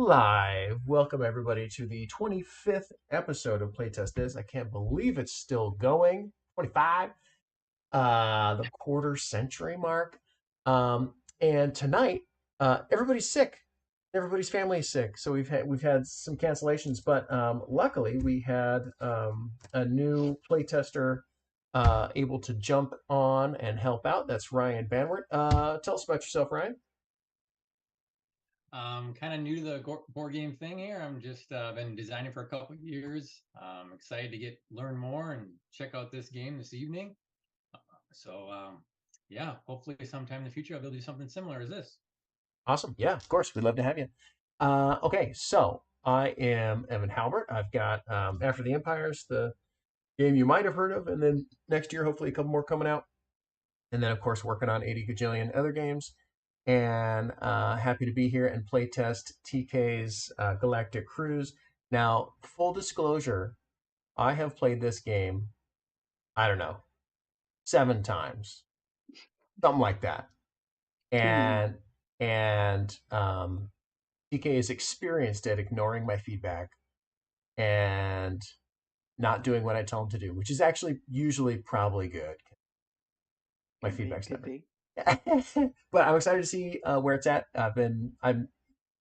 live. Welcome everybody to the 25th episode of Playtest This. I can't believe it's still going. 25, the quarter century mark. And tonight, everybody's sick. Everybody's family is sick, so we've had some cancellations. But luckily, we had a new playtester able to jump on and help out. That's Ryan Banwert. Tell us about yourself, Ryan. Kind of new to the board game thing here. I'm just been designing for a couple of years. Excited to learn more and check out this game this evening. So yeah, hopefully sometime in the future I'll be able to do something similar as this. Awesome. Yeah, of course. We'd love to have you. Okay, so I am Evan Halbert. I've got After the Empires, the game you might have heard of, and then next year, hopefully, a couple more coming out. And then, of course, working on 80 gajillion other games. And happy to be here and play test TK's Galactic Cruise. Now, full disclosure, I have played this game, I don't know, 7 times, something like that. Too many. And TK is experienced at ignoring my feedback and not doing what I tell him to do, which is actually usually probably good. My feedback's Could never. be. But I'm excited to see where it's at. I'm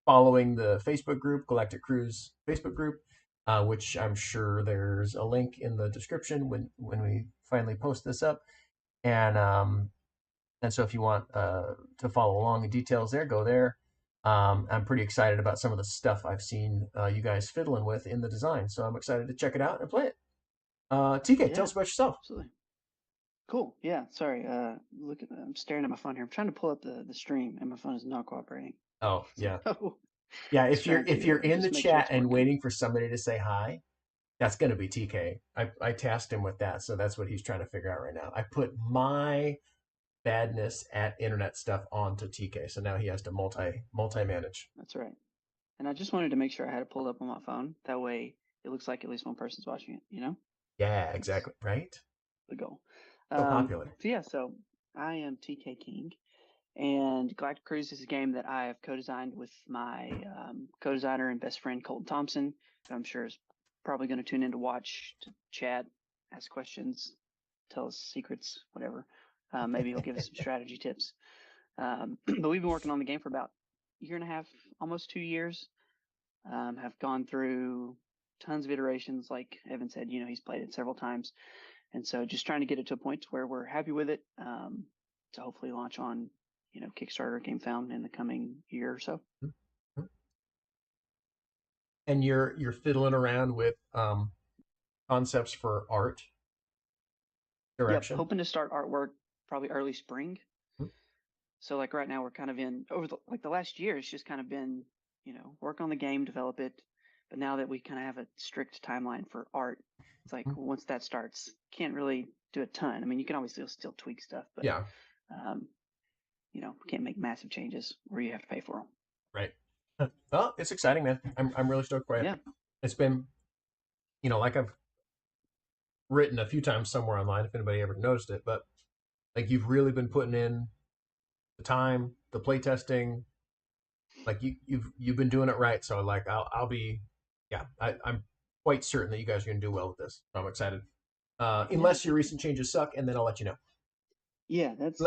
following the Facebook group, Galactic Cruise Facebook group, which I'm sure there's a link in the description when we finally post this up. And so if you want to follow along the details there, go there. I'm pretty excited about some of the stuff I've seen you guys fiddling with in the design. So I'm excited to check it out and play it. TK, tell Yeah, us about yourself. absolutely. Cool. Yeah. Sorry. I'm staring at my phone here. I'm trying to pull up the stream, and my phone is not cooperating. Oh, yeah. So Yeah, just if you're trying if to you're in the just make sure chat it's and working. waiting for somebody to say hi, that's going to be TK. I tasked him with that, so that's what he's trying to figure out right now. I put my badness at internet stuff onto TK, so now he has to multi manage. That's right. And I just wanted to make sure I had it pulled up on my phone. That way, it looks like at least one person's watching it. Yeah, That's exactly. Right? the goal. So popular. So yeah. So I am TK King. And Galactic Cruise is a game that I have co-designed with my co-designer and best friend Colton Thompson, who I'm sure is probably going to tune in to watch, to chat, ask questions, tell us secrets, whatever. Maybe he'll give us some strategy tips. But we've been working on the game for about a year and a half, almost 2 years. Have gone through tons of iterations. Like Evan said, he's played it several times. And so just trying to get it to a point where we're happy with it to hopefully launch on Kickstarter, Game Found in the coming year or so. And you're fiddling around with concepts for art Yep, direction. hoping to start artwork probably early spring. So like right now we're kind of in over the last year. It's just kind of been work on the game, develop it. But now that we kind of have a strict timeline for art, it's like once that starts, can't really do a ton. I mean, you can always still tweak stuff, but Yeah. Can't make massive changes where you have to pay for them. Right. Well, it's exciting, man. I'm really stoked for it. Yeah. It's been, like I've written a few times somewhere online, if anybody ever noticed it, but like you've really been putting in the time, the play testing, like you've been doing it right. So like I'll be, yeah, I'm quite certain that you guys are gonna do well with this. So I'm excited. Unless your recent changes suck, and then I'll let you know. Yeah, that's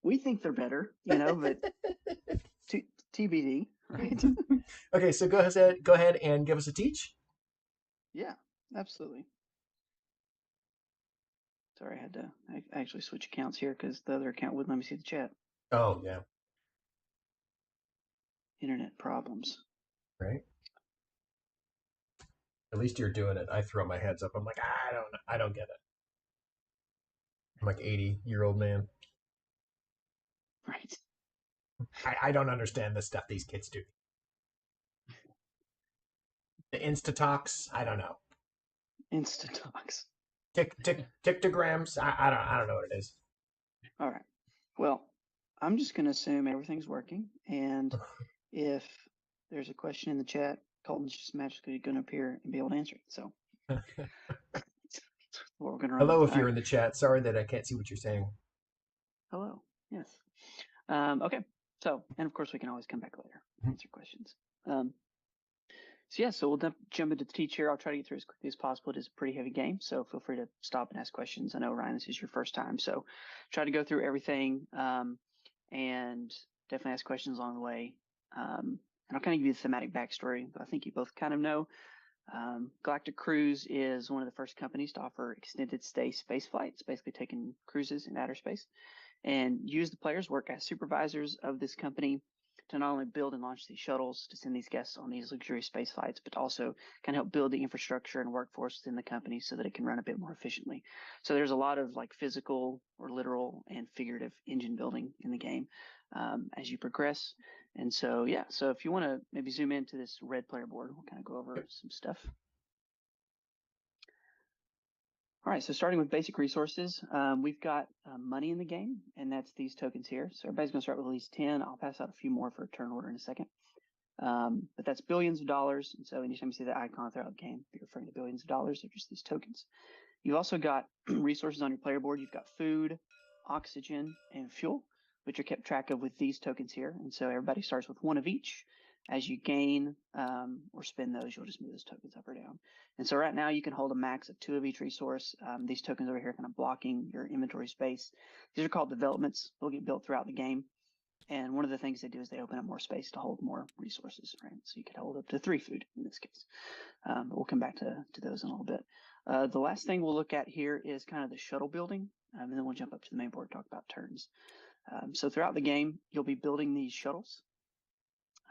we think they're better, but TBD, right? Okay, so go ahead and give us a teach. Yeah, absolutely. Sorry, I had to actually switch accounts here because the other account wouldn't let me see the chat. Oh yeah. Internet problems. Right. At least you're doing it. I throw my heads up. I'm like, I don't get it. I'm like 80-year-old man. Right. I don't understand the stuff these kids do. The Instatalks, I don't know. Instatalks. Tiktograms, I don't know what it is. All right. Well, I'm just gonna assume everything's working, and if there's a question in the chat, Colton's just magically gonna appear and be able to answer it. So what we're gonna run Hello, with. if you're in the chat. Sorry that I can't see what you're saying. Hello. Yes. Okay. So, and of course, we can always come back later, answer questions. So we'll jump into the teach here. I'll try to get through as quickly as possible. It is a pretty heavy game, so feel free to stop and ask questions. I know, Ryan, this is your first time, so try to go through everything and definitely ask questions along the way. And I'll kind of give you the thematic backstory, but I think you both kind of know. Galactic Cruise is one of the first companies to offer extended stay space flights, basically taking cruises in outer space. And you as the players work as supervisors of this company to not only build and launch these shuttles to send these guests on these luxurious space flights, but also kind of help build the infrastructure and workforce within the company so that it can run a bit more efficiently. So there's a lot of like physical or literal and figurative engine building in the game as you progress. And so, yeah, so if you want to maybe zoom into this red player board, we'll kind of go over some stuff. All right, so starting with basic resources, we've got money in the game, and that's these tokens here. So everybody's going to start with at least 10. I'll pass out a few more for turn order in a second. But that's billions of dollars, and so anytime you see that icon throughout the game, you're referring to billions of dollars. They're just these tokens. You've also got resources on your player board. You've got food, oxygen, and fuel, which are kept track of with these tokens here. And so everybody starts with one of each. As you gain or spend those, you'll just move those tokens up or down. And so right now you can hold a max of 2 of each resource. These tokens over here kind of blocking your inventory space. These are called developments. They'll get built throughout the game. And one of the things they do is they open up more space to hold more resources, right? So you could hold up to 3 food in this case. But we'll come back to those in a little bit. The last thing we'll look at here is kind of the shuttle building. And then we'll jump up to the main board and talk about turns. So throughout the game, you'll be building these shuttles.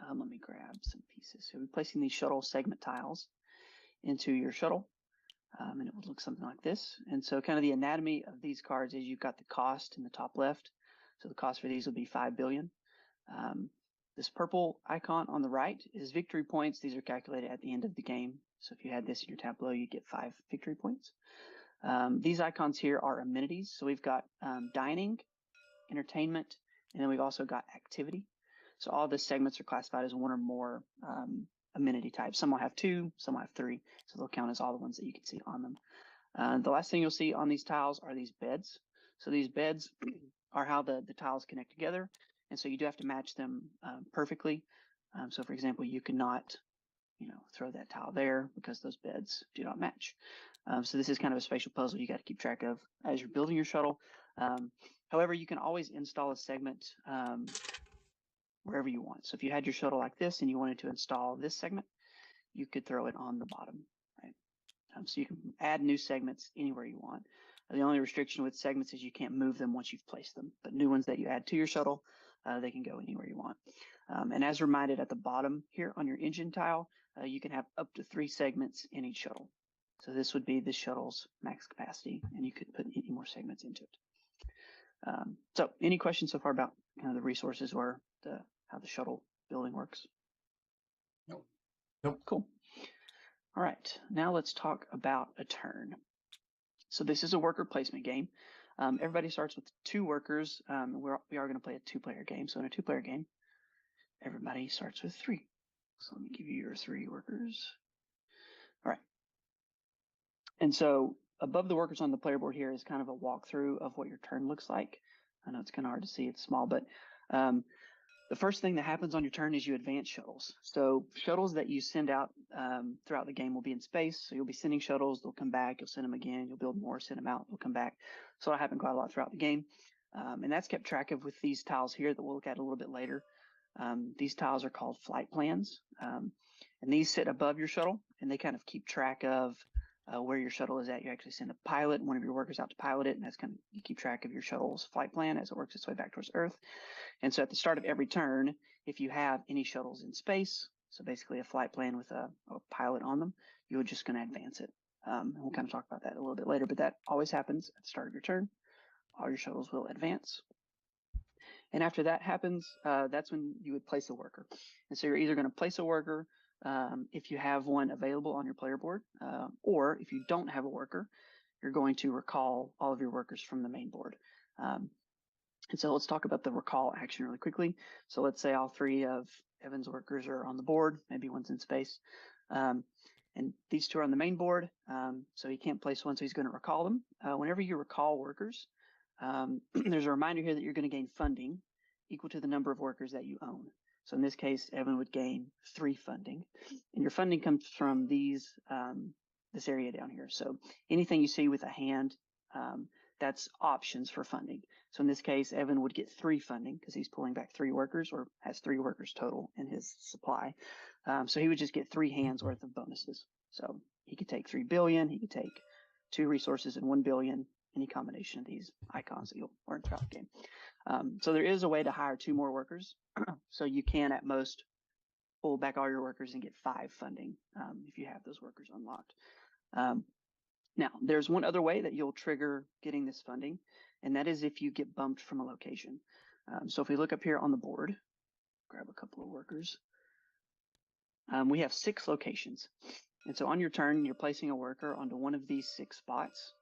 Let me grab some pieces. So we're placing these shuttle segment tiles into your shuttle, and it would look something like this. And so kind of the anatomy of these cards is you've got the cost in the top left. So the cost for these will be 5 billion. This purple icon on the right is victory points. These are calculated at the end of the game. So if you had this in your tableau, you get 5 victory points. These icons here are amenities. So we've got dining, entertainment, and then we've also got activity. So all the segments are classified as 1 or more amenity types. Some will have 2, some will have 3. So they'll count as all the ones that you can see on them. The last thing you'll see on these tiles are these beds. So these beds are how the tiles connect together. And so you do have to match them perfectly. So for example, you cannot, throw that tile there because those beds do not match. So this is kind of a spatial puzzle you got to keep track of as you're building your shuttle. However, you can always install a segment wherever you want. So if you had your shuttle like this and you wanted to install this segment, you could throw it on the bottom, right? So you can add new segments anywhere you want. The only restriction with segments is you can't move them once you've placed them, but new ones that you add to your shuttle, they can go anywhere you want. And as reminded at the bottom here on your engine tile, you can have up to 3 segments in each shuttle. So this would be the shuttle's max capacity, and you could put any more segments into it. So any questions so far about kind of the resources or how the shuttle building works? Nope. Cool. All right, now let's talk about a turn. So this is a worker placement game. Everybody starts with 2 workers. We are going to play a 2-player game. So in a 2-player game, everybody starts with 3. So let me give you your 3 workers. All right. And so above the workers on the player board here is kind of a walkthrough of what your turn looks like. I know it's kind of hard to see, it's small, but the first thing that happens on your turn is you advance shuttles. So shuttles that you send out throughout the game will be in space. So you'll be sending shuttles, they'll come back, you'll send them again, you'll build more, send them out, they'll come back. So it'll happen quite a lot throughout the game. And that's kept track of with these tiles here that we'll look at a little bit later. These tiles are called flight plans. And these sit above your shuttle, and they kind of keep track of where your shuttle is at. You actually send a pilot, one of your workers out to pilot it, and that's kind of, you keep track of your shuttle's flight plan as it works its way back towards Earth. And so at the start of every turn, if you have any shuttles in space, so basically a flight plan with a pilot on them, you're just going to advance it. And we'll kind of talk about that a little bit later, but that always happens at the start of your turn. All your shuttles will advance. And after that happens, that's when you would place a worker. And so you're either going to place a worker if you have one available on your player board, or if you don't have a worker, you're going to recall all of your workers from the main board. And so let's talk about the recall action really quickly. So let's say all 3 of Evan's workers are on the board, maybe one's in space. And these 2 are on the main board, so he can't place one, so he's going to recall them. Whenever you recall workers, there's a reminder here that you're going to gain funding. equal to the number of workers that you own. So in this case, Evan would gain 3 funding, and your funding comes from these this area down here. So anything you see with a hand, that's options for funding. So in this case, Evan would get 3 funding because he's pulling back 3 workers, or has 3 workers total in his supply. So he would just get 3 hands worth of bonuses. So he could take 3 billion, he could take 2 resources and 1 billion, any combination of these icons that you'll learn throughout the game. So there is a way to hire 2 more workers. So you can at most pull back all your workers and get 5 funding if you have those workers unlocked. Now, there's one other way that you'll trigger getting this funding, and that is if you get bumped from a location. So if we look up here on the board, grab a couple of workers. We have 6 locations. And so on your turn, you're placing a worker onto one of these 6 spots,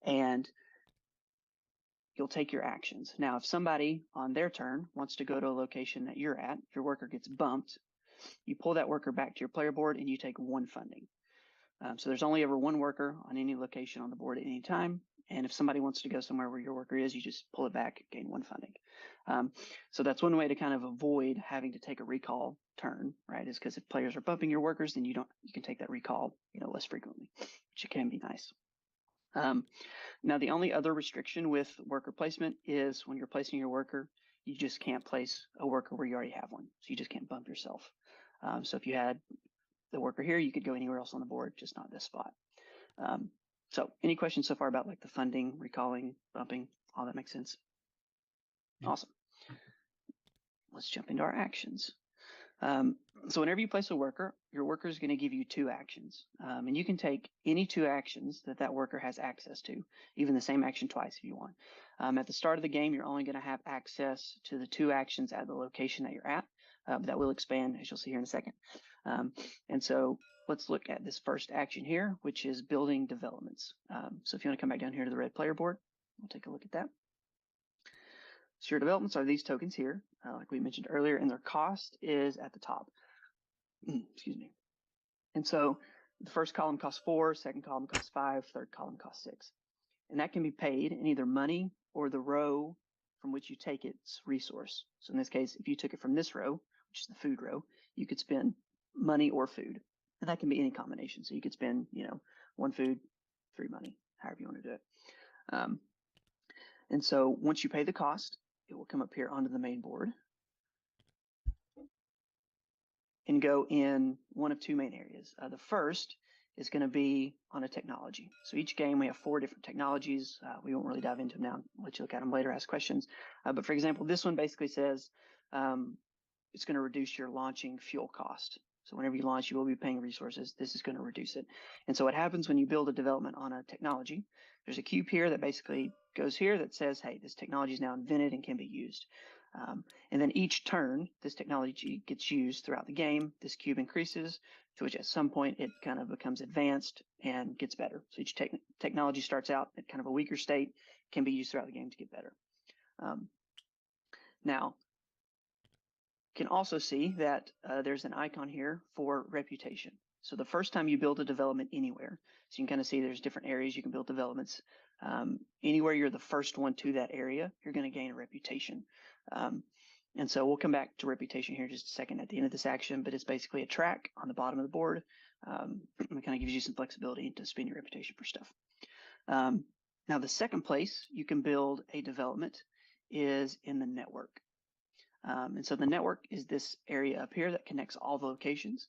and you'll take your actions. Now, if somebody on their turn wants to go to a location that you're at, if your worker gets bumped, you pull that worker back to your player board and you take 1 funding. So there's only ever 1 worker on any location on the board at any time. And if somebody wants to go somewhere where your worker is, you just pull it back, gain 1 funding. So that's one way to kind of avoid having to take a recall turn, right? Is because if players are bumping your workers, then you can take that recall, less frequently, which can be nice. Now, the only other restriction with worker placement is when you're placing your worker, you just can't place a worker where you already have one. So you just can't bump yourself. So if you had the worker here, you could go anywhere else on the board, just not this spot. So any questions so far about like the funding, recalling, bumping, all that makes sense? Awesome. Let's jump into our actions. So whenever you place a worker, your worker is going to give you 2 actions. And you can take any 2 actions that worker has access to, even the same action twice if you want. At the start of the game, you're only going to have access to the 2 actions at the location that you're at. That will expand, as you'll see here in a second. And so let's look at this first action here, which is building developments. So if you want to come back down here to the red player board, we'll take a look at that. So your developments are these tokens here, like we mentioned earlier, and their cost is at the top. Excuse me. And so the first column costs 4, second column costs 5, third column costs 6. And that can be paid in either money or the row from which you take its resource. So in this case, if you took it from this row, which is the food row, you could spend money or food. And that can be any combination. So you could spend, 1 food, 3 money, however you want to do it. And so once you pay the cost, it will come up here onto the main board and go in one of 2 main areas. The first is going to be on a technology. So each game we have 4 different technologies. We won't really dive into them now. I'll let you look at them later, ask questions. But for example, this one basically says it's going to reduce your launching fuel cost. So whenever you launch, you will be paying resources. This is going to reduce it. And so what happens when you build a development on a technology, there's a cube here that basically goes here that says, hey, this technology is now invented and can be used. And then each turn, this technology gets used throughout the game. This cube increases to which at some point it kind of becomes advanced and gets better. So each technology starts out at kind of a weaker state, can be used throughout the game to get better. Now, you can also see that there's an icon here for reputation. So the first time you build a development anywhere, so you can kind of see there's different areas you can build developments. Anywhere you're the first one to that area, you're going to gain a reputation. And so we'll come back to reputation here in just a second at the end of this action, but it's basically a track on the bottom of the board. It kind of gives you some flexibility to spend your reputation for stuff. Now, the second place you can build a development is in the network. And so the network is this area up here that connects all the locations.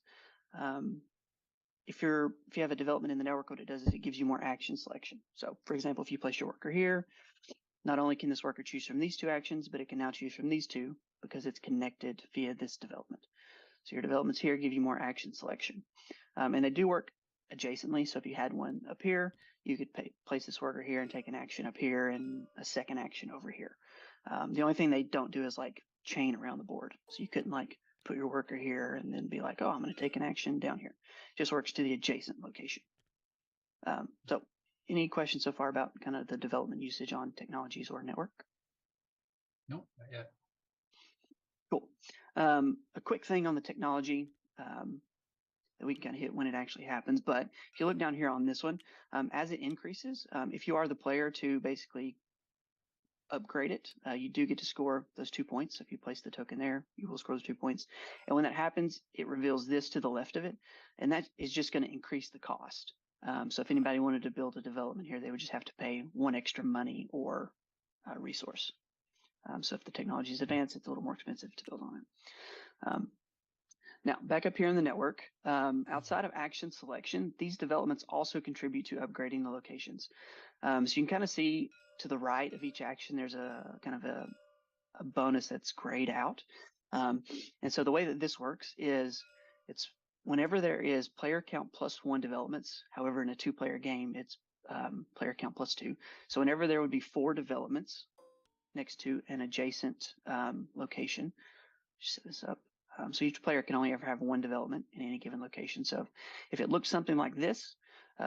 If you have a development in the network, what it does is it gives you more action selection. So for example, if you place your worker here, not only can this worker choose from these 2 actions, but it can now choose from these 2 because it's connected via this development. So your developments here give you more action selection. And they do work adjacently. So if you had one up here, you could place this worker here and take an action up here and a second action over here. The only thing they don't do is like chain around the board. So you couldn't like put your worker here and then be like, oh, I'm going to take an action down here. It just works to the adjacent location. So any questions so far about kind of the development usage on technologies or network? No, not yet. Cool. A quick thing on the technology that we can kind of hit when it actually happens. But if you look down here on this one, as it increases, if you are the player to basically upgrade it, you do get to score those 2 points. If you place the token there, you will score those 2 points. And when that happens, it reveals this to the left of it, and that is just going to increase the cost. So if anybody wanted to build a development here, they would just have to pay 1 extra money or resource. So if the technology is advanced, it's a little more expensive to build on it. Now, back up here in the network, outside of action selection, these developments also contribute to upgrading the locations. So you can kind of see to the right of each action, there's a kind of a bonus that's grayed out. And so the way that this works is it's whenever there is player count +1 developments, however, in a 2-player game, it's player count +2. So whenever there would be 4 developments next to an adjacent location, just set this up. So each player can only ever have 1 development in any given location. So if it looks something like this,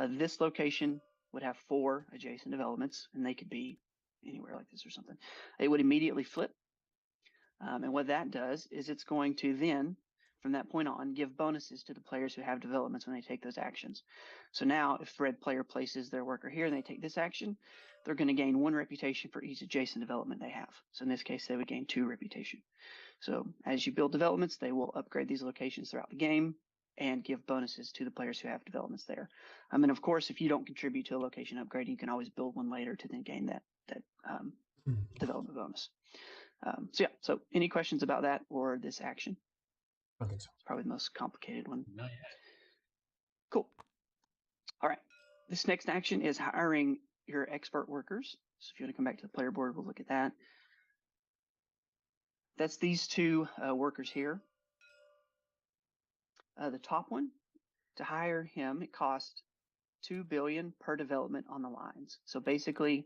this location would have 4 adjacent developments, and they could be anywhere like this or something. It would immediately flip. And what that does is it's going to then, from that point on, give bonuses to the players who have developments when they take those actions. So now if red player places their worker here and they take this action, they're going to gain 1 reputation for each adjacent development they have. So in this case, they would gain 2 reputation. So as you build developments, they will upgrade these locations throughout the game and give bonuses to the players who have developments there. And of course, if you don't contribute to a location upgrade, you can always build one later to then gain that development bonus. So any questions about that or this action? I think so. It's probably the most complicated one. Not yet. Cool. All right. This next action is hiring your expert workers. So if you want to come back to the player board, we'll look at that. That's these 2 workers here. The top one, to hire him, it costs 2 billion per development on the lines. So basically,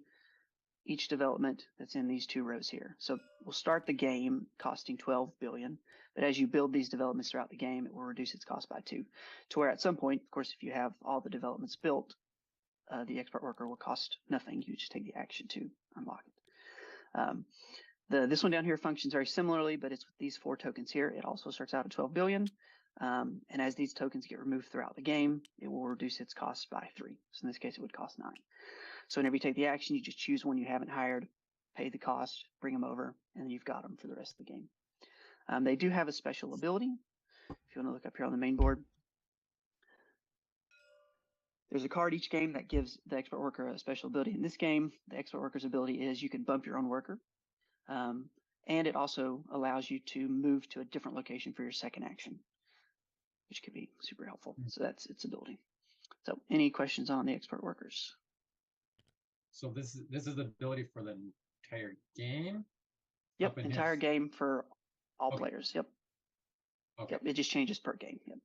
each development that's in these 2 rows here. So we'll start the game costing 12 billion, but as you build these developments throughout the game, it will reduce its cost by 2, to where at some point, of course, if you have all the developments built, the expert worker will cost nothing. You just take the action to unlock it. This one down here functions very similarly, but it's with these 4 tokens here. It also starts out at 12 billion. And as these tokens get removed throughout the game, it will reduce its cost by 3. So in this case, it would cost 9. So whenever you take the action, you just choose one you haven't hired, pay the cost, bring them over, and then you've got them for the rest of the game. They do have a special ability. If you want to look up here on the main board, there's a card each game that gives the expert worker a special ability. In this game, the expert worker's ability is you can bump your own worker. And it also allows you to move to a different location for your second action, which could be super helpful. So that's its ability. So any questions on the expert workers? So this is the ability for the entire game? Yep, entire game for all players. Yep. Okay. Yep, it just changes per game. Yep.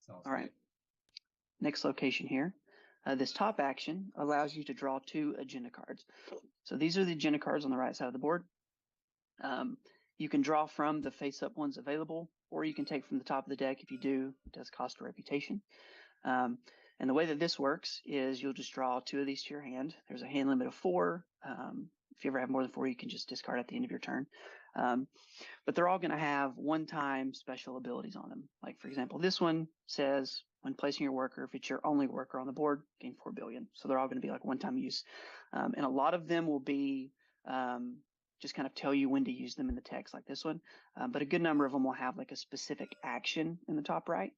Sounds all right. good. Next location here. This top action allows you to draw 2 agenda cards. So these are the agenda cards on the right side of the board. You can draw from the face-up ones available, or you can take from the top of the deck. If you do, it does cost a reputation. And the way that this works is you'll just draw 2 of these to your hand. There's a hand limit of 4. If you ever have more than 4, you can just discard at the end of your turn. But they're all going to have one-time special abilities on them. Like, for example, this one says, when placing your worker, if it's your only worker on the board, gain 4 billion. So they're all going to be like one-time use. And a lot of them will be just kind of tell you when to use them in the text, like this one. But a good number of them will have like a specific action in the top right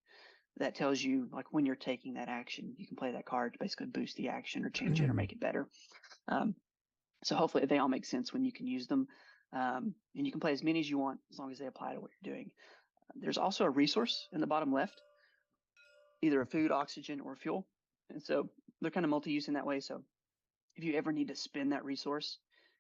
that tells you like when you're taking that action, you can play that card to basically boost the action or change it or make it better. So hopefully they all make sense when you can use them. And you can play as many as you want as long as they apply to what you're doing. There's also a resource in the bottom left, either a food, oxygen, or fuel. And so they're kind of multi-use in that way. So if you ever need to spend that resource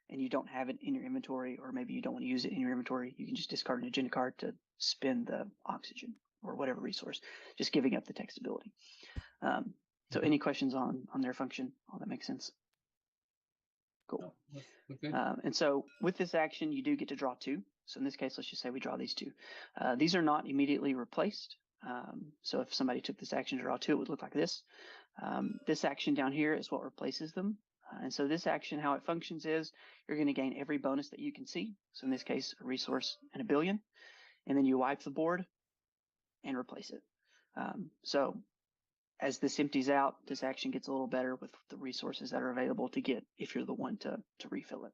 and you don't have it in your inventory, or maybe you don't want to use it in your inventory, you can just discard an agenda card to spend the oxygen or whatever resource, just giving up the text ability. So any questions on their function? All that makes sense? Cool. And so with this action, you do get to draw 2. So in this case, let's just say we draw these 2. These are not immediately replaced. So if somebody took this action to draw 2, it would look like this. This action down here is what replaces them. And so this action, how it functions is you're going to gain every bonus that you can see. So in this case, a resource and 1 billion. And then you wipe the board and replace it. So as this empties out, this action gets a little better with the resources that are available to get if you're the one to refill it.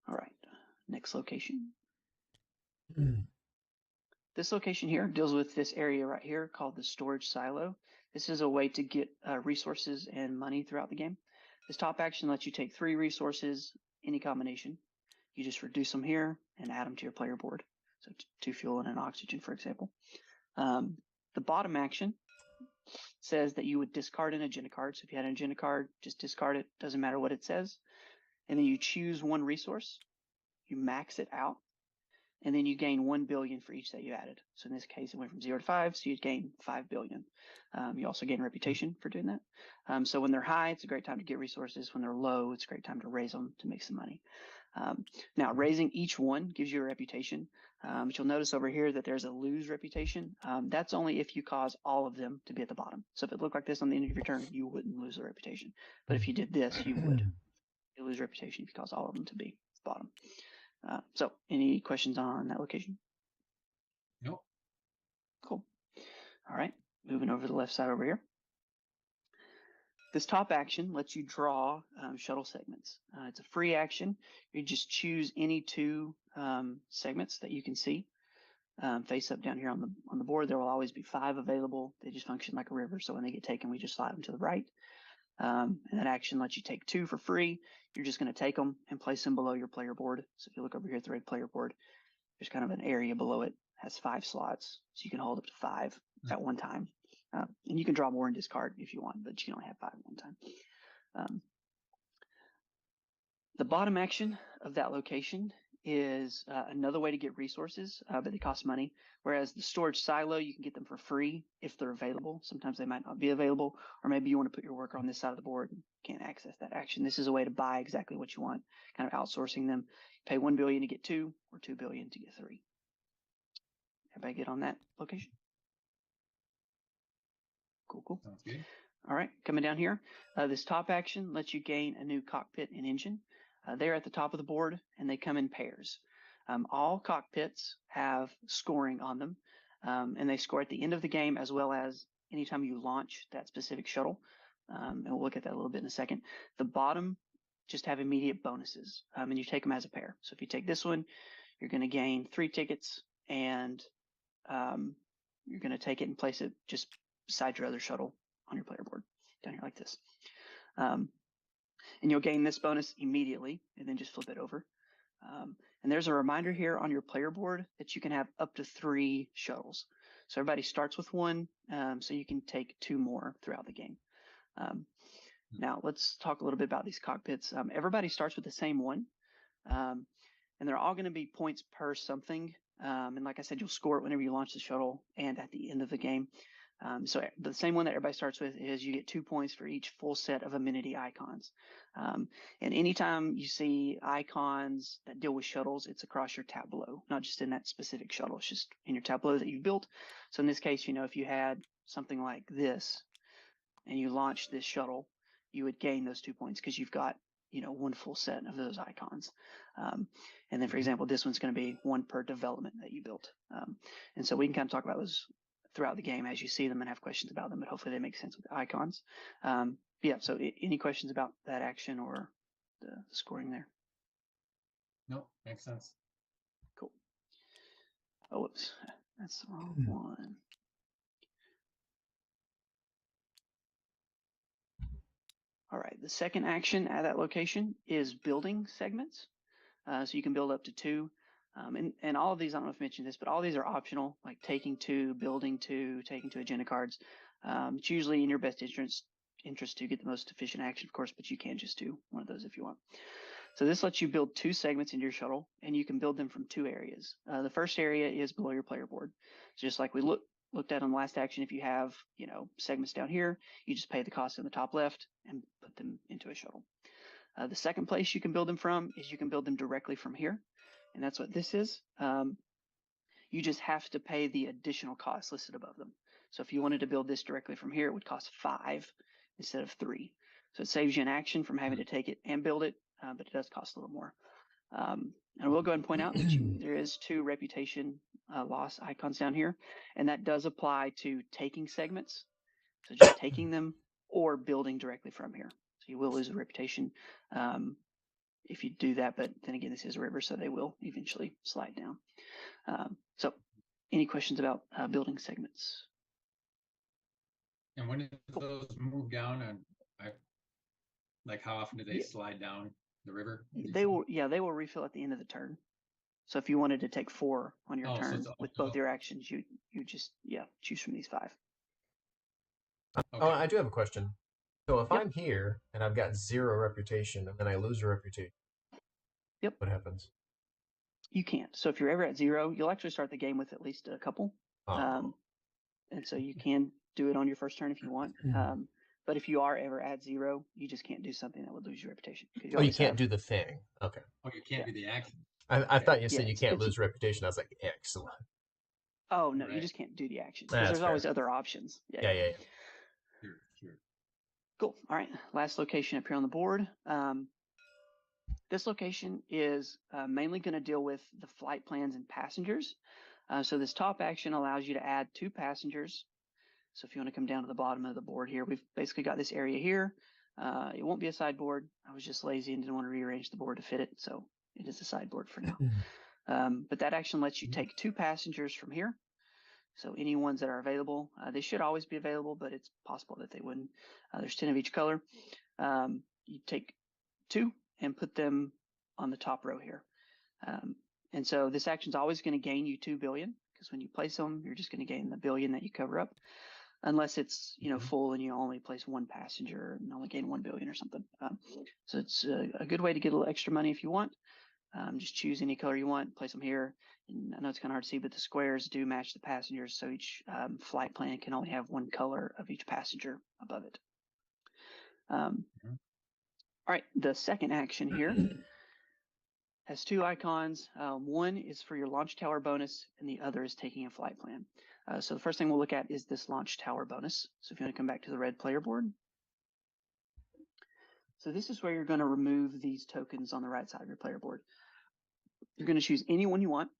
All right, next location. This location here deals with this area right here called the storage silo. This is a way to get resources and money throughout the game. This top action lets you take 3 resources, any combination. You just reduce them here and add them to your player board. So 2 fuel and an oxygen, for example. The bottom action says that you would discard an agenda card. So if you had an agenda card, just discard it. Doesn't matter what it says. And then you choose 1 resource. You max it out. And then you gain 1 billion for each that you added. So in this case, it went from 0 to 5, so you'd gain 5 billion. You also gain reputation for doing that. So when they're high, it's a great time to get resources. When they're low, it's a great time to raise them to make some money. Now, raising each one gives you a reputation. But you'll notice over here that there's a lose reputation. That's only if you cause all of them to be at the bottom. So if it looked like this on the end of your turn, you wouldn't lose the reputation. But if you did this, you would. You lose reputation if you cause all of them to be at the bottom. So any questions on that location? Nope. Cool. All right, moving over to the left side over here. This top action lets you draw shuttle segments. It's a free action. You just choose any 2 segments that you can see. Face up down here on the board, there will always be 5 available. They just function like a river, so when they get taken, we just slide them to the right. And that action lets you take 2 for free. You're just going to take them and place them below your player board. So if you look over here at the red player board, there's kind of an area below it, has 5 slots, so you can hold up to 5 at one time. And you can draw more and discard if you want, but you can only have 5 at one time. The bottom action of that location is another way to get resources, but they cost money. Whereas the storage silo, you can get them for free if they're available. Sometimes they might not be available, or maybe you want to put your worker on this side of the board and can't access that action. This is a way to buy exactly what you want, kind of outsourcing them. Pay 1 billion to get 2, or 2 billion to get 3. Everybody get on that location? Cool. Sounds good. All right, coming down here, this top action lets you gain a new cockpit and engine. They're at the top of the board, and they come in pairs. All cockpits have scoring on them, and they score at the end of the game as well as anytime you launch that specific shuttle. And we'll look at that a little bit in a second. The bottom just have immediate bonuses, and you take them as a pair. So if you take this one, you're going to gain 3 tickets, and you're going to take it and place it just beside your other shuttle on your player board down here like this. And you'll gain this bonus immediately and then just flip it over. And there's a reminder here on your player board that you can have up to 3 shuttles. So everybody starts with 1, so you can take 2 more throughout the game. Now let's talk a little bit about these cockpits. Everybody starts with the same one, and they're all going to be points per something. And like I said, you'll score it whenever you launch the shuttle and at the end of the game. So the same one that everybody starts with is you get 2 points for each full set of amenity icons. And anytime you see icons that deal with shuttles, it's across your tableau, not just in that specific shuttle. It's just in your tableau that you've built. So in this case, if you had something like this and you launched this shuttle, you would gain those 2 points because you've got, 1 full set of those icons. And then, for example, this one's going to be 1 per development that you built. And so we can kind of talk about those throughout the game as you see them and have questions about them, but hopefully they make sense with the icons. Yeah, so any questions about that action or the scoring there? Nope, makes sense. Cool. Oh, whoops, that's the wrong one. All right, the second action at that location is building segments. So you can build up to 2. And all of these, I don't know if I mentioned this, but all these are optional, like taking 2, building 2, taking 2 agenda cards. It's usually in your best interest to get the most efficient action, of course, but you can just do one of those if you want. So this lets you build 2 segments into your shuttle, and you can build them from 2 areas. The first area is below your player board. So just like we looked at on the last action, if you have segments down here, you just pay the cost in the top left and put them into a shuttle. The second place you can build them from is you can build them directly from here. And that's what this is. You just have to pay the additional costs listed above them. So if you wanted to build this directly from here, it would cost 5 instead of 3. So it saves you an action from having to take it and build it, but it does cost a little more. And we'll go ahead and point out that there is 2 reputation loss icons down here, and that does apply to taking segments. So just taking them or building directly from here. So you will lose a reputation if you do that, but then again, this is a river, so they will eventually slide down. So any questions about building segments? And when do those move down? And like how often do they slide down the river? They will, they will refill at the end of the turn. So if you wanted to take 4 on your turn with both your actions, you just choose from these 5. Okay. Oh, I do have a question. So if I'm here and I've got 0 reputation and then I lose a reputation, what happens? You can't. So if you're ever at 0, you'll actually start the game with at least a couple. And so you can do it on your first turn if you want. But if you are ever at 0, you just can't do something that would lose your reputation. You can't do the thing. Okay. Oh, you can't do the action. I thought you said you can't lose reputation. I was like, excellent. Oh, no, you just can't do the action. Because there's always other options. Yeah. Sure. Cool. All right. Last location up here on the board. This location is mainly going to deal with the flight plans and passengers. So this top action allows you to add 2 passengers. So if you want to come down to the bottom of the board here, we've basically got this area here. It won't be a sideboard. I was just lazy and didn't want to rearrange the board to fit it. So it is a sideboard for now. But that action lets you take 2 passengers from here. So any ones that are available, they should always be available, but it's possible that they wouldn't. There's 10 of each color. You take 2 and put them on the top row here. And so this action is always going to gain you 2 billion, because when you place them, you're just going to gain the billion that you cover up, unless it's full and you only place 1 passenger and only gain 1 billion or something. So it's a good way to get a little extra money if you want. Just choose any color you want, place them here. And I know it's kind of hard to see, but the squares do match the passengers, so each flight plan can only have 1 color of each passenger above it. All right, the second action here has 2 icons. One is for your launch tower bonus, and the other is taking a flight plan. So the first thing we'll look at is this launch tower bonus. So if you want to come back to the red player board. So this is where you're going to remove these tokens on the right side of your player board. You're going to choose any one you want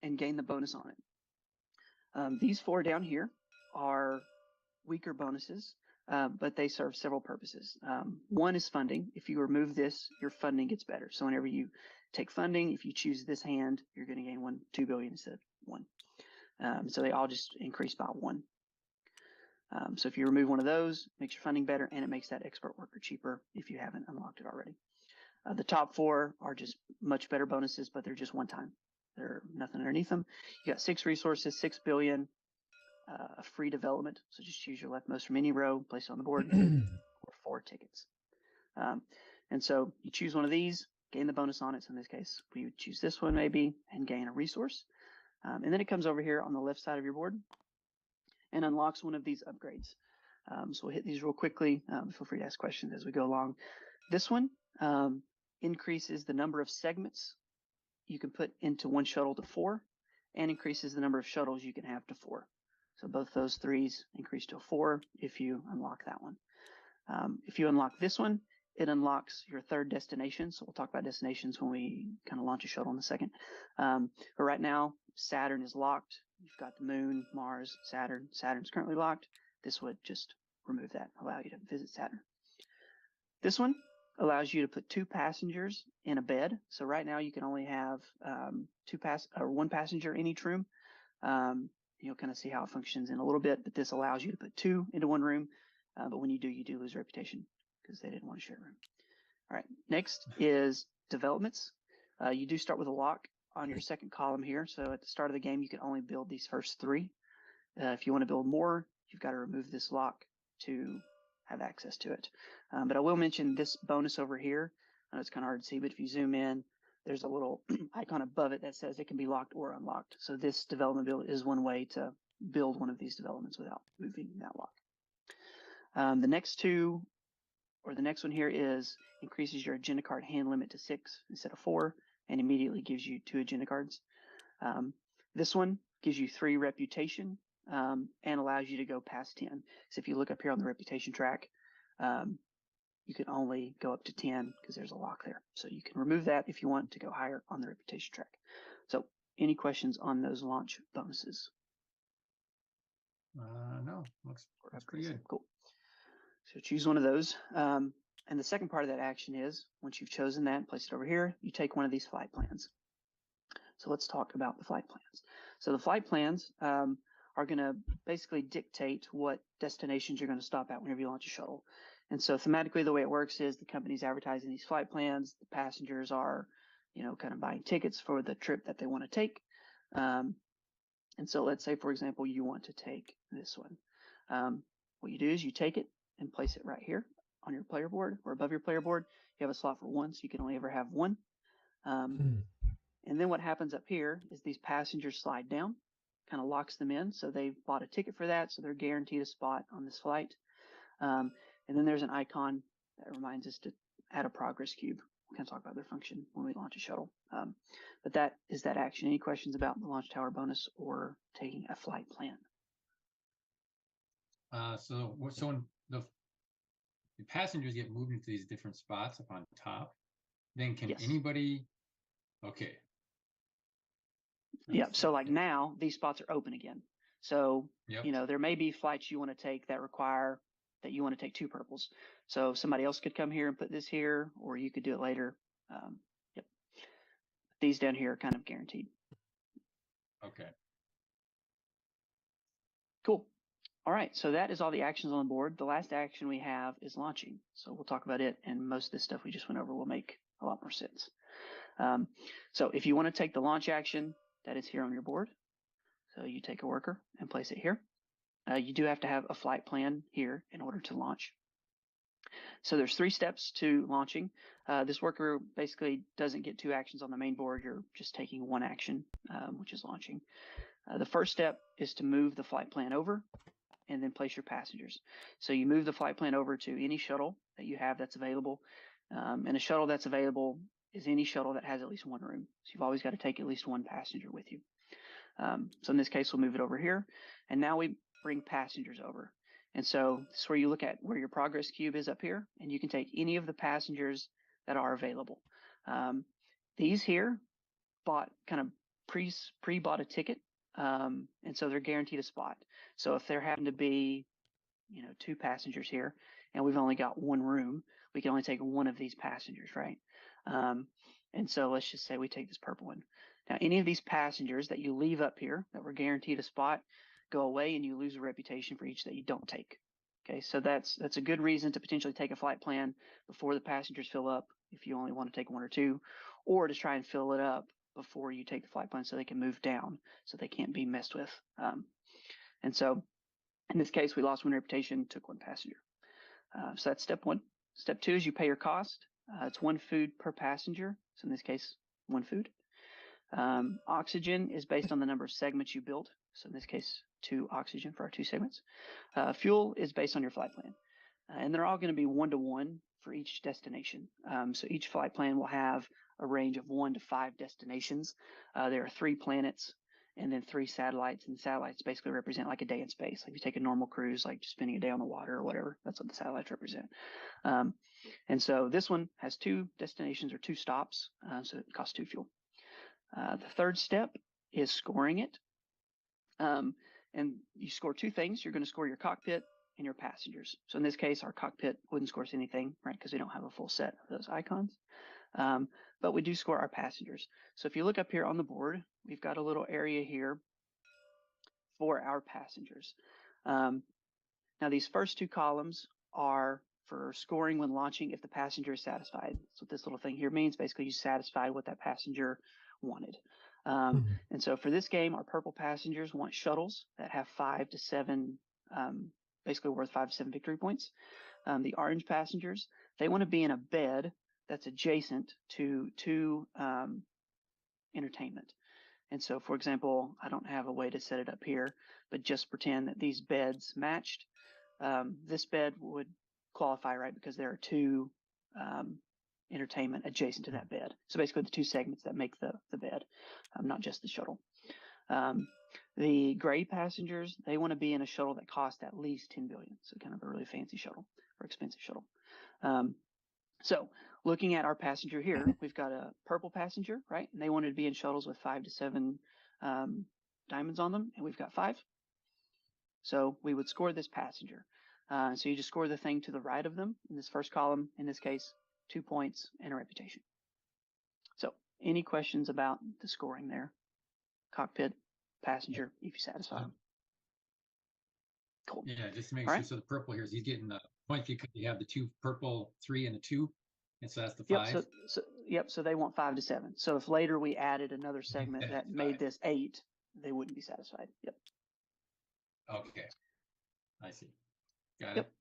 and gain the bonus on it. These 4 down here are weaker bonuses, but they serve several purposes. One is funding. If you remove this, your funding gets better. So whenever you take funding, if you choose this hand, you're going to gain 2 billion instead of 1. So they all just increase by 1. So if you remove one of those, it makes your funding better, and it makes that expert worker cheaper if you haven't unlocked it already. The top 4 are just much better bonuses, but they're just one time. There's nothing underneath them. You got 6 resources, 6 billion, free development. So just choose your leftmost from any row, place it on the board, or 4 tickets. And so you choose one of these, gain the bonus on it. So in this case, we would choose this one maybe and gain a resource. And then it comes over here on the left side of your board and unlocks one of these upgrades. So we'll hit these real quickly. Feel free to ask questions as we go along. This one increases the number of segments you can put into one shuttle to 4, and increases the number of shuttles you can have to 4. So both those 3s increase to a 4 if you unlock that one. If you unlock this one, it unlocks your 3rd destination. So we'll talk about destinations when we kind of launch a shuttle in a second. But right now, Saturn is locked. You've got the Moon, Mars, Saturn. Saturn's currently locked. This would just remove that, allow you to visit Saturn. This one allows you to put 2 passengers in a bed. So right now you can only have 1 passenger in each room. You'll kind of see how it functions in a little bit, but this allows you to put 2 into one room. But when you do lose reputation because they didn't want to share a room. All right, next is developments. You do start with a lock on your second column here. So at the start of the game, you can only build these first 3. If you want to build more, you've got to remove this lock to have access to it. But I will mention this bonus over here. I know it's kind of hard to see, but if you zoom in, there's a little icon above it that says it can be locked or unlocked. So this development build is one way to build one of these developments without moving that lock. The next one here is increases your agenda card hand limit to 6 instead of 4, and immediately gives you 2 agenda cards. This one gives you 3 reputation and allows you to go past 10. So if you look up here on the reputation track, you can only go up to 10 because there's a lock there. So you can remove that if you want to go higher on the reputation track. So any questions on those launch bonuses? No, looks pretty good. Cool. So choose one of those. And the second part of that action is, once you've chosen that and placed it over here, you take one of these flight plans. So let's talk about the flight plans. So the flight plans are going to basically dictate what destinations you're going to stop at whenever you launch a shuttle. And so thematically, the way it works is the company's advertising these flight plans. The passengers are, kind of buying tickets for the trip that they want to take. And so let's say, for example, you want to take this one. What you do is you take it and place it right here on your player board or above your player board. You have a slot for one, so you can only ever have one. And then what happens up here is these passengers slide down, kind of locks them in. So they've bought a ticket for that, so they're guaranteed a spot on this flight. And then there's an icon that reminds us to add a progress cube. We'll kind of talk about their function when we launch a shuttle. But that is that action. Any questions about the launch tower bonus or taking a flight plan? So when the passengers get moved into these different spots up on top, then can anybody? Okay. Yeah. So like now these spots are open again. So, there may be flights you want to take that require that you want to take 2 purples. So somebody else could come here and put this here, or you could do it later. These down here are kind of guaranteed. Okay. Cool. All right. So that is all the actions on the board. The last action we have is launching. So we'll talk about it, and most of this stuff we just went over will make a lot more sense. So if you want to take the launch action, that is here on your board. So you take a worker and place it here. You do have to have a flight plan here in order to launch. So there's 3 steps to launching. This worker basically doesn't get 2 actions on the main board. You're just taking 1 action, which is launching. The first step is to move the flight plan over and then place your passengers. So you move the flight plan over to any shuttle that you have that's available. And a shuttle that's available is any shuttle that has at least 1 room. So you've always got to take at least 1 passenger with you. So in this case, we'll move it over here. And now we bring passengers over. And so this is where you look at where your progress cube is up here, and you can take any of the passengers that are available. These here bought kind of pre-bought a ticket, and so they're guaranteed a spot. So if there happen to be, 2 passengers here, and we've only got 1 room, we can only take 1 of these passengers, right? And so let's just say we take this purple one. Now, any of these passengers that you leave up here that were guaranteed a spot go away, and you lose a reputation for each that you don't take. Okay, so that's a good reason to potentially take a flight plan before the passengers fill up if you only want to take 1 or 2, or to try and fill it up before you take the flight plan so they can move down so they can't be messed with. And so in this case, we lost 1 reputation, took 1 passenger. So that's step 1. Step 2 is you pay your cost. It's 1 food per passenger. So in this case, 1 food. Oxygen is based on the number of segments you build. So in this case, 2 oxygen for our 2 segments. Fuel is based on your flight plan. And they're all going to be 1-to-1 for each destination. So each flight plan will have a range of 1 to 5 destinations. There are 3 planets and then 3 satellites. And satellites basically represent like a day in space. Like if you take a normal cruise, like just spending a day on the water or whatever, that's what the satellites represent. And so this one has 2 destinations or 2 stops. So it costs 2 fuel. The third step is scoring it. And you score 2 things. You're going to score your cockpit and your passengers. So in this case, our cockpit wouldn't score us anything, right? Because we don't have a full set of those icons. But we do score our passengers. So if you look up here on the board, we've got a little area here for our passengers. Now these first 2 columns are for scoring when launching if the passenger is satisfied. That's what this little thing here means. Basically, you satisfied what that passenger wanted. And so for this game, our purple passengers want shuttles that have 5 to 7, basically worth 5 to 7 victory points. The orange passengers, they want to be in a bed that's adjacent to 2 entertainment. And so, for example, I don't have a way to set it up here, but just pretend that these beds matched. This bed would qualify, right, because there are 2 entertainment adjacent to that bed. So basically the 2 segments that make the bed, not just the shuttle. The gray passengers, they want to be in a shuttle that costs at least 10 billion. So kind of a really fancy shuttle or expensive shuttle. So looking at our passenger here, we've got a purple passenger, right? And they wanted to be in shuttles with 5 to 7 diamonds on them, and we've got 5. So we would score this passenger. So you just score the thing to the right of them in this first column, in this case, 2 points and a reputation. So any questions about the scoring there? Cockpit, passenger, if you satisfy them. Cool. Yeah, just to make All sure. right. So the purple here is he's getting the points because you have the 2 purple, 3 and a 2. And so that's the Yep. 5. So they want 5 to 7. So if later we added another segment That's that made 5. this 8, they wouldn't be satisfied. Yep. Okay. I see. Got Yep. it.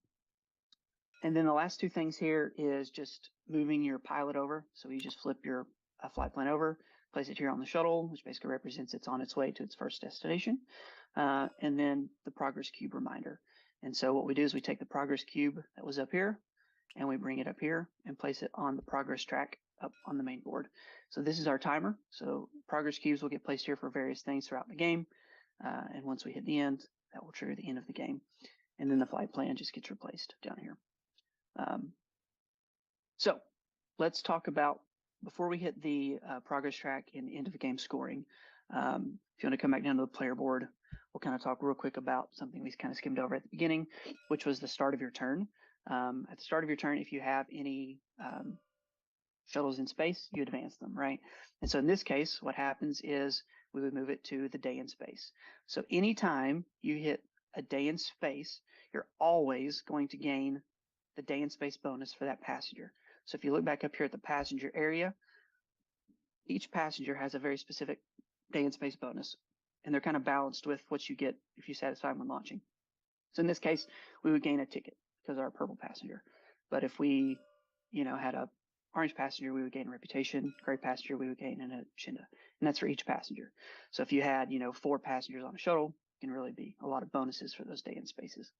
And then the last 2 things here is just moving your pilot over. So you just flip your flight plan over, place it here on the shuttle, which basically represents it's on its way to its first destination. And then the progress cube reminder. And so what we do is we take the progress cube that was up here and we bring it up here and place it on the progress track up on the main board. So this is our timer. So progress cubes will get placed here for various things throughout the game. And once we hit the end, that will trigger the end of the game. And then the flight plan just gets replaced down here. So let's talk about, before we hit the progress track and end of the game scoring, if you want to come back down to the player board, we'll kind of talk real quick about something we kind of skimmed over at the beginning, which was the start of your turn. At the start of your turn, if you have any shuttles in space, you advance them, right? And so in this case, what happens is we would move it to the day in space. So anytime you hit a day in space, you're always going to gain the day in space bonus for that passenger. So if you look back up here at the passenger area, each passenger has a very specific day in space bonus, and they're kind of balanced with what you get if you satisfy them when launching. So in this case, we would gain a ticket because our purple passenger. But if we, had a orange passenger, we would gain a reputation. Gray passenger, we would gain an agenda, and that's for each passenger. So if you had, 4 passengers on a shuttle, it can really be a lot of bonuses for those day in spaces.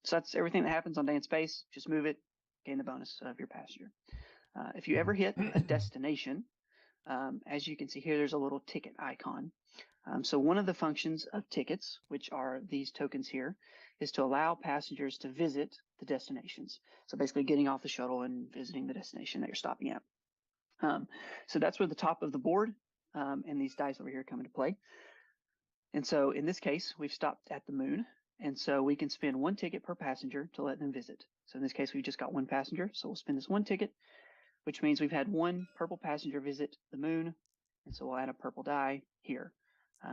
So that's everything that happens on day in space. Just move it, gain the bonus of your passenger. If you ever hit a destination, as you can see here, there's a little ticket icon. So one of the functions of tickets, which are these tokens here, is to allow passengers to visit the destinations. So basically getting off the shuttle and visiting the destination that you're stopping at. So that's where the top of the board and these dice over here come into play. And so in this case, we've stopped at the moon. And so we can spend 1 ticket per passenger to let them visit. So in this case, we've just got 1 passenger. So we'll spend this 1 ticket, which means we've had 1 purple passenger visit the moon. And so we'll add a purple die here,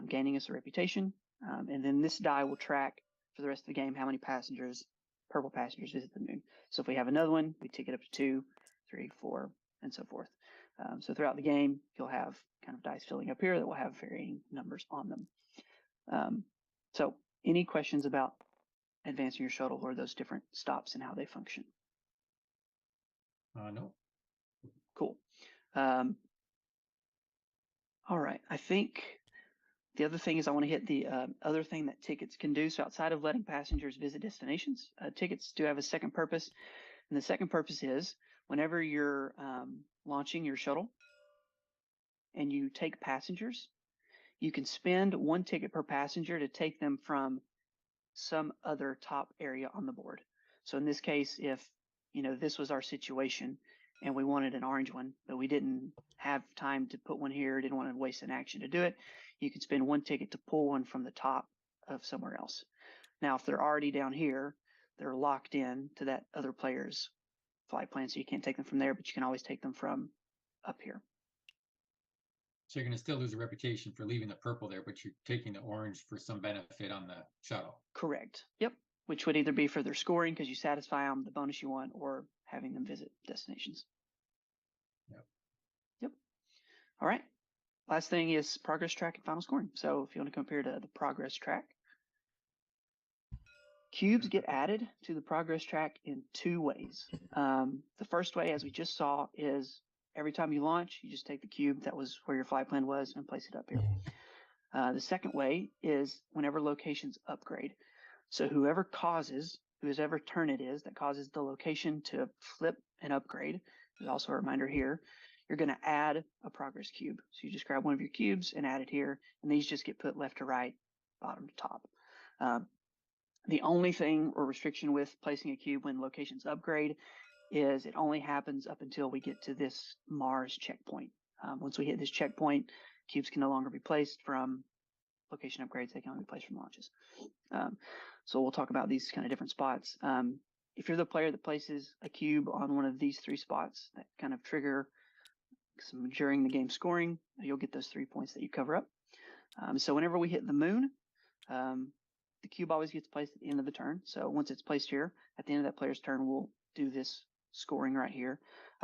gaining us a reputation. And then this die will track for the rest of the game how many purple passengers visit the moon. So if we have another one, we take it up to 2, 3, 4, and so forth. So throughout the game, you'll have kind of dice filling up here that will have varying numbers on them. So any questions about advancing your shuttle or those different stops and how they function? No. Cool. All right. I think the other thing is I want to hit the other thing that tickets can do. So outside of letting passengers visit destinations, tickets do have a second purpose. And the second purpose is whenever you're launching your shuttle and you take passengers, you can spend 1 ticket per passenger to take them from some other top area on the board. So in this case, if this was our situation and we wanted an orange one, but we didn't have time to put one here, didn't want to waste an action to do it, you could spend 1 ticket to pull one from the top of somewhere else. Now, if they're already down here, they're locked in to that other player's flight plan, so you can't take them from there, but you can always take them from up here. So you're going to still lose a reputation for leaving the purple there, but you're taking the orange for some benefit on the shuttle. Correct. Yep. Which would either be for their scoring because you satisfy them, the bonus you want, or having them visit destinations. Yep. All right. Last thing is progress track and final scoring. So if you want to compare to the progress track, cubes get added to the progress track in 2 ways. The first way, as we just saw, is every time you launch, you just take the cube that was where your flight plan was and place it up here. The second way is whenever locations upgrade. So whoever turn it is that causes the location to flip and upgrade, there's also a reminder here, you're going to add a progress cube. So you just grab one of your cubes and add it here, and these just get put left to right, bottom to top. The only thing or restriction with placing a cube when locations upgrade is it only happens up until we get to this Mars checkpoint. Once we hit this checkpoint, cubes can no longer be placed from location upgrades. They can only be placed from launches. So we'll talk about these kind of different spots. If you're the player that places a cube on one of these 3 spots that kind of trigger some during the game scoring, you'll get those 3 points that you cover up. So whenever we hit the moon, the cube always gets placed at the end of the turn. So once it's placed here, at the end of that player's turn, we'll do this scoring right here.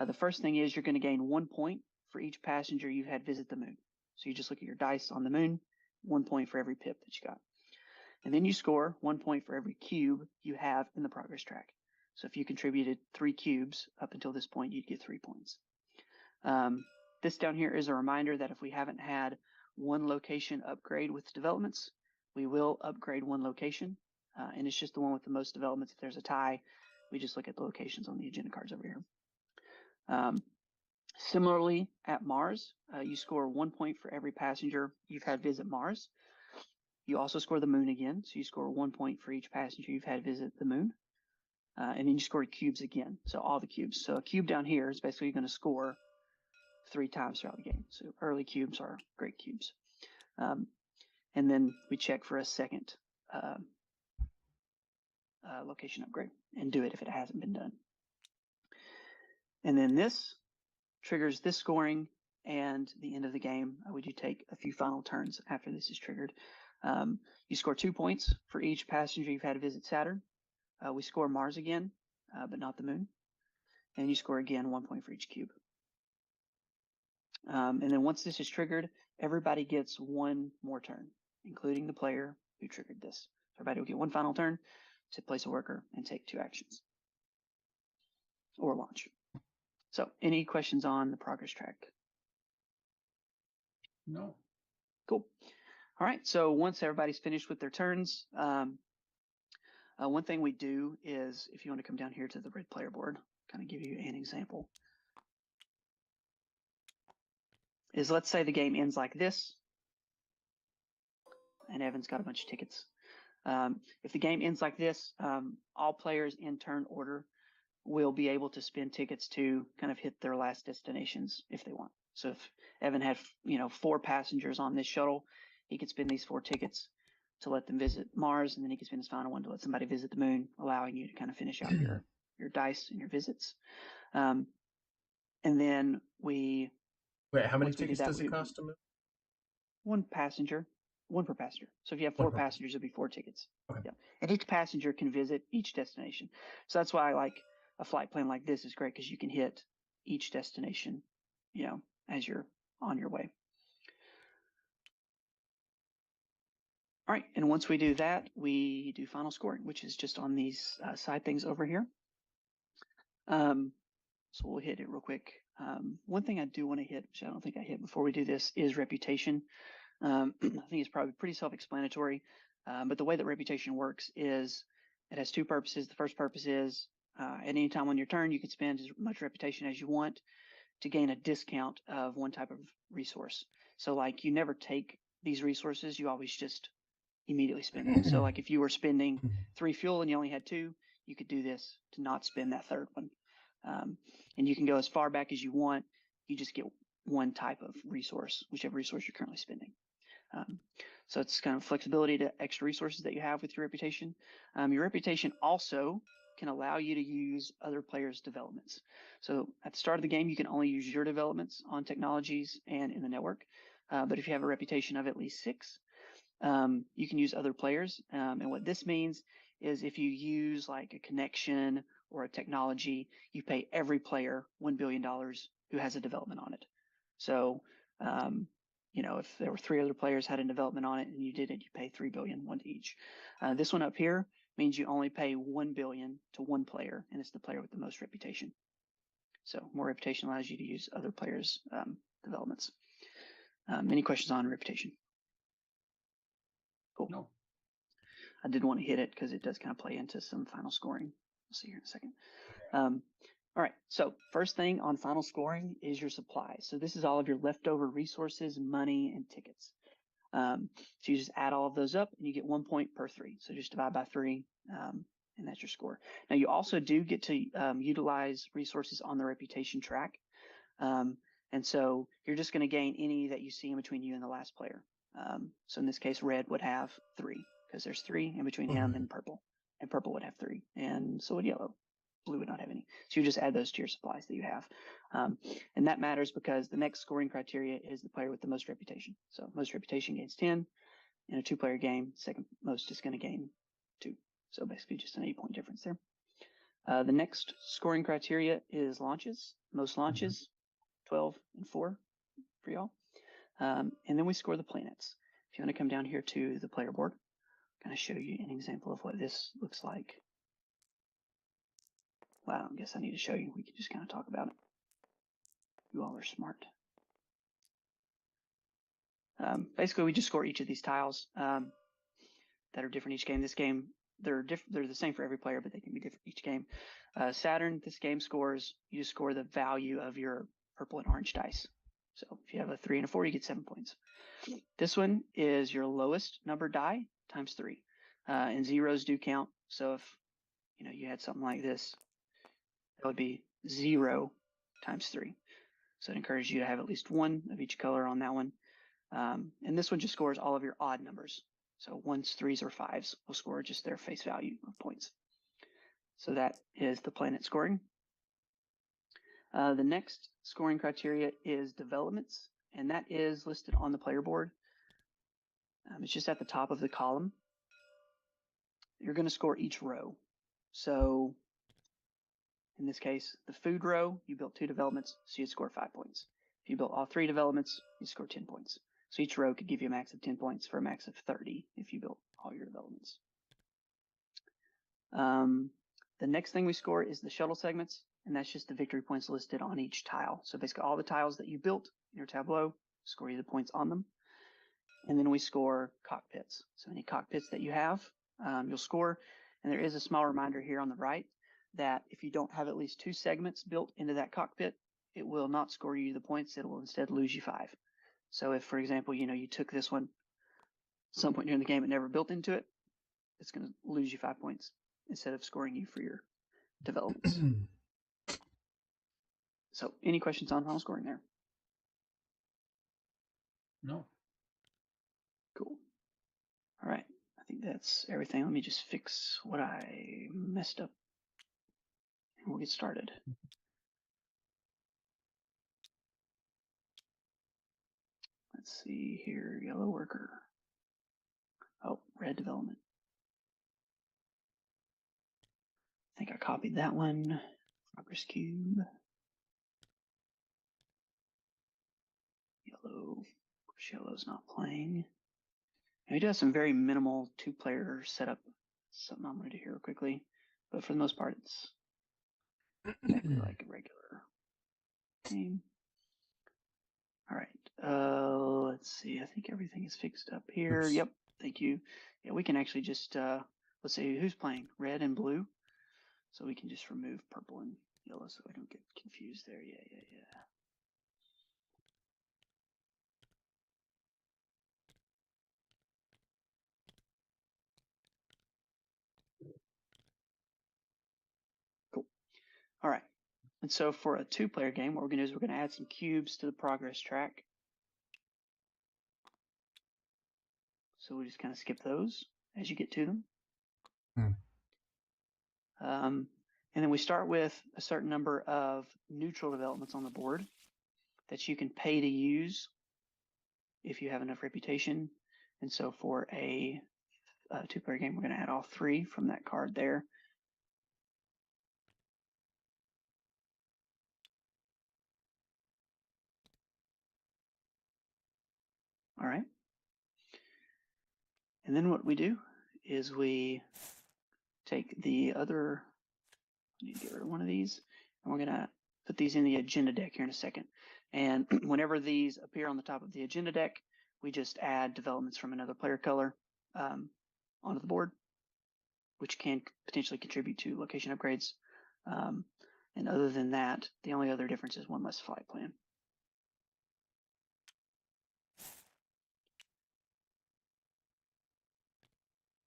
The first thing is you're going to gain 1 point for each passenger you've had visit the moon. So you just look at your dice on the moon, 1 point for every pip that you got. And then you score 1 point for every cube you have in the progress track. So if you contributed 3 cubes up until this point, you'd get 3 points. This down here is a reminder that if we haven't had one location upgrade with developments, we will upgrade one location. And it's just the one with the most developments. If there's a tie, we just look at the locations on the agenda cards over here. Similarly, at Mars, you score 1 point for every passenger you've had visit Mars. You also score the moon again, so you score 1 point for each passenger you've had visit the moon. And then you score cubes again, so all the cubes. So a cube down here is basically going to score 3 times throughout the game. So early cubes are great cubes. And then we check for a second location upgrade and do it if it hasn't been done. And then this triggers this scoring and the end of the game. Would you take a few final turns after this is triggered? You score 2 points for each passenger you've had to visit Saturn. We score Mars again, but not the moon. And you score again 1 point for each cube. And then once this is triggered, everybody gets 1 more turn, including the player who triggered this. Everybody will get 1 final turn to place a worker and take 2 actions or launch. So any questions on the progress track? No. Cool. All right, so once everybody's finished with their turns, one thing we do is, if you want to come down here to the red player board, kind of give you an example, is let's say the game ends like this, and Evan's got a bunch of tickets. If the game ends like this, all players in turn order will be able to spend tickets to kind of hit their last destinations if they want. So if Evan had 4 passengers on this shuttle, he could spend these 4 tickets to let them visit Mars, and then he could spend his final one to let somebody visit the moon, allowing you to kind of finish out your dice and your visits. And then Wait, how many tickets does it cost to move? 1 passenger, 1 per passenger. So if you have 4 passengers, it'll be 4 tickets. Okay. Yeah. And each passenger can visit each destination. So that's why I like a flight plan like this is great, because you can hit each destination, as you're on your way. All right, and once we do that, we do final scoring, which is just on these side things over here. So we'll hit it real quick. One thing I do want to hit, which I don't think I hit before we do this, is reputation. I think it's probably pretty self-explanatory, but the way that reputation works is it has 2 purposes. The first purpose is at any time on your turn, you can spend as much reputation as you want to gain a discount of one type of resource. So like you never take these resources, you always just immediately spend them. So like if you were spending 3 fuel and you only had 2, you could do this to not spend that 3rd one. And you can go as far back as you want. You just get one type of resource, whichever resource you're currently spending. So it's kind of flexibility to extra resources that you have with your reputation. Your reputation also can allow you to use other players' developments. So at the start of the game, you can only use your developments on technologies and in the network. But if you have a reputation of at least 6, you can use other players. And what this means is if you use like a connection or a technology, you pay every player $1 billion who has a development on it. So, if there were 3 other players had a development on it and you did it, you pay $3 billion, 1 to each. This one up here means you only pay $1 billion to 1 player, and it's the player with the most reputation. So more reputation allows you to use other players' developments. Any questions on reputation? Cool. No. I did want to hit it because it does kind of play into some final scoring. We'll see here in a second. All right, so first thing on final scoring is your supply. So this is all of your leftover resources, money, and tickets. So you just add all of those up and you get 1 point per 3. So just divide by 3, and and that's your score. Now you also do get to utilize resources on the reputation track. And so you're just going to gain any that you see in between you and the last player. So in this case, red would have 3 because there's 3 in between him and purple would have 3, and so would yellow. Blue would not have any. So you just add those to your supplies that you have. And that matters because the next scoring criteria is the player with the most reputation. So most reputation gains 10. In a 2-player game, second most is going to gain 2. So basically just an 8-point difference there. The next scoring criteria is launches. Most launches, 12 and 4 for y'all. And then we score the planets. If you want to come down here to the player board, kind of show you an example of what this looks like. Well, I don't guess I need to show you. We can just kind of talk about it. You all are smart. Basically, we just score each of these tiles that are different each game. This game, they're the same for every player, but they can be different each game. Saturn, this game scores, you just score the value of your purple and orange dice. So if you have a 3 and a 4, you get 7 points. This one is your lowest number die times 3. And zeros do count. So if you had something like this, that would be 0 times 3. So it encourages you to have at least 1 of each color on that one. And this one just scores all of your odd numbers. So 1s, 3s, or 5s will score just their face value of points. So that is the planet scoring. The next scoring criteria is developments, and that is listed on the player board. It's just at the top of the column. You're going to score each row. So in this case, the food row, you built 2 developments, so you'd score 5 points. If you built all 3 developments, you score 10 points. So each row could give you a max of 10 points for a max of 30 if you built all your developments. The next thing we score is the shuttle segments, and that's just the victory points listed on each tile. So basically all the tiles that you built in your tableau, score you the points on them. And then we score cockpits. So any cockpits that you have, you'll score. And there is a small reminder here on the right that if you don't have at least 2 segments built into that cockpit, it will not score you the points. It will instead lose you 5. So if, for example, you took this one at some point during the game and never built into it, it's going to lose you 5 points instead of scoring you for your developments. So any questions on final scoring there? No. Cool. All right. I think that's everything. Let me just fix what I messed up, and we'll get started. Let's see here. Yellow worker. Oh, red development. I think I copied that one. Progress cube. Yellow. Of course, yellow's not playing. And we do have some very minimal 2-player setup. Something I'm going to do here real quickly. But for the most part, it's exactly like a regular game. All right. Let's see. I think everything is fixed up here. Oops. Yep. Thank you. Yeah, we can actually just, let's see who's playing. Red and blue. So we can just remove purple and yellow so I don't get confused there. Yeah. Cool. All right. And so for a 2-player game, what we're going to do is we're going to add some cubes to the progress track. So we just kind of skip those as you get to them. And then we start with a certain number of neutral developments on the board that you can pay to use if you have enough reputation. And so for a 2-player game, we're going to add all 3 from that card there. All right. And then what we do is we take the other, I need to get rid of one of these, and we're going to put these in the agenda deck here in a second. And whenever these appear on the top of the agenda deck, we just add developments from another player color onto the board, which can potentially contribute to location upgrades. And other than that, the only other difference is 1 less flight plan.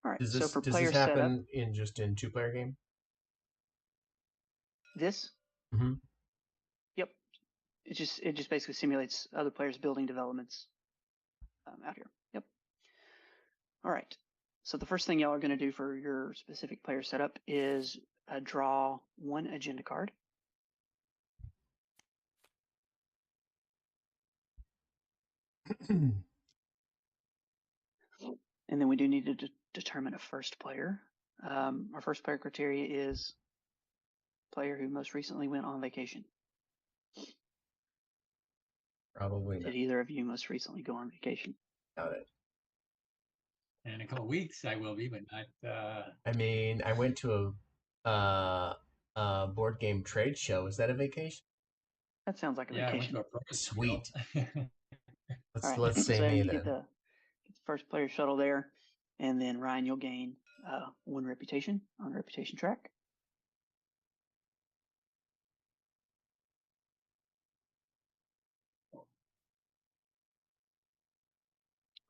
All right. Does So this for does player this setup, happen in just in 2-player game? this, Mm-hmm. yep, it just basically simulates other players building developments out here. Yep. All right. So the first thing y'all are going to do for your specific player setup is draw one agenda card. And then we do need to determine a first player. Our first player criteria is player who most recently went on vacation. Probably not. Did either of you most recently go on vacation? Got it. In a couple weeks, I will be, but not. I mean, I went to a board game trade show. Is that a vacation? That sounds like a Yeah, I went vacation. to a program. Sweet. All right. Let's say So me you then. get the first player shuttle there, and then Ryan, you'll gain one reputation on reputation track.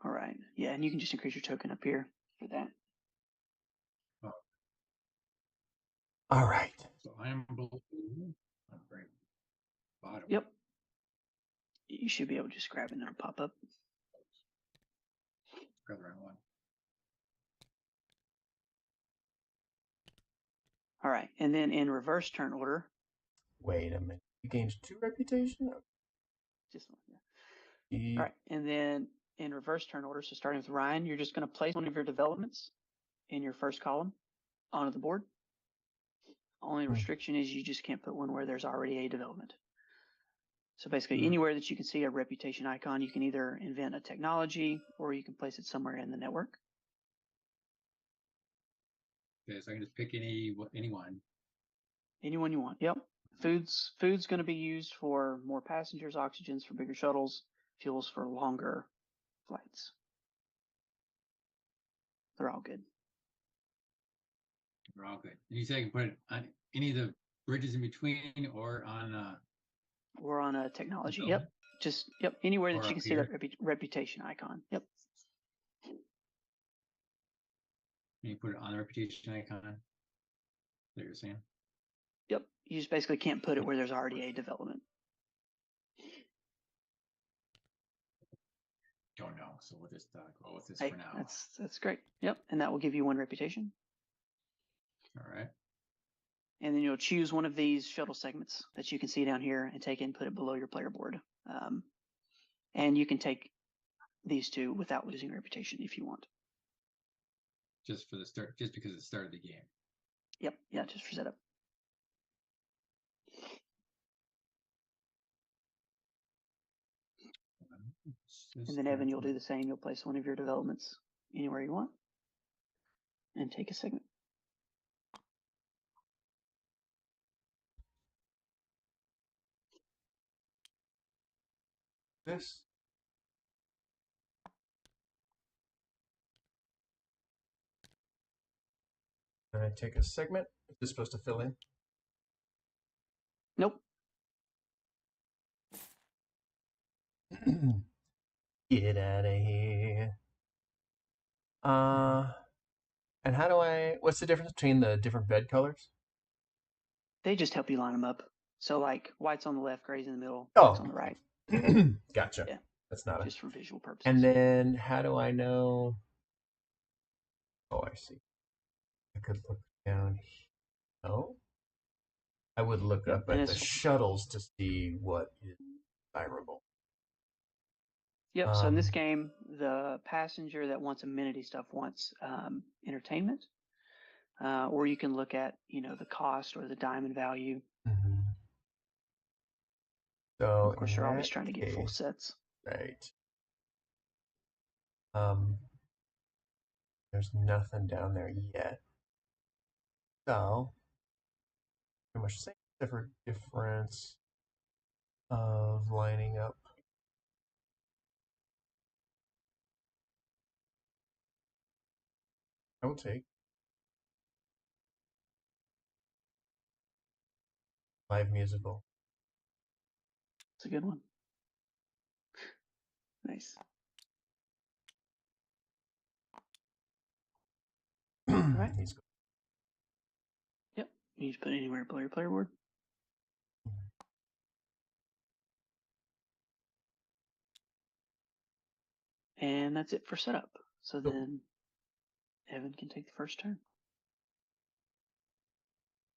All right. Yeah, and you can just increase your token up here for that. All right. So I am blue. I'm very bottom. Yep. You should be able to just grab it and it'll pop up. Grab the right one. All right. And then in reverse turn order, Wait a minute. You gained 2 reputation? just one. Yeah. All right. And then in reverse turn order, so starting with Ryan, you're just going to place one of your developments in your first column onto the board. Only restriction is you just can't put one where there's already a development. So basically anywhere that you can see a reputation icon, you can either invent a technology or you can place it somewhere in the network. Okay, so I can just pick anyone. Anyone you want. Yep. Food's going to be used for more passengers, oxygens for bigger shuttles, fuels for longer flights. They're all good. They're all good. And you say I can put it on any of the bridges in between or on a technology. Yep. Just anywhere that you can see that reputation icon. Yep. And you put it on the reputation icon. That you're saying? Yep. You just basically can't put it where there's already a development. Don't know, so we'll just go with this Hey, for now. that's great. Yep. And that will give you one reputation. All right. And then you'll choose one of these shuttle segments that you can see down here and take it and put it below your player board. And you can take these two without losing reputation if you want. Just for the start, just because it's the start of the game. Yep. Yeah, just for setup. And then Evan, you'll do the same. You'll place one of your developments anywhere you want and take a segment. This. And I take a segment. Is this supposed to fill in? Nope. Get out of here. And how do what's the difference between the different bed colors? They just help you line them up. So like white's on the left, gray's in the middle, black's on the right. Gotcha. Yeah. That's not just for visual purposes. And then how do I know? Oh, I see. I could look down here. Oh? I would look up at the shuttles to see what is desirable. Yep. So in this game, the passenger that wants amenity stuff wants entertainment, or you can look at the cost or the diamond value. Mm-hmm. So of course, you're always trying to get full sets. Right. There's nothing down there yet. So pretty much the same except for difference of lining up. I will take live musical. It's a good one. Nice. right. He's Yep. You just put it anywhere below your player board. And that's it for setup. So then Evan can take the first turn.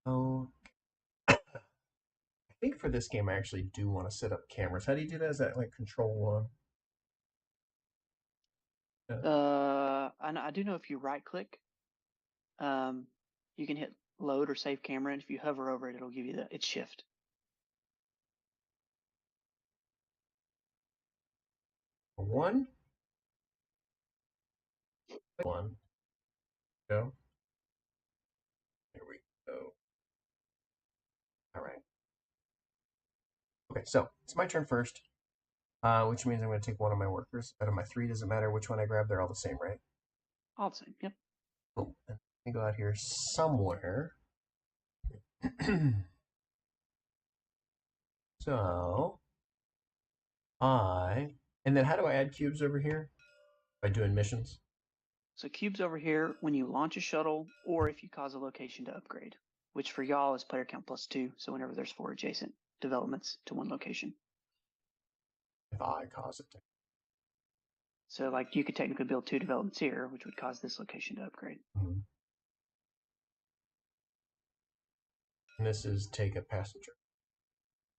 Oh, I think for this game I actually do want to set up cameras. How do you do that? Is that like control one? I do know if you right click, you can hit load or save camera, and if you hover over it, it'll give you it's shift. One. One. Go. There we go. All right. Okay, so it's my turn first, which means I'm going to take one of my workers out of my three. Doesn't matter which one I grab; they're all the same, right? All the same. Yep. Cool. Let me go out here somewhere. So and then how do I add cubes over here? By doing missions. So cubes over here when you launch a shuttle, or if you cause a location to upgrade, which for y'all is player count +2. So whenever there's 4 adjacent developments to one location. If I cause it to. So like you could technically build 2 developments here, which would cause this location to upgrade. Mm-hmm. And this is take a passenger.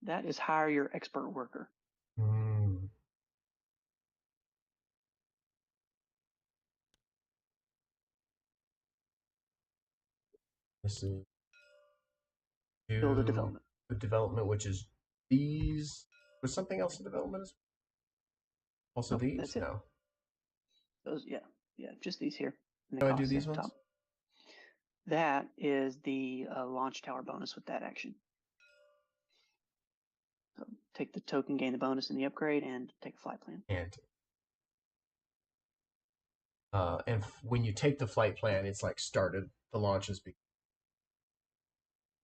That is hire your expert worker. Mm. This is Build a development. The development, which is these. Was something else in development? Also Nope, these? that's it. No. Those, yeah, just these here. And How do I do these ones? Top. That is the launch tower bonus with that action. So take the token, gain the bonus in the upgrade, and take a flight plan. And when you take the flight plan, it's like started the launches.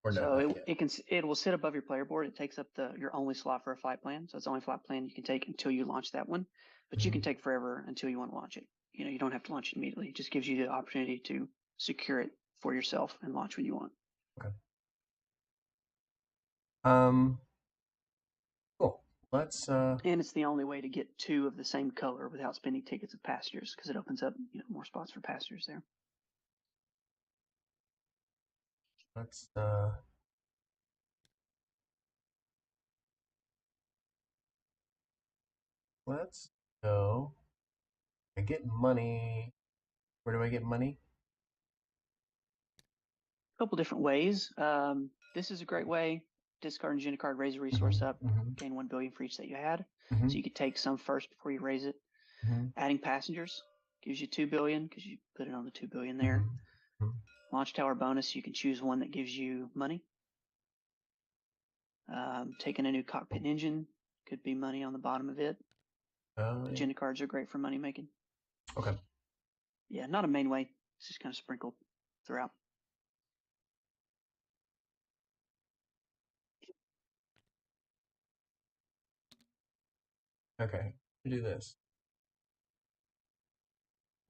Or no, So it will sit above your player board. It takes up your only slot for a flight plan. So it's the only flight plan you can take until you launch that one. But you can take forever until you want to launch it. You don't have to launch it immediately. It just gives you the opportunity to secure it for yourself and launch when you want. Okay. Cool. Let's And it's the only way to get 2 of the same color without spending tickets of passengers, because it opens up more spots for passengers there. let's go. I get money. Where do I get money? A couple different ways. This is a great way. Discard and agenda card, raise a resource up, gain 1 billion for each that you had. So you could take some first before you raise it. Adding passengers gives you 2 billion because you put it on the 2 billion there. Launch tower bonus, you can choose one that gives you money. Taking a new cockpit and engine could be money on the bottom of it. Agenda cards are great for money making. Okay. Yeah, not a main way. It's just kind of sprinkled throughout. Okay. Do this.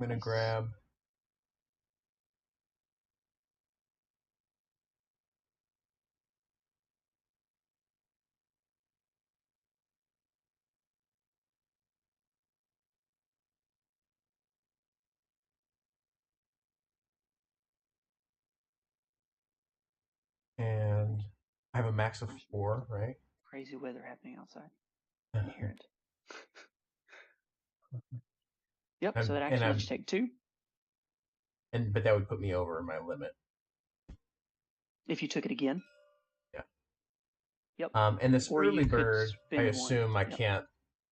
I'm gonna grab. And I have a max of 4, right? Crazy weather happening outside. I can hear it. Yep, so that actually lets you take 2. But that would put me over my limit. If you took it again. Yeah. Yep. And this Or early bird, I assume I Yep. can't,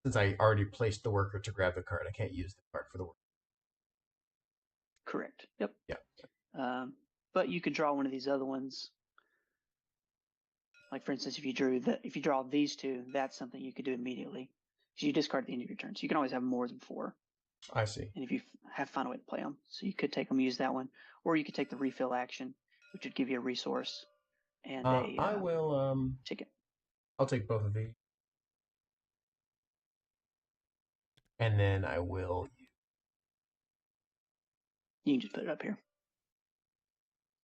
since I already placed the worker to grab the card, I can't use the card for the worker. Correct. Yep. Yeah. But you could draw one of these other ones. Like for instance, if you draw these 2, that's something you could do immediately. So you discard at the end of your turn. So you can always have more than 4. I see. And if you find a way to play them, so you could take them, use that one, or you could take the refill action, which would give you a resource and I will ticket. I'll take both of these, and then I will. You can just put it up here.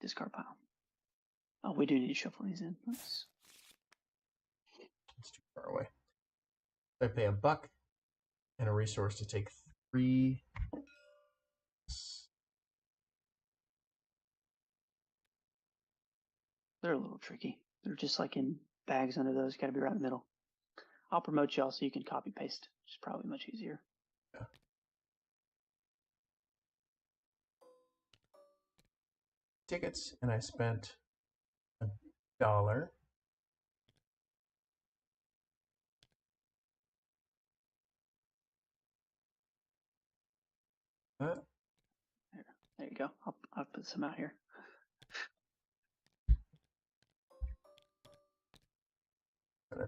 discard pile. Oh, we do need to shuffle these in. Oops. It's too far away. I pay $1 and a resource to take 3. They're a little tricky. They're just like in bags under those. Got to be right in the middle. I'll promote y'all so you can copy paste. It's probably much easier. Yeah. Tickets, and I spent $1. There you go. I'll put some out here.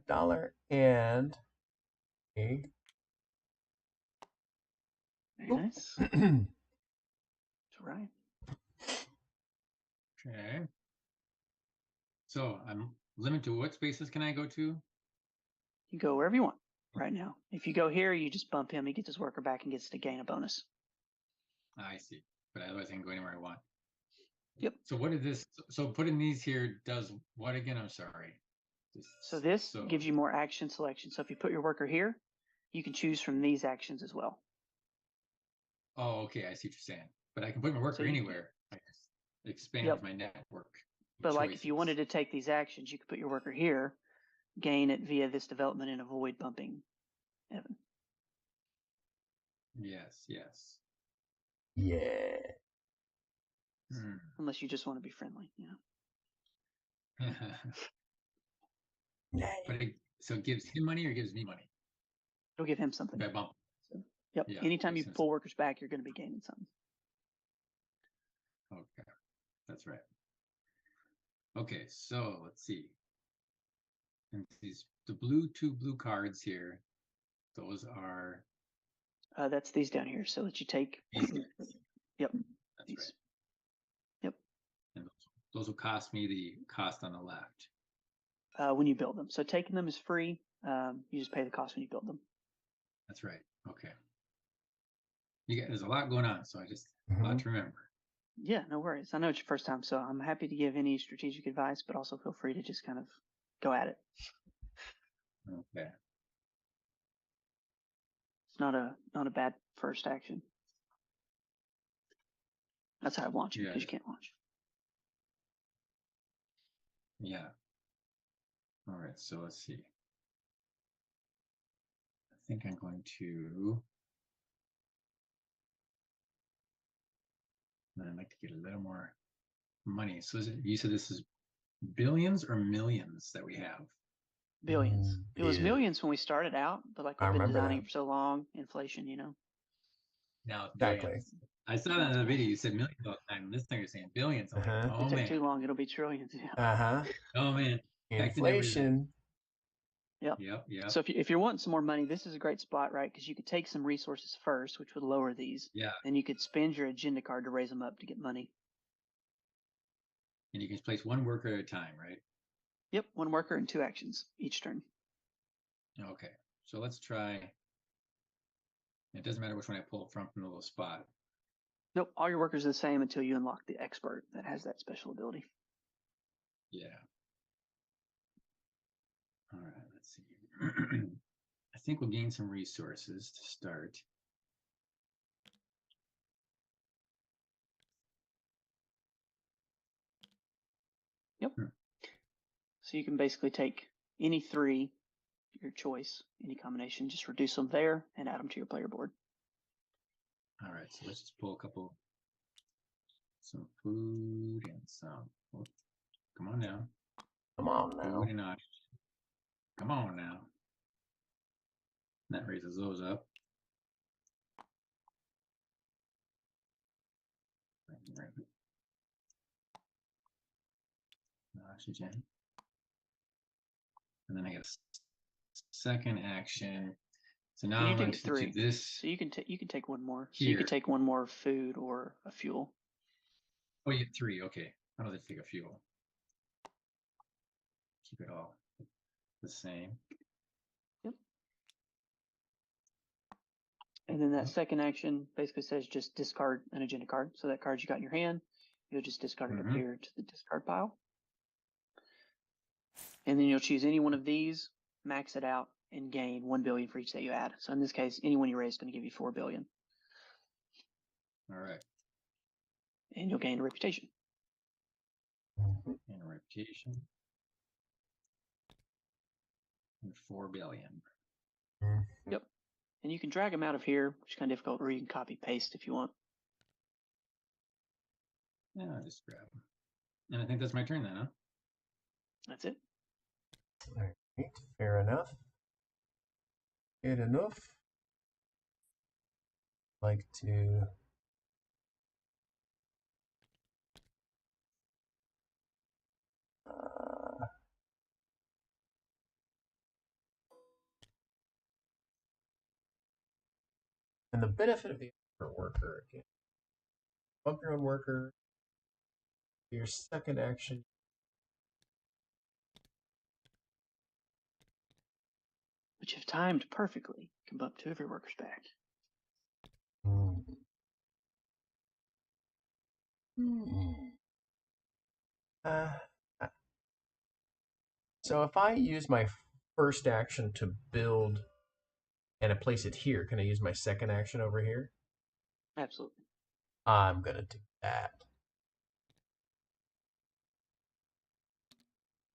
$1 and a. Very nice. That's right. Okay. So I'm limited to what spaces can I go to? You go wherever you want right now. If you go here, you just bump him. He gets his worker back and gets to gain a bonus. I see. But otherwise I can go anywhere I want. Yep. So what is this? So putting these here does what again? I'm sorry. So this gives you more action selection. So if you put your worker here, you can choose from these actions as well. Oh, okay. I see what you're saying. But I can put my worker anywhere. I just expand my network. But like if you wanted to take these actions, you could put your worker here, gain it via this development, and avoid bumping Evan. Yes, yes. Yeah. Unless you just want to be friendly, you know. But so it gives him money or gives me money? It'll give him something. By bump. So, yep. Yeah, anytime you pull workers back, you're going to be gaining something. Okay. That's right. Okay, so let's see. And the two blue cards here, those are. That's these down here. So that you take. Yep. That's these. Right. Yep. And those will cost me the cost on the left. When you build them. So taking them is free. You just pay the cost when you build them. That's right. Okay. There's a lot going on, so I just a lot to remember. Yeah, no worries. I know it's your first time, so I'm happy to give any strategic advice, but also feel free to just kind of go at it. Okay. It's not a bad first action. That's how I launch it, because you can't launch. Yeah. All right, so let's see. I think I'm going to. I'd like to get a little more money. So you said this is billions or millions that we have? Billions. It was millions when we started out, but like we've been designing it for so long, inflation, you know. Now it's billions. I saw that in the video. You said millions all the time. This thing you're saying billions. I'm like, oh man. man. It took too long. It'll be trillions. Yeah. Oh man. Inflation. Yep. So if you're wanting some more money, this is a great spot, right? Because you could take some resources first, which would lower these. Yeah. Then you could spend your agenda card to raise them up to get money. And you can place one worker at a time, right? Yep, one worker and 2 actions each turn. Okay, so let's try. It doesn't matter which one I pull from the little spot. Nope, all your workers are the same until you unlock the expert that has that special ability. Yeah. All right, let's see. I think we'll gain some resources to start. Yep. So you can basically take any 3, your choice, any combination, just reduce them there and add them to your player board. All right, so let's just pull a couple, some food and some. Oh, come on now. Come on now. Food and oxygen. Come on now. That raises those up. Oxygen. And then I get a second action. So now I'm going to do this. So you can take one more. Here. So you could take one more food or a fuel. Oh, you get 3. Okay. I don't have to take a fuel. Keep it all the same. Yep. And then that second action basically says just discard an agenda card. So that card you got in your hand, You'll just discard it up Mhm. here to the discard pile. And then you'll choose any one of these, max it out, and gain 1 billion for each that you add. So in this case, any one you raise is going to give you 4 billion. All right. And you'll gain a reputation. And a reputation. And 4 billion. Yep. And you can drag them out of here, which is kind of difficult, or you can copy paste if you want. Yeah, I'll just grab them. And I think that's my turn then, huh? That's it. All right, fair enough. Good enough. Like to and the benefit of the expert worker again. Bump your own worker. Your second action. Which if timed perfectly, can bump 2 of your workers back. Hmm. Hmm. Uh, so if I use my first action to build and I place it here, can I use my second action over here? Absolutely. I'm gonna do that.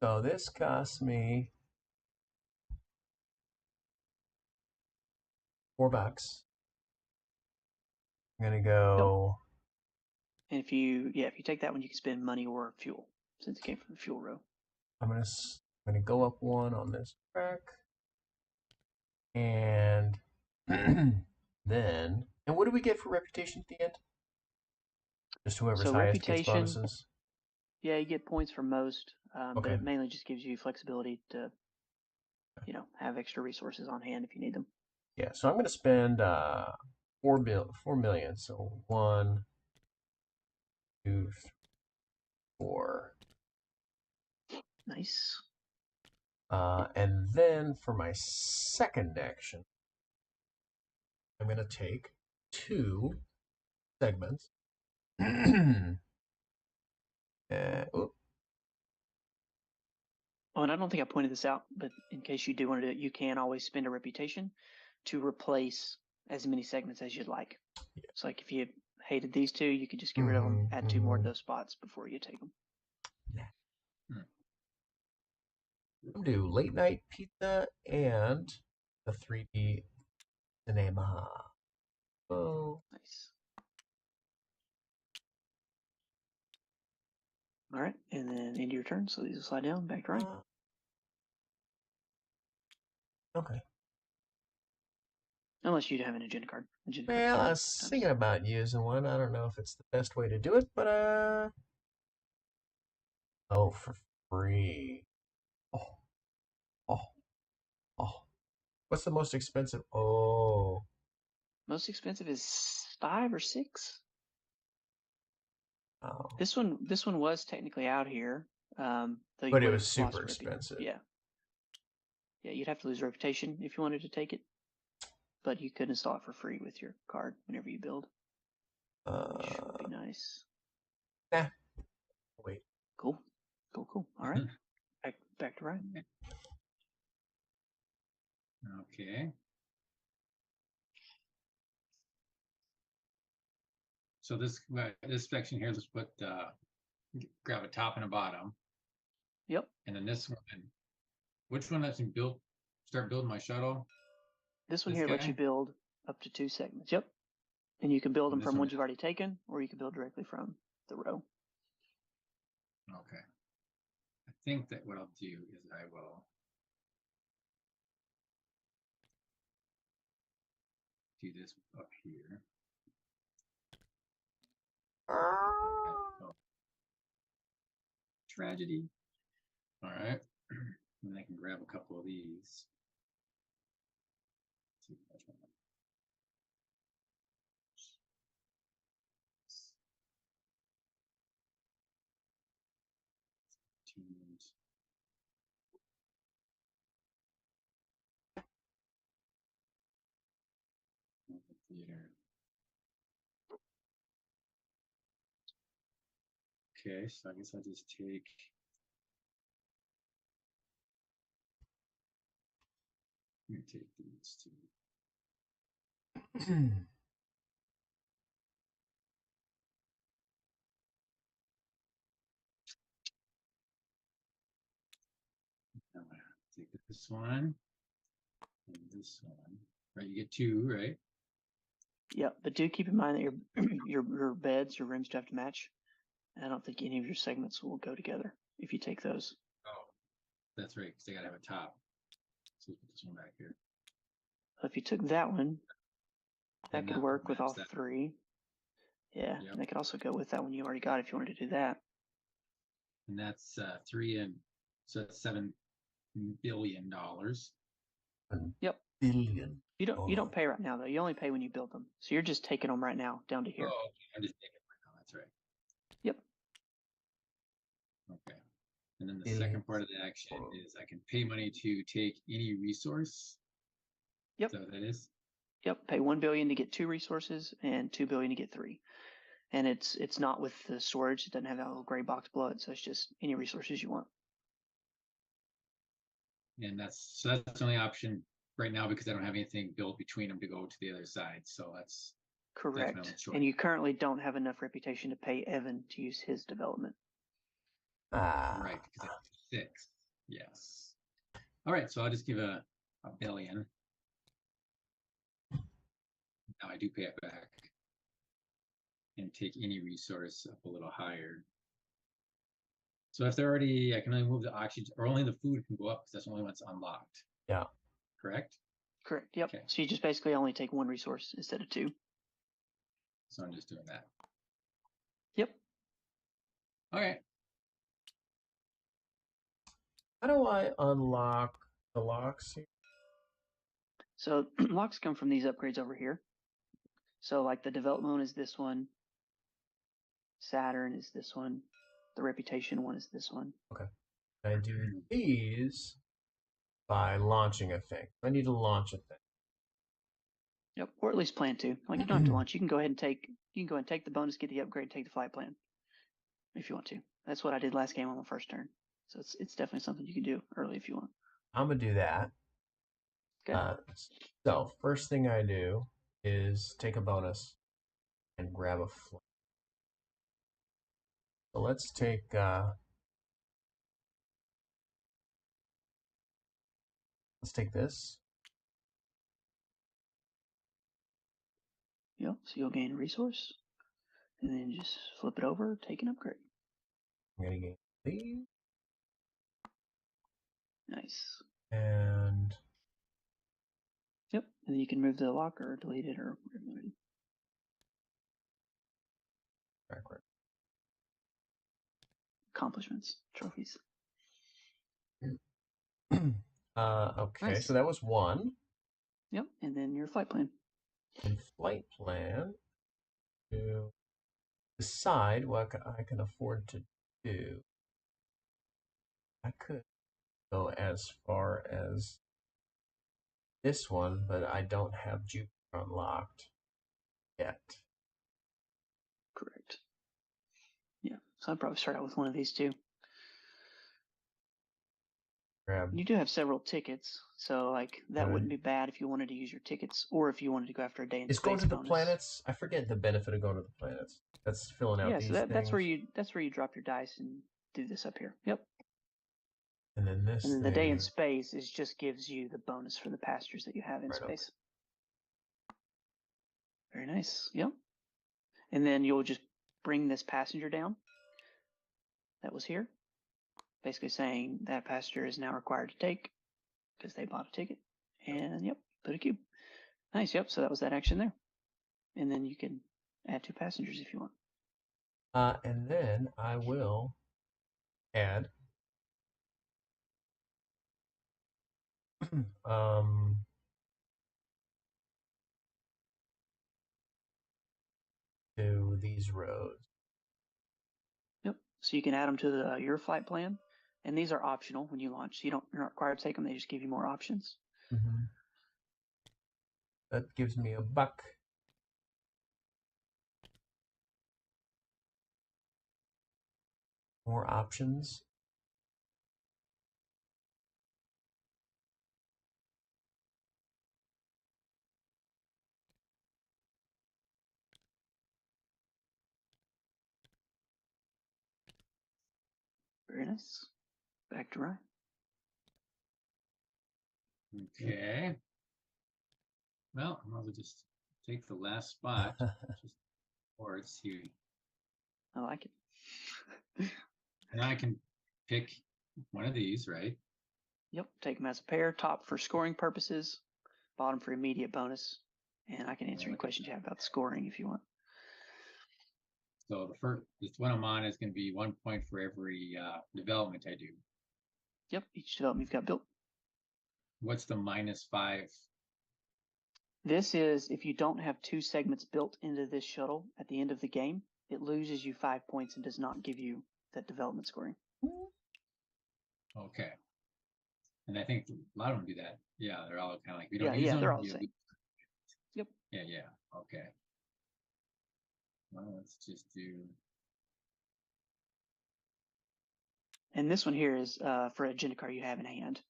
So this costs me $4. I'm gonna go. And if you take that one, you can spend money or fuel, since it came from the fuel row. I'm gonna go up 1 on this track, and then what do we get for reputation at the end? Just whoever's So highest gets reputation, bonuses. yeah, you get points for most, but Okay. it mainly just gives you flexibility to, have extra resources on hand if you need them. Yeah, so I'm gonna spend 4 million. So 1, 2, 3, 4. Nice. And then for my second action, I'm gonna take 2 segments. Oh, Oh, and I don't think I pointed this out, but in case you do want to do it, you can always spend a reputation to replace as many segments as you'd like. yeah. So, like if you hated these 2, you could just get rid of them, add 2 more to those spots before you take them. I'm gonna do late night pizza and the 3D cinema. Oh, Nice. All right, and then into your turn. So these will slide down back to right. okay. Unless you have an agenda card. Agenda card's Well, I fine. was thinking about using one. I don't know if it's the best way to do it, but oh, for free. Oh, oh, oh. What's the most expensive? Oh, Most expensive is 5 or 6. oh. This one was technically out here, though you But it would was have super lost expensive. Yeah, you'd have to lose reputation if you wanted to take it, but you could install it for free with your card whenever you build, which would be nice. Nah. Wait. Cool. All right, back to Ryan. Okay. So this section here, let's put grab a top and a bottom. Yep. And then this one, which one lets me start building my shuttle? This one This here lets guy? you build up to 2 segments. Yep. And you can build them This from one ones you've already taken, or you can build directly from the row. Okay. I think that what I'll do is I will do this up here. Oh. Tragedy. All right. And I can grab a couple of these. See which one. Teams. Theater. Okay, so I guess I'll just take. Let me take these two. Now I have to take this one and this one. Right, you get two, right? Yep, but do keep in mind that your beds, your rooms do have to match. I don't think any of your segments will go together if you take those. Oh, that's right, because they gotta have a top. So we'll put this one back here. If you took that one, that And could that work with all match that. three. Yeah, Yep. and they could also go with that one you already got if you wanted to do that. And that's 3 and so that's $7 billion. Yep. Billion. You don't pay right now though. You only pay when you build them. So you're just taking them right now down to here. Oh, okay. I'm just taking it right now. That's right. Yep. Okay. And then the Billion. second part of the action is I can pay money to take any resource. Yep. Is that what that is? Yep. Pay 1 billion to get 2 resources and 2 billion to get 3. And it's not with the storage. It doesn't have that little gray box below it. So it's just any resources you want. And that's the only option right now because I don't have anything built between them to go to the other side. So that's my only Correct. choice. And you currently don't have enough reputation to pay Evan to use his development. Right, because I have 6. Yes. All right, so I'll just give a billion. Now I do pay it back and take any resource up a little higher. So if they're already, I can only move the oxygen, or only the food can go up because that's the only one that's unlocked. Yeah. Correct? Correct. Yep. Okay. So you just basically only take 1 resource instead of 2. So I'm just doing that. Yep. Okay. How do I unlock the locks here? So locks come from these upgrades over here. So like the development one is this one. Saturn is this one. The reputation one is this one. Okay. I do these by launching a thing. I need to launch a thing. Yep. Or at least plan to. Like you don't have to launch. You can go ahead and take the bonus, get the upgrade, take the flight plan. If you want to. That's what I did last game on my first turn. So it's definitely something you can do early if you want. I'm gonna do that. Okay. So first thing I do is take a bonus and grab a flight. So let's take this. Yep. So you'll gain a resource. And then just flip it over, take an upgrade. I'm gonna gain these. Nice. And Yep. And then you can move the locker or delete it or whatever you want to do. backward. Accomplishments, trophies. Okay, Nice. so that was 1. Yep. And then your flight plan. And flight plan to decide what I can afford to do. I could go as far as this one, but I don't have Jupiter unlocked yet. Correct. Yeah. So I'd probably start out with one of these two. Grab. You do have several tickets, so like that wouldn't be bad if you wanted to use your tickets, or if you wanted to go after a day in Is space going to the bonus. planets? I forget the benefit of going to the planets. That's filling out these so that's where things. you drop your dice and do this up here. Yep. And then this. And then the day in space is just gives you the bonus for the passengers that you have in space. Very nice. Yep. And then you'll just bring this passenger down that was here, basically saying that passenger is now required to take because they bought a ticket. And yep, put a cube. Nice. Yep. So that was that action there. And then you can add 2 passengers if you want. And then I will add to these rows. Yep. So you can add them to your flight plan, and these are optional when you launch. So you're not required to take them. They just give you more options. That gives me $1. More options. Very nice. Back to Ryan. Okay. Well, I might as well just take the last spot. Just or it's here. I like it. Now I can pick one of these, right? Yep. Take them as a pair. Top for scoring purposes. Bottom for immediate bonus. And I can answer any questions you have about scoring if you want. So this one I'm on is going to be 1 point for every development I do. Yep. Each development you've got built. What's the -5? This is if you don't have 2 segments built into this shuttle at the end of the game, it loses you 5 points and does not give you that development scoring. Okay. And I think a lot of them do that. Yeah, they're all kind of like, we don't use Yeah, them. they're all the same. Yep. Yeah. Okay. Well, let's just do. And this one here is for a agenda card you have in hand.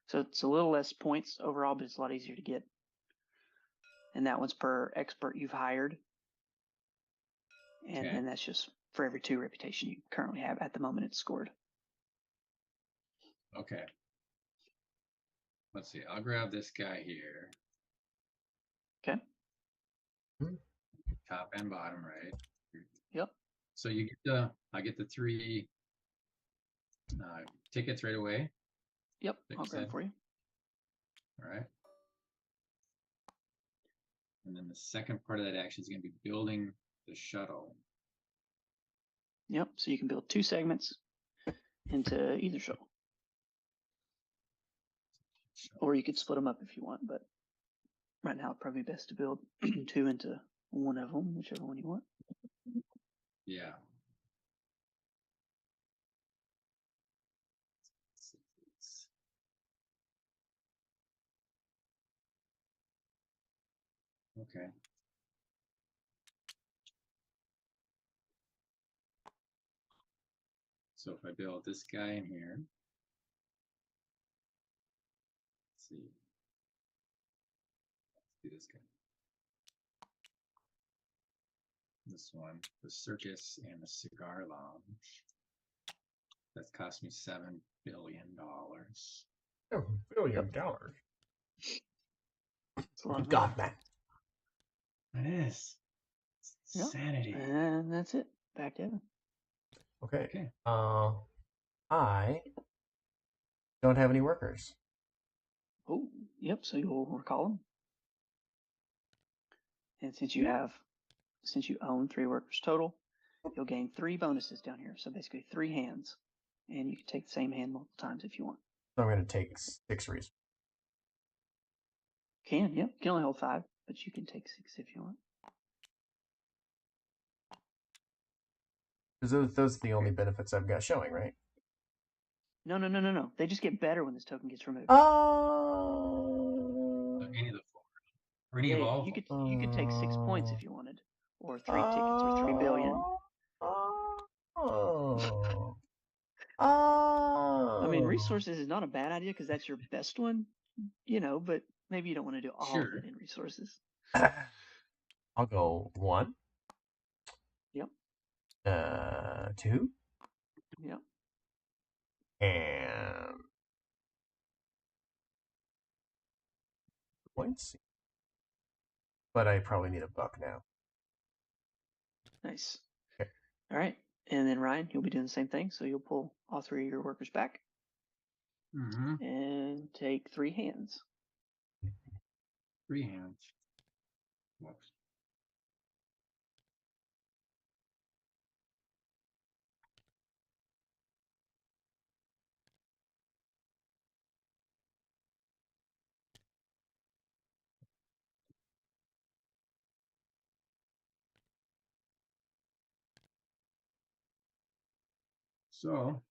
So it's a little less points overall, but it's a lot easier to get. And that one's per expert you've hired. And Okay. then that's just for every 2 reputation you currently have at the moment it's scored. Okay. Let's see. I'll grab this guy here. Okay. Top and bottom, right? Yep. So I get the 3 tickets right away. Yep. I'll grab them for you. All right. And then the second part of that action is going to be building the shuttle. Yep. So you can build 2 segments into either shuttle. Or you could split them up if you want, but right now it'd probably be best to build 2 into one of them, whichever one you want. Yeah. Okay. So if I build this guy in here, let's see. Let's do this guy. This one, the circus and the cigar lounge. That's cost me $7 billion. $7 billion. It's a lot of God, money. man. It is. Yep. Sanity. And that's it. Back to Evan. Okay. I don't have any workers. Oh, yep. So you'll recall them. And since you own 3 workers total, you'll gain 3 bonuses down here. So basically 3 hands. And you can take the same hand multiple times if you want. So I'm going to take 6 resources. Yep. You can only hold 5, but you can take 6 if you want. Because those are the only benefits I've got showing, right? No. They just get better when this token gets removed. Oh. Any of the 4. Or any of all. You could take 6 points if you wanted. Or 3 tickets or 3 billion. Oh. I mean, resources is not a bad idea because that's your best one, but maybe you don't want to do all of it in resources. I'll go 1. Yep. 2. Yep. And points. But I probably need $1 now. Nice. Okay. All right. And then Ryan, you'll be doing the same thing. So you'll pull all 3 of your workers back. Mm-hmm. And take 3 hands. 3 hands. Whoops. So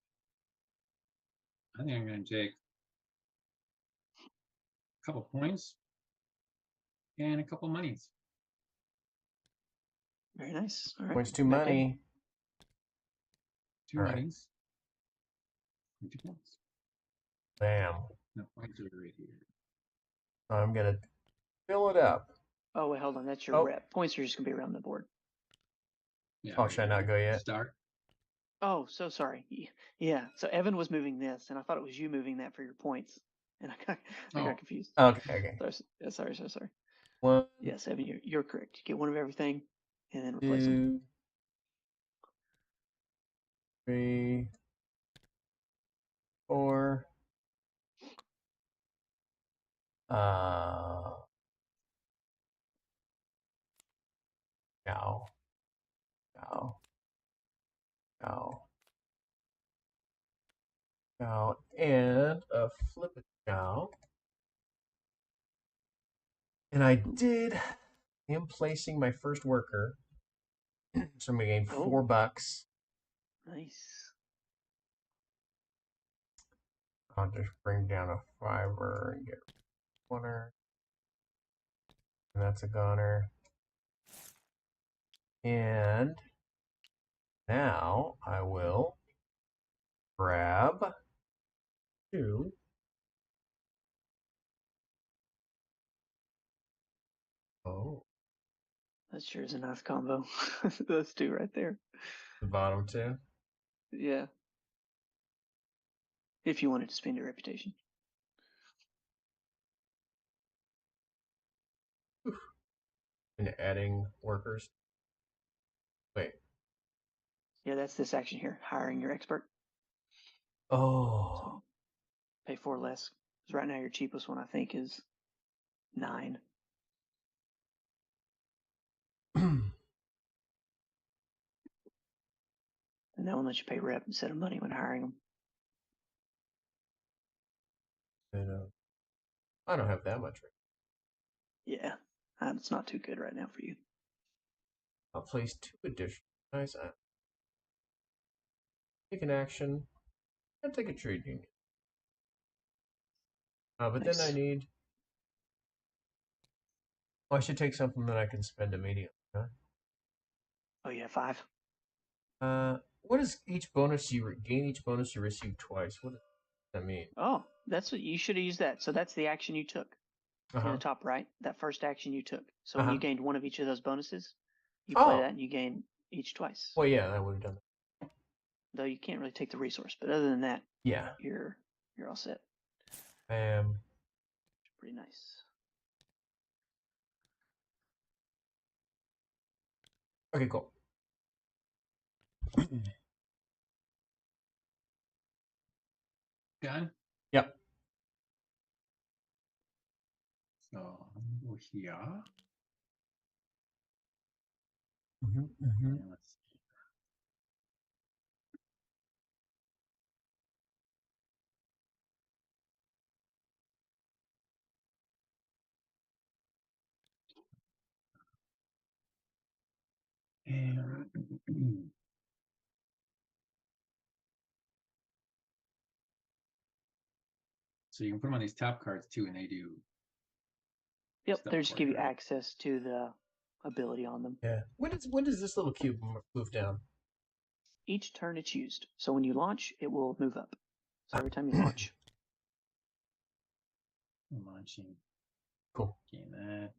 I think I'm going to take a couple points and a couple monies. Very nice. All right. Points to Back to money. 2 All right. monies. 22 points. Bam. No points are right here. I'm going to fill it up. Oh, wait, hold on. That's your Oh. rep. Points are just going to be around the board. Yeah, Oh, right should I here. not go yet? Start. Oh, so sorry. Yeah. So Evan was moving this, and I thought it was you moving that for your points, and I got confused. Okay. Sorry. One, Yes, Evan, you're correct. You get one of everything, and then replace them. 2, 3, 4. Cow. And a flip it cow. And I am placing my first worker. So I'm going to gain $4. Nice. I'll just bring down a fiver and get a corner. And that's a goner. And now I will grab 2. Oh, That sure is a nice combo. Those two right there. the bottom 2. Yeah. If you wanted to spend your reputation. And adding workers. Wait. Yeah, that's this action here. Hiring your expert. Oh. So pay 4 less. Because right now your cheapest one I think is 9. And that one lets you pay rep instead of money when hiring them. I don't have that much. Yeah. It's not too good right now for you. I'll place 2 additional. Nice. Take an action. And take a trade union. But Nice. then I need. Oh, I should take something that I can spend immediately. Huh? Oh, yeah, 5. What is each bonus you gain? Each bonus you receive twice. What does that mean? Oh, that's what you should have used that. So that's the action you took. In the top right, that first action you took. So when you gained one of each of those bonuses, you play that and you gain each twice. Well, yeah, I would have done that. Though you can't really take the resource, but other than that, yeah, you're all set. Pretty nice. Okay, cool. Done? Yep. So I'm go here. And let's see. And so you can put them on these top cards too, and they do. Yep, stuff they just for give you, you right? access to the ability on them. Yeah. When does this little cube move down? Each turn it's used. So when you launch, it will move up. So every time you launch. Launching. Cool. Gain that.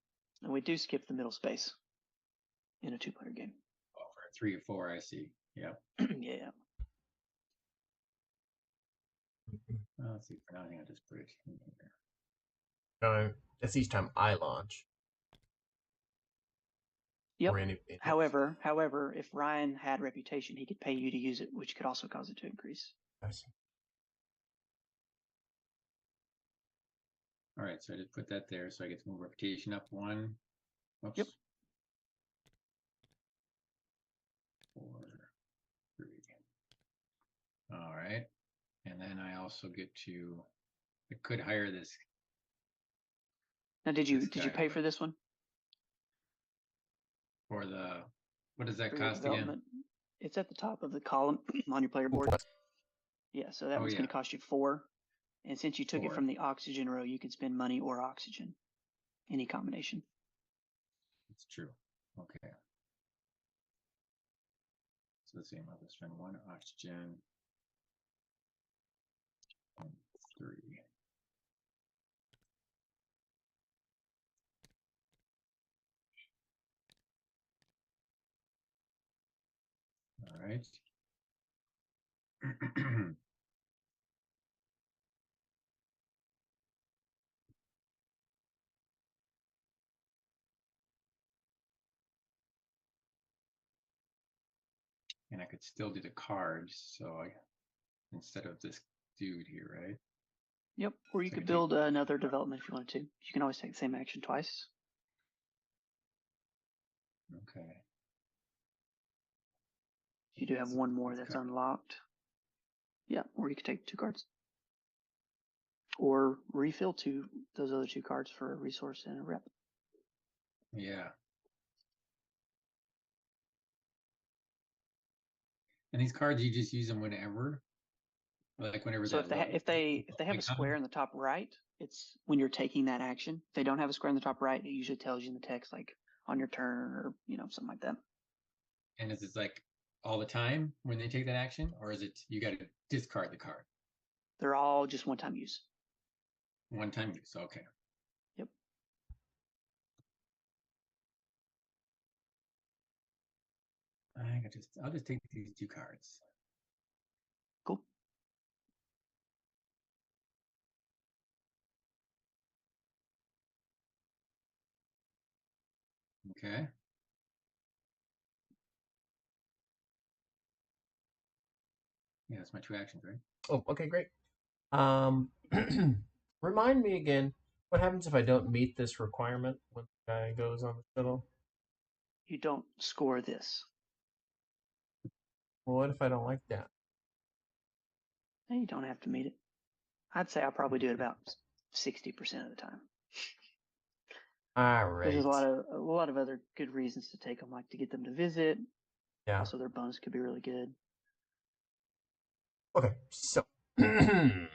And we do skip the middle space in a 2-player game. Oh, for 3 or 4, I see. Yep. Yeah. Well, let's see. For now, I think I'll just put it in here. That's each time I launch. Yep. However, if Ryan had reputation, he could pay you to use it, which could also cause it to increase. I see. All right, so I just put that there, so I get to move reputation up 1. Oops. Yep. 4, 3. All right, and then I also get to. I could hire this. Now, did you pay for this one? For the, what does that For your cost again? development? It's at the top of the column on your player board. Yeah, so that one's going to cost you 4. And since you took it from the oxygen row, you can spend money or oxygen. Any combination. It's true. Okay. So let's see, I'm going to spend 1 oxygen. 3. All right. And I could still do the cards, so I instead of this dude here, right? Yep. Or you So I could could take- build another development if you wanted to. You can always take the same action twice. Okay. You do have So one more let's that's cut. unlocked. Yeah. Or you could take 2 cards. Or refill those other 2 cards for a resource and a rep. Yeah. And these cards, you just use them whenever, like whenever So that level. if they have a square in the top right, it's when you're taking that action. If they don't have a square in the top right, it usually tells you in the text like on your turn or something like that. And is it like all the time when they take that action, or is it you got to discard the card? They're all just one-time use. One time use. Okay. Yep. I'll just take these 2 cards. Cool. Okay. Yeah, that's my 2 actions, right? Oh, okay, great. Remind me again, what happens if I don't meet this requirement when the guy goes on the shuttle? You don't score this. Well, what if I don't like that? You don't have to meet it. I'd say I'll probably do it about 60% of the time. All Because there's right. a lot of other good reasons to take them, like to get them to visit. Yeah. Also, their bonus could be really good. Okay, so I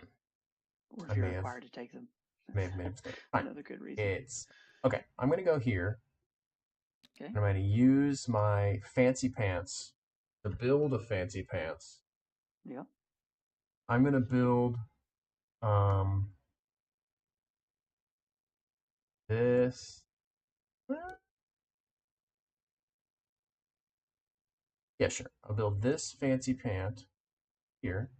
Or if you're required to take them. may have made a mistake. Fine. Another good reason. It's okay. I'm gonna go here. Okay. And I'm gonna use my fancy pants to build a fancy pants. Yeah. I'm gonna build this. Yeah, sure. I'll build this fancy pant here.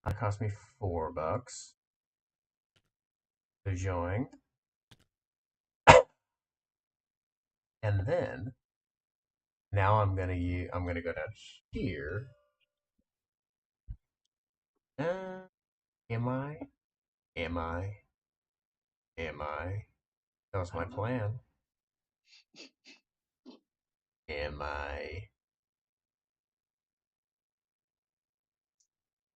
That cost me $4 to join. And then now I'm gonna go down here. Am I? Am I? Am I? That was my plan. Am I?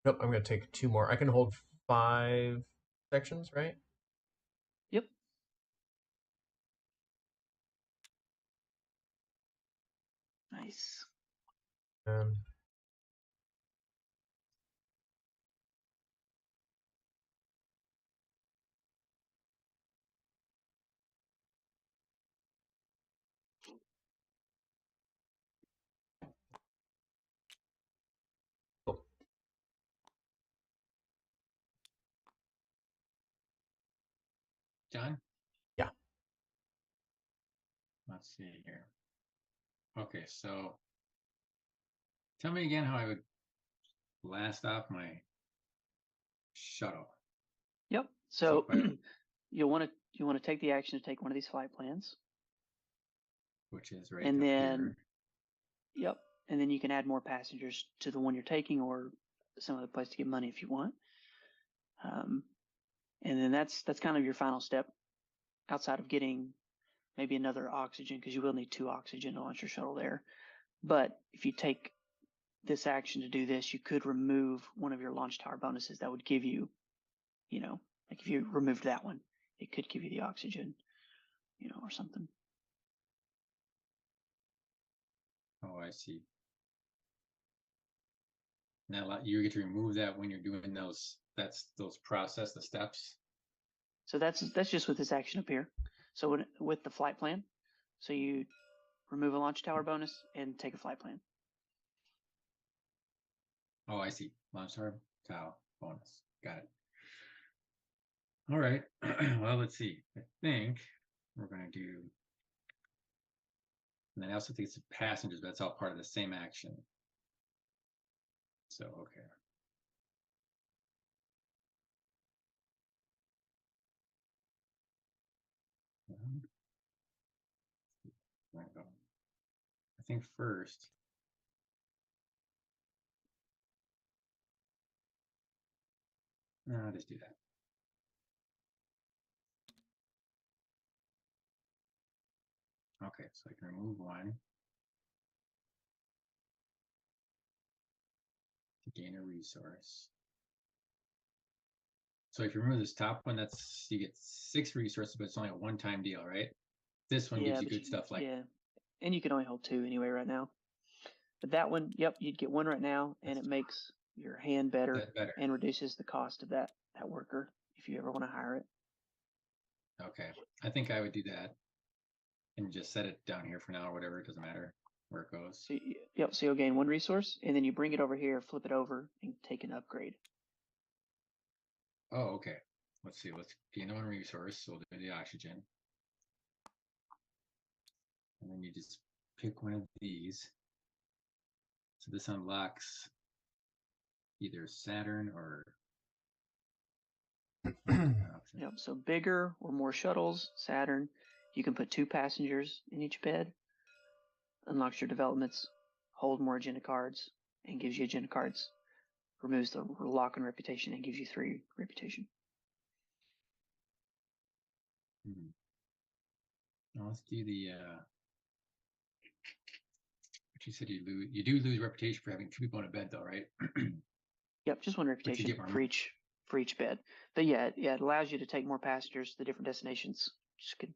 Nope, I'm going to take 2 more. I can hold 5 sections, right? Yep. Nice. Um, cool. John? Yeah. Let's see here. Okay, so tell me again how I would blast off my shuttle. Yep. So So you'll want to take the action to take one of these flight plans. which is right And up then here. Yep. And then you can add more passengers to the one you're taking or some other place to get money if you want. And then that's kind of your final step outside of getting maybe another oxygen, because you will need 2 oxygen to launch your shuttle there. But if you take this action to do this, you could remove one of your launch tower bonuses that would give you, like if you removed that one, it could give you the oxygen, or something. Oh, I see. Now you get to remove that when you're doing those process, the steps. So that's just with this action up here. So with the flight plan, so you remove a launch tower bonus and take a flight plan. Oh, I see. Launch tower. bonus. Got it. All right. Well, let's see. I think we're going to do. And then I also think it's passengers, but that's all part of the same action. So, okay. I think first. No, I'll just do that. Okay, so I can remove one to gain a resource. So if you remove this top one, that's you get 6 resources, but it's only a one-time deal, right? This one gives you good stuff like and you can only hold 2 anyway right now. But that one, yep, you'd get 1 right now, and it makes your hand better and reduces the cost of that worker if you ever want to hire it. Okay, I think I would do that and just set it down here for now or whatever. It doesn't matter where it goes. So, yep, so you'll gain 1 resource, and then you bring it over here, flip it over, and take an upgrade. Oh, okay. Let's see. Let's gain 1 resource. So we'll do the oxygen. And then you just pick one of these. So this unlocks either Saturn or Yep, so bigger or more shuttles, Saturn. You can put 2 passengers in each bed. Unlocks your developments, hold more agenda cards, and gives you agenda cards. Removes the lock on reputation and gives you 3 reputation. Now let's do the what you said you do lose reputation for having 2 people in a bed though, right? Yep, just 1 reputation for each bed. But yeah, it allows you to take more passengers to different destinations, which could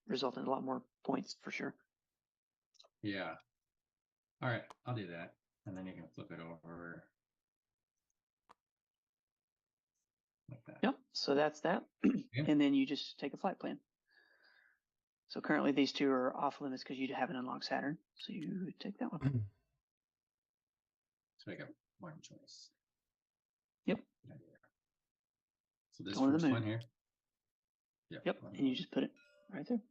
result in a lot more points for sure. Yeah. All right, I'll do that, and then you can flip it over like that. Yep. So that's that, and then you just take a flight plan. So currently these 2 are off limits because you haven't unlocked Saturn, so you take that one. So I got 1 choice. Yep. So this first one here. Yep. And you just put it right there.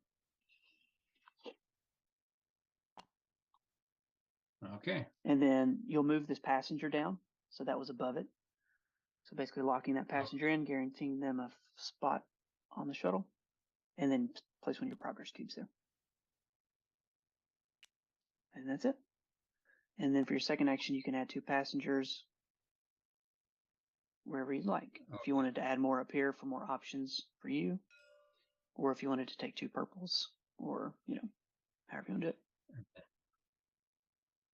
Okay. And then you'll move this passenger down. So that was above it. So basically locking that passenger in, guaranteeing them a spot on the shuttle, and then place 1 of your progress cubes there. And that's it. And then for your second action, you can add 2 passengers wherever you'd like. If you wanted to add more up here for more options for you, or if you wanted to take 2 purples, or, however you want to do it.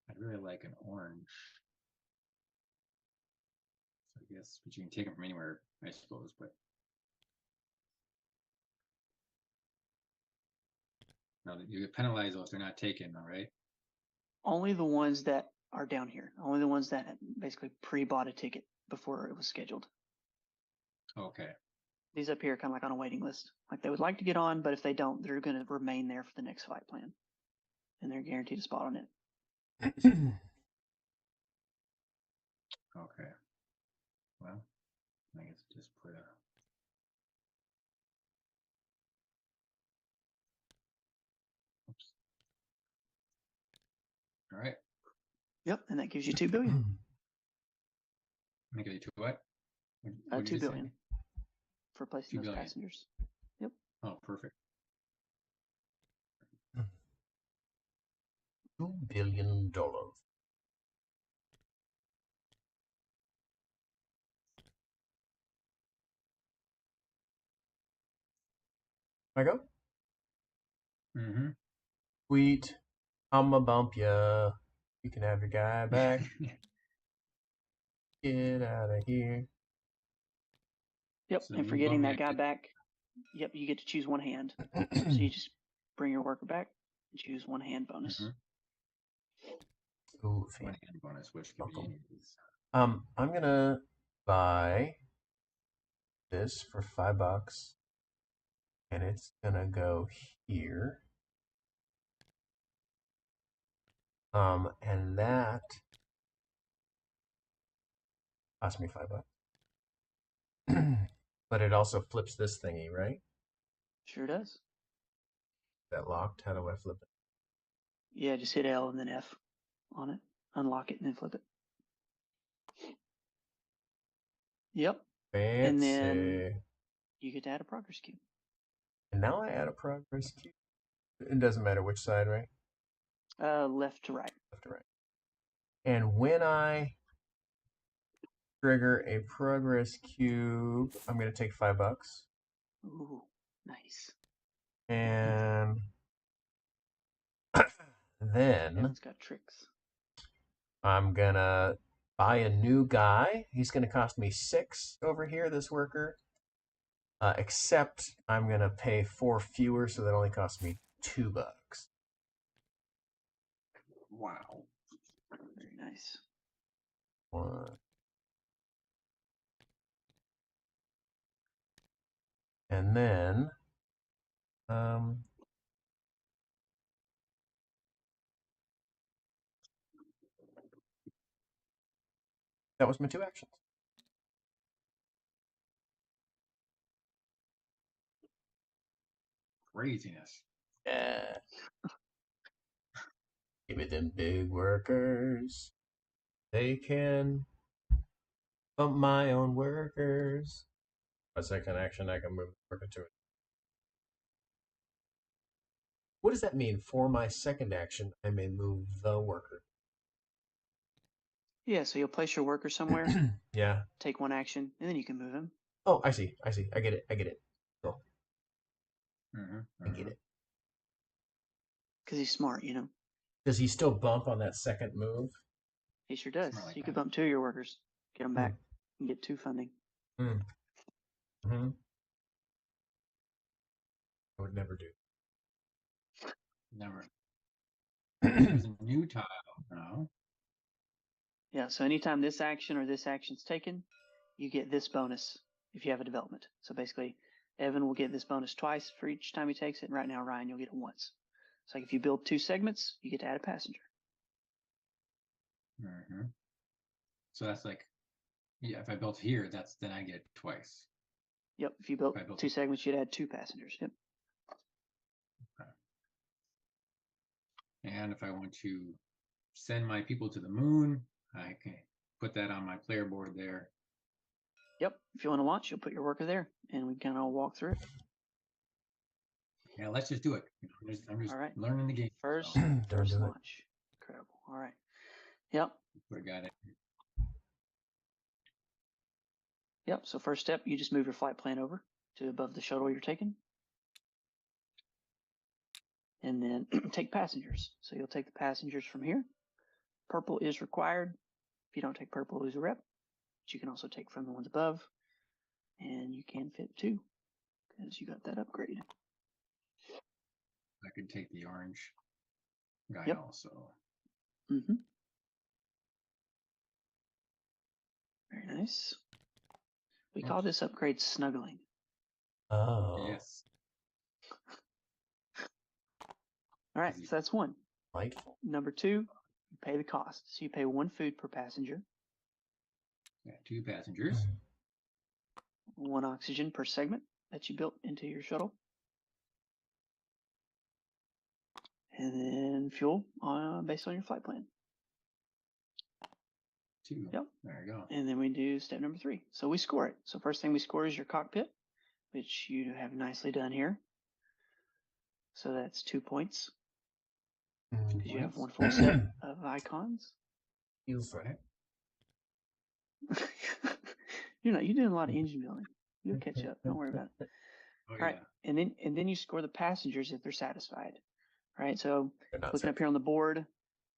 I'd really like an orange. So I guess, but you can take them from anywhere, I suppose, but. No, you get penalized if they're not taken, all right? Only the ones that are down here. Only the ones that basically pre-bought a ticket before it was scheduled. Okay. These up here are kind of like on a waiting list. Like they would like to get on, but if they don't, they're going to remain there for the next flight plan. And they're guaranteed a spot on it. Okay. Well, I guess just put a. Oops. All right. Yep, and that gives you 2 billion. Make it to what? 2 billion for placing those passengers. Yep. Oh, perfect. $2 billion. I go? Mm-hmm. Sweet. I'ma bump ya. You can have your guy back. Get out of here. Yep, so and for getting that guy back, yep, you get to choose 1 hand. So you just bring your worker back and choose 1 hand bonus. Ooh, 1 hand bonus, which could be any of these. I'm gonna buy this for $5, and it's gonna go here. And that cost me $5. But it also flips this thingy, right? Sure does. Is that locked? How do I flip it? Yeah, just hit L and then F on it. Unlock it and then flip it. Yep. And then Fancy. you get to add a progress cube. And now I add a progress cube. It doesn't matter which side, right? Left to right. Left to right. And when I trigger a progress cube, I'm going to take $5. Ooh, nice. And then Evan's got tricks. I'm going to buy a new guy. He's going to cost me 6 over here, this worker. Except I'm going to pay 4 fewer, so that only costs me $2. Wow. Very nice. 1. And then that was my 2 actions. Craziness. Yeah. Give me them big workers. They can bump my own workers. My second action, I can move the worker to it. What does that mean? For my second action, I may move the worker. Yeah, so you'll place your worker somewhere, Yeah. take 1 action, and then you can move him. Oh, I see. I see. I get it. Cool. I get it. Because he's smart, you know. Does he still bump on that second move? He sure does. Smart like You could that. bump 2 of your workers, get them back, and get 2 funding. Mm-hmm. I would never do. Never. There's a new tile now. Yeah, so anytime this action or this action's taken, you get this bonus if you have a development. So basically, Evan will get this bonus twice for each time he takes it, and right now, Ryan, you'll get it once. So like if you build 2 segments, you get to add a passenger. So that's like, yeah, if I built here, then I get twice. Yep, if you built If I built 2 segments, you'd add 2 passengers. Yep. Okay. And if I want to send my people to the moon, I can put that on my player board there. Yep, if you want to launch, you'll put your worker there, and we kind of walk through it. Yeah, let's just do it. I'm just All right. learning the game. First Do it. launch. Incredible. All right. Yep. Put a guy there. Yep. So first step, you just move your flight plan over to above the shuttle you're taking. And then take passengers. So you'll take the passengers from here. Purple is required. If you don't take purple, lose a rep. But you can also take from the ones above. And you can fit 2 because you got that upgrade. I could take the orange guy also. Mm-hmm. Very nice. We call this upgrade snuggling. Oh. Yes. All right, so that's 1. Delightful. Number 2, you pay the cost. So you pay 1 food per passenger. Yeah, 2 passengers. 1 oxygen per segment that you built into your shuttle. And then fuel based on your flight plan. 2. Yep. There you go. And then we do step number 3. So we score it. So first thing we score is your cockpit, which you have nicely done here. So that's 2 points. Because you have 1 full set of icons. Feels right. You're doing a lot of engine building. You'll catch up. Don't worry about it. All right. And then you score the passengers if they're satisfied. All right. So looking up here on the board,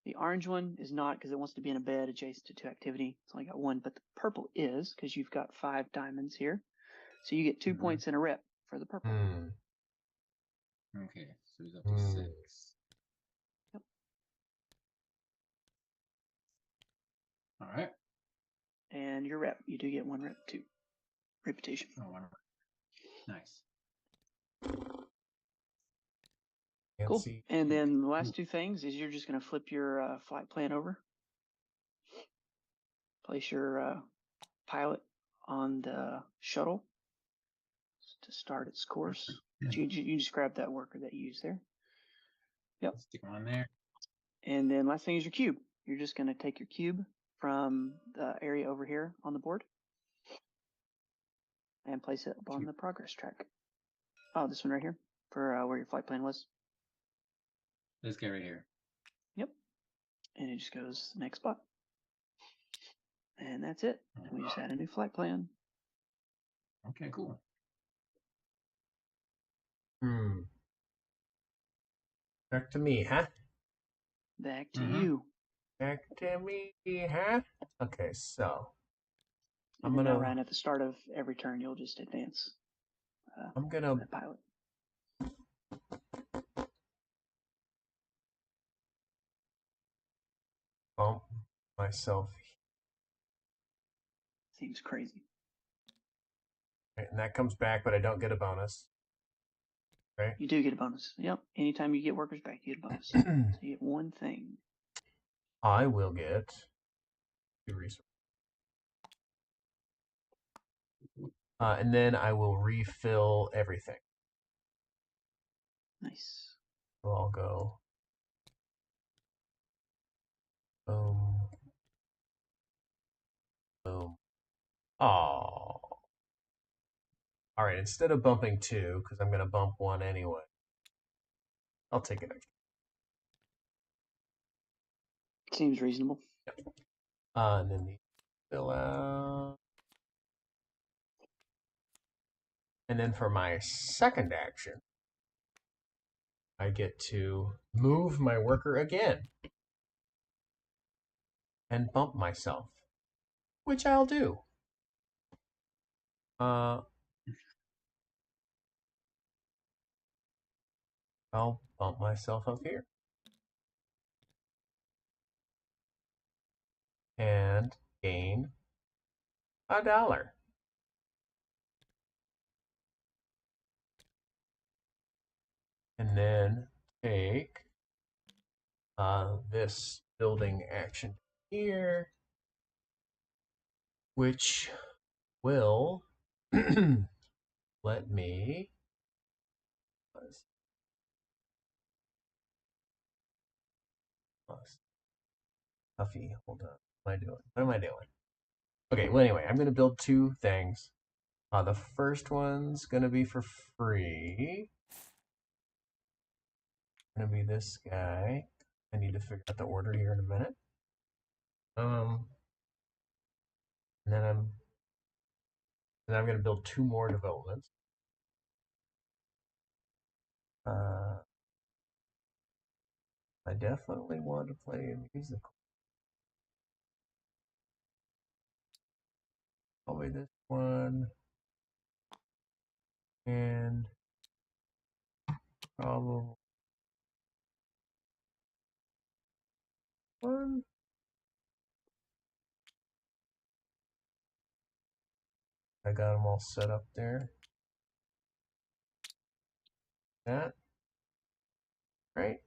the orange one is not because it wants to be in a bed adjacent to activity. It's only got 1, but the purple is because you've got 5 diamonds here. So you get 2 points in a rep for the purple. Okay, so he's up to 6. Yep. All right. And your rep, you do get 1 rep too. Reputation. Oh, 1 rep. Nice. Cool. And then the last 2 things is you're just going to flip your flight plan over. Place your pilot on the shuttle to start its course. You just grab that worker that you used there. Yep. Stick them on there. And then last thing is your cube. You're just going to take your cube from the area over here on the board and place it up on the progress track. Oh, this one right here for where your flight plan was. This guy right here. Yep. And it just goes next spot. And that's it. And we just add a new flight plan. Okay, cool. Back to me, huh? Back to you. Back to me, huh? Okay, so And then now right at the start of every turn, you'll just advance. I'm gonna that pilot. bump myself. Seems crazy. Right, and that comes back, but I don't get a bonus. Right? You do get a bonus. Yep. Anytime you get workers back, you get a bonus. So you get one thing. I will get 2 resources. And then I will refill everything. Nice. So I'll go. Boom. Boom. Oh. All right, instead of bumping 2, because I'm going to bump 1 anyway, I'll take an extra. Seems reasonable. Yep. And then the fill out. And then for my second action, I get to move my worker again and bump myself, which I'll do. I'll bump myself up here. And gain $1. And then take this building action here, which will let me Huffy, hold on. What am I doing? What am I doing? Okay, well anyway, I'm gonna build 2 things. The first one's gonna be for free. Gonna be this guy. I need to figure out the order here in a minute. And then I'm gonna build 2 more developments. I definitely want to play a musical. Probably this one. And probably one. I got them all set up there. That. Right?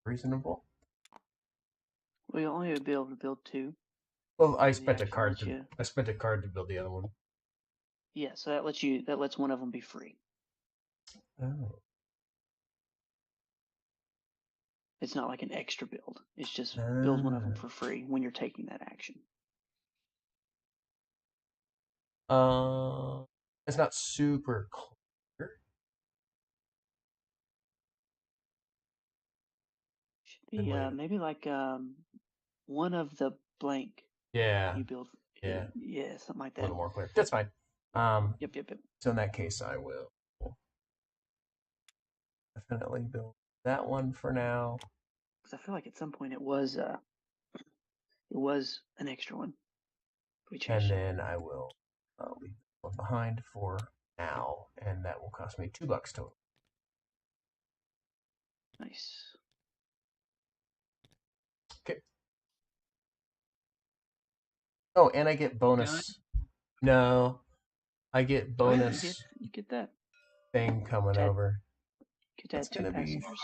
Reasonable. Well, you'll only be able to build 2. Well, I So the spent a action card lets to you- I spent a card to build the other one. Yeah, so that lets one of them be free. Oh. It's not like an extra build. It's just build one of them for free when you're taking that action. It's not super clear. Should be maybe like one of the blank. Yeah. You build. Yeah. Yeah, something like that. A little more clear. That's fine. Yep. So in that case, I will definitely build that one for now. Because I feel like at some point it was an extra one. We changed and then I will leave one behind for now, and that will cost me $2 total. Nice. Okay. Oh, and I get bonus. No, I get bonus. Oh, yeah, you get that thing coming over. Get that 2 passengers.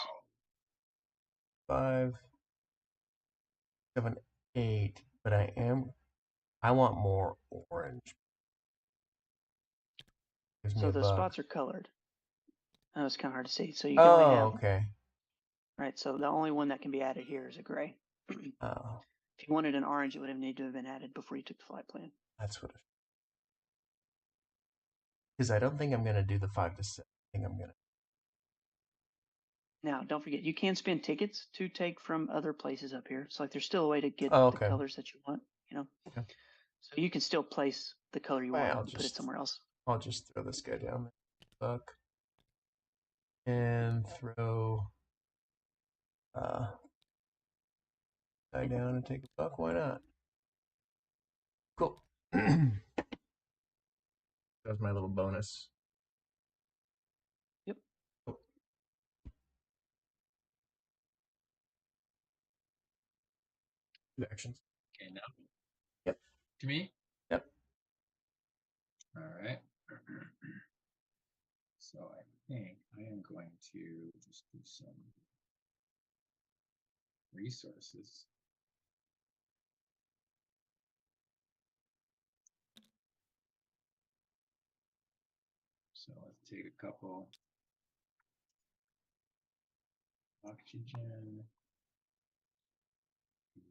5, 7, 8. But I am I want more orange. Gives me So a the bug. spots are colored. Oh, it's kind of hard to see. So you can only Oh, have, okay. right, so the only one that can be added here is a gray. Oh, If you wanted an orange, it would have needed to have been added before you took the flight plan. that's what. Because I don't think I'm gonna do the 5 to 6. I think I'm gonna. Now, don't forget, you can spend tickets to take from other places up here. So like there's still a way to get Oh, the okay. colors that you want, you know. Okay. So you can still place the color you want I'll and put it somewhere else. I'll just throw this guy down there. Buck. And throw guy down and take a buck. Why not? Cool. That was my little bonus. Yep. Cool. Two actions. Okay, now. Yep. To me? Yep. All right. So I think I am going to just do some resources. So let's take a couple oxygen and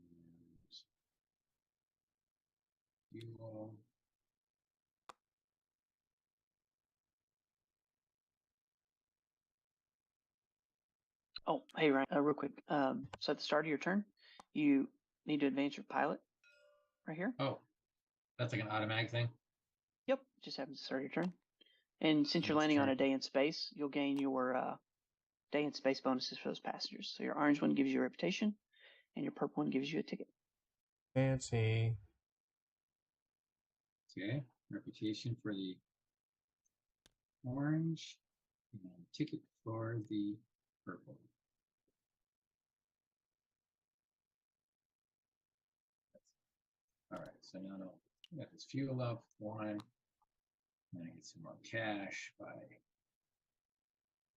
fuel. Oh, hey, Ryan, real quick. So at the start of your turn, you need to advance your pilot right here. Oh, that's like an automatic thing. Yep, just happens to start your turn. And since you're landing on a day in space, you'll gain your day in space bonuses for those passengers. So your orange one gives you a reputation, and your purple one gives you a ticket. Fancy. Okay, reputation for the orange and ticket for the purple. All right, so now I got this fuel up one, and I get some more cash by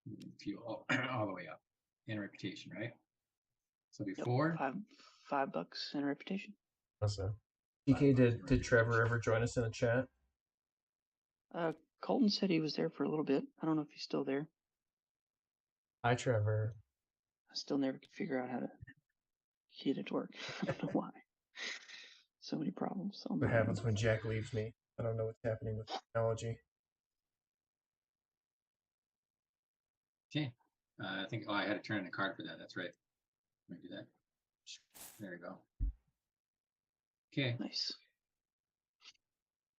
moving fuel all the way up and reputation, right? So before, Yep, $5 in reputation. Awesome. DK, did Trevor ever join us in the chat? Koltin said he was there for a little bit. I don't know if he's still there. Hi, Trevor. I still never could figure out how to get it to work. I don't know why. So many problems. What happens when Jack leaves me? I don't know what's happening with technology. okay, I think, I had to turn in a card for that. That's right. Let me do that. There we go. Okay. Nice.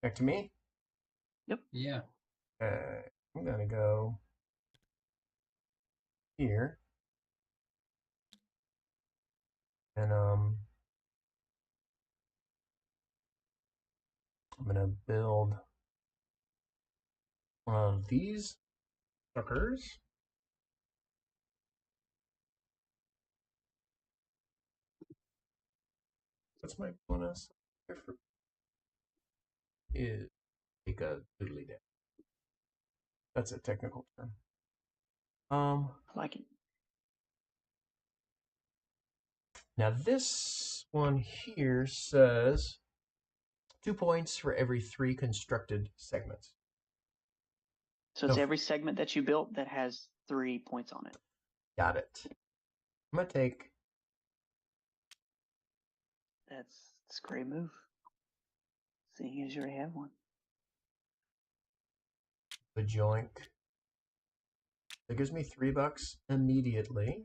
Back to me? Yep. Yeah. I'm going to go here. And I'm going to build one of these suckers. What's my bonus? Is take a doodly down. That's a technical term. I like it. Now this one here says 2 points for every 3 constructed segments. So it's every segment that you built that has 3 points on it. Got it. I'm gonna take. That's a great move. Seeing as you already have one. The joink. That gives me $3 immediately.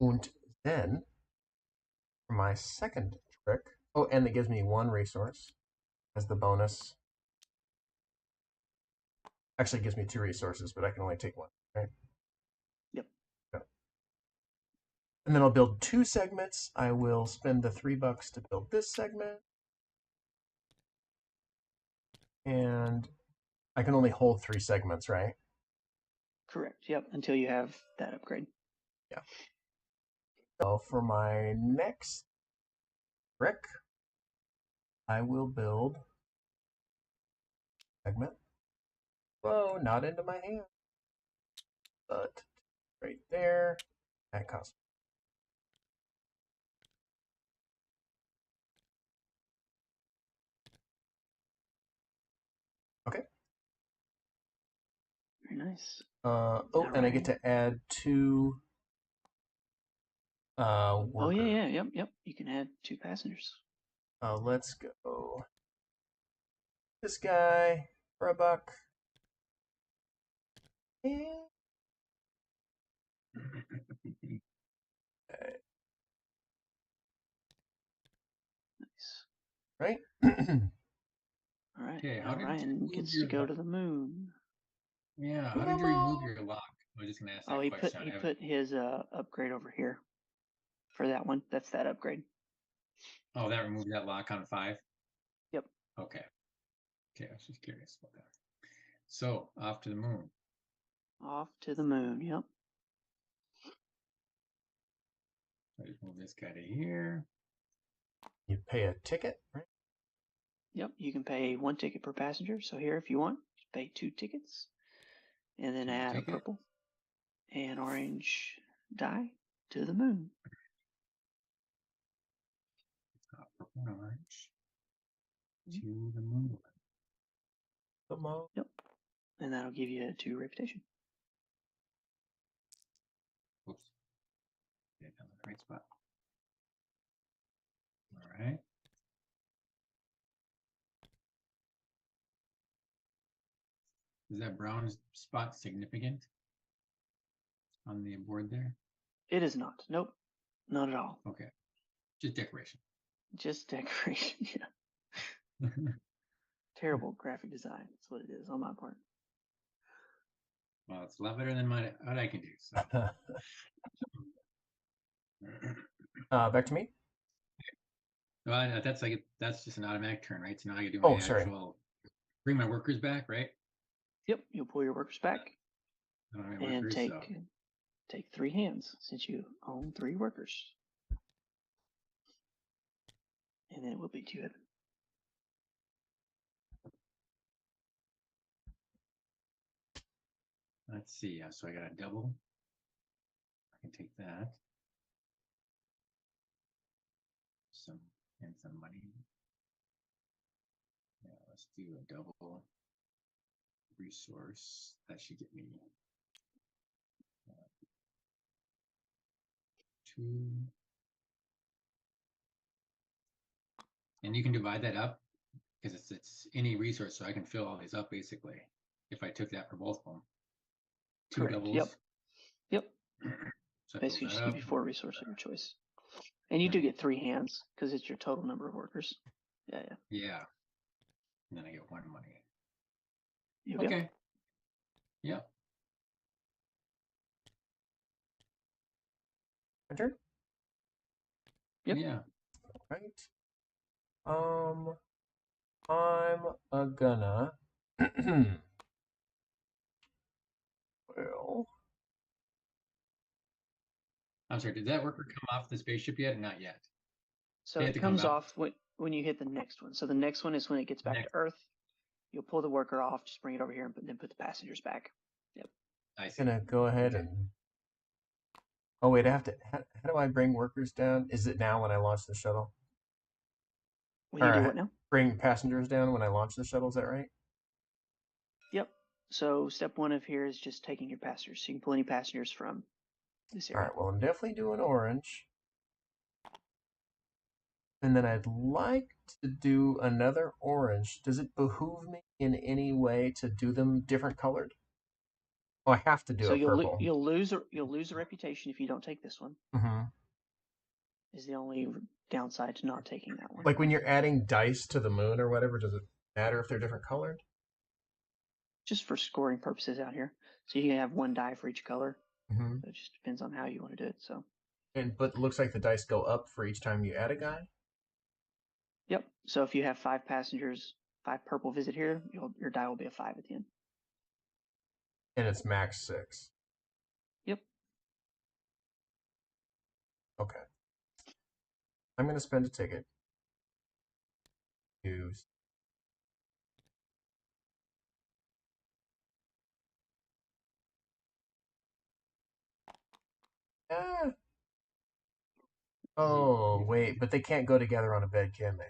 And then, for my second trick, oh, and it gives me 1 resource as the bonus. Actually, it gives me 2 resources, but I can only take 1, right? Yep. Okay. And then I'll build 2 segments. I will spend the $3 to build this segment. And I can only hold 3 segments, right? Correct. Yep. Until you have that upgrade. Yeah. So for my next trick, I will build segment. Whoa, not into my hand. But right there, that costs. nice. And I get to add 2 Oh workers. yeah, yep. You can add 2 passengers. Let's go. This guy for $1. And Nice. right? All right. Okay, how Now did you Ryan move gets to your go lock? to the moon. Yeah, how did you remove your lock? I was just gonna ask Oh, that he question. put his upgrade over here for that one. That's that upgrade. Oh, that removed that lock on 5? Yep. Okay. Okay, I was just curious about that. So, off to the moon. Off to the moon. Yep. I just move this guy to here. You pay a ticket, right? Yep. You can pay 1 ticket per passenger. So here, if you want, just pay 2 tickets, and then I'll add a take it. purple and orange die to the moon. Purple and orange to the moon. Come on. Yep. And that'll give you 2 reputation. Oops. Get it down the right spot. All right. Is that brown spot significant on the board there? It is not. Nope. Not at all. Okay. Just decoration. Just decoration. Yeah. Terrible graphic design. That's what it is on my part. Well, it's a lot better than what I can do. So. Back to me. Well, that's just an automatic turn, right? So now I can do Oh, my sorry. actual bring my workers back, right? Yep. You'll pull your workers back I don't have my and workers, take 3 hands since you own 3 workers. And then it will be 2 heaven. let's see. So I got a double. I can take that. Some money. Yeah, let's do a double resource. That should get me 2. And you can divide that up because it's any resource, so I can fill all these up basically. If I took that for both of them, 2 Correct. doubles. Yep. So Basically, just give you 4 resources of your choice. And you do get 3 hands because it's your total number of workers. Yeah. Yeah. And then I get 1 money. You okay. go. Yep. Enter. Yep. Yeah. Right. I'm gonna. Well, I'm sorry. Did that worker come off the spaceship yet? Not yet. So They have it to come comes up. off when you hit the next one. So the next one is when it gets back to Earth. You'll pull the worker off, just bring it over here, and then put the passengers back. Yep. I see. gonna go ahead and. Oh wait, I have to. How do I bring workers down? Is it now when I launch the shuttle? When you do what now? Bring passengers down when I launch the shuttle. Is that right? Yep. So step 1 of here is just taking your passengers. So you can pull any passengers from this All area. right. Well, I'm definitely doing orange. And then I'd like to do another orange. Does it behoove me in any way to do them different colored? Oh, I have to do So a purple. you'll lose a reputation if you don't take this one. Mm-hmm. Is the only downside to not taking that one. Like when you're adding dice to the moon or whatever, does it matter if they're different colored? Just for scoring purposes out here. So you can have 1 die for each color. Mm-hmm. So it just depends on how you want to do it. So. But it looks like the dice go up for each time you add a guy. Yep. So if you have 5 passengers, 5 purple visit here, your die will be a 5 at the end. And it's max 6. Yep. Okay. I'm going to spend a ticket. Use. Ah. Oh, wait, but they can't go together on a bed, can they?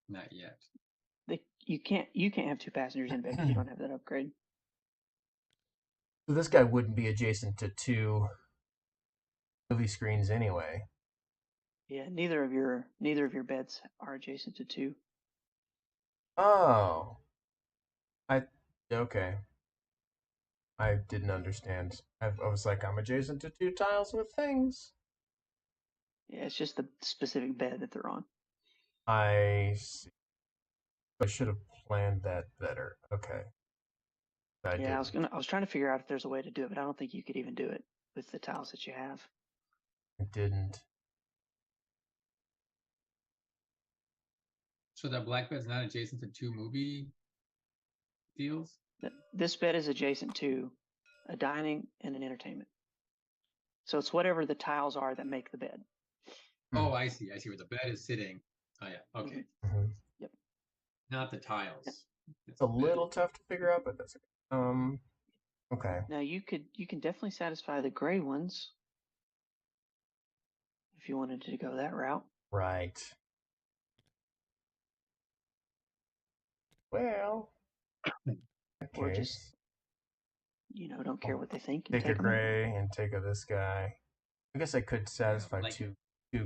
Not yet. You can't have 2 passengers in bed because you don't have that upgrade. So this guy wouldn't be adjacent to 2 movie screens anyway. Yeah, neither of your beds are adjacent to 2. Oh, okay. I didn't understand. I was like, I'm adjacent to 2 tiles with things. Yeah, it's just the specific bed that they're on. I see. I should have planned that better. Okay. I Yeah, didn't. I was trying to figure out if there's a way to do it, but I don't think you could even do it with the tiles that you have. I didn't. So that black bed's not adjacent to 2 movie deals? This bed is adjacent to a dining and an entertainment. So it's whatever the tiles are that make the bed. Oh, I see. I see where the bed is sitting. Oh yeah. Okay. Mm-hmm. Yep. Not the tiles. It's a little tough to figure out, but that's okay. Okay. Now you can definitely satisfy the gray ones if you wanted to go that route. Right. Well, Or okay. just don't care what they think and Take a take them out. gray and take a this guy. I guess I could satisfy like two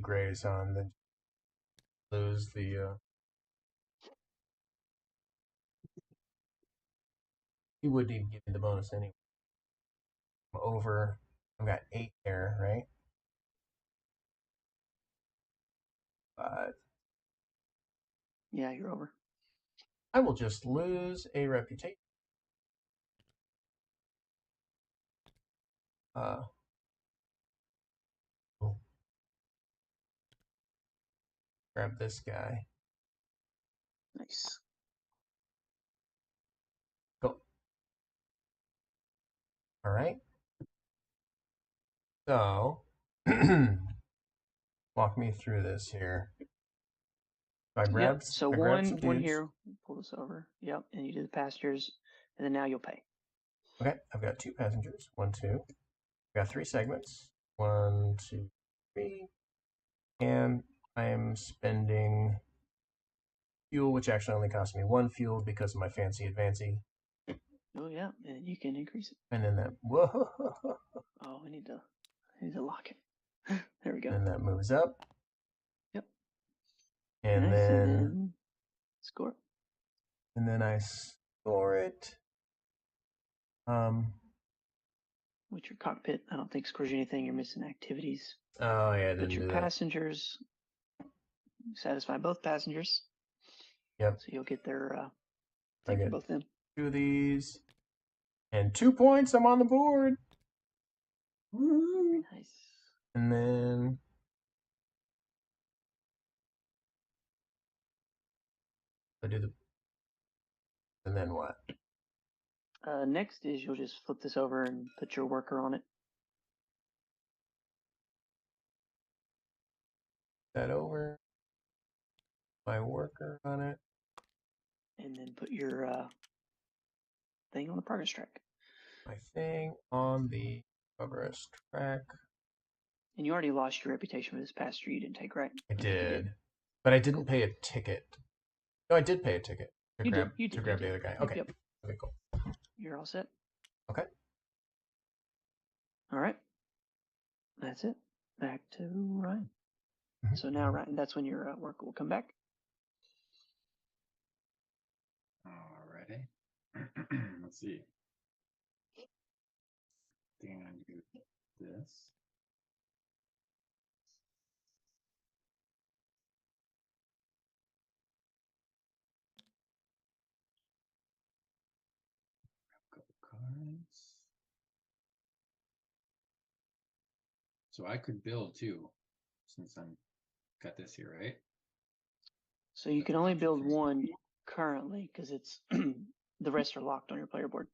grays on then lose the he wouldn't even give me the bonus anyway. I'm over. I've got 8 there, right? But Yeah, you're over. I will just lose a reputation. Uh, oh, grab this guy. Nice. Go. All right. So, walk me through this here. I Yep. So I grab one some dudes. here. Pull this over. Yep. And you do the passengers, and then now you'll pay. Okay, I've got 2 passengers. 1, 2. I've got 3 segments. 1, 2, 3. And I am spending fuel, which actually only cost me 1 fuel because of my fancy advancy. Oh yeah, and you can increase it. And then that whoa, Oh, I need to lock it. There we go. and that moves up. Yep. And Nice. And then then score. I store it. With your cockpit, I don't think scores you anything. You're missing activities. Oh yeah, I But didn't your do that. passengers, satisfy both passengers. Yep. So you'll get their I thing for get both them. 2 of these. And 2 points, I'm on the board. Very nice. And then I do the and then what? Next is you'll just flip this over and put your worker on it. That over. My worker on it. And then put your thing on the progress track. My thing on the progress track. And you already lost your reputation for this passenger you didn't take, right? I think you did. But I didn't pay a ticket. No, I did pay a ticket to You grab did. You the did. other guy. Yep, Okay. yep. Okay, cool. You're all set. Okay. All right. That's it. Back to Ryan. Mhm. So now, Ryan, that's when your worker will come back. Alrighty. Let's see. I think I'm gonna do this. Couple cards. So I could build too, since I'm got this here, right? So you can only build one currently because it's the rest are locked on your player board.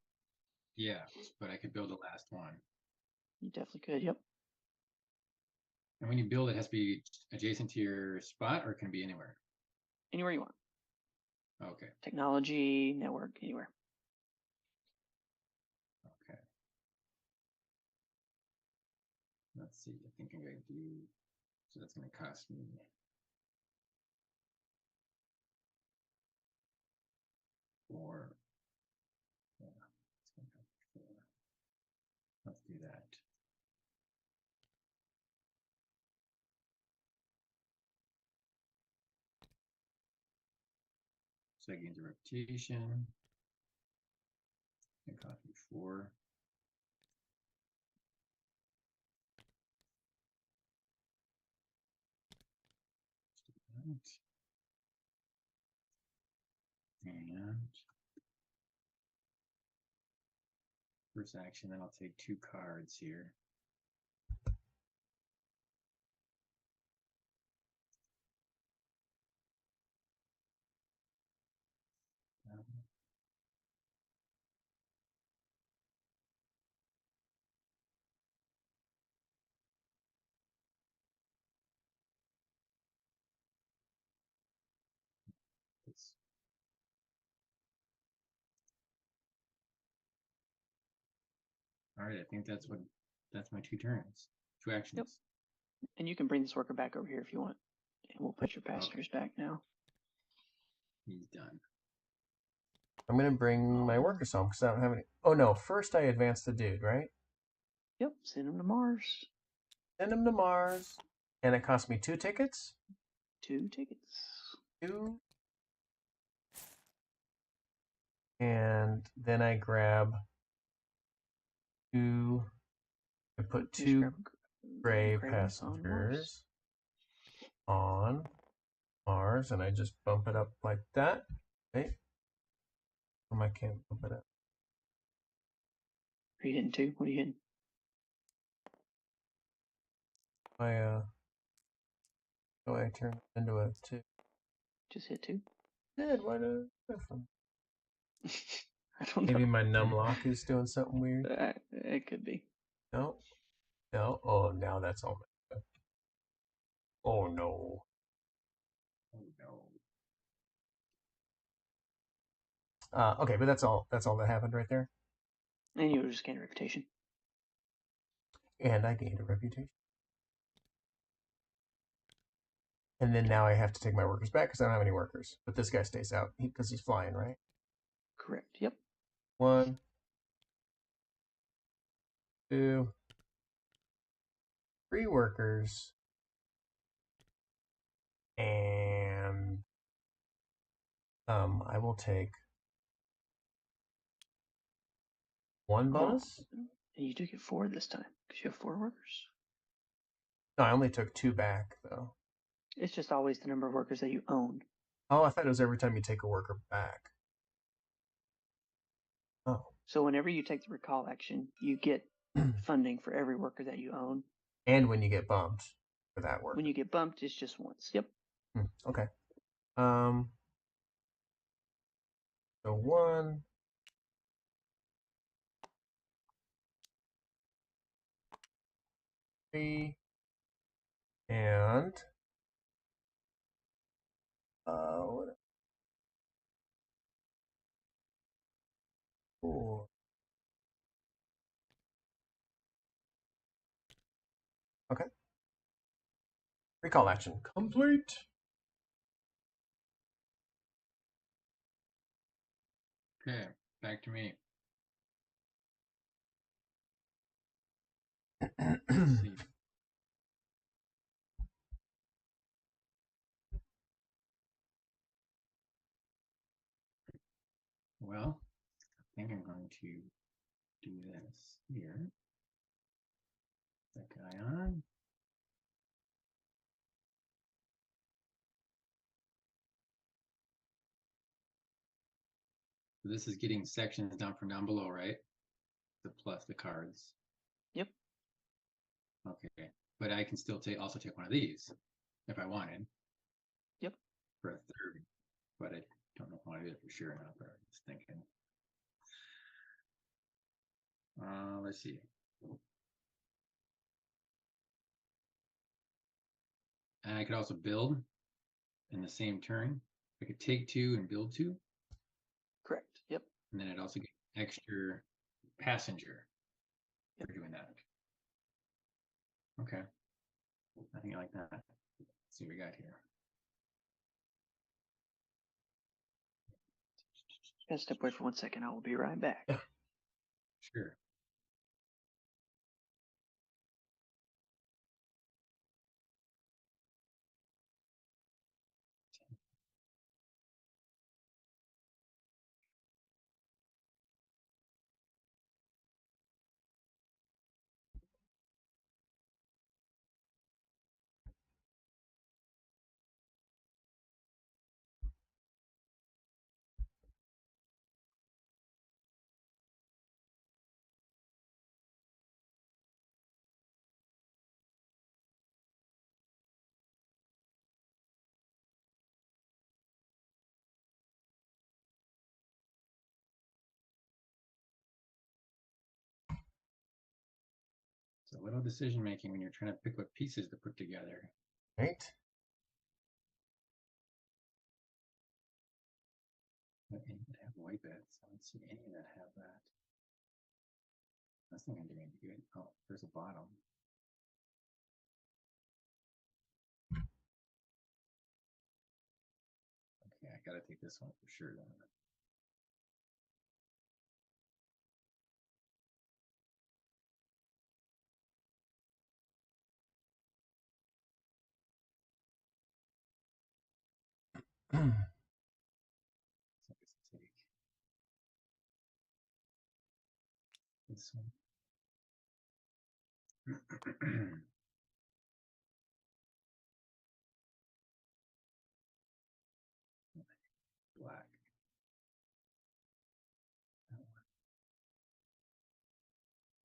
Yeah, but I could build the last one. You definitely could. Yep. And when you build, it has to be adjacent to your spot, or it can be anywhere. Anywhere you want. Okay. Technology, network, anywhere. Okay. Let's see. I think I'm going to do. So that's going to cost me 4. Yeah, it's going to cost 4. So that gains a reputation. It cost me 4. And first action, then I'll take 2 cards here. All right, I think that's my 2 turns, 2 actions. Yep. And you can bring this worker back over here if you want. And we'll put your passengers back now. He's done. I'm going to bring my workers home because I don't have any. Oh, no. First, I advance the dude, right? Yep. Send him to Mars. Send him to Mars. And it cost me 2 tickets? 2 tickets. 2. And then I grab 2. I put 2 gray passengers on Mars, and I just bump it up like that. Wait. I can't bump it up. Are you hitting 2? What are you hitting? I turn it into a 2? Just hit 2? Did why not? I don't know. Maybe my numlock is doing something weird. It could be. No. No. Oh, now that's all messed up. Oh no. Oh no. Okay, but that's all that happened right there. And you just gain a reputation. And I gained a reputation. And then now I have to take my workers back because I don't have any workers. But this guy stays out because he's flying, right? Correct. Yep. 1, 2, 3 workers. And I will take 1 bonus. And you do get 4 this time because you have 4 workers. No, I only took 2 back though. It's just always the number of workers that you own. Oh, I thought it was every time you take a worker back. Oh. So whenever you take the recall action, you get funding for every worker that you own. And when you get bumped for that worker. When you get bumped, it's just once. Yep. Okay. So 1, 3, and what? 4. Okay. Recall action complete. Okay, back to me. Let's see. Well, I think I'm going to do this here. That guy on. So this is getting sections down from down below, right? The plus the cards. Yep. Okay, but I can still also take one of these if I wanted. Yep. For a 3rd, but I don't know if I want to do it for sure or not. But I'm just thinking. Let's see. And I could also build in the same turn. I could take 2 and build 2. Correct. Yep. And then I'd also get extra passenger for doing that. Okay. I think I like that. Let's see what we got here. Gotta step away for 1 second. I will be right back. Yeah. Sure. a little decision making when you're trying to pick what pieces to put together. Right? Any that have white beds. I don't see any that have that. That's not gonna do any good. Oh, there's a bottom. Okay, I gotta take this one for sure then. So I guess I'll take this one. Black. That one.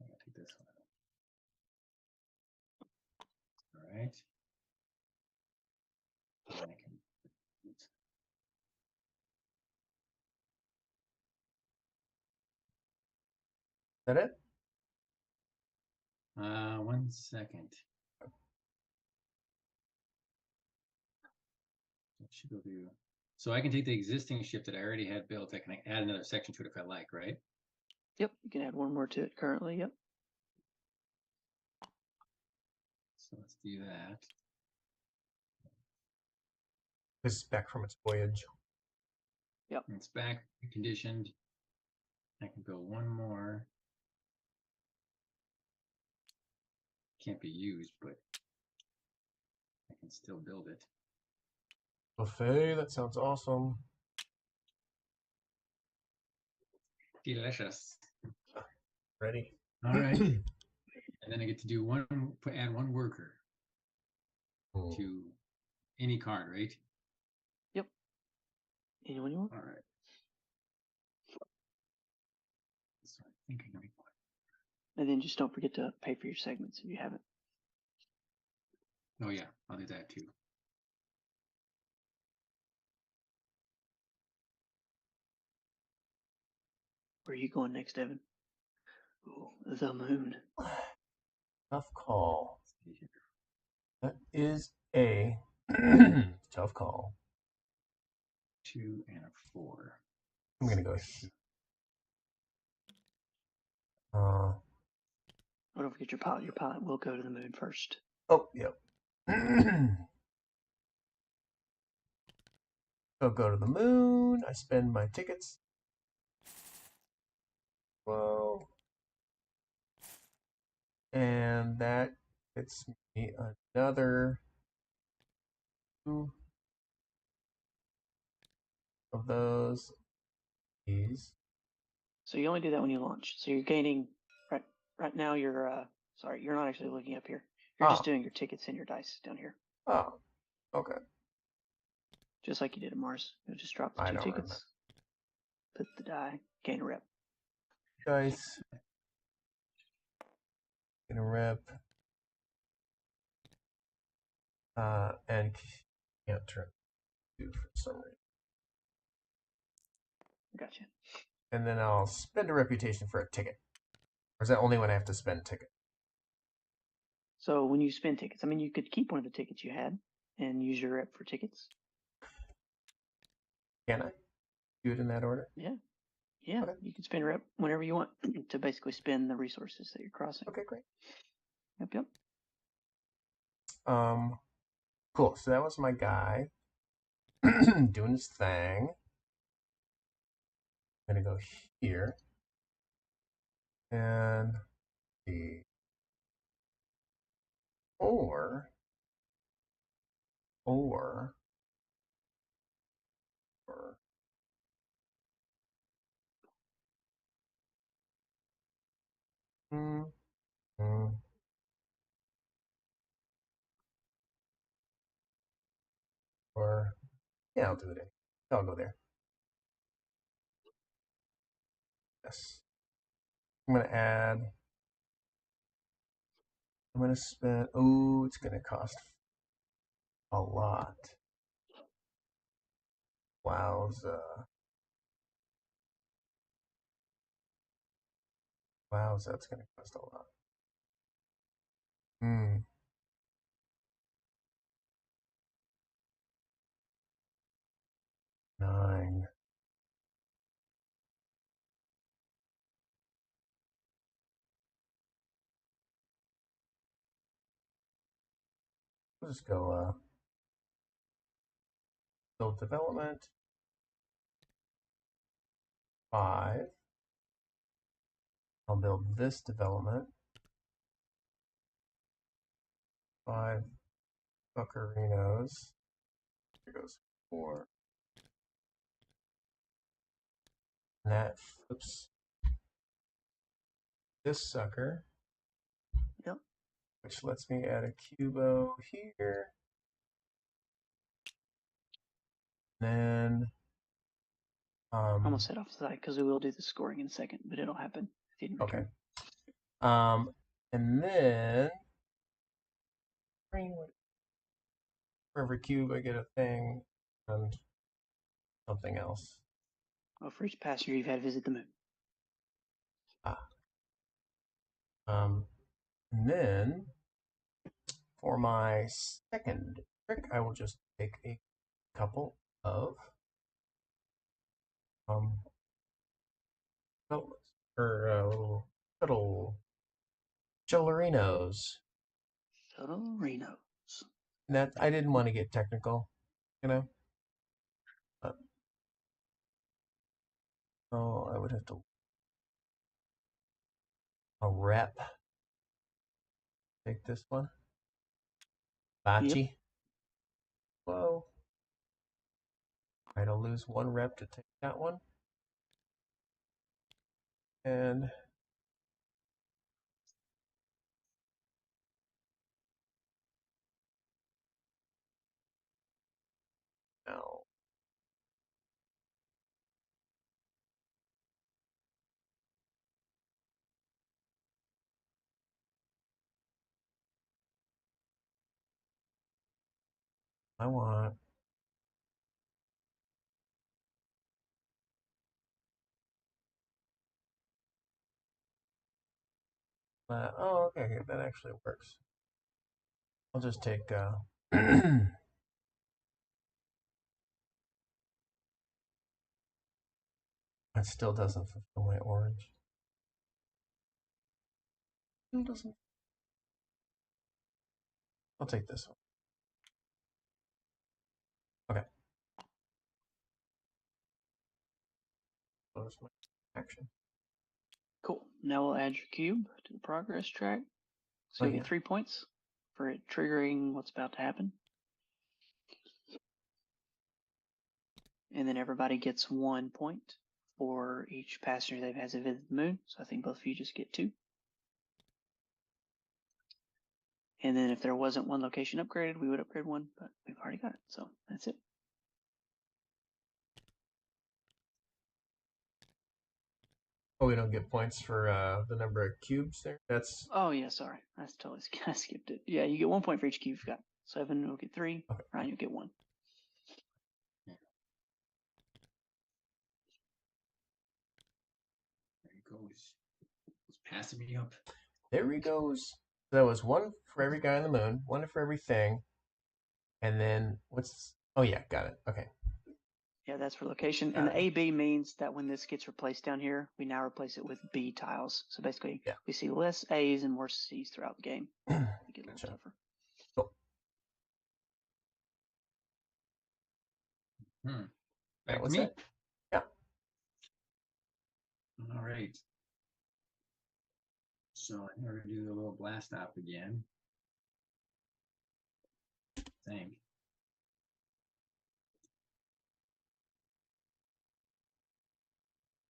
I'm gonna take this one. All right. And I can. Oops. Is that it? 1 second. It should go do. So I can take the existing ship that I already had built. I can add another section to it if I like, right? Yep, you can add one more to it currently. Yep. So let's do that. This is back from its voyage. And it's back conditioned. I can go one more. Can't be used, but I can still build it. Buffet, that sounds awesome. Delicious. Ready? All right. And then I get to do add one worker to any card, right? Yep. Anyone you want? All right. So I think I'm gonna make one. And then just don't forget to pay for your segments if you haven't. Oh yeah, I'll do that too. Where are you going next, Evan? Ooh, the moon. Tough call. Let's see here. That is a tough call. 2 and a 4. I'm gonna go. Oh, don't forget your pilot. Your pilot will go to the moon first. Oh, yep. So go to the moon. I spend my tickets. Whoa. And that gets me another 2 of those. These. So you only do that when you launch. So you're gaining right now. You're sorry, you're not actually looking up here. You're just doing your tickets and your dice down here, Oh, okay. just like you did at Mars. You'll just drop the I 2 don't tickets, put the die, gain a rep. Dice. Gonna rip. And can't turn 2 for some reason. Gotcha. And then I'll spend a reputation for a ticket. Or is that only when I have to spend ticket? So when you spend tickets, I mean, you could keep one of the tickets you had and use your rep for tickets. Can I do it in that order? Yeah. Yeah, Okay. you can spend rep whenever you want to basically spend the resources that you're crossing. Okay, great. Yep. Cool. So that was my guy doing his thing. I'm gonna go here and see, or mm, mm, or yeah, I'll do it. I'll go there. Yes. I'm gonna add. I'm gonna spend. Oh, it's gonna cost a lot. Wowza. Wowza, that's gonna cost a lot. Hmm. Nine. We'll just go build development. 5. I'll build this development. 5 buccarinos. Here goes 4. And that flips this sucker, Yep. which lets me add a cubo here. Then Almost head off the side because we will do the scoring in a second, but it'll happen at the end of your okay. turn. And then for every cube I get a thing and something else. Oh, for each passenger you've had visit the moon. And then for my second trick, I will just take a couple of little chillerinos. Chillerinos. That I didn't want to get technical, you know. So I would have to a rep. Take this one. Bachi. Yep. Whoa. I'll lose 1 rep to take that one. And now I want oh, okay, that actually works. I'll just take that still doesn't fulfill my orange. Still doesn't. I'll take this one. Okay. Close my action. Cool. Now we'll add your cube to the progress track. So you get 3 points for it triggering what's about to happen. And then everybody gets 1 point for each passenger they've had to visit the moon. So I think both of you just get 2. And then if there wasn't one location upgraded, we would upgrade one, but we've already got it. So that's it. Oh, we don't get points for the number of cubes there? That's... Oh, yeah, sorry. I totally skipped it. Yeah, you get 1 point for each cube you've got. 7 will get 3. Okay. Ryan, you'll get 1. There he goes. He's passing me up. There he goes. That was 1 for every guy on the moon, 1 for everything. And then what's... Oh, yeah, got it. Okay. Yeah, that's for location. And the AB means that when this gets replaced down here, we now replace it with B tiles. So basically, we see less A's and more C's throughout the game. They get a little tougher. Cool. Back to me. It. Yeah. All right. So I'm going to do the little blast off again. I think.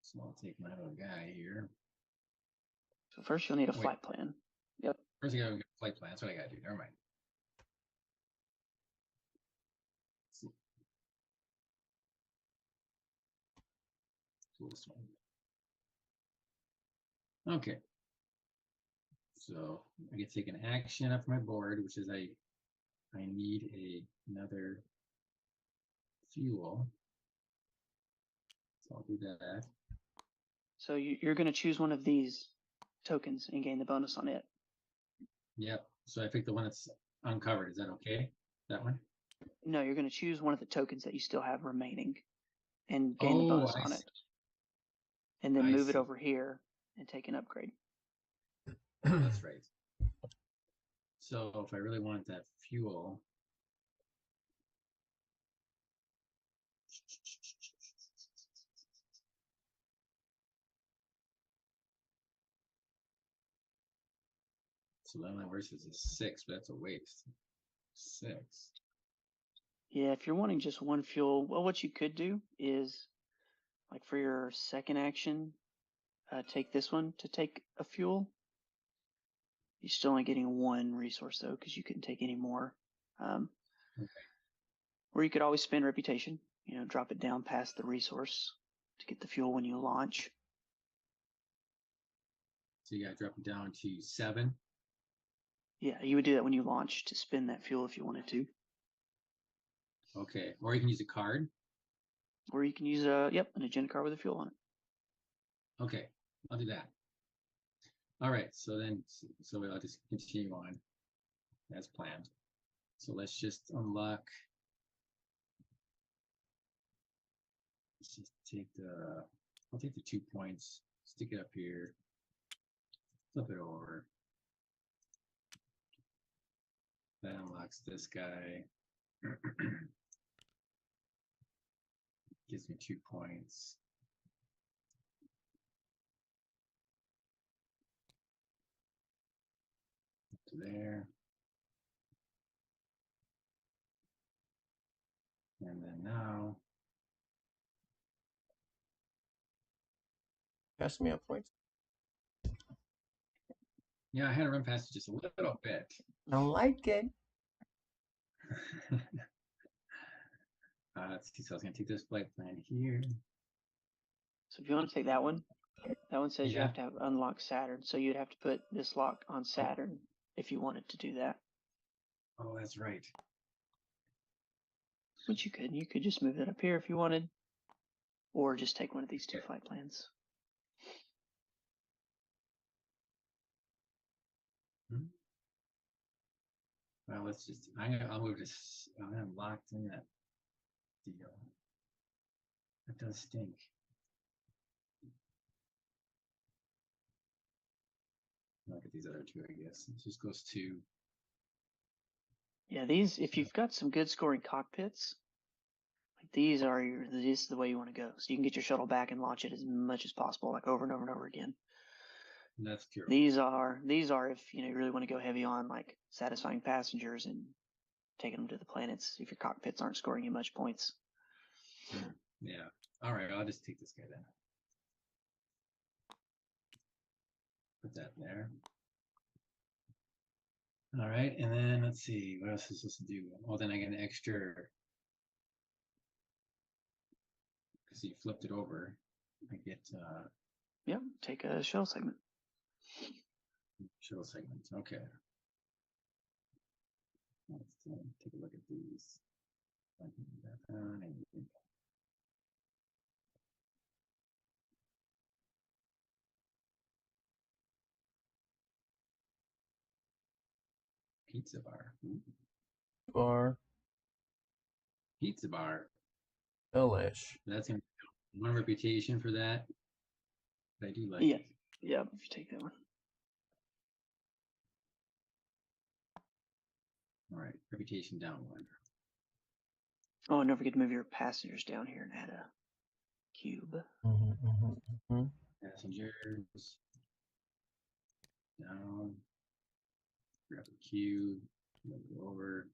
So I'll take my little guy here. So first you'll need a flight plan. Yep. First you got to get a flight plan. That's what I got to do. Never mind. This one. Okay. So I get to take an action off my board, which is I need another fuel. So I'll do that. So you're going to choose one of these tokens and gain the bonus on it. Yep. So I picked the one that's uncovered. Is that okay? That one? No, you're going to choose one of the tokens that you still have remaining and gain the Oh, bonus I on see. it. And then I move it see. over here and take an upgrade. That's right. So if I really want that fuel, so that only works as a 6, but that's a waste. 6. Yeah, if you're wanting just one fuel, well, what you could do is, like for your second action, take this one to take a fuel. You're still only getting one resource though, because you couldn't take any more. Okay. Or you could always spend reputation, drop it down past the resource to get the fuel when you launch. So you got to drop it down to 7. Yeah, you would do that when you launch to spend that fuel if you wanted to. Okay. Or you can use a card. Or you can use an agenda card with a fuel on it. Okay. I'll do that. All right. So I'll just continue on as planned. So let's just unlock. Let's just I'll take the 2 points, stick it up here, flip it over. That unlocks this guy. Gives me 2 points. Up to there. And then now, Pass me up points. yeah, I had to run past it just a little bit. I like it. Let's see. So I was going to take this flight plan here. So if you want to take that one says you Yeah. have to have unlocked Saturn. So you'd have to put this lock on Saturn if you wanted to do that. Oh, that's right. Which you could. You could just move it up here if you wanted. Or just take one of these 2 flight plans. Well, let's just. I'll move this. I'm locked in that deal. That does stink. Look at these other 2, I guess. It just goes to. Yeah, these, if you've got some good scoring cockpits, like this is the way you want to go. So you can get your shuttle back and launch it as much as possible, like over and over and over again. That's true. These are if you really want to go heavy on like satisfying passengers and taking them to the planets if your cockpits aren't scoring you much points. Yeah. All right. I'll just take this guy then. Put that there. All right. And then let's see. What else is supposed to do? Oh, then I get an extra. Because you flipped it over. I get Take a shuttle segment. shuttle segments. Okay. Let's take a look at these. Pizza bar. Bar. Pizza bar. Delish. That's gonna be one reputation for that. But I do like Yeah. it. Yeah, if you take that one. All right. Reputation down 1. Oh, and don't forget to move your passengers down here and add a cube. Passengers. Down. Grab a cube. Move it over.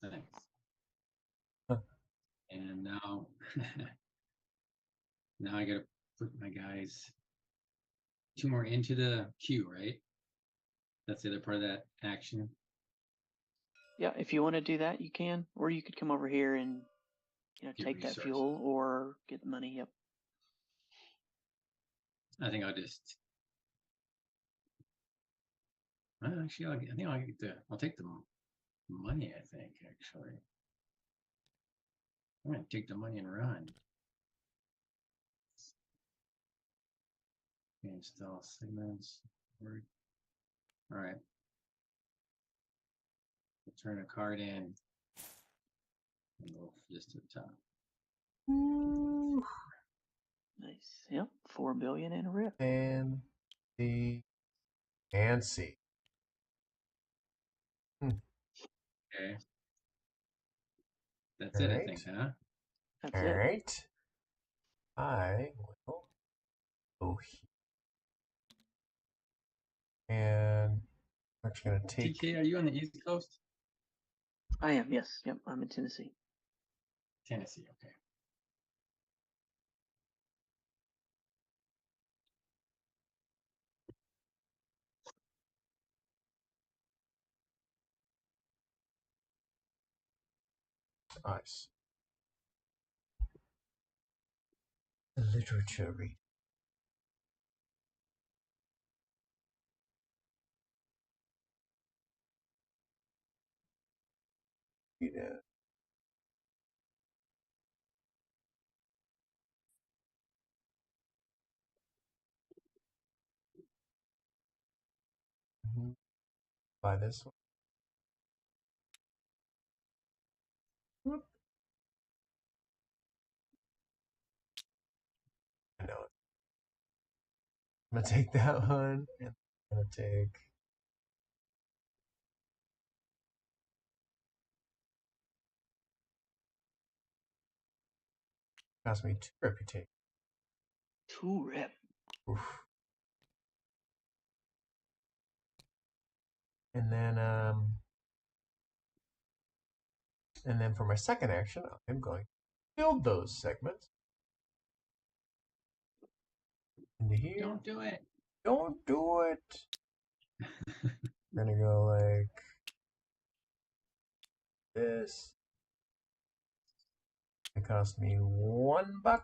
Thanks. Huh. And now, now I gotta put my guys 2 more into the queue, right? That's the other part of that action. Yeah, if you want to do that, you can, or you could come over here and take that fuel or get the money. Yep. I think I'll just. Actually, I'll take the money. I think actually, I'm gonna take the money and run. Install segments. Word. All right. We'll turn a card in. And go just to the top. Nice. Yep. 4 billion in a rip. And C. And C. Okay. That's All it, I right. think, huh? That's All it. right. I will go here. And I'm actually going to take. TK, are you on the East Coast? I am. Yes. Yep. I'm in Tennessee. Tennessee, okay. Nice. Literature read. Yeah. Buy this one. Whoop. I know it. I'm gonna take that one, and I'm gonna take. Cost me 2 reputation. 2 rip. Oof. And then for my second action, I'm going to build those segments into here. Don't do it. Don't do it. We're gonna go like this. It cost me $1.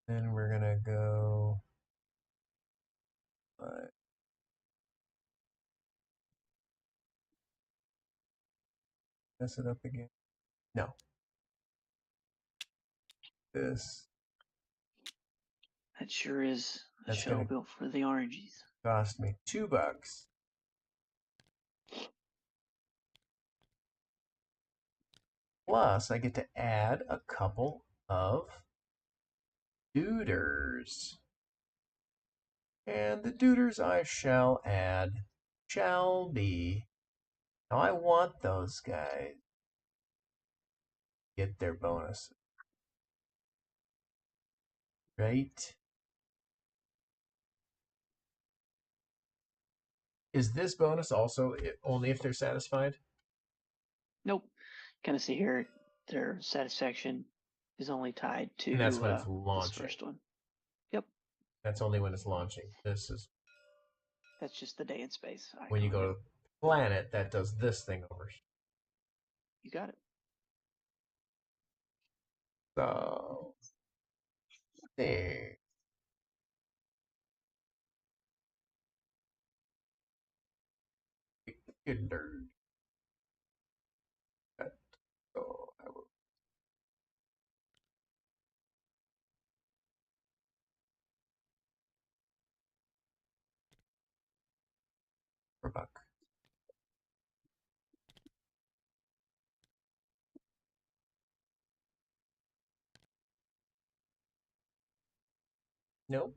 Then we're gonna go like mess it up again. No. This. That sure is a That's show gonna built for the oranges. cost me $2. Plus, I get to add a couple of duders. And the duders I shall add shall be. Now I want those guys get their bonus. Right? Is this bonus also only if they're satisfied? Nope. Kind of see here, their satisfaction is only tied to And that's when it's this launching. first one. Yep. That's only when it's launching. This is That's just the day and space icon. when you go to planet that does this thing over. You got it. So there. Good nerd. So I will. For $1. Nope.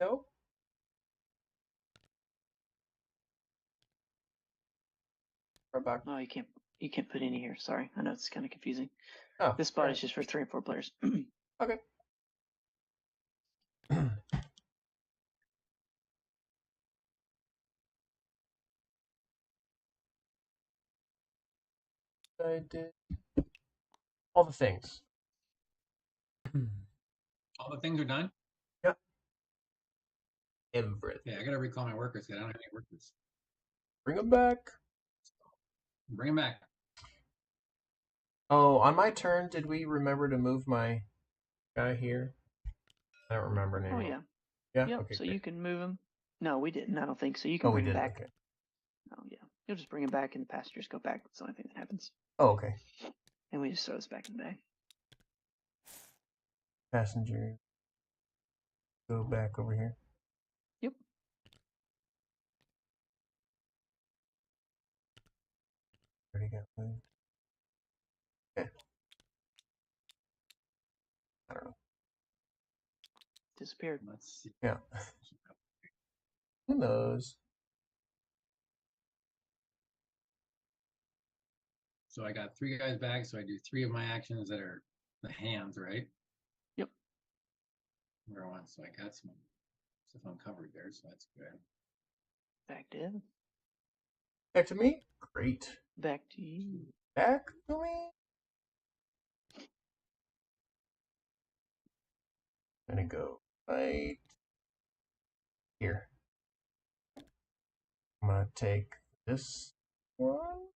Nope. For $1. Oh, you can't put any here. Sorry. I know it's kind of confusing. Oh, This spot right. is just for 3 and 4 players. Okay. I did all the things. All the things are done? Yep. Everything. Yeah, I gotta recall my workers because I don't have any workers. Bring them back. Bring them back. Oh, on my turn, did we remember to move my guy here? I don't remember anymore. Oh, yeah. Yeah? Yep. Okay, So great. you can move them. No, we didn't. I don't think so. You can Oh, we bring them did. back. Okay. Oh, yeah. You'll just bring them back and the passengers go back. That's the only thing that happens. Oh, okay. And we just throw this back in the bag. Passenger. Go back over here. Yep. Already got moved. Okay. I don't know. Disappeared. Let's see. Yeah. Who knows? So I got 3 guys back, so I do 3 of my actions that are the hands, right? Yep. Where I want, so I got some stuff uncovered there, so that's good. Back to Evan. Back to me? Great. Back to you. Back to me? I'm gonna go right here. I'm gonna take this one.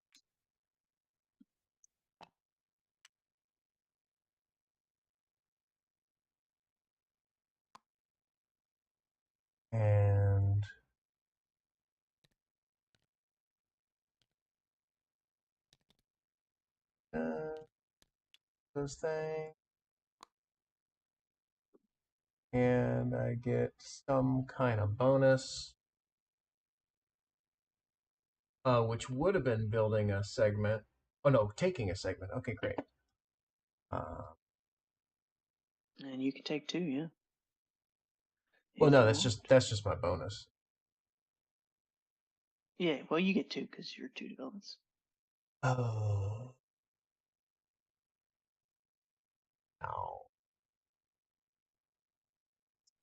And those things. And I get some kind of bonus, which would have been building a segment. Oh no, taking a segment. Okay, great. And you can take 2, yeah. Well, If no, you that's want. just my bonus. Yeah, well, you get 2 because you're 2 developments. Oh. No.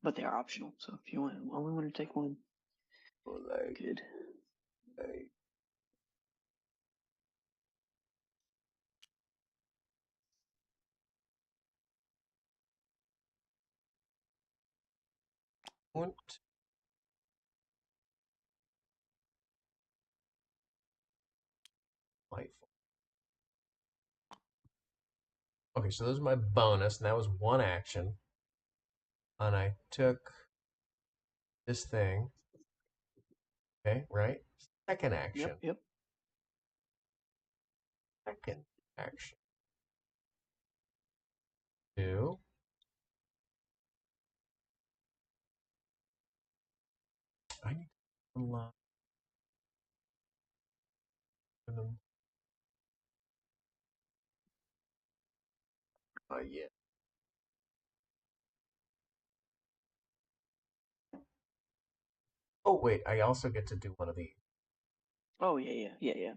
But they are optional, so if you only want to take 1, Like, good. like, und. Delightful. Okay, so this is my bonus, and that was 1 action. And I took this thing. Okay, right? Second action. Yep. Second action. 2. I need to unlock them. Yeah. Oh, wait, I also get to do one of these. Oh, yeah.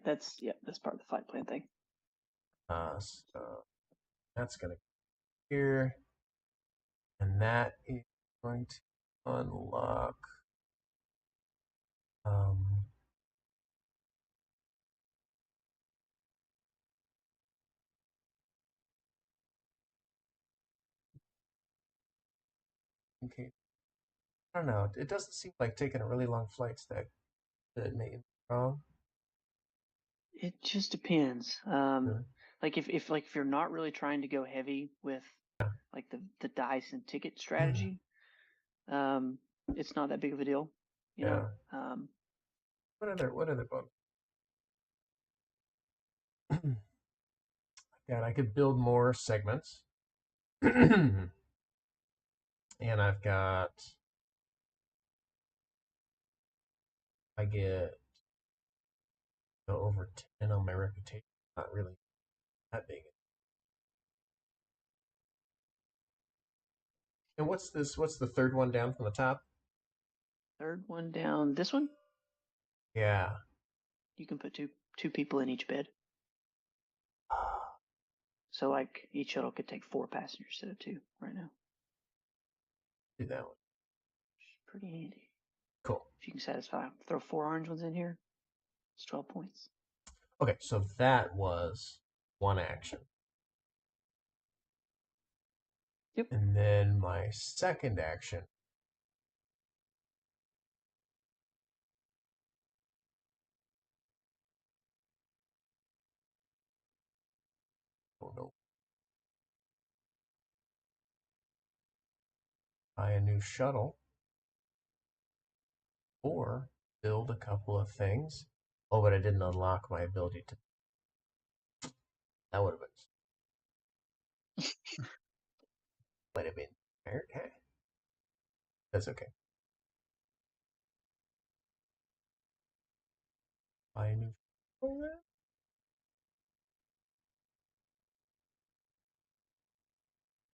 That's part of the flight plan thing. So that's going to be here. And that is going to unlock. Um, okay. I don't know. It doesn't seem like taking a really long flight's that made it wrong. It just depends. Really? Like if you're not really trying to go heavy with like the dice and ticket strategy, it's not that big of a deal, you know. Yeah. What other bonus? God, I could build more segments. And I get over 10 on my reputation. Not really that big. And what's this? What's the third one down from the top? Third one down, this one, Yeah. you can put two people in each bed. So like each shuttle could take 4 passengers instead of 2 right now. Do that one. Pretty handy. Cool. If you can throw 4 orange ones in here, it's 12 points. Okay, so that was 1 action. Yep. And then my second action. Oh no. Buy a new shuttle. Or build a couple of things. Oh, but I didn't unlock my ability to. That would have been. Might have been. Okay. That's okay. Buy a new program.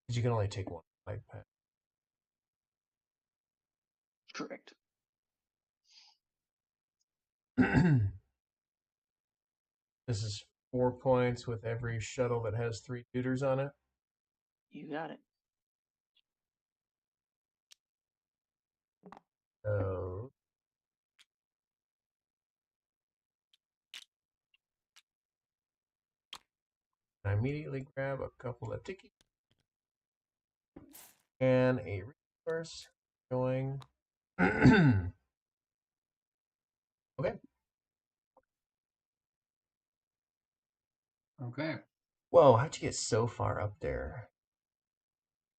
Because you can only take one flight pass. Correct. This is 4 points with every shuttle that has 3 tutors on it. You got it. So I immediately grab a couple of tickets and a resource going. Okay. Okay. Whoa, how'd you get so far up there?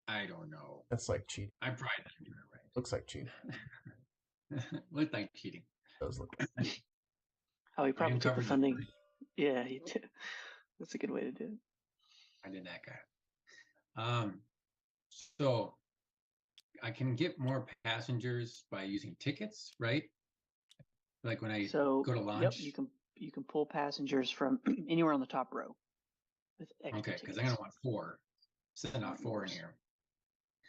I don't know. That's like cheating. I probably didn't do it Looks like cheating. right. Looked like cheating. Does look like. Oh, he probably took the uncovered the funding. three. Yeah, he did. That's a good way to do it. I did that guy. So I can get more passengers by using tickets, right? Like when I So, go to yep, launch. you can pull passengers from anywhere on the top row with extra Okay, tickets. because I'm gonna want 4. Send out 4 in here.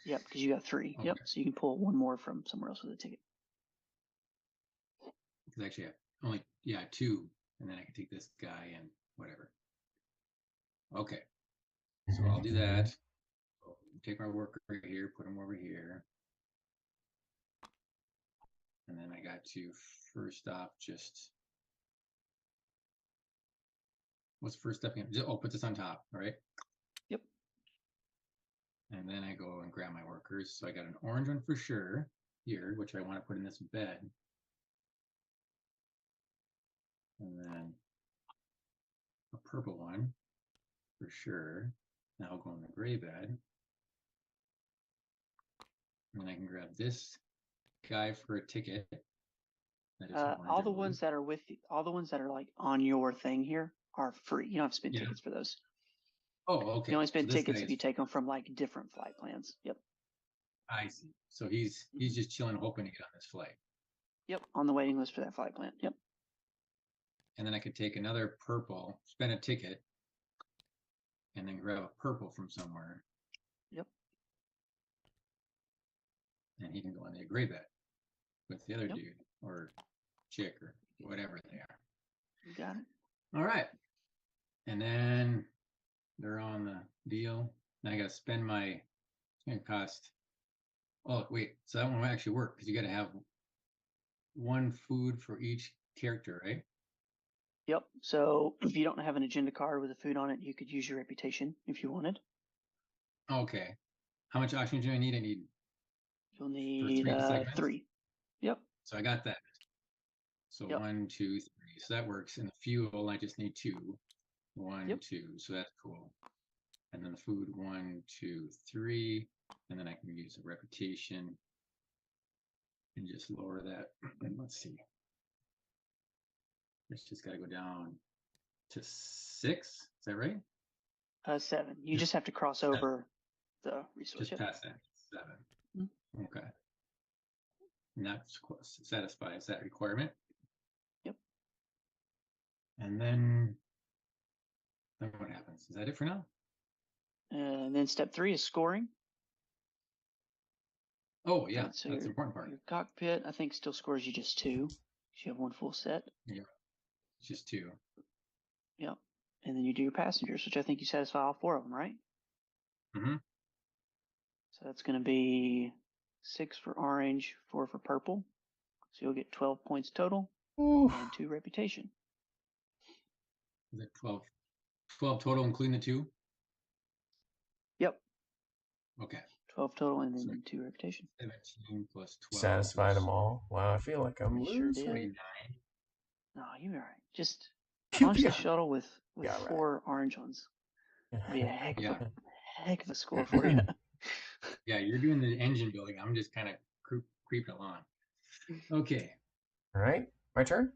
Yep, because you got 3. Okay. Yep, so you can pull one more from somewhere else with a ticket. Because actually, I only 2, and then I can take this guy and whatever. Okay, so I'll do that. I'll take my worker here, put him over here, and then I got to first off just what's first step again? Just, put this on top, all right? Yep. And then I go and grab my workers. So I got an orange one for sure here, which I want to put in this bed. And then a purple one for sure. Now I'll go in the gray bed. And then I can grab this guy for a ticket. That is orange, All the ones that are all the ones that are like on your thing here are free. You don't have to spend tickets for those. Oh, okay. You only spend so tickets if you take them from like different flight plans. Yep. I see. So he's just chilling, hoping to get on this flight. Yep, on the waiting list for that flight plan. Yep. And then I could take another purple, spend a ticket, and then grab a purple from somewhere. Yep. And he can go on the gray bed with the other Yep. dude or chick or whatever they are. You got it. All right. And then they're on the deal. Now I got to spend my, it's going to cost, oh, wait. So that one will actually work because you got to have 1 food for each character, right? Yep. So if you don't have an agenda card with a food on it, you could use your reputation if you wanted. Okay. How much oxygen do I need? I need You'll need 3 segments. 3. Yep. So I got that. So Yep. 1, 2, 3. So that works. And the fuel, I just need 2. 1, Yep. 2. So that's cool. And then the food, 1, 2, 3. And then I can use a reputation and just lower that. And let's see. It's just got to go down to 6. Is that right? 7. You just have to cross over the resource. Just past that. 7. Mhm. Okay. And that satisfies that requirement. Yep. And then what happens? Is that it for now? And then step 3 is scoring. Oh, yeah. So That's the important part. Your cockpit, I think, still scores you just 2. You have 1 full set. Yeah. It's just 2. Yep. And then you do your passengers, which I think you satisfy all 4 of them, right? Mm-hmm. So that's going to be 6 for orange, 4 for purple. So you'll get 12 points total and 2 reputation. Is that 12? 12 total, including the 2? Yep. Okay. 12 total and then 2 reputation. 17 plus 12. Satisfied them all. Wow, I feel like I'm We sure losing. did. 29. No, you'll be all right. Just You'll launch be the all right. shuttle with Yeah, right. 4 orange ones. It'll be a heck of a score for you. Yeah, you're doing the engine building. I'm just kind of creeping along. Okay. All right, my turn.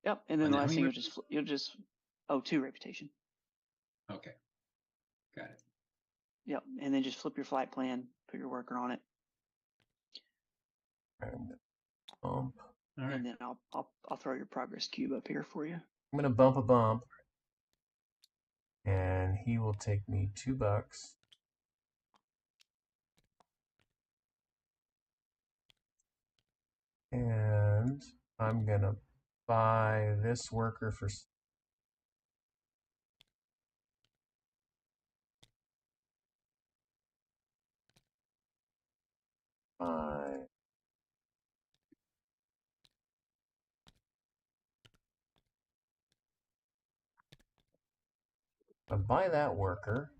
Yep. And then the how last many thing you'll just 2 reputation. Okay. Got it. Yep, and then just flip your flight plan, put your worker on it, All right. and then I'll throw your progress cube up here for you. I'm gonna bump a bump, and he will take me $2. And I'm gonna buy this worker for $5. I buy that worker,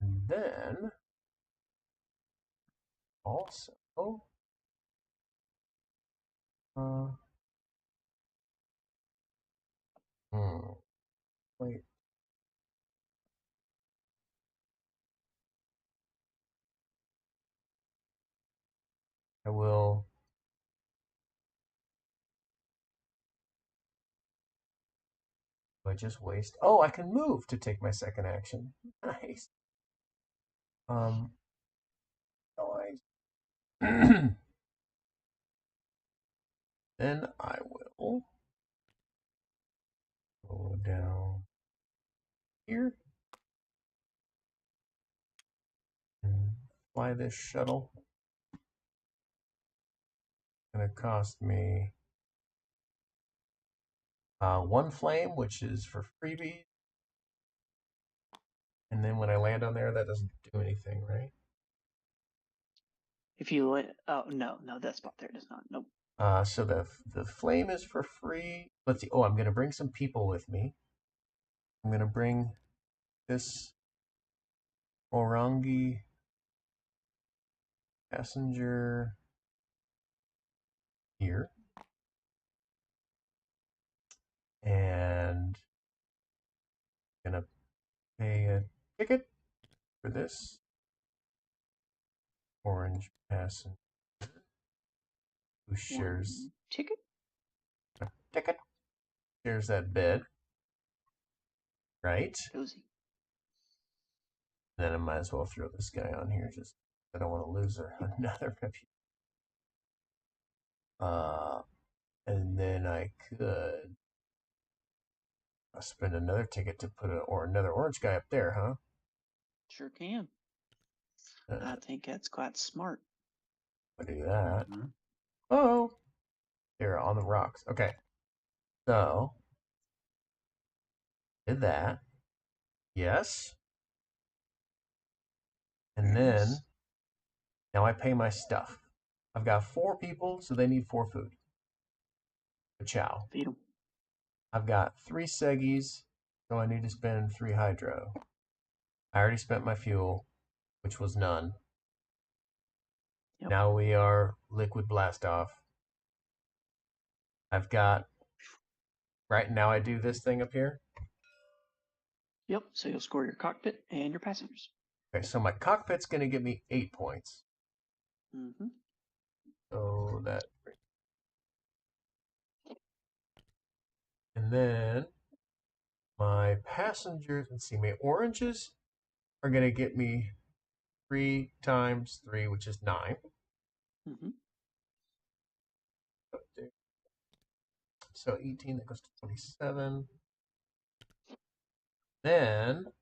and then also, wait. I will. I just waste. Oh, I can move to take my second action. Nice. Nice. Then I will go down here and fly this shuttle. It's gonna cost me 1 flame, which is for freebies. And then when I land on there, that doesn't do anything, right? If you oh no, that spot there does not. Nope. So the flame is for free. Let's see. Oh, I'm gonna bring some people with me. I'm gonna bring this Orangi passenger here, and I'm gonna pay a ticket for this orange passenger who shares One ticket. a ticket, shares that bed, right? Cozy. Then I might as well throw this guy on here. Just I don't want to lose another reputation. And then I could spend another ticket to put another orange guy up there, huh? Sure can. I think that's quite smart. I'll do that. Mhm. Oh, they're on the rocks. Okay, so did that. Yes. And Very then nice. now I pay my stuff. I've got 4 people, so they need 4 food. A chow. Feed 'em. I've got 3 seggies, so I need to spend 3 hydro. I already spent my fuel, which was none. Yep. Now we are liquid blast off. I've got right now I do this thing up here. Yep. So you'll score your cockpit and your passengers. Okay, so my cockpit's gonna give me 8 points. Mm-hmm. So that, and then my passengers, let's see, my oranges are gonna get me 3 times 3, which is 9. Mm-hmm. So 18, that goes to 27. Then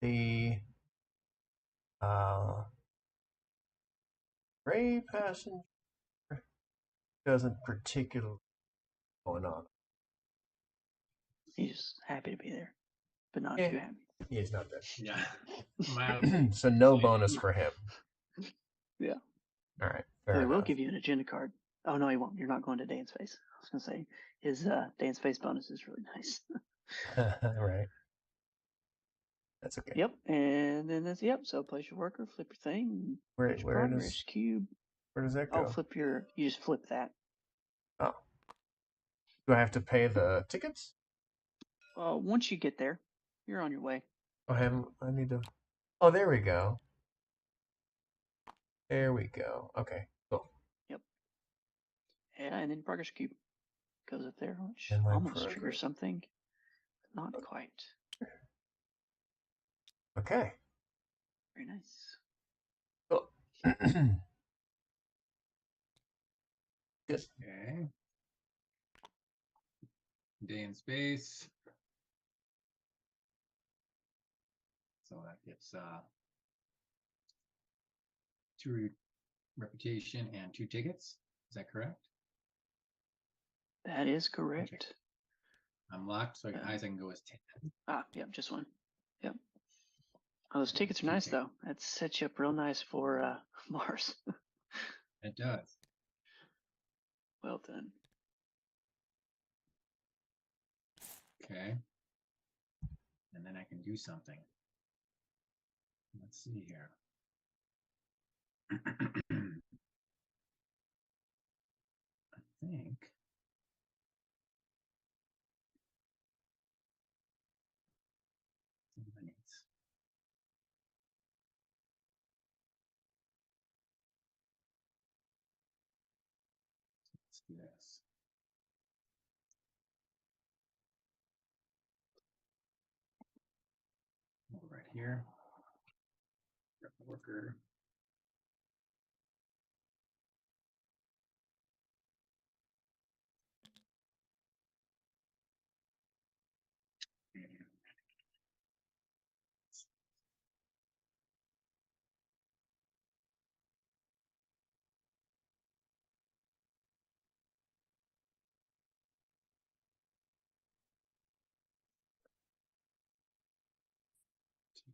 the gray passenger doesn't particularly going on. He's happy to be there, but not Yeah, too happy. he's not there. Yeah. Mildly. So no bonus for him. Yeah. All right, So fair he will enough. give you an agenda card. Oh no, he won't. You're not going to day and space. I was gonna say his day and space bonus is really nice. Right. That's okay. Yep. And then that's yep. So place your worker, flip your thing, Where put your where progress does cube. where does that Oh, go? you just flip that. Oh, do I have to pay the tickets? Once you get there, you're on your way. I need to. Oh, there we go. There we go. Okay, cool. Yep. Yeah, and then progress cube goes up there, which And my almost triggers progress. something, but not quite. Okay. Very nice. Oh. Good. Okay. Day in space. So that gets 2 reputation and 2 tickets. Is that correct? That is correct. I'm locked, so highest I can go is 10. Yep, just one. Yep. Oh, those tickets are 2 nice tickets. though. That sets you up real nice for Mars. It does. Well done. Okay. And then I can do something. Let's see here. I think let's do this. Over right here. Grab the worker.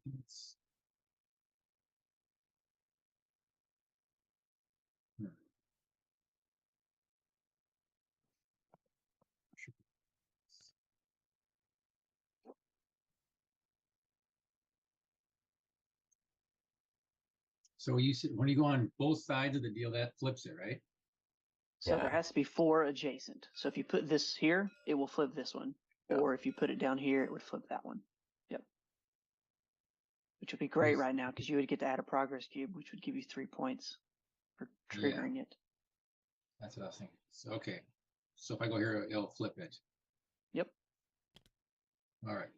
Tickets. So you said when you go on both sides of the deal, that flips it, right? So Yeah. there has to be 4 adjacent. So if you put this here, it will flip this one. Yeah. Or if you put it down here, it would flip that one. Yep. Which would be great right now because you would get to add a progress cube, which would give you 3 points for triggering it. That's what I was thinking. So, okay. So if I go here, it'll flip it. Yep. All right.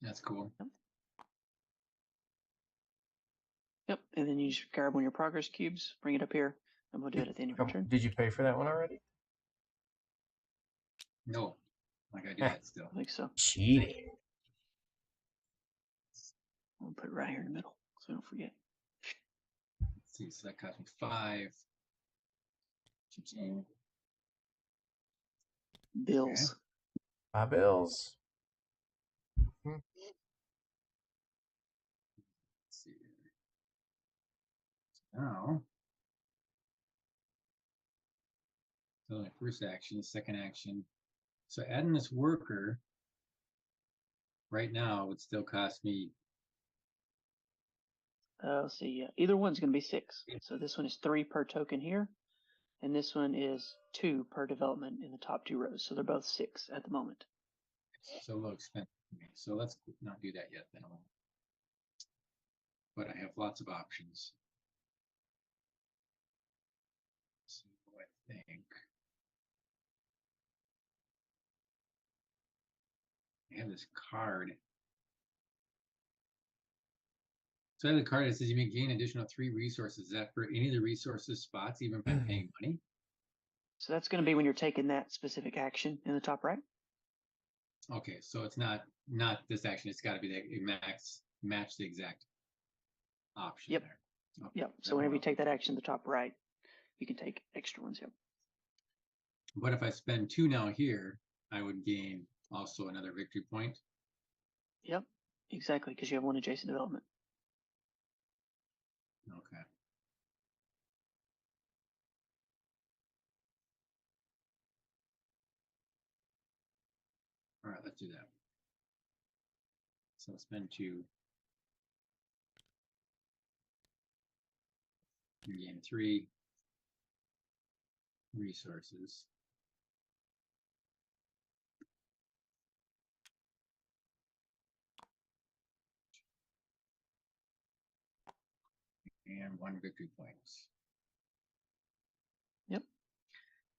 That's cool. Yep. And then you just grab one of your progress cubes, bring it up here, and we'll do it at the end of your turn. Did you pay for that one already? No. I gotta do that still. I think so. Cheating. We'll put it right here in the middle so don't forget. Let's see. So that cost me 5. Bills. Okay. 5 bills. Let's see. Now, so my first action, second action. So adding this worker right now would still cost me. Let's see. Either one's going to be 6. So this one is 3 per token here, and this one is 2 per development in the top 2 rows. So they're both 6 at the moment. So low expensive for me. So let's not do that yet then. But I have lots of options. So I think I have this card. So I have the card that says you may gain additional 3 resources. Is that for any of the resources spots, even by paying money? So that's going to be when you're taking that specific action in the top right. Okay, so it's not this action. It's got to be the match the exact option. Yep. There. Okay. Yep. So whenever you take that action in the top right, you can take extra ones. Yep. But if I spend 2 now here, I would gain also another victory point. Yep. Exactly, because you have 1 adjacent development. Okay. All right, let's do that. So spend 2. You gain 3 resources. And 1 victory point. Yep.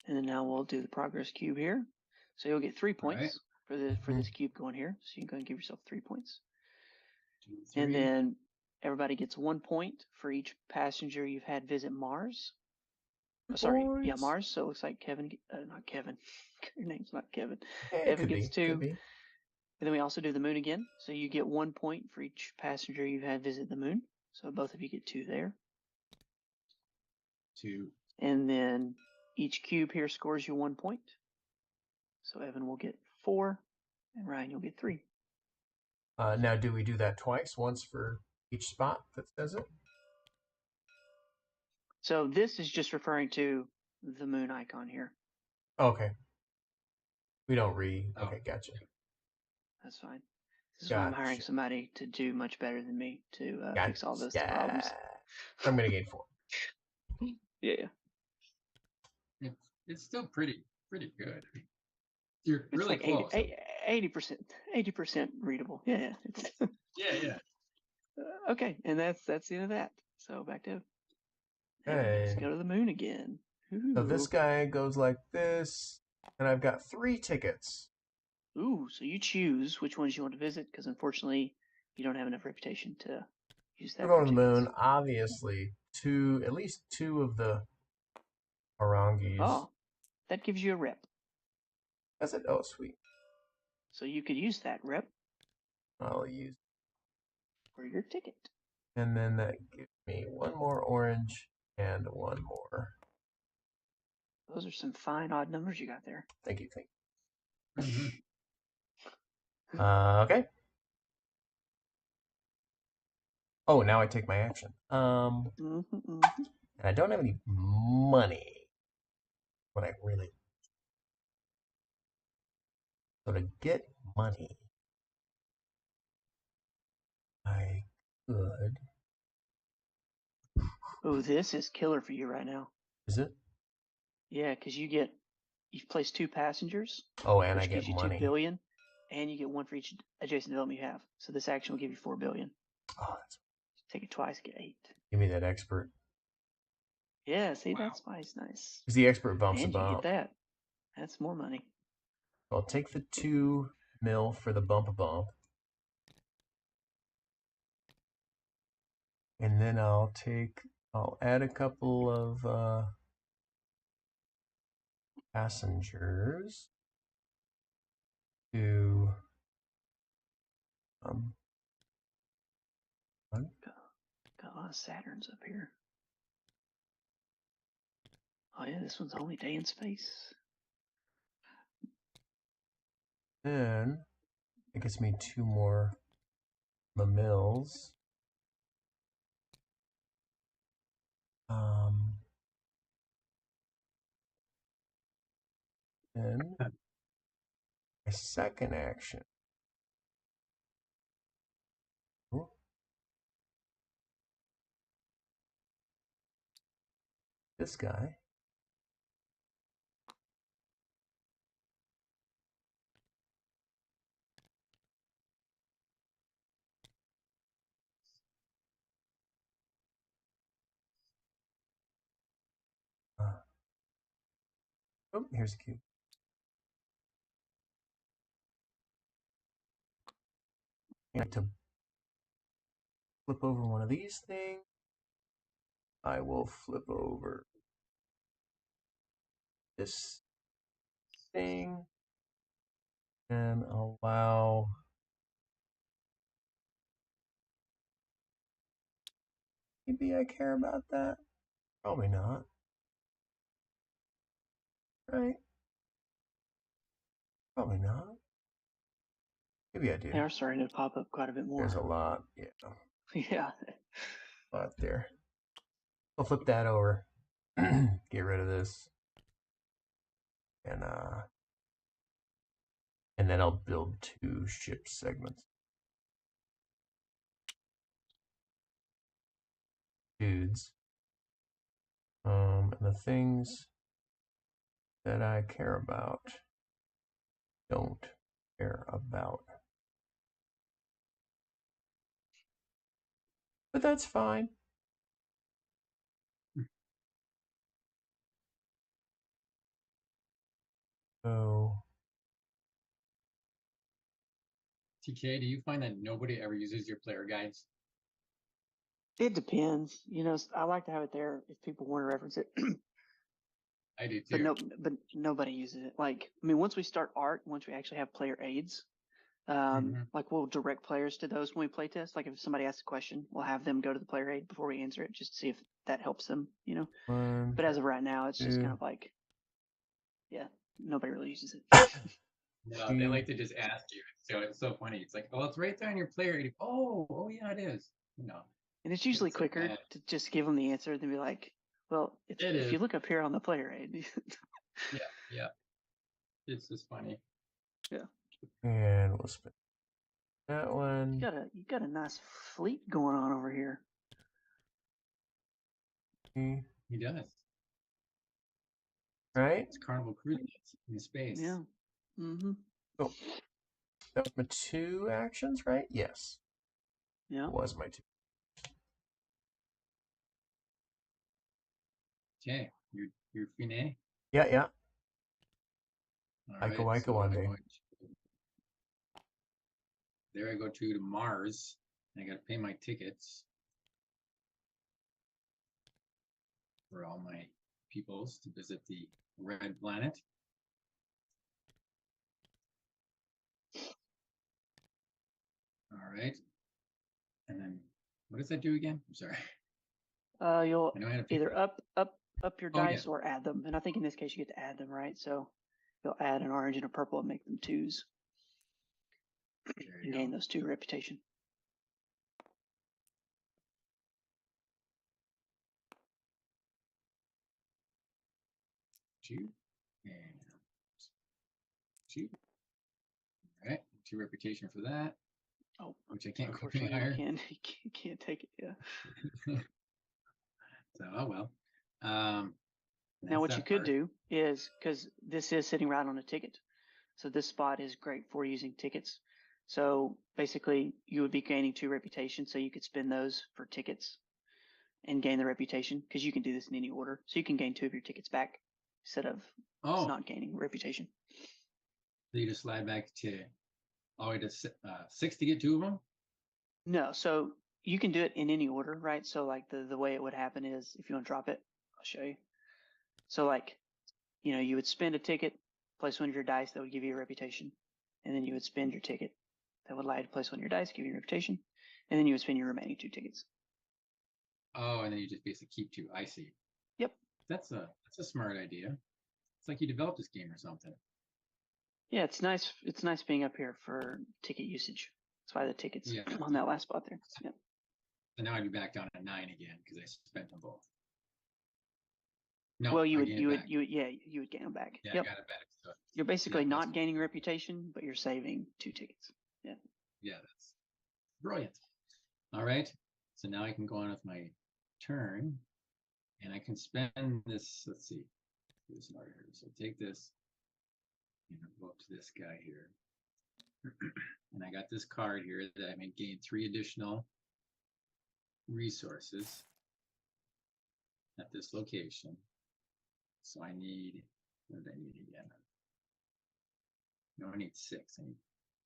And then now we'll do the progress cube here. So you'll get 3 points for this cube going here. So you can go and give yourself 3 points. 2, And 3. then everybody gets 1 point for each passenger you've had visit Mars. Oh, sorry, yeah, Points. Mars. So it looks like Kevin, not Kevin. Your name's not Kevin. Yeah, it Evan could gets be. 2. Could be. And then we also do the moon again. So you get 1 point for each passenger you've had visit the moon. So both of you get 2 there. 2. And then each cube here scores you 1 point. So Evan will get 4, and Ryan, you'll get 3. Now, do we do that twice? Once for each spot that says it? So this is just referring to the moon icon here. Okay. We don't Oh. Okay, gotcha. That's fine. This is why I'm hiring Gotcha. somebody to do much better than me to fix all those Gotcha. problems. I'm going to gain 4. Yeah. It's still pretty good. You're It's really like close. 80% readable. Yeah. It's Yeah. okay, and that's the end of that. So back to Evan. Let's Okay. go to the moon again. So this guy goes like this, and I've got 3 tickets. Ooh, so you choose which ones you want to visit, because unfortunately you don't have enough reputation to use that. We're for going to the tickets. moon. Obviously, at least 2 of the Orangis. Oh, that gives you a rep. Does it? Oh, sweet. So you could use that rep I'll use. for your ticket. And then that gives me 1 more orange and 1 more. Those are some fine odd numbers you got there. Thank you. Mhm. Okay. Oh, now I take my action. And I don't have any money. What I really. So to get money, I could. Oh, this is killer for you right now. Is it? Yeah, because you've placed 2 passengers, Oh, and I which get gives you money. 2 billion, and you get 1 for each adjacent development you have. So this action will give you 4 billion. Oh, Take it twice, get 8. give me that expert. Yeah, see, Wow. that's why it's nice. Because the expert bumps And a you bump. get that. That's more money. I'll take the 2 mil for the bump a bump. And then I'll add a couple of passengers to Got a lot of Saturns up here. Oh yeah, this one's only day in space. then it gets me 2 more Mamils. Then my second action. Ooh. This guy. Oh, here's a cube. And to flip over one of these things, I will flip over this thing and allow maybe I care about that. Probably not. Right? Probably not. Maybe I do. They are starting to pop up quite a bit more. There's a lot. Yeah. Yeah. A lot there. I'll flip that over. Get rid of this. And then I'll build 2 ship segments. Dudes. And the things that I care about don't care about. But that's fine. So TK, do you find that nobody ever uses your player guides? It depends. I like to have it there if people want to reference it. I do But too. but nobody uses it. Once we start art, once we actually have player aids, Mhm. we'll direct players to those when we play test. Like if somebody asks a question, we'll have them go to the player aid before we answer it, just to see if that helps them. One, But as of right now, it's just kind two, of like, yeah, nobody really uses it. No, they three. like to just ask you. So it's so funny. It's like, oh, it's right there on your player aid. Oh, yeah, it is. And it's usually It's like, quicker to just give them the answer than be like, well, it if is. you look up here on the player aid. Yeah. It's just funny. Yeah. And we'll spin that one. You got a nice fleet going on over here. Three. He does. Right? It's Carnival Cruise Ships in space. Yeah. Mm-hmm. Cool. That was my 2 actions, right? Yes. Yeah. It was my 2. Okay, you're Fine. Yeah, yeah. All Aika right, Waika so one day. there I go to Mars. I got to pay my tickets for all my peoples to visit the red planet. All right, and then what does that do again? I'm sorry. You'll I know I had to pick either up. up your Oh yeah, dice or add them, and I think in this case you get to add them, right? So you'll add an orange and a purple and make them 2s there and you gain go. those 2 reputation. Two and two. All right, 2 reputation for that. Oh, which I can't go any unfortunately, higher. you can't take it. Yeah. So oh well. Now, That's what you that could part. do is, because this is sitting right on a ticket, so this spot is great for using tickets. So basically, you would be gaining 2 reputation, so you could spend those for tickets and gain the reputation, because you can do this in any order. So you can gain 2 of your tickets back instead of Oh, not gaining reputation. so you just slide back to all the way to 6 to get 2 of them. No, so you can do it in any order, right? So like the way it would happen is, if you want to drop it, I'll show you. So like, you would spend a ticket, place one of your dice that would give you a reputation, and then you would spend your ticket that would allow you to place one of your dice, give you a reputation, and then you would spend your remaining 2 tickets. Oh, and then you just basically keep 2. I see. Yep. That's a smart idea. It's like you developed this game or something. Yeah, it's nice. It's nice being up here for ticket usage. That's why the tickets Yeah. on that last spot there. Yep. So now I'd be back down at 9 again because I spent them both. No, Well, I gained it back. you would gain them back. Yeah, Yep. I got it back. So You're basically yeah, not gaining reputation, but you're saving 2 tickets. Yeah. yeah, that's brilliant. All right. So now I can go on with my turn and I can spend this. Let's see. Do this in order here. So take this and go up to this guy here. And I got this card here that I may gain 3 additional resources at this location. So I need, what did I need again? No, I need 6. I need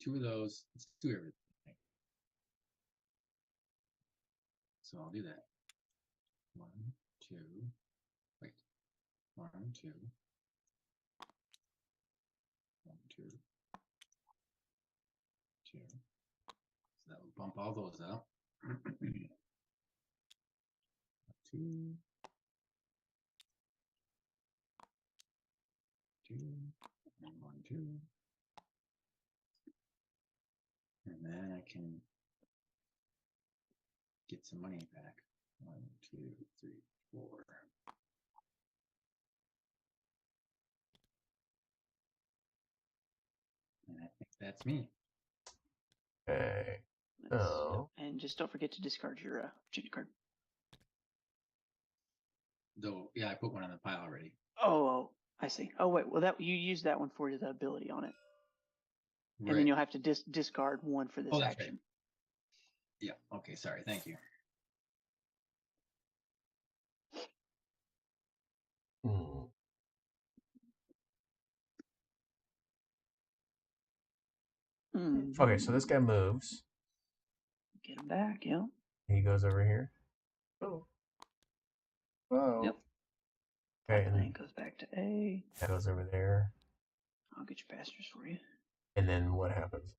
2 of those. Let's do everything. So I'll do that. 1, 2, wait. 1, 2. 1, 2. 2. So that will bump all those up. 2. 2. And 1, 2. And then I can get some money back. 1, 2, 3, 4. And I think that's me. Okay. Nice. Oh. Yep. And just don't forget to discard your opportunity card. Though, yeah, I put one on the pile already. Oh, I see. Oh wait, well that you use that one for the ability on it, Right. and then you'll have to discard one for this Oh, that's action. right. Yeah. Okay. Sorry. Thank you. Hmm. Okay, so this guy moves. Get him back. Yep. He goes over here. Oh. Whoa. Yep. Okay, That and lane goes back to A. that goes over there. I'll get your pastors for you. And then what happens?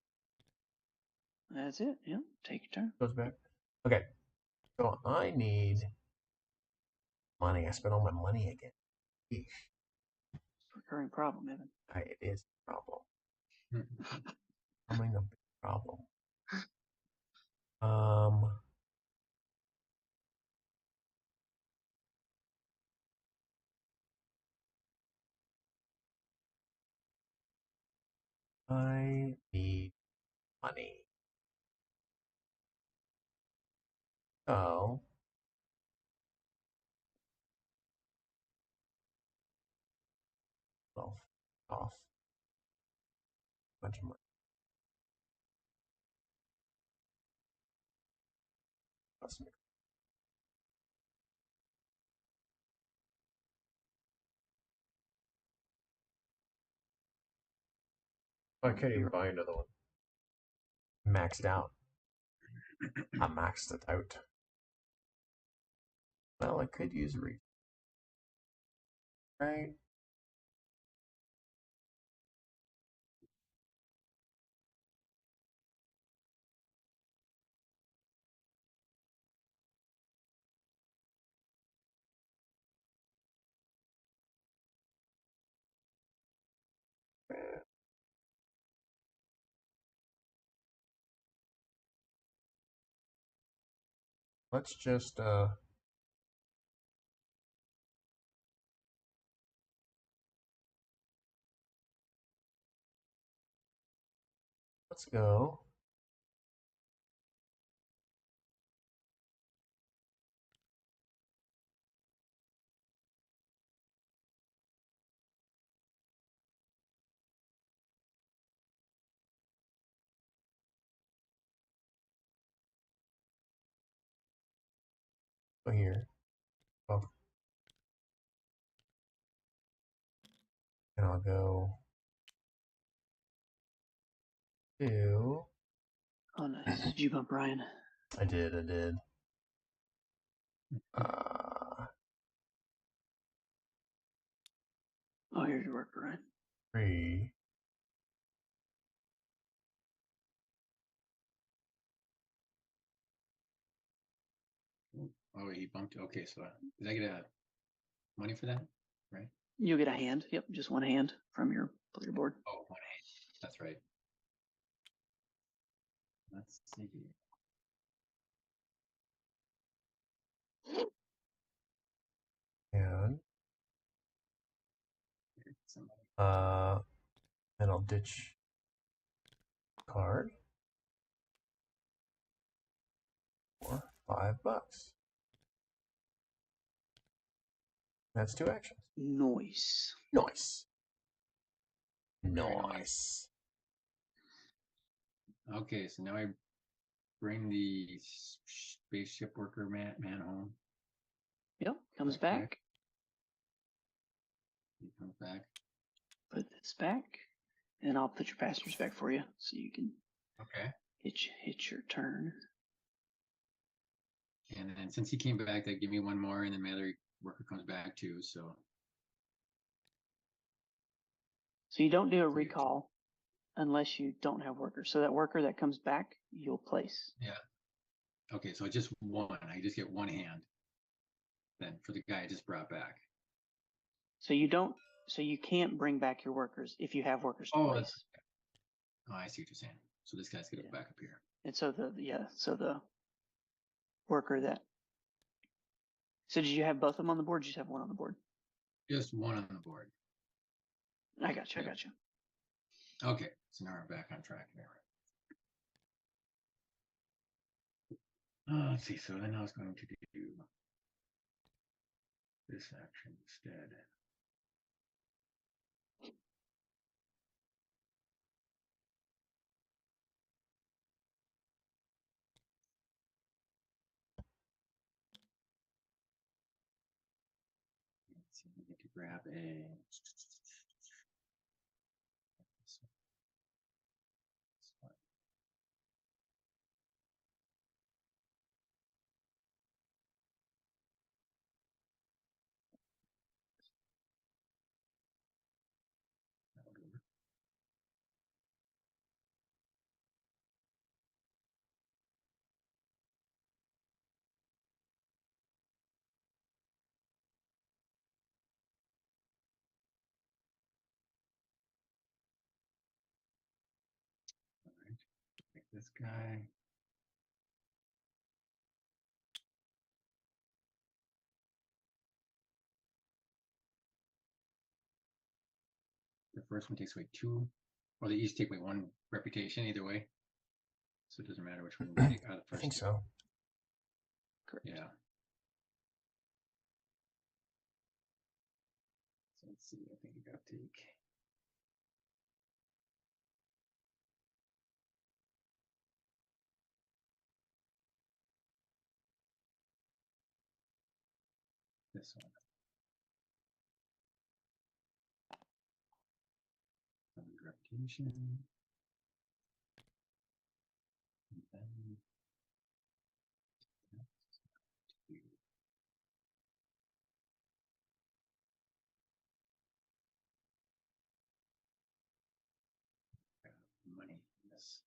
That's it. Yep. Take your turn. Goes back. Okay. So I need money. I spent all my money again. Eesh. Recurring problem, Evan. It is a problem. Becoming a big problem. I need money. So well, off a bunch of money. I could even buy another one. Maxed out. I maxed it out. Well, I could use a reach. Right? Let's just let's go. Go here. Oh, and I'll go to. Oh, nice. Did you bump Ryan? I did. Uh, Oh, here's your worker, Ryan. 3. Oh, he bumped. Okay, so did I get money for that? Right? You'll get a hand. Yep, just one hand from your player board. Oh, one hand. That's right. Let's see. And Somebody. and I'll ditch card for $5. That's 2 actions. Noise. Nice. Very Nice. Okay, so now I bring the spaceship worker man home. Yep, comes back. He comes back. Put this back, and I'll put your pastors back for you, so you can Okay. hit your turn. And then since he came back, they give me one more, and then my other worker comes back too. So You don't do a recall unless you don't have workers. So that worker that comes back, you'll place. yeah. Okay, so just one. I just get one hand. Then for the guy I just brought back. So you don't. So you can't bring back your workers if you have workers to place. Oh, I see what you're saying. So this guy's gonna go back up here. And so the worker that. So did you have both of them on the board? Or did you just have one on the board? Just one on the board. I got you. Okay, so now we're back on track there. Let's see. So then I was going to do this action instead. Let's see. I need to grab guy. The first one takes away 2, or they each take away 1 reputation either way. So it doesn't matter which one you take out of the I first think 2. so. Correct. Yeah. So let's see. I think you got to take. This one. Reputation. And then money. Yes.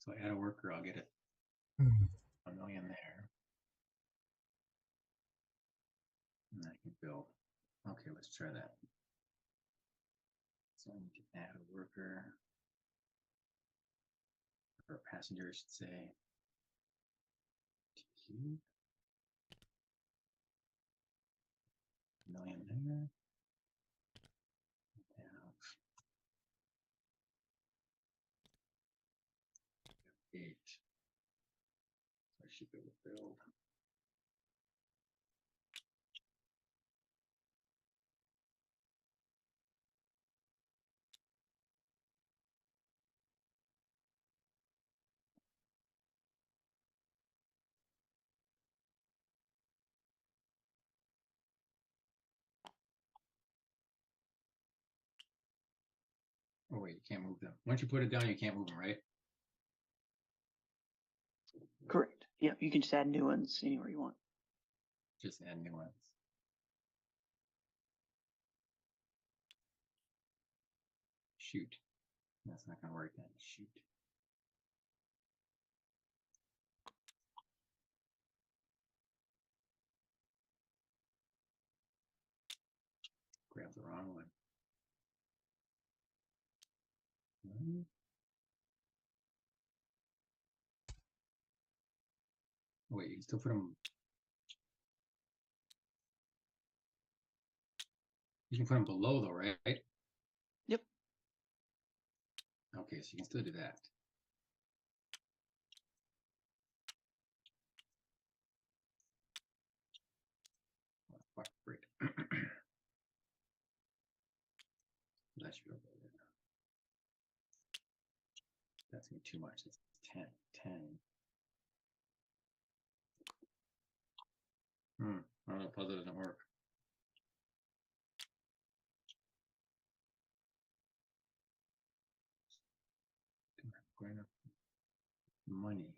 So I add a worker, I'll get it. Hmm. 1 million there. And I can build. Okay, let's try that. So I need to add a worker. Or a passenger, I should say. T. 1 million there. Have 8. So I should be able to build. Oh wait, you can't move them. Once you put it down, you can't move them, right? Correct. Yeah, you can just add new ones anywhere you want. Just add new ones. Shoot. That's not gonna work then. Shoot. Grab the wrong one. Wait, you can still put them. You can put them below though, right? Yep. Okay, so you can still do that. Oh, fuck, great. That should go there. That's gonna be too much. It's 10. 10. Oh, the puzzle doesn't work. Going up. Money.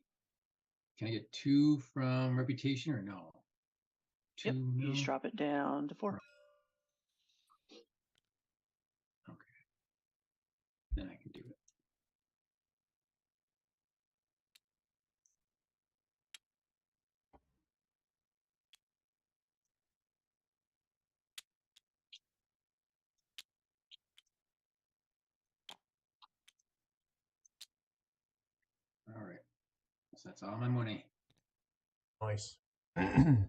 Can I get 2 from reputation or no? 2, Yep. no? You just drop it down to 4. Okay. Then I can do it. All right. So that's all my money. Nice. Okay,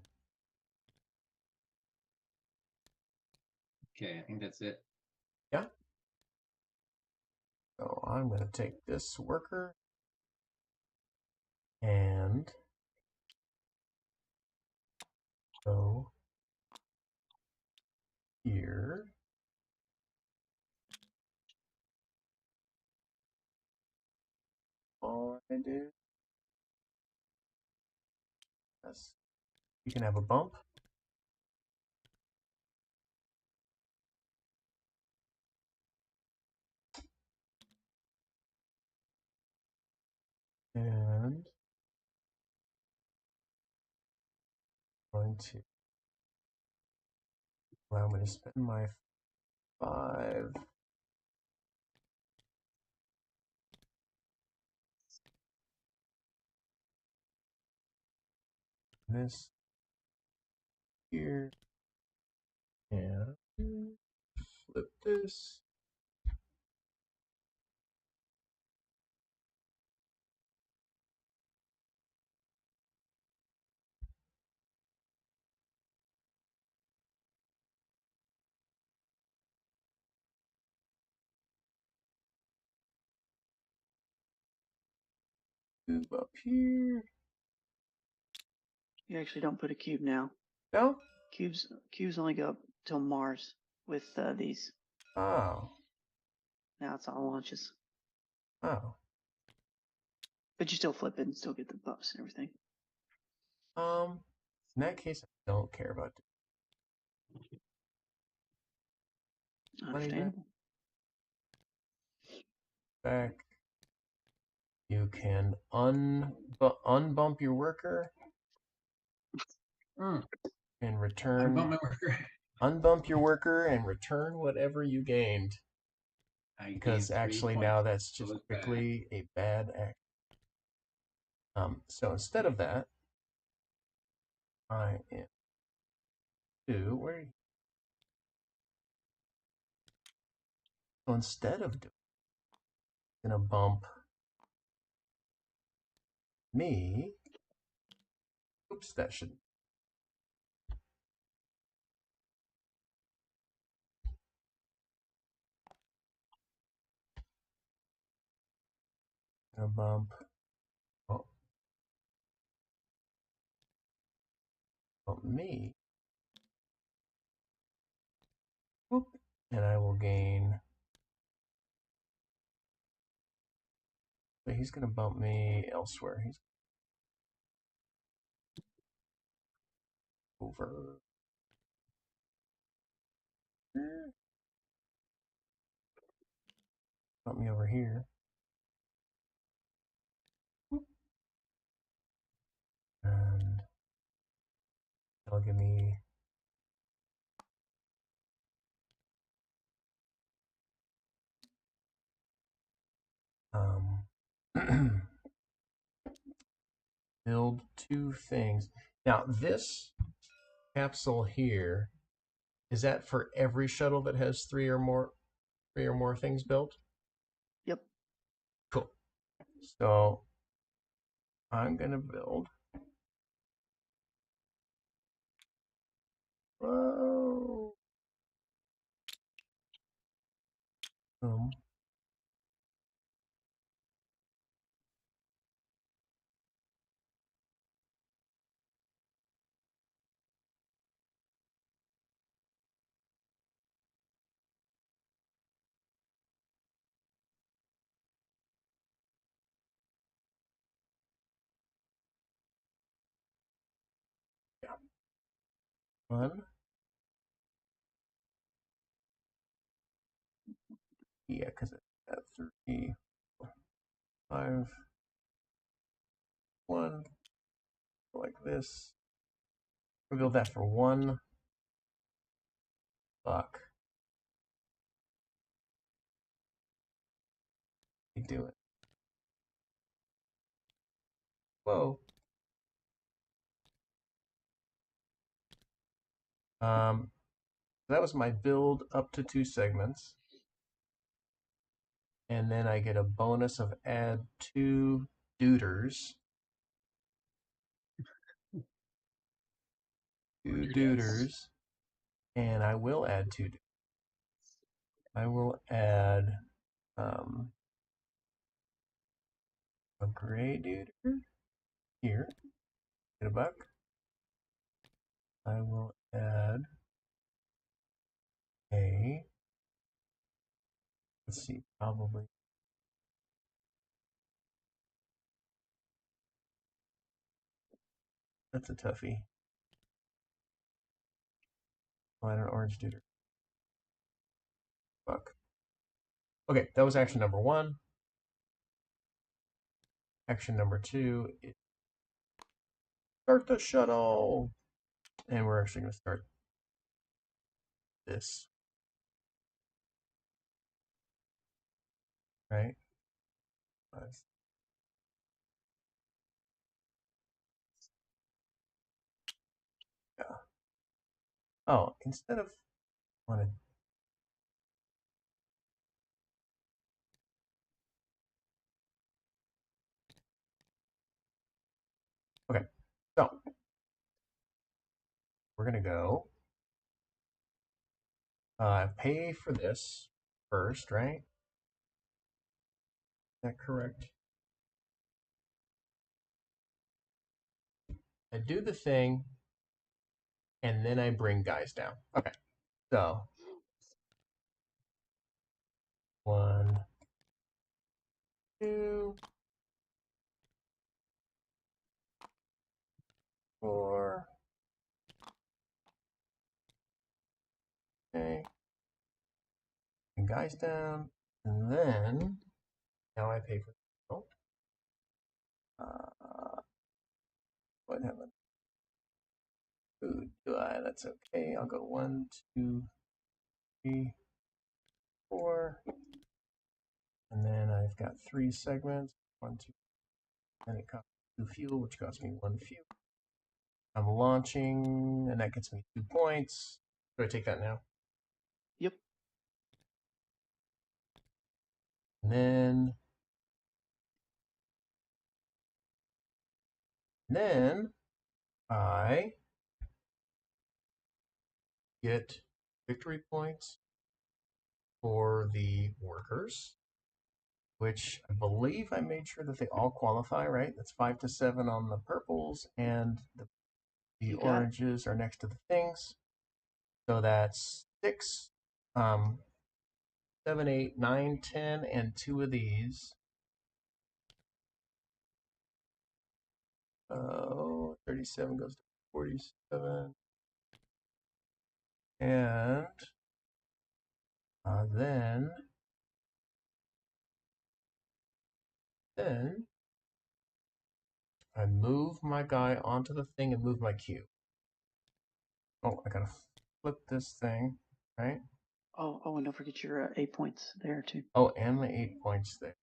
I think that's it. Yeah. So I'm going to take this worker and go here. All I do. Yes. You can have a bump. And I'm going to allow me to spend my 5. This here. And flip this. Move up here. You actually don't put a cube now. No? Cubes only go up till Mars with these. Oh. Now it's all launches. Oh. But you still flip it and still get the buffs and everything. In that case, I don't care about it. Understandable. Back. You can unbump your worker and return. Unbump my worker. Unbump your worker and return whatever you gained. Because actually now that's just strictly a bad act. So instead of that, I am so instead of doing, I'm gonna bump me. Oops, that should. Gonna bump. Oh, bump me. Whoop, and I will gain. But he's gonna bump me elsewhere. He's over. Bump me over here. And that'll give me build 2 things. Now this capsule here, is that for every shuttle that has 3 or more things built? Yep. Cool. So I'm gonna build. Whoa. Yeah. 1. Yeah, because it's at 3, 5, 1, like this. We build that for 1 buck. We do it. Whoa. That was my build up to 2 segments. And then I get a bonus of add 2 duders. 2 duders. And I will add 2 duders. I will add a gray duder here. Get a buck. I will add a, let's see, probably. That's a toughie. I'll add an orange duder. Buck. Okay, that was action number 1. Action number 2 is start the shuttle. And we're actually going to start this. right? Yeah. Oh, instead of wanted. Okay, so we're gonna go pay for this first, right? Is that correct? I do the thing, and then I bring guys down. Okay, so 1, 2, 4. Okay, bring guys down, and then now I pay for. Oh, what happened? Food. Do I? That's okay. I'll go 1, 2, 3, 4, and then I've got 3 segments. 1, 2. Then it costs 2 fuel, which costs me 1 fuel. I'm launching, and that gets me 2 points. Do I take that now? Yep. And then I get victory points for the workers, which I believe I made sure that they all qualify, right? That's 5 to 7 on the purples, and the You got it. oranges are next to the things. So that's 6, 7, 8, 9, 10, and 2 of these. Oh, 37 goes to 47. And then I move my guy onto the thing and move my cube. Oh, I gotta flip this thing, right? Oh, and don't forget your 8 points there too. Oh, and my 8 points there.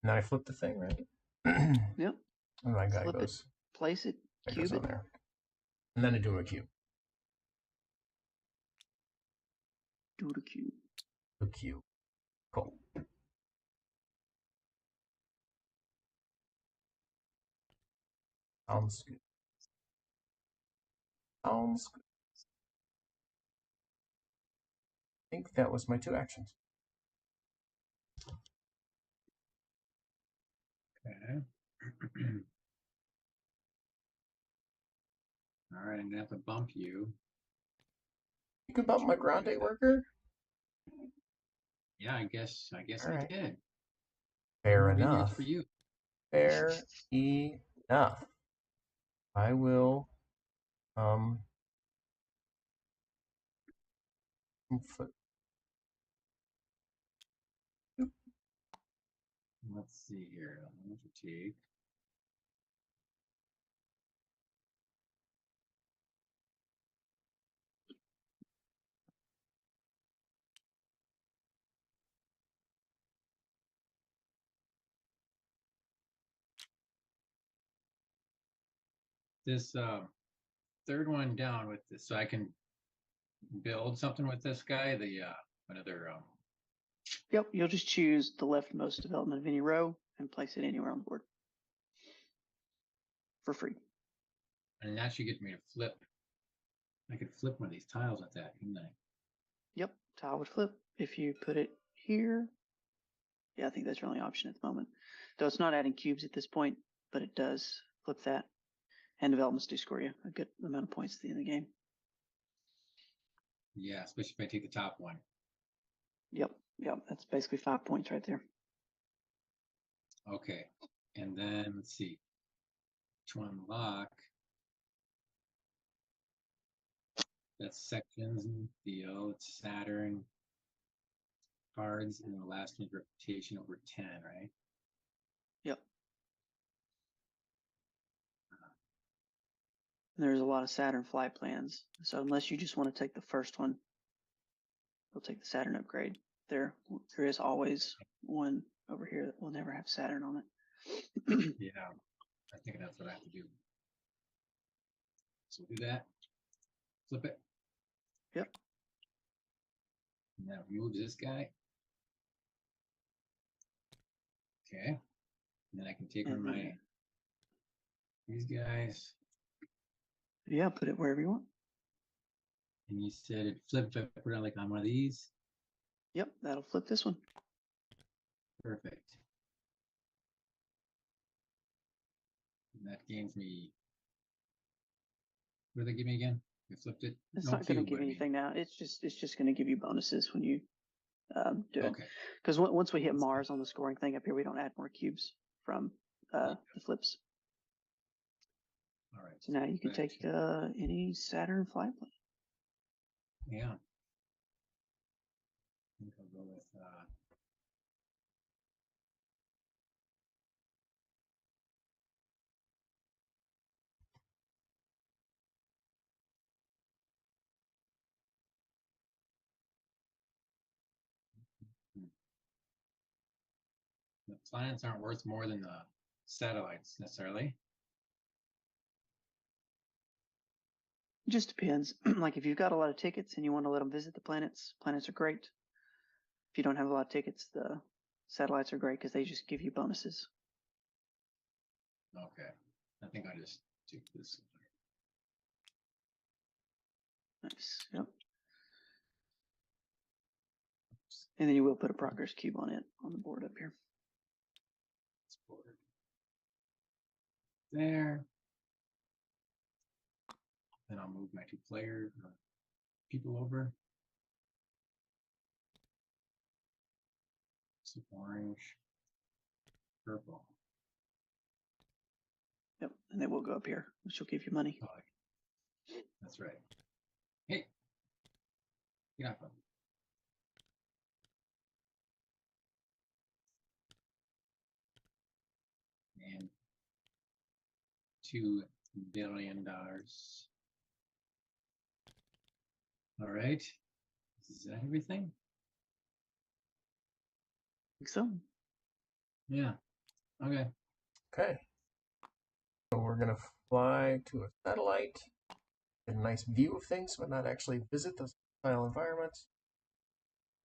Now I flip the thing, right? Yep. And my guy Flip it, goes, place it, cube on it. there. And then I do a cube. Do the cube. A cube. Cool. Sounds good. Sounds good. I think that was my 2 actions. Okay. All right, I'm gonna have to bump you. You can bump my grande worker? Yeah, I guess All I right. did. Fair Maybe it's enough. for you. Fair enough. I will flip. Let's see here. I'm going to take. This third one down with this, so I can build something with this guy. The another Yep. You'll just choose the leftmost development of any row and place it anywhere on the board for free. and that should get me to flip. I could flip one of these tiles with that, couldn't I? Yep. Tile would flip if you put it here. Yeah, I think that's your only option at the moment. Though it's not adding cubes at this point, but it does flip that. And developments do score you a good amount of points at the end of the game. Yeah, especially if I take the top one. Yep. That's basically 5 points right there. Okay, and then let's see. To unlock, that's sections and Theo, it's Saturn, cards, and the last one's reputation over 10, right? Yep. There's a lot of Saturn flight plans. So unless you just want to take the first one, you'll take the Saturn upgrade. There is always one over here that will never have Saturn on it. Yeah, I think that's what I have to do. So do that. Flip it. Yep. Now remove this guy. Okay. And then I can take on my these guys. Yeah, put it wherever you want. And you said it flip if I put it like on one of these. Yep, that'll flip this one. Perfect. And that gains me. What did they give me again? I flipped it. It's No not going to cube, give but I mean- anything now. It's just going to give you bonuses when you do it. Okay. Because once we hit Mars on the scoring thing up here, we don't add more cubes from the flips. All right. So now you can take any Saturn flight plane. Yeah. I think I'll go with the planets aren't worth more than the satellites necessarily. It just depends. Like if you've got a lot of tickets and you want to let them visit the planets, planets are great. If you don't have a lot of tickets, the satellites are great because they just give you bonuses. Okay. I think I just take this. Nice. Yep. And then you will put a progress cube on it on the board up here. Board. There. Then I'll move my two player people over. Some orange, purple. Yep. And they will go up here, which will give you money. Oh, that's right. Hey, get off of me. And $2 billion. All right. Is that everything? I think so. Yeah. Okay. Okay. So we're going to fly to a satellite, get a nice view of things, but not actually visit those style environments.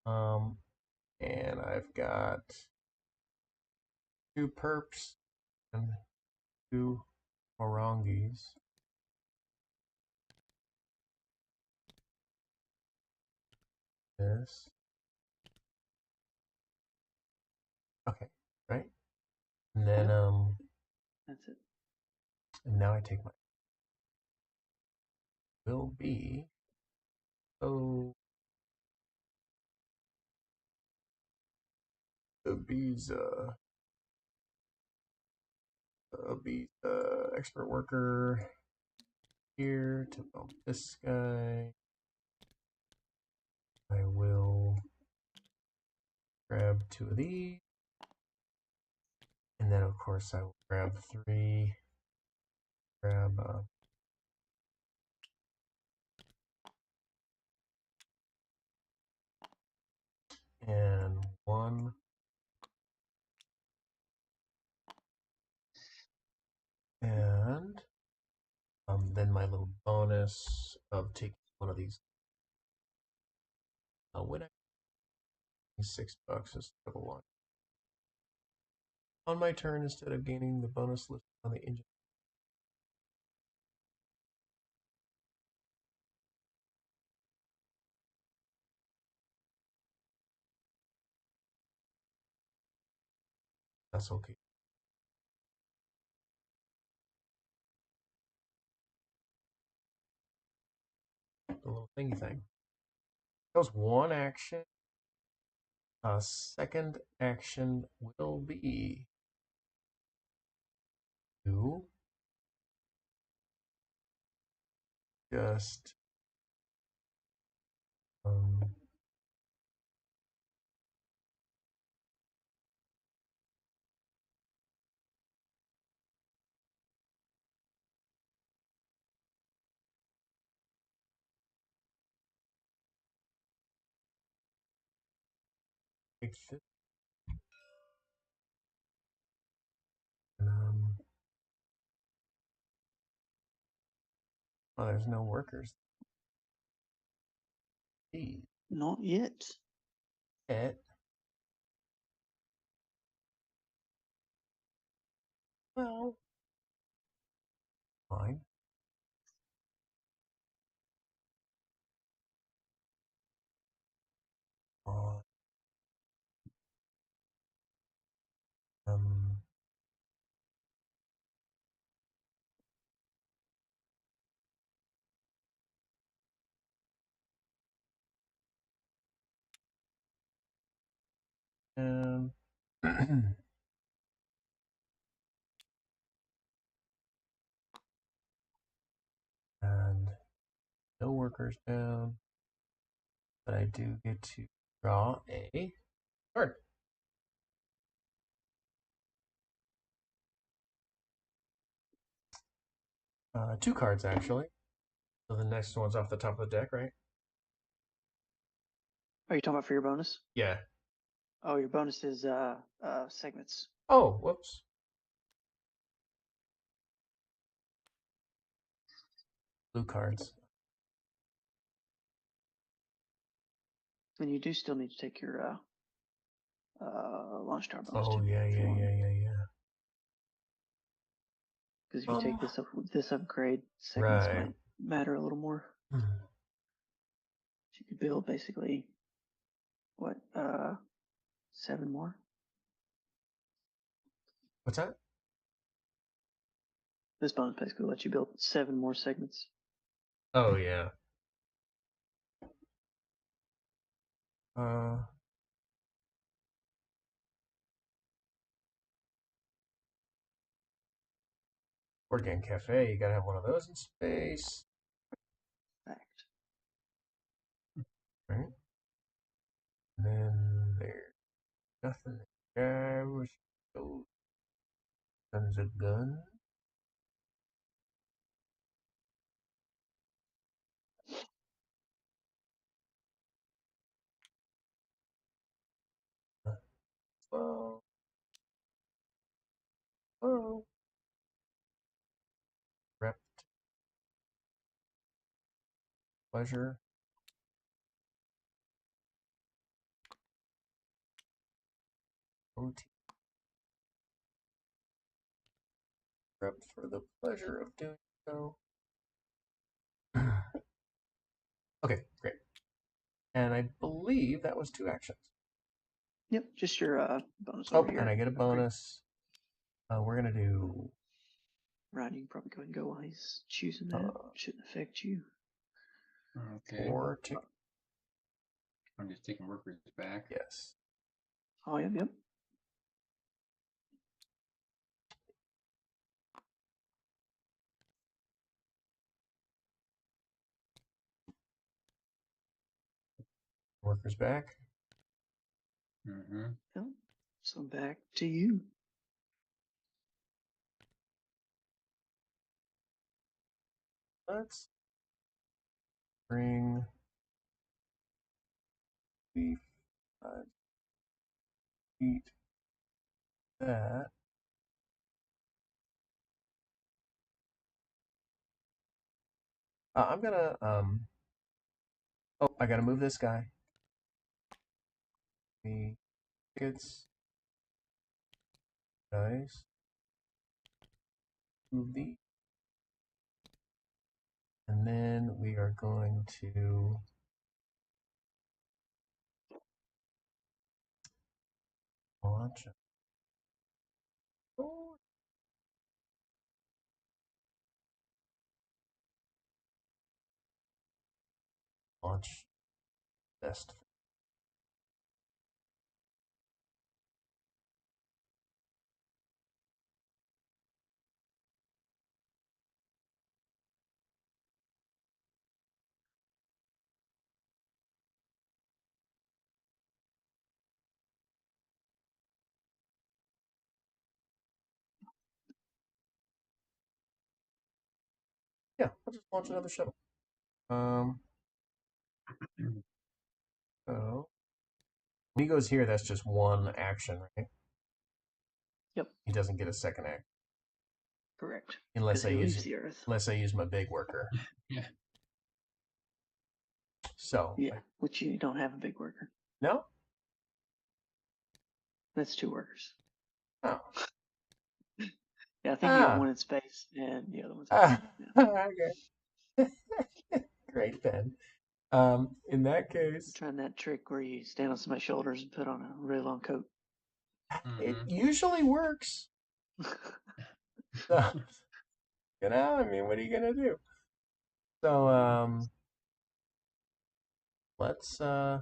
And I've got 2 perps and 2 orangis. This. Okay, right? And then That's it. and now I take my will be the bees expert worker here to bump this guy. I will grab 2 of these. And then of course I will grab 3. Grab and 1. And then my little bonus of taking one of these. I'll win $6 instead of a 1. On my turn, instead of gaining the bonus list on the engine. That's okay. The little thingy thing. That was 1 action. Second action will be to just Take this. And, oh, there's no workers. These. Not yet. It. Well, fine. Uh, um, um, and no workers down, but I do get to draw a card. Two cards actually. So the next one's off the top of the deck, right? Are you talking about for your bonus? Yeah. Oh, your bonus is segments. Oh, whoops. Blue cards. And you do still need to take your launch tower bonus Oh too. yeah. Because if you take this upgrade, segments Right. might matter a little more. Hmm. So you could build basically what 7 more. What's that? This bonus basically lets you build 7 more segments. Oh yeah. Board Game Cafe, you gotta have one of those in space. Fact. Right? And then there's nothing there. Which those guns a gun. Whoa. Whoa. Rep pleasure. OT. Rep for the pleasure of doing so. Okay, great. And I believe that was 2 actions. Yep, just your bonus Oh, over here. and I get a Okay. bonus. We're gonna do. Right, you can probably go ahead and go while he's choosing that. Shouldn't affect you. Okay. 4 tick. I'm just taking workers back. Yes. Oh, yep. Workers back. Mm-hmm. Yep. So back to you. Let's bring the 5 feet that. I'm gonna oh, I gotta move this guy. The tickets, guys. Move the, and then we are going to launch. Oh, launch best. Yeah, I'll just launch another shuttle. So When he goes here, that's just one action, right? Yep. He doesn't get a second act Correct. unless I He use leaves the Earth. my big worker. Yeah. So Yeah, which you don't have a big worker. no. That's 2 workers. Oh. Yeah, I think you got one in space and the other one's. Okay. Great, Ben. In that case, Trying that trick where you stand on somebody's shoulders and put on a really long coat. it usually works. So, I mean, what are you gonna do? So, let's in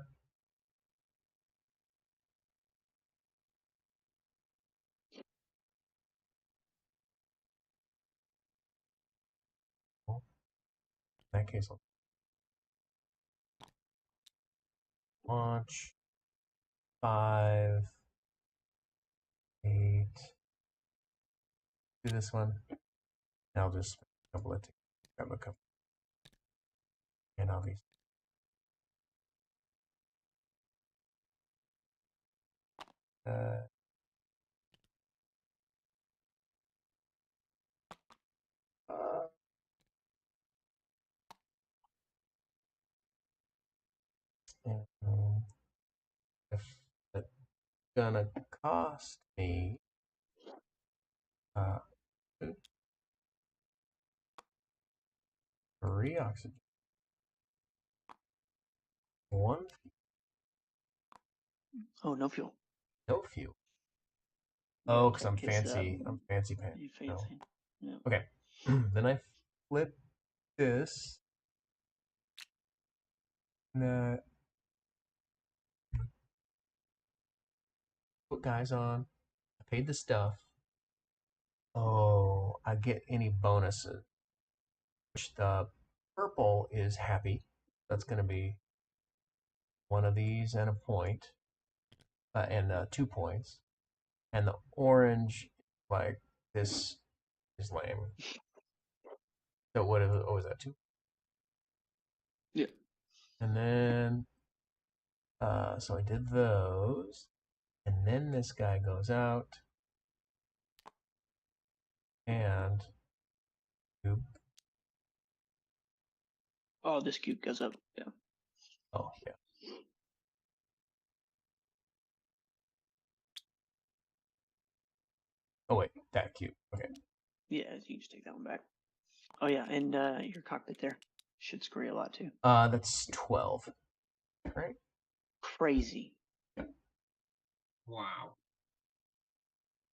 that case, let's launch 5, 8. Do this one. And I'll just double it. Grab a couple. And obviously. Uh, and if it's gonna cost me 3 oxygen, 1 Oh, no fuel. no fuel. Yeah, Oh, because check I'm his, fancy. I'm fancy pants. You No. fancy. Yeah. Okay. Then I flip this. And, put guys on. I paid the stuff. Oh, I get any bonuses. Which the purple is happy. That's going to be one of these and a point. And 2 points. And the orange, like, this is lame. So what was that, 2? Yeah. And then, so I did those. And then this guy goes out. And cube. Oh, this cube goes up. Yeah. Oh, yeah. Oh, wait, that cube. Okay. Yeah, you can just take that one back. Oh, yeah, and your cockpit there should score you a lot too. That's 12. Right? Crazy. Wow.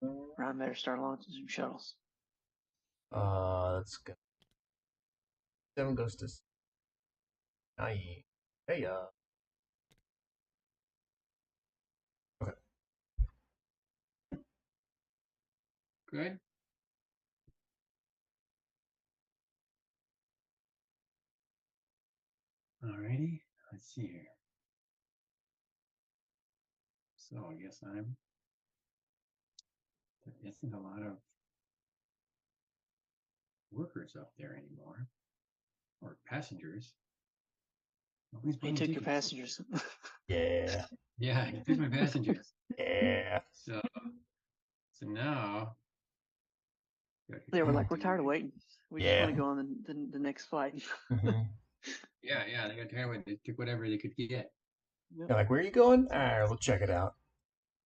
Ryan better start launching some shuttles. That's good. 7 goes to 9. Hey, okay. Good. Alrighty. Let's see here. So I guess there isn't a lot of workers up there anymore, or passengers. Nobody's He buying took your tickets. passengers. Yeah. Yeah, he took my passengers. Yeah. So now They were like, we're tired of waiting. We just Yeah. want to go on the next flight. Mm-hmm. Yeah, they got tired. They took whatever they could get. You're like, where are you going? All right, we'll check it out.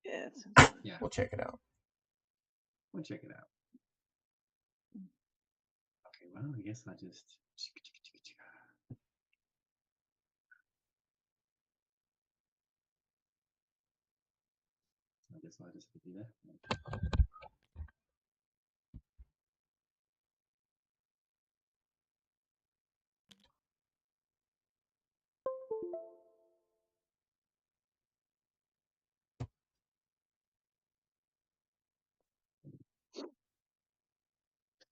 Yeah, it's Yeah, We'll check it out. we'll check it out. Okay, well, I guess I'll just. I guess I'll just do that.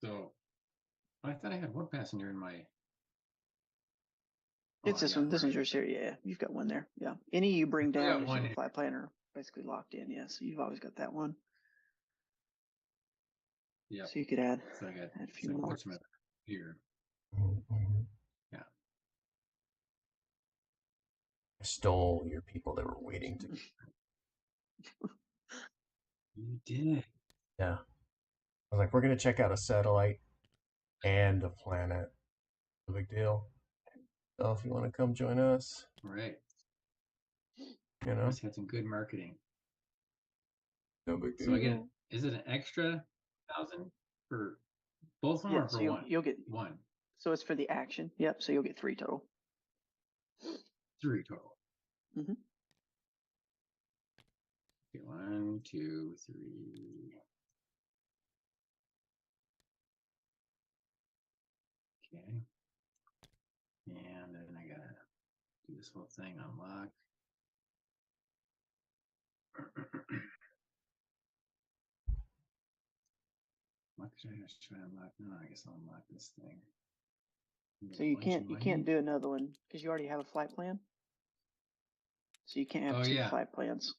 So I thought I had one passenger in my. It's this one. This one's yours here. Yeah, you've got one there. Yeah. Any you bring I got down is one your flight plan are basically locked in. Yeah, so you've always got that one. Yeah. So you could add So I got a few more. Mm-hmm. Yeah. I stole your people that were waiting to. You did. Yeah. I was like, we're going to check out a satellite and a planet. No big deal. So if you want to come join us, Right. you know, Must have had some good marketing. no big So I get, deal. is it an extra 1,000 for both of them Yeah, or for so one? you'll get One. so it's for the action. Yep. So you'll get 3 total. 3 total. Mm-hmm. Okay, 1, 2, 3. Okay. And then I gotta do this whole thing, unlock. What could I just try to unlock? No, I guess I'll unlock this thing. So you can't do another one because you already have a flight plan. So you can't have Oh, 2 yeah. flight plans.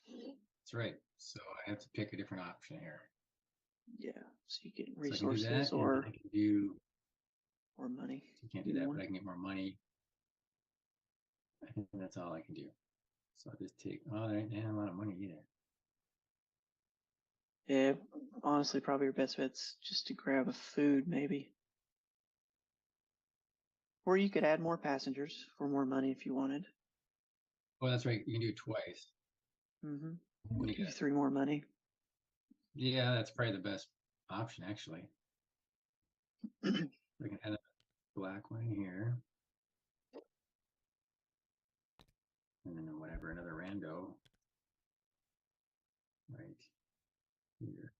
That's right. So I have to pick a different option here. Yeah. So you get So I can do resources that, and or I can do. money. You can't do Either that, one. but I can get more money. I think that's all I can do. So I'll just take. Oh, there ain't a lot of money either. Yeah. Honestly, probably your best bet's just to grab a food, maybe. Or you could add more passengers for more money if you wanted. Oh, that's right. You can do it twice. Mm-hmm. When you Give you get, 3 more money. yeah, that's probably the best option actually. I can add a black one here, and then whatever another rando right here.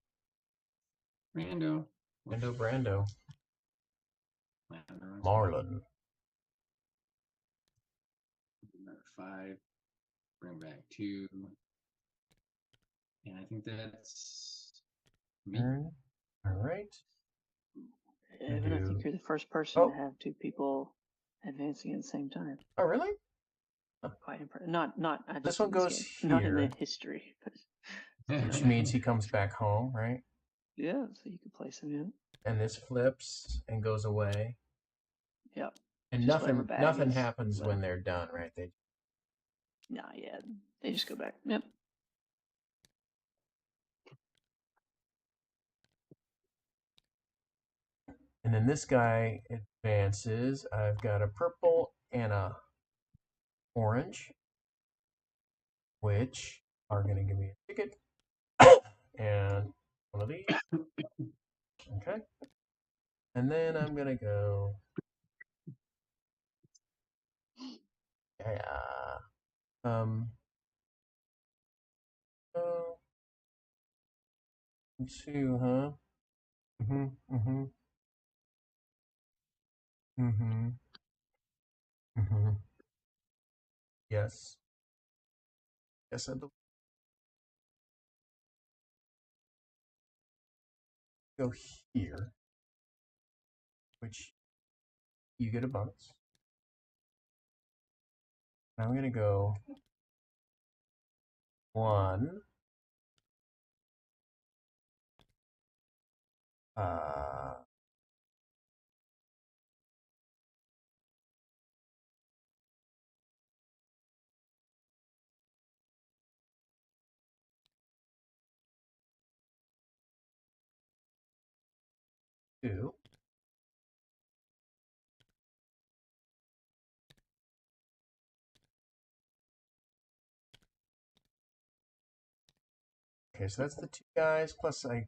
Rando. Brando. Another Marlon. 5. Bring back 2. And I think that's me. All right. Evan, I think you're the first person to have 2 people advancing at the same time. Oh, really? Quite impressive. Not This just one in this goes game. here. Not in the history. Which means he comes back home, right? Yeah, so you can place him in. And this flips and goes away. Yep. And Just whatever bag nothing is happens left. when they're done, right? Nah, yeah. They just go back. Yep. And then this guy advances. I've got a purple and a orange, which are going to give me a ticket and one of these. Okay. And then I'm going to go. Yeah. Oh, 2, huh? Mm-hmm. Mm-hmm. Mm-hmm. Mm-hmm. Yes. Yes, I believe. Go here, which you get a bonus. I'm going to go 1. Uh, Two. Okay, so that's the 2 guys, plus I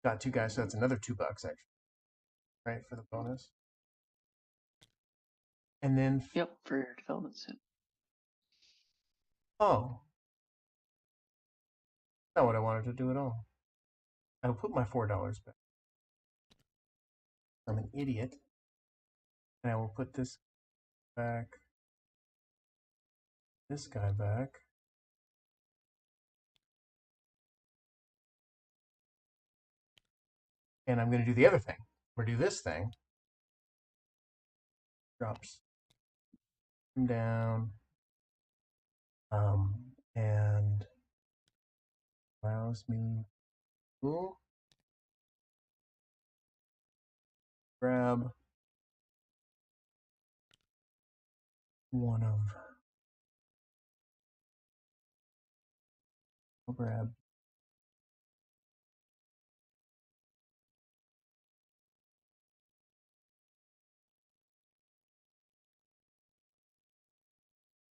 got 2 guys, so that's another $2 actually, right, for the bonus. And then, Yep, for your development sim. oh, not what I wanted to do at all. I'll put my $4 back. I'm an idiot. And I will put this back, this guy back. And I'm going to do the other thing. Or do this thing. Drops him down. And allows me to grab one of. I'll grab.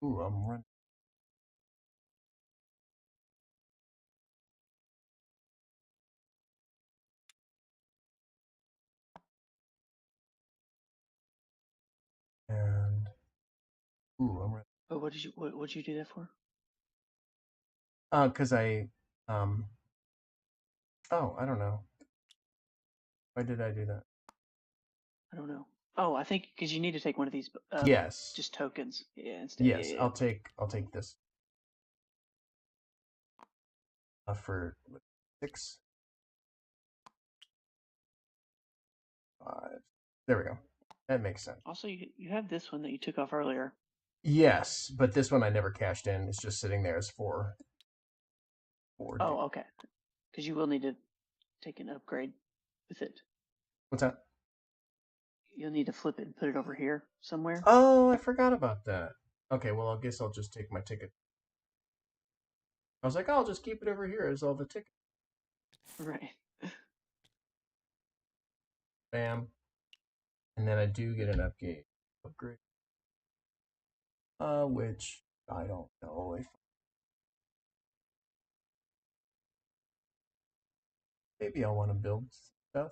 Ooh, I'm running. And ooh, I'm running. Oh, what did you do that for? Because I oh, I don't know. Why did I do that? I don't know. Oh, I think because you need to take one of these Yes. just tokens. Yeah, instead. Yes, Yeah. I'll take this. For 6, 5. There we go. That makes sense. Also, you have this one that you took off earlier. Yes, but this one I never cashed in. It's just sitting there as 4. Oh, okay. Because you will need to take an upgrade with it. What's that? You'll need to flip it and put it over here somewhere. Oh, I forgot about that. Okay, well, I guess I'll just take my ticket. I was like, oh, I'll just keep it over here as all the tickets. Right. Bam. And then I do get an upgrade. Which I don't know if maybe I'll want to build stuff.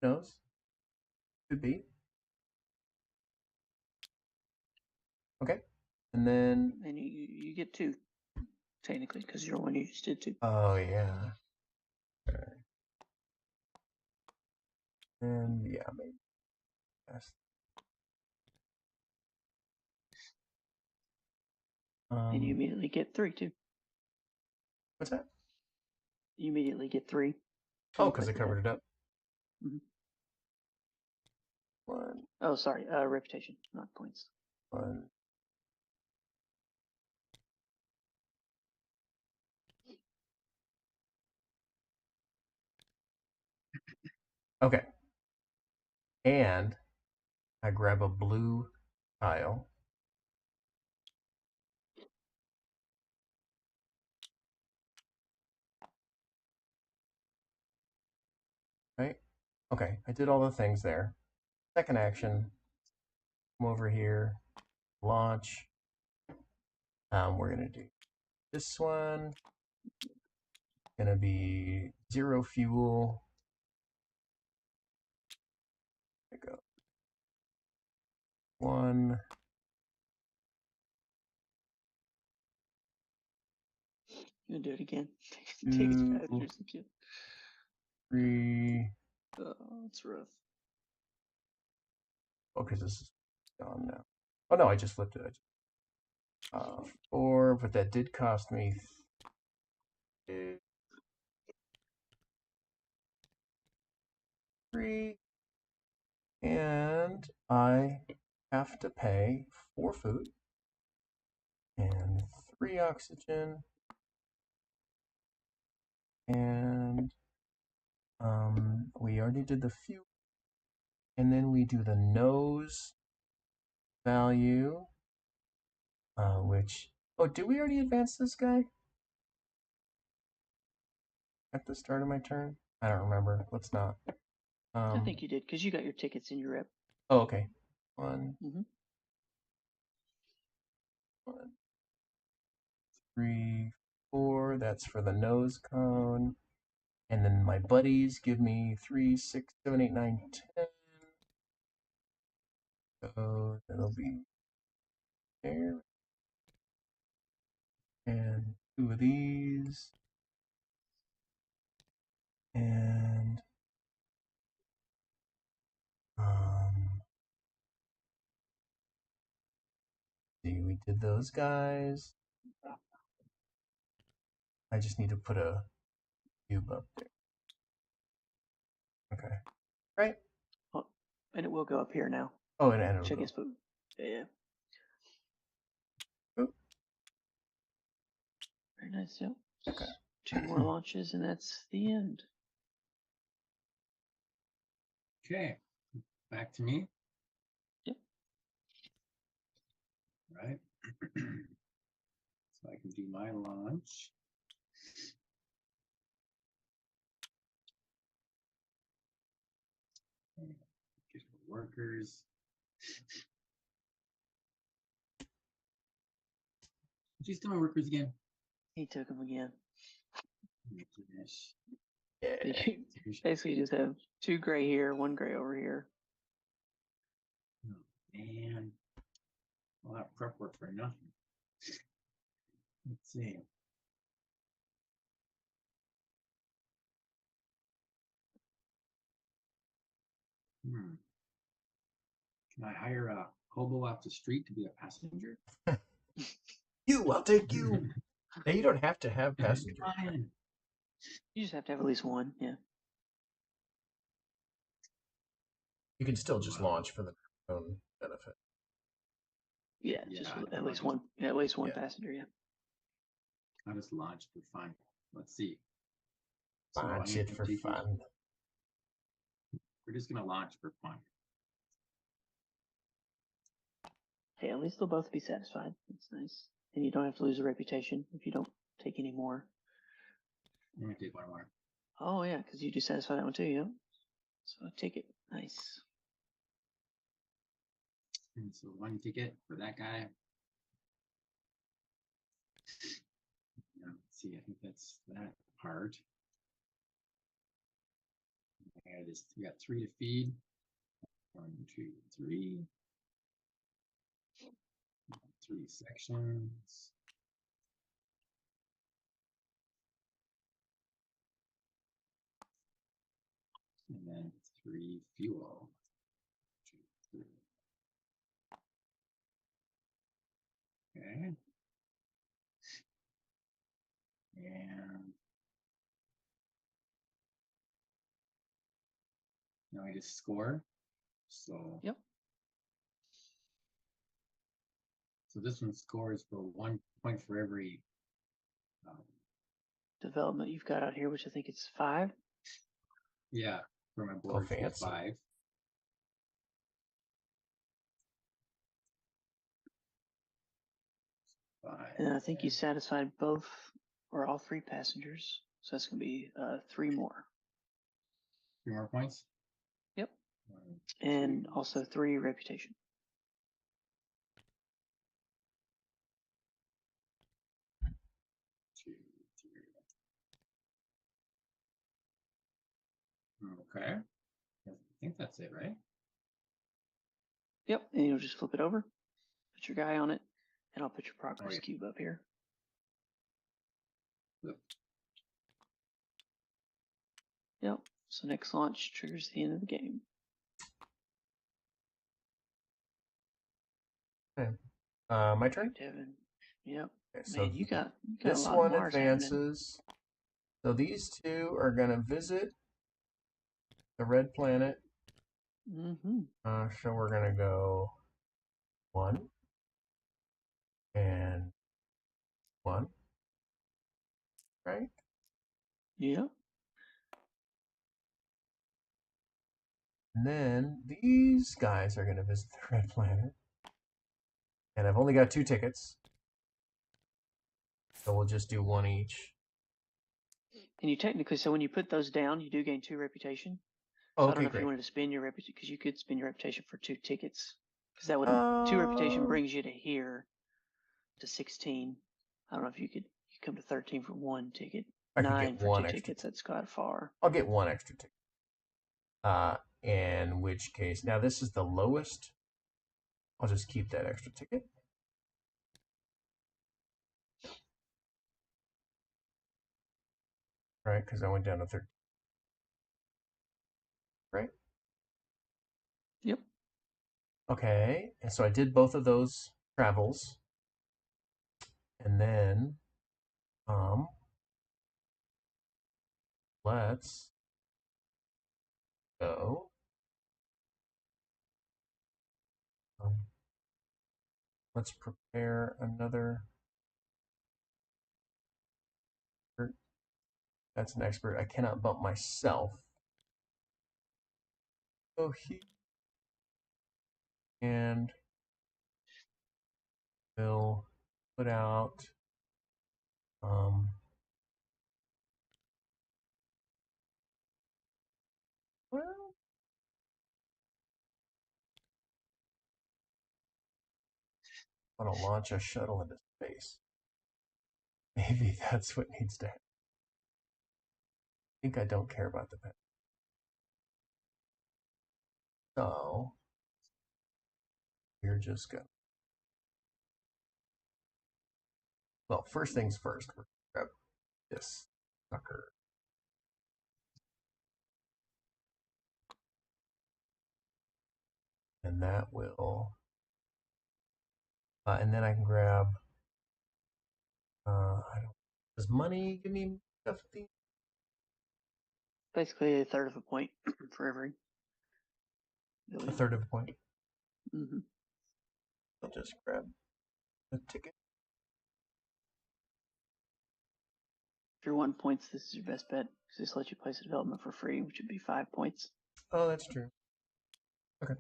Who knows? Could be. Okay. And then And you get 2, technically, because you're one you just did 2. oh yeah. Okay. And yeah, maybe. Yes. And you immediately get 3 too. What's that? You immediately get 3. Oh, because I covered it up. Mm-hmm. 1, Oh, sorry. Reputation, not points. 1. Okay. And I grab a blue tile. Right? Okay, I did all the things there. Second action, come over here, launch. We're gonna do this one. Gonna be 0 fuel. There we go. 1. You gonna do it again? Take 2, it faster, so cute. 3. Oh, it's rough. Oh, because this is gone now. Oh no, I just flipped it. 4, but that did cost me 3. And I have to pay 4 food and 3 oxygen and we already did the fuel, and then we do the nose value, which did we already advance this guy at the start of my turn? I don't remember. Let's not. I think you did because you got your tickets in your rep. Oh, okay. 1, Mm-hmm. 1, 3, 4. That's for the nose cone. And then my buddies give me 3, 6, 7, 8, 9, 10. So that'll be there. And 2 of these. And see, we did those guys. I just need to put a cube up there. Okay. Right? Oh, and it will go up here now. Oh, and it'll Check go. his food. Yeah. Oop. Very nice. Yep. Okay. 2 more launches, and that's the end. Okay, back to me. Yep. right? So I can do my launch. And get the workers. Did you steal my workers again? He took them again. Finish. Yeah. You basically just have 2 gray here, 1 gray over here. Oh, man. All that prep work for nothing. Let's see. Can I hire a hobo off the street to be a passenger? I'll take you. Now, you don't have to have passengers. Fine. You just have to have at least 1, yeah. You can still just launch for the own benefit. Yeah, Yeah, just I'll at least just- one. Yeah, at least one Yeah. passenger. Yeah. I'll just launch for fun. Let's see. So I'm Launch gonna it for take these- fun. We're just gonna launch for fun. Hey, at least they'll both be satisfied. That's nice, and you don't have to lose a reputation if you don't take any more. I'm gonna take one more. Oh yeah, because you do satisfy that one too. Yeah. So take it. Nice. And so 1 ticket for that guy. Yeah, let's see, I think that's that part. We got 3 to feed. 1, 2, 3. 3 sections. And then 3 fuel. 2, 3. Okay. And now I just score. So Yep. So this one scores for 1 point for every. Development you've got out here, which I think it's 5. Yeah, for my board for fancy. 5. And I think you satisfied both or all 3 passengers. So that's gonna be 3 more. 3 more points. Yep. 1, And 2, also 3 reputation. 2, 3. Okay. I think that's it, right? Yep. And you'll just flip it over, put your guy on it, and I'll put your progress yeah. cube up here. Flip. Yep. So next launch triggers the end of the game. Okay. My turn? Devin. Yep. Okay, so Man, you got a this lot of one Mars happening. advances. So these 2 are going to visit the red planet. Mm-hmm. So we're going to go 1 and 1. Right? Yep. And then these guys are going to visit the red planet. And I've only got 2 tickets. So we'll just do 1 each. And you technically, so when you put those down, you do gain 2 reputation. So I don't Okay, know if great. you wanted to spend your reputation, because you could spend your reputation for 2 tickets. Because that would 2 reputation brings you to here to 16. I don't know if you come to 13 for 1 ticket. I could 9 get for 1 2 extra tickets. That's quite far. I'll get 1 extra ticket. In which case, now this is the lowest. I'll just keep that extra ticket. Right, because I went down to 13. Right? Yep. Okay, and so I did both of those travels. And then, let's go. Let's prepare another. That's an expert. I cannot bump myself. So here. And will put out well, I want to launch a shuttle into space. Maybe that's what needs to happen. I think I don't care about the pet. So we're just gonna. Well, first things first. We're gonna grab this sucker. And that will. And then I can grab. I don't. Does money give me stuff at the Basically, a third of a point for every a billion. third of a point? Mm-hmm. I'll just grab the ticket. If you're 1 points, this is your best bet because this lets you place a development for free, which would be 5 points. Oh, that's true. Okay.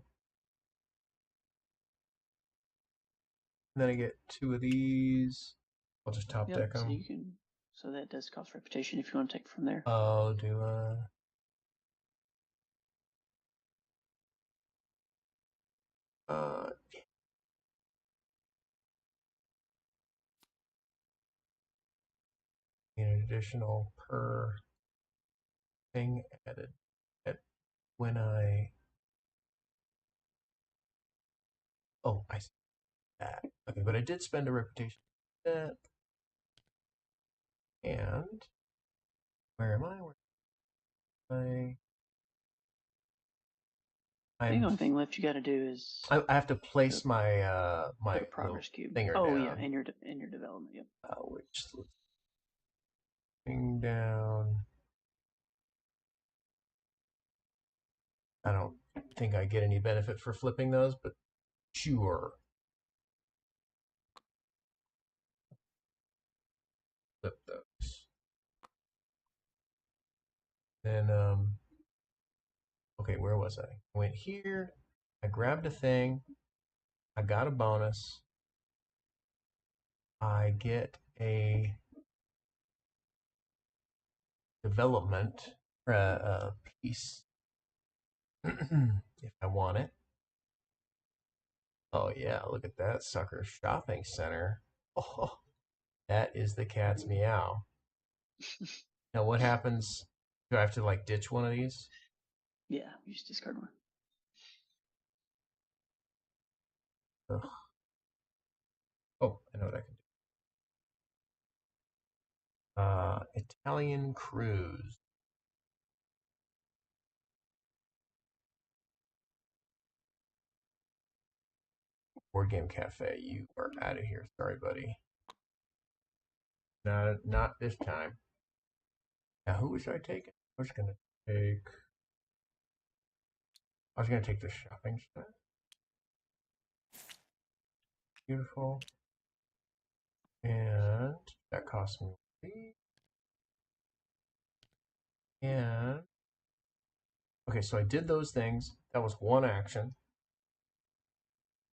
And then I get 2 of these. I'll just top deck them. So you can. So that does cost reputation if you want to take it from there. I'll do an additional per thing added at when I. Oh, I see that. Okay, but I did spend a reputation that. And where am I? I think the only thing left you got to do is I have to place my my put a progress cube. finger Oh down. yeah, in your development. Yep. Which thing down. I don't think I get any benefit for flipping those, but sure. Flip those. Then okay, where was I? I went here. I grabbed a thing. I got a bonus. I get a development piece if I want it. Oh yeah, look at that sucker shopping center. Oh, that is the cat's meow. Now what happens? Do I have to like ditch one of these? Yeah, you just discard one. Ugh. Oh, I know what I can do. Italian cruise. Board Game Cafe, you are out of here. Sorry, buddy. Not this time. Now, who was I taking? I was gonna take. I was gonna take the shopping center. Beautiful. And that cost me 3. And okay, so I did those things. That was one action.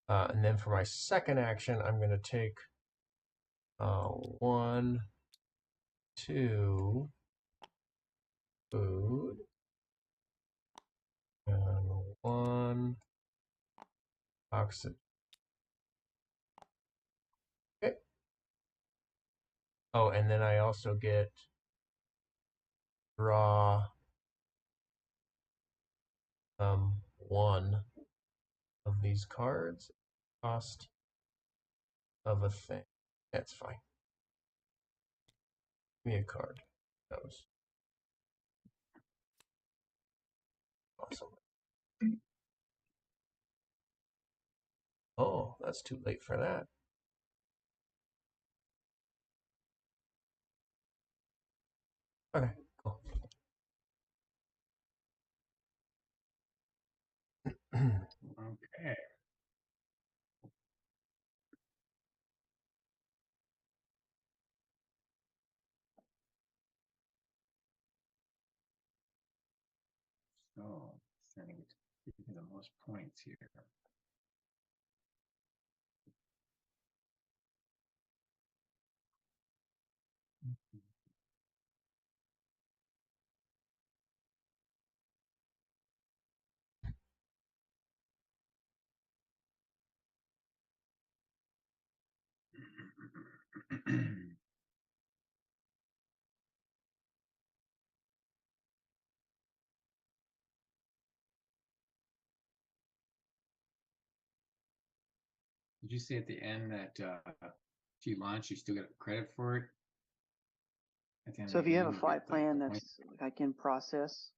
And then for my second action, I'm gonna take 1, 2 food and 1 oxygen. Okay. Oh, and then I also get draw 1 of these cards. Cost of a thing. That's fine. Give me a card. That was awesome. Oh, that's too late for that. Okay, cool. Okay. So, starting to give you the most points here. Did you say at the end that if you launch, you still get credit for it? At the end So of if the you have game, a you flight get plan the that's like in process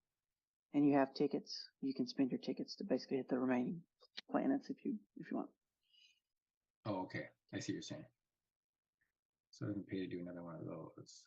and you have tickets, you can spend your tickets to basically hit the remaining planets if you want. Oh, okay. I see what you're saying. So it doesn't pay to do another one of those.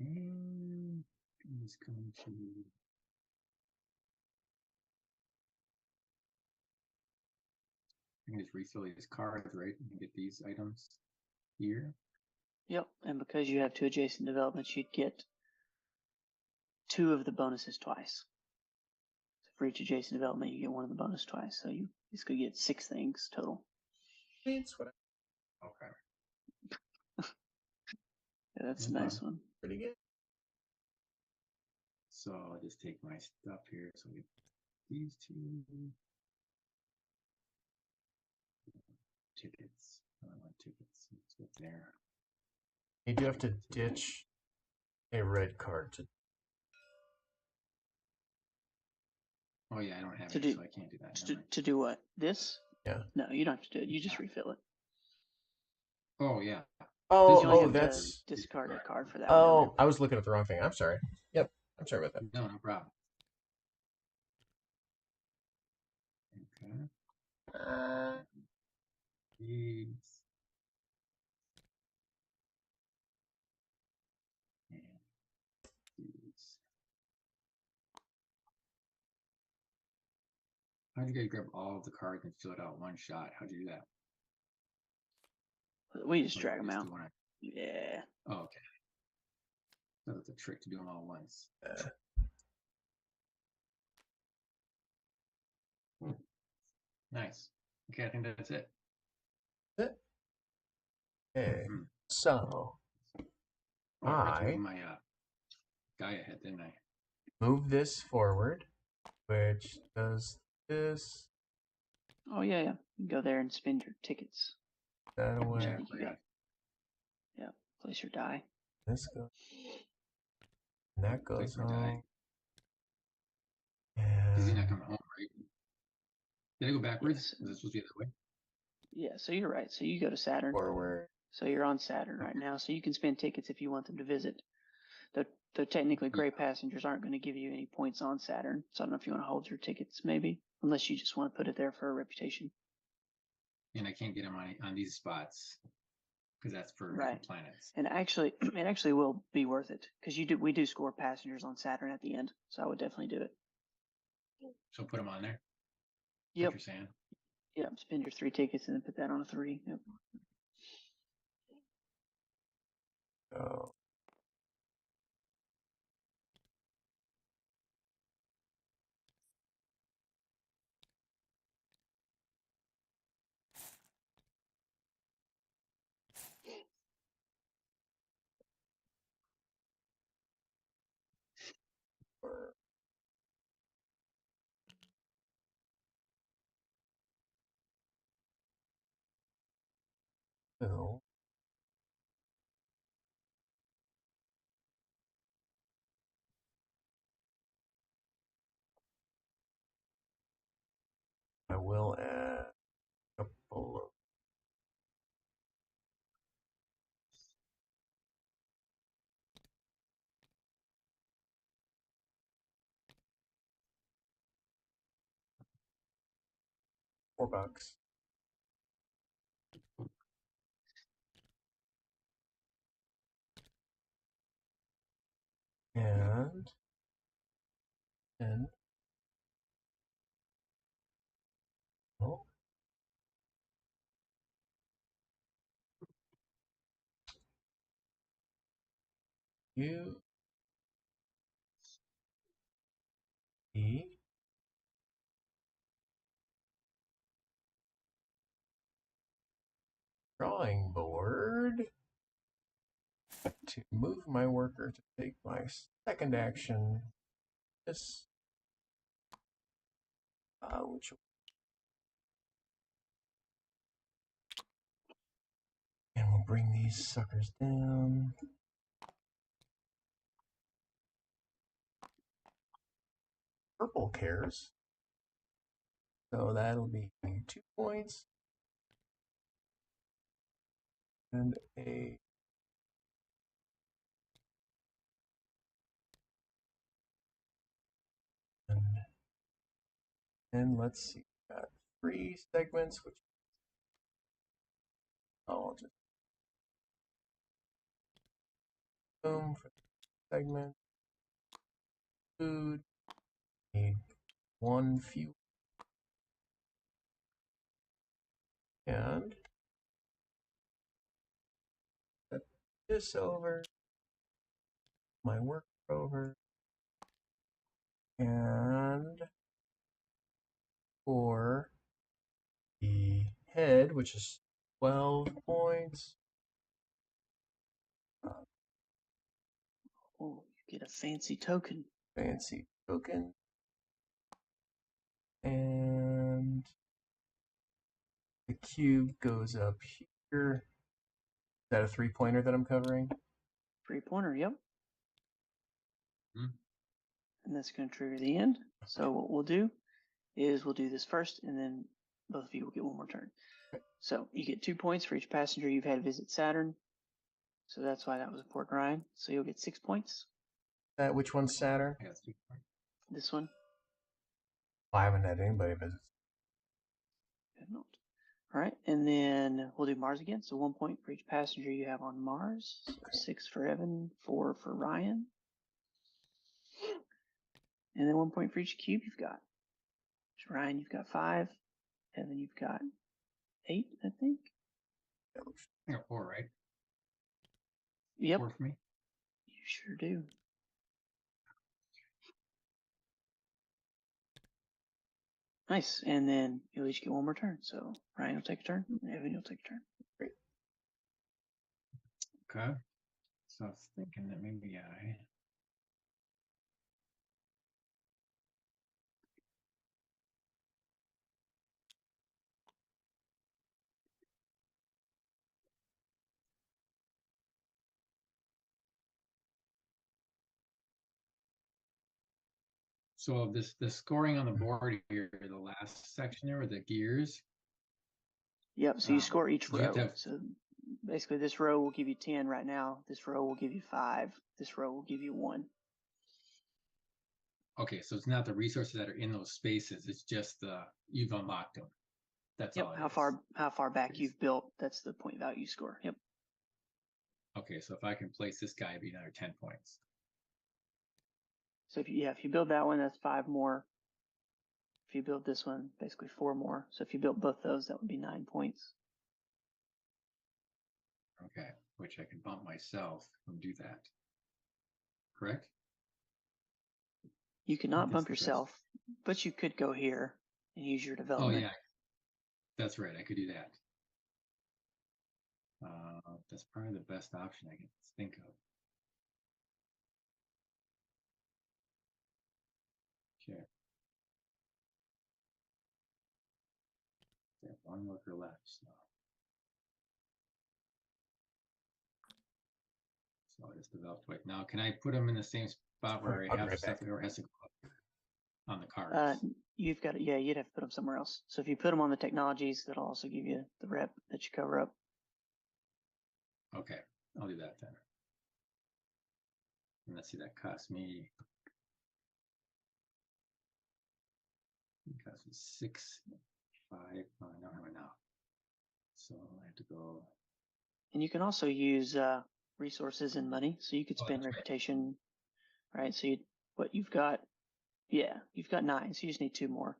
And he's going to. I can just refill his cards, right? And get these items here. Yep, and because you have 2 adjacent developments, you'd get 2 of the bonuses twice. So for each adjacent development, you get 1 of the bonus twice. So you basically get 6 things total. It's what Okay. Yeah, that's a No nice problem. one. pretty good. So I'll just take my stuff here. So I get these 2 tickets. I want tickets. Let's go there. You do have to ditch a red card to. Oh yeah, I don't have To it, do- so I can't do that. Never mind. To do what? This? Yeah. No, you don't have to do it. You just refill it. Oh yeah. Oh, This You only oh, have that's. to discard a card for that Oh, one. I was looking at the wrong thing. I'm sorry. Yep, I'm sorry about that. No, no problem. Okay. These. And these. How'd you guys grab all of the cards and fill it out one shot? How'd you do that? We just Or drag you them just out. do one Yeah. Oh, okay. So that's a trick to do them all at once. Nice. Okay, I think that's it. Okay, Mhm. so Oh, I forgot to I move my guy ahead, didn't I? move this forward, which does this, Oh yeah, yeah. You can go there and spend your tickets. that Which away, I think you got. Yeah. Place your die. this goes, and that Place goes my die. home. Because he's not And coming home, right? Did I go backwards? Yes. Was it supposed to be the other way? Yeah. So you're right. So you go to Saturn. forward. So you're on Saturn right now. So you can spend tickets if you want them to visit. Though technically, Yeah. gray passengers aren't going to give you any points on Saturn. So I don't know if you want to hold your tickets, maybe, unless you just want to put it there for a reputation. And I can't get him on these spots because that's for Right. different planets. And actually, it actually will be worth it because we do score passengers on Saturn at the end. So I would definitely do it. So put him on there. Yep. What you're saying? Yep. Spend your 3 tickets and then put that on a 3. Yep. So, so $4. And oh, U E drawing board to move my worker to take my second action. This which and we'll bring these suckers down. Purple cares. So that'll be 2 points. And a and let's see, got 3 segments, which I'll just boom for the segment. Food, need 1 fuel. And set this over, my work over, and for the head, which is 12 points. Oh, you get a fancy token. Fancy token. And the cube goes up here. Is that a 3-pointer that I'm covering? 3-pointer, yep. Hmm. And that's going to trigger the end. So what we'll do is we'll do this first, and then both of you will get 1 more turn. Okay. So you get 2 points for each passenger you've had visit Saturn. So that's why that was important, Ryan. So you'll get 6 points. Which one's Saturn? I got 3 points. This one. I haven't had anybody visit. Have not. All right, and then we'll do Mars again. So 1 point for each passenger you have on Mars. So 6 for Evan, 4 for Ryan. And then 1 point for each cube you've got. So Ryan, you've got 5. Evan, you've got 8, I think. I got 4, right? Yep. 4 for me. You sure do. Nice. And then you'll each get 1 more turn. So Ryan will take a turn, and Evan, you'll take a turn. Great. Okay. So I was thinking that maybe I. So the scoring on the board here, the last section there with the gears. Yep. So you score each do you have row. to have- So basically, this row will give you 10 right now. This row will give you 5. This row will give you 1. Okay, so it's not the resources that are in those spaces. It's just you've unlocked them. That's Yep. all. How far back Space. you've built. That's the point value score. Yep. Okay, so if I can place this guy, it'd be another 10 points. So if you build that one, that's 5 more. If you build this one, basically 4 more. So if you built both those, that would be 9 points. Okay, which I can bump myself and do that. Correct? You cannot That's bump the best. yourself, but you could go here and use your Oh development. yeah, that's right. I could do that. That's probably the best option I can think of. Okay. I have 1 worker left. So I just developed quick. Now, can I put them in the same spot where I'll I be have right stuff back. or has to go up on the cards? You've got to, you'd have to put them somewhere else. So if you put them on the technologies, that'll also give you the rep that you cover up. Okay, I'll do that then. And let's see, that cost me. It cost me 6 5. Oh, I don't have enough. So I have to go. And you can also use resources and money. So you could Oh, spend that's right. reputation, right? So you've got, yeah, you've got 9. So you just need 2 more.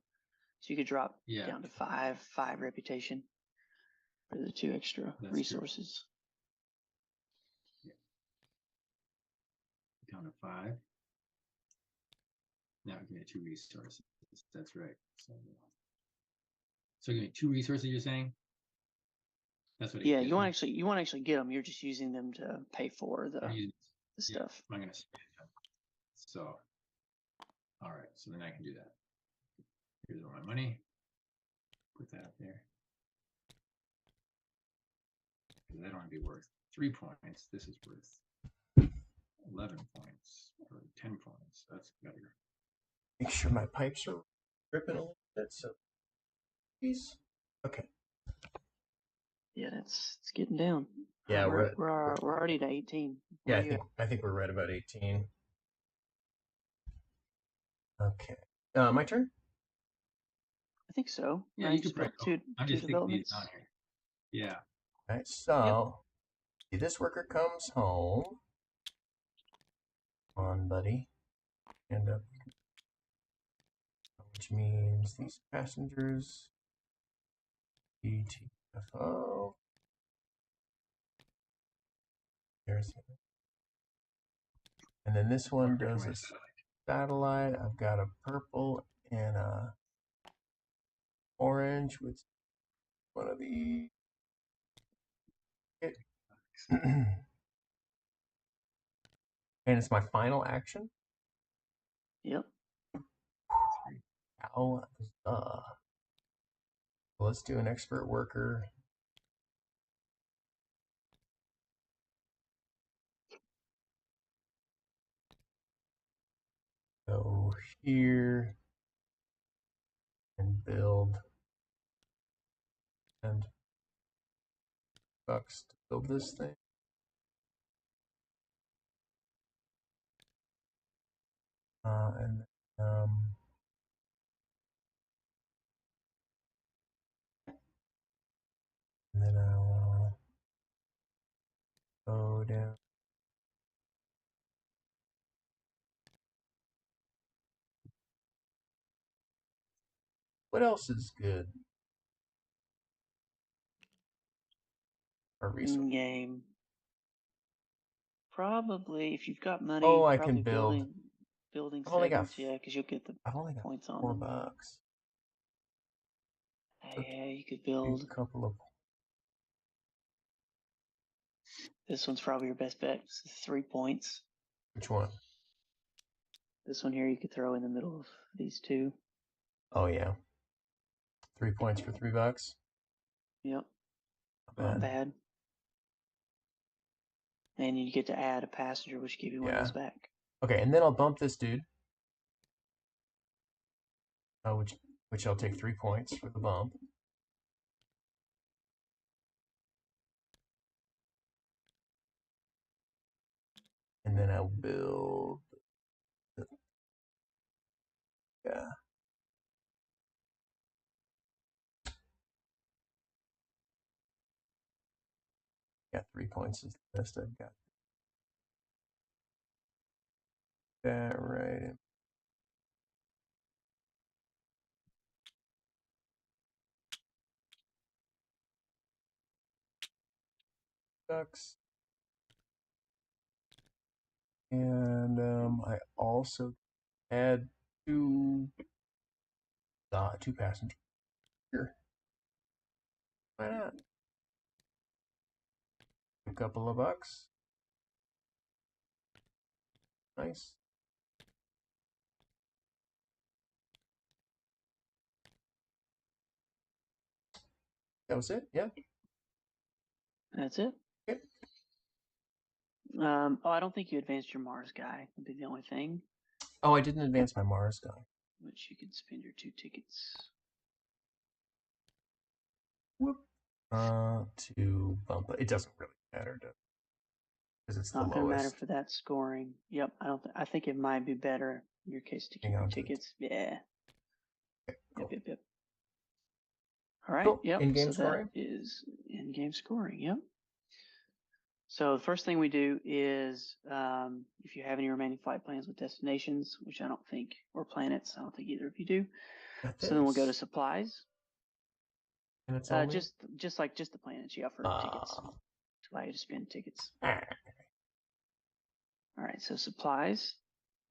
So you could drop Yeah, down to 5 reputation for the 2 extra that's resources. true. Yeah. Down to 5. Now give me 2 resources. That's right. So give me 2 resources. You're saying? That's what it Yeah, gives you want me. to actually get them. You're just using them to pay for the Yeah, stuff. I'm gonna spend them. So, all right. So then I can do that. Here's all my money. Put that up there. Because I don't want to be worth 3 points. This is worth 11 points or 10 points. That's better. Make sure my pipes are dripping a little bit. So, please. Okay. Yeah, it's getting down. Yeah, we're already to 18. Yeah, Where you I think we're right about 18. Okay. My turn? I think so. Yeah, Right? you You could spent probably. I'm two just thinking these developments. on here. Yeah. All right, so see, this worker comes home. Come on, buddy. Stand up. Which means these passengers. ETFO. There's him. And then this one does a satellite. I've got a purple and a orange with one of these. And it's my final action. Yep. How? Let's do an expert worker. Go here and build and bucks to build this thing. And then I'll go down. What else is good? Or resource? In-game. Probably, if you've got money, Oh, I probably can build. building I've only got. segments. Yeah, because you'll get the I've only got points on them. $4. Yeah, you could A build. couple of. This one's probably your best bet. It's 3 points. Which one? This one here you could throw in the middle of these 2. Oh yeah. 3 points for $3. Yep. Not Not bad. bad. And you get to add a passenger, which give you one of Yeah. those back. Okay, and then I'll bump this dude. Which I'll take 3 points for the bump. And then I'll build. Yeah. Got 3 points is the best I've got. That right. Bucks. And I also add 2 passengers. Sure. Why not? A couple of bucks. Nice. That was it? Yeah. That's it. Okay. I don't think you advanced your Mars guy. Would be the only thing. Oh, I didn't advance my Mars guy. Which you could spend your 2 tickets. Whoop. To bump it. It doesn't really matter, because it's the Not gonna matter lowest. for that scoring. Yep. I think it might be better in your case to keep Hang your on to tickets. Yeah. Okay, cool. Yep. All right. Cool. Yep. In-game so scoring? that is in-game scoring. Yep. So the first thing we do is, if you have any remaining flight plans with destinations, which I don't think, or planets, I don't think either of you do. So then we'll go to supplies. And it's only? Just the planets. Yeah, for tickets. To allow you to spend tickets. All right. So supplies.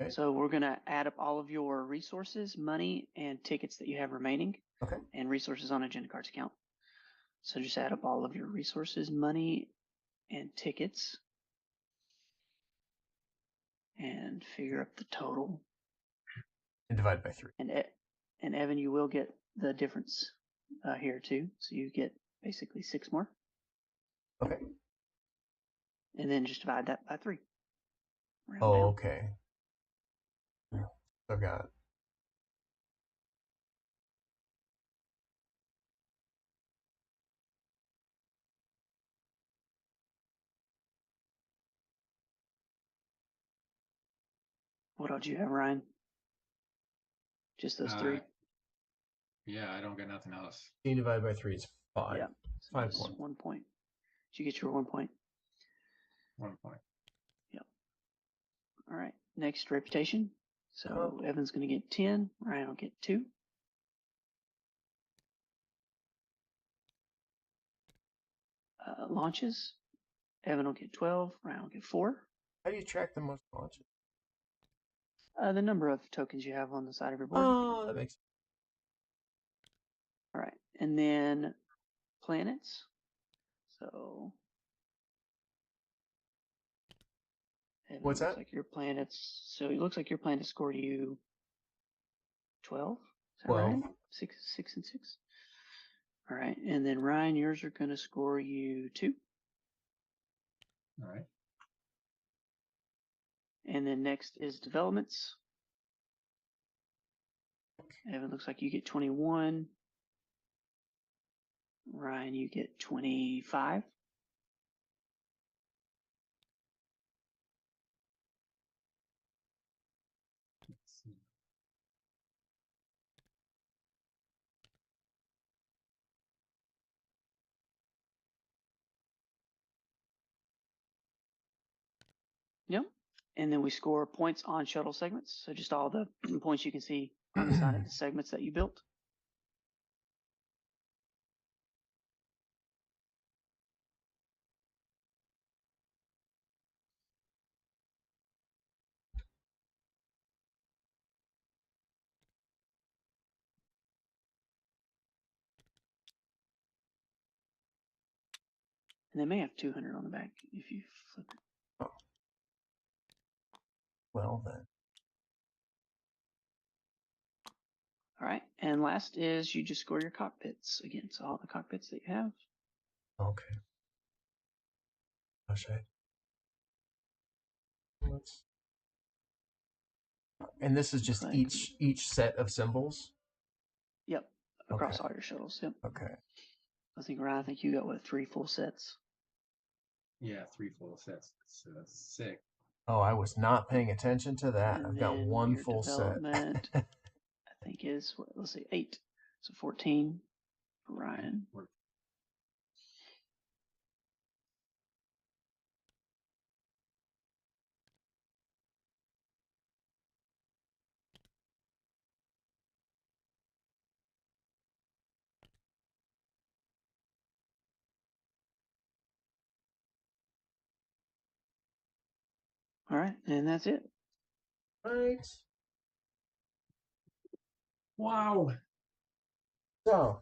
Okay. So we're going to add up all of your resources, money, and tickets that you have remaining. Okay. And resources on agenda cards account. So just add up all of your resources, money, and tickets. And figure up the total. And divide by 3. And Evan, you will get the difference here too. So you get basically 6 more. Okay. And then just divide that by 3. Okay. So got it. What else do you have, Ryan? Just those 3? Yeah, I don't get nothing else. 15 divided by 3 is 5. Yeah. So 5 just points. 1 point. Did you get your 1 point? 1 point. Yep. All right. Next, reputation. So Evan's going to get 10. Ryan will get 2. Launches. Evan will get 12. Ryan will get 4. How do you track the most launches? The number of tokens you have on the side of your board. Oh, that makes sense. All right. And then planets. So Evan, What's looks that? like your planets. So it looks like your planet scored you 12. Is that 12. right? 6 and 6. All right. And then Ryan, yours are going to score you 2. All right. And then next is developments. Evan, looks like you get 21. Ryan, you get 25. Let's see. Yep. And then we score points on shuttle segments. So just all the points you can see on the side of the segments that you built. And they may have 200 on the back if you flip it. Oh. Well, then. All right. And last is you just score your cockpits against all the cockpits that you have. Okay. Gosh, and this is just Like, each set of symbols? Yep. Across Okay. all your shuttles. Yep. Okay. Ryan, I think you got what, 3 full sets? Yeah, 3 full sets. So that's 6. Oh, I was not paying attention to that. And I've got then 1 your full set. development, I think is, let's see, 8. So 14 for Ryan. All right. And that's it. Right. Wow. So,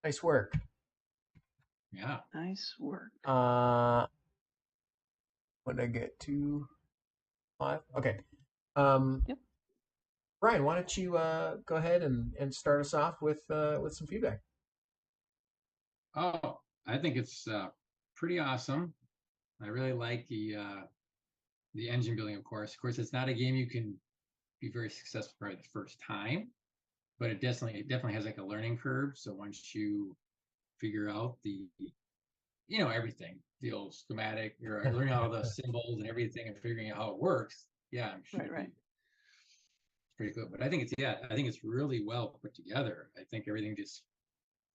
nice work. Yeah. Nice work. What did I get? 2, 5? Okay. Yep. Brian, why don't you go ahead and start us off with some feedback? Oh, I think it's pretty awesome. I really like the engine building, of course. Of course, it's not a game you can be very successful probably the first time, but it definitely has like a learning curve. So once you figure out everything, the old schematic, you're learning all the symbols and everything and figuring out how it works. Yeah, I'm sure Right. pretty good. But I think I think it's really well put together. I think everything just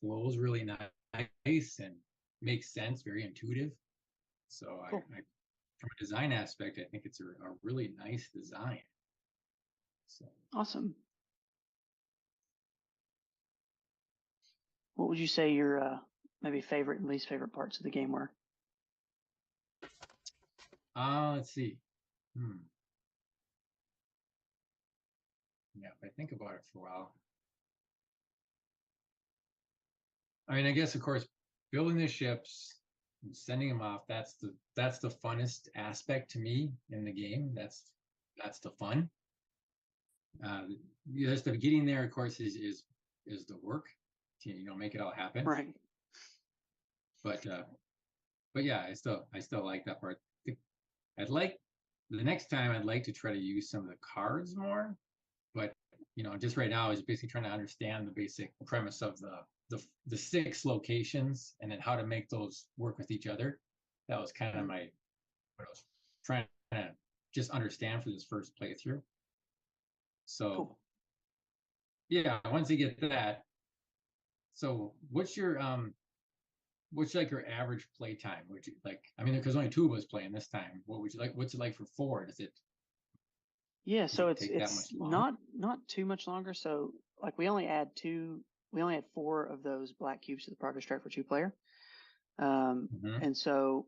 flows really nice and makes sense, very intuitive. So Cool. I from a design aspect, I think it's a really nice design. So Awesome. What would you say your maybe favorite and least favorite parts of the game were? let's see. Yeah, if I think about it for a while. I mean, I guess of course, building the ships and sending them off, that's the funnest aspect to me in the game. That's the fun. Just the getting there, of course, is the work to make it all happen. Right. But yeah, I still like that part. I'd like the next time I'd like to try to use some of the cards more, but just right now is basically trying to understand the basic premise of the 6 locations and then how to make those work with each other. That was kind of what I was trying to just understand for this first playthrough. So Cool. yeah, once you get that, so what's like your average play time? Would you like? I mean, because only 2 of us playing this time. What would you like? What's it like for 4? Yeah, Does so it take that much it's longer? not too much longer. So like we only had 4 of those black cubes to the progress track for 2-player. Mm-hmm. And so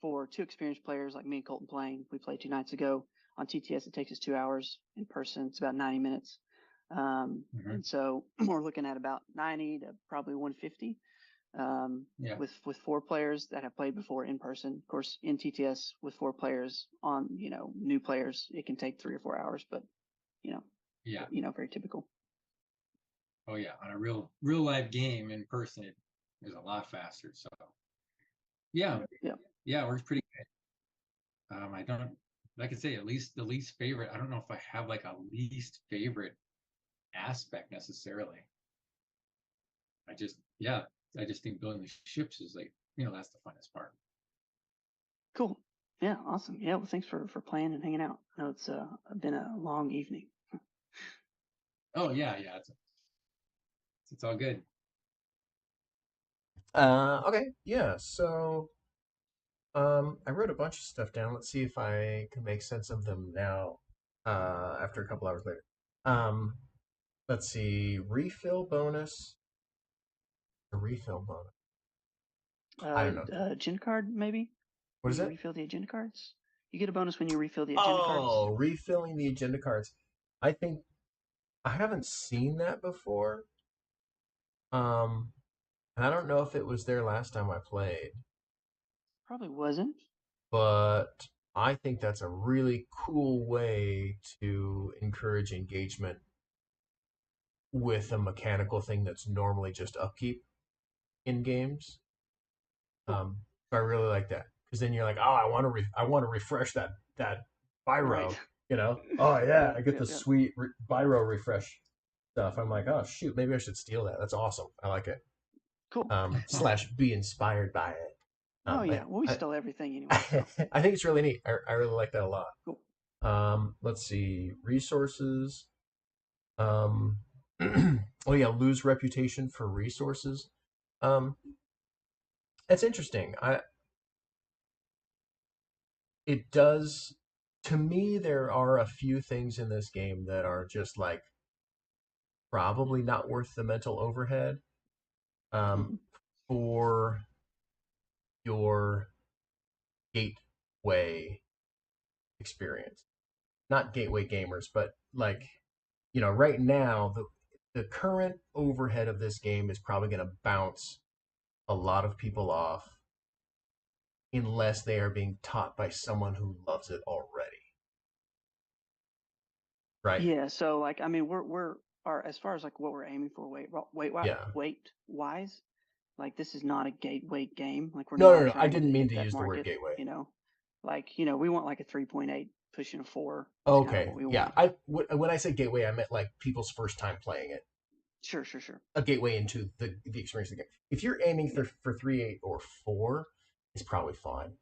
for 2 experienced players like me and Colton playing, we played 2 nights ago. On TTS, it takes us 2 hours. In person, it's about 90 minutes. Mm-hmm. And so we're looking at about 90 to probably 150 Yeah. with 4 players that have played before in person. Of course, in TTS with 4 players on, new players, it can take 3 or 4 hours, but Yeah. very typical. Oh yeah. On a real life game in person, it is a lot faster. So yeah, Yeah. yeah, it works pretty good. I don't, like I say, at least the least favorite. I don't know if I have like a least favorite aspect necessarily. I just think building the ships is like, that's the funnest part. Cool. Yeah, awesome. Yeah, well, thanks for playing and hanging out. I know it's been a long evening. Oh yeah, yeah, it's all good. Okay, yeah. So, I wrote a bunch of stuff down. Let's see if I can make sense of them now. After a couple hours later. Um, let's see. Refill bonus. A refill bonus. I don't know. Agenda card maybe What when is you it? refill the agenda cards. You get a bonus when you refill the agenda cards. Oh, refilling the agenda cards. I think I haven't seen that before. Um, and I don't know if it was there last time I played, Probably wasn't. but I think that's a really cool way to encourage engagement with a mechanical thing that's normally just upkeep in games. Cool. So I really like that because then you're like, oh, I want to refresh that Right. biro, Oh yeah, Yeah. I get Yeah. the Yeah. sweet biro refresh stuff. I'm like, oh shoot, maybe I should steal that. That's awesome. I like it. Cool. Slash be inspired by it. Oh I, yeah. Well, we I stole everything anyway, so I think it's really neat. I really like that a lot. cool. Let's see, resources. Um, oh yeah, lose reputation for resources. Um, it's interesting. It does, to me, there are a few things in this game that are just like probably not worth the mental overhead um, Hmm. for your gateway experience. Not gateway gamers, but like, right now, the current overhead of this game is probably going to bounce a lot of people off unless they are being taught by someone who loves it already. Right? Yeah. So like, I mean, we're are as far as like what we're aiming for Yeah. weight wise. Like this is not a gateway game. Like we're No, no, not no. I trying to didn't mean hit to that use the word market. gateway. Like we want like a 3.8 pushing a 4 is kind of Okay. what we Yeah. want. When I say gateway, I meant like people's first time playing it. Sure. Sure. Sure. A gateway into the experience of the game. If you're aiming Yeah. for 3.8 or 4, it's probably fine.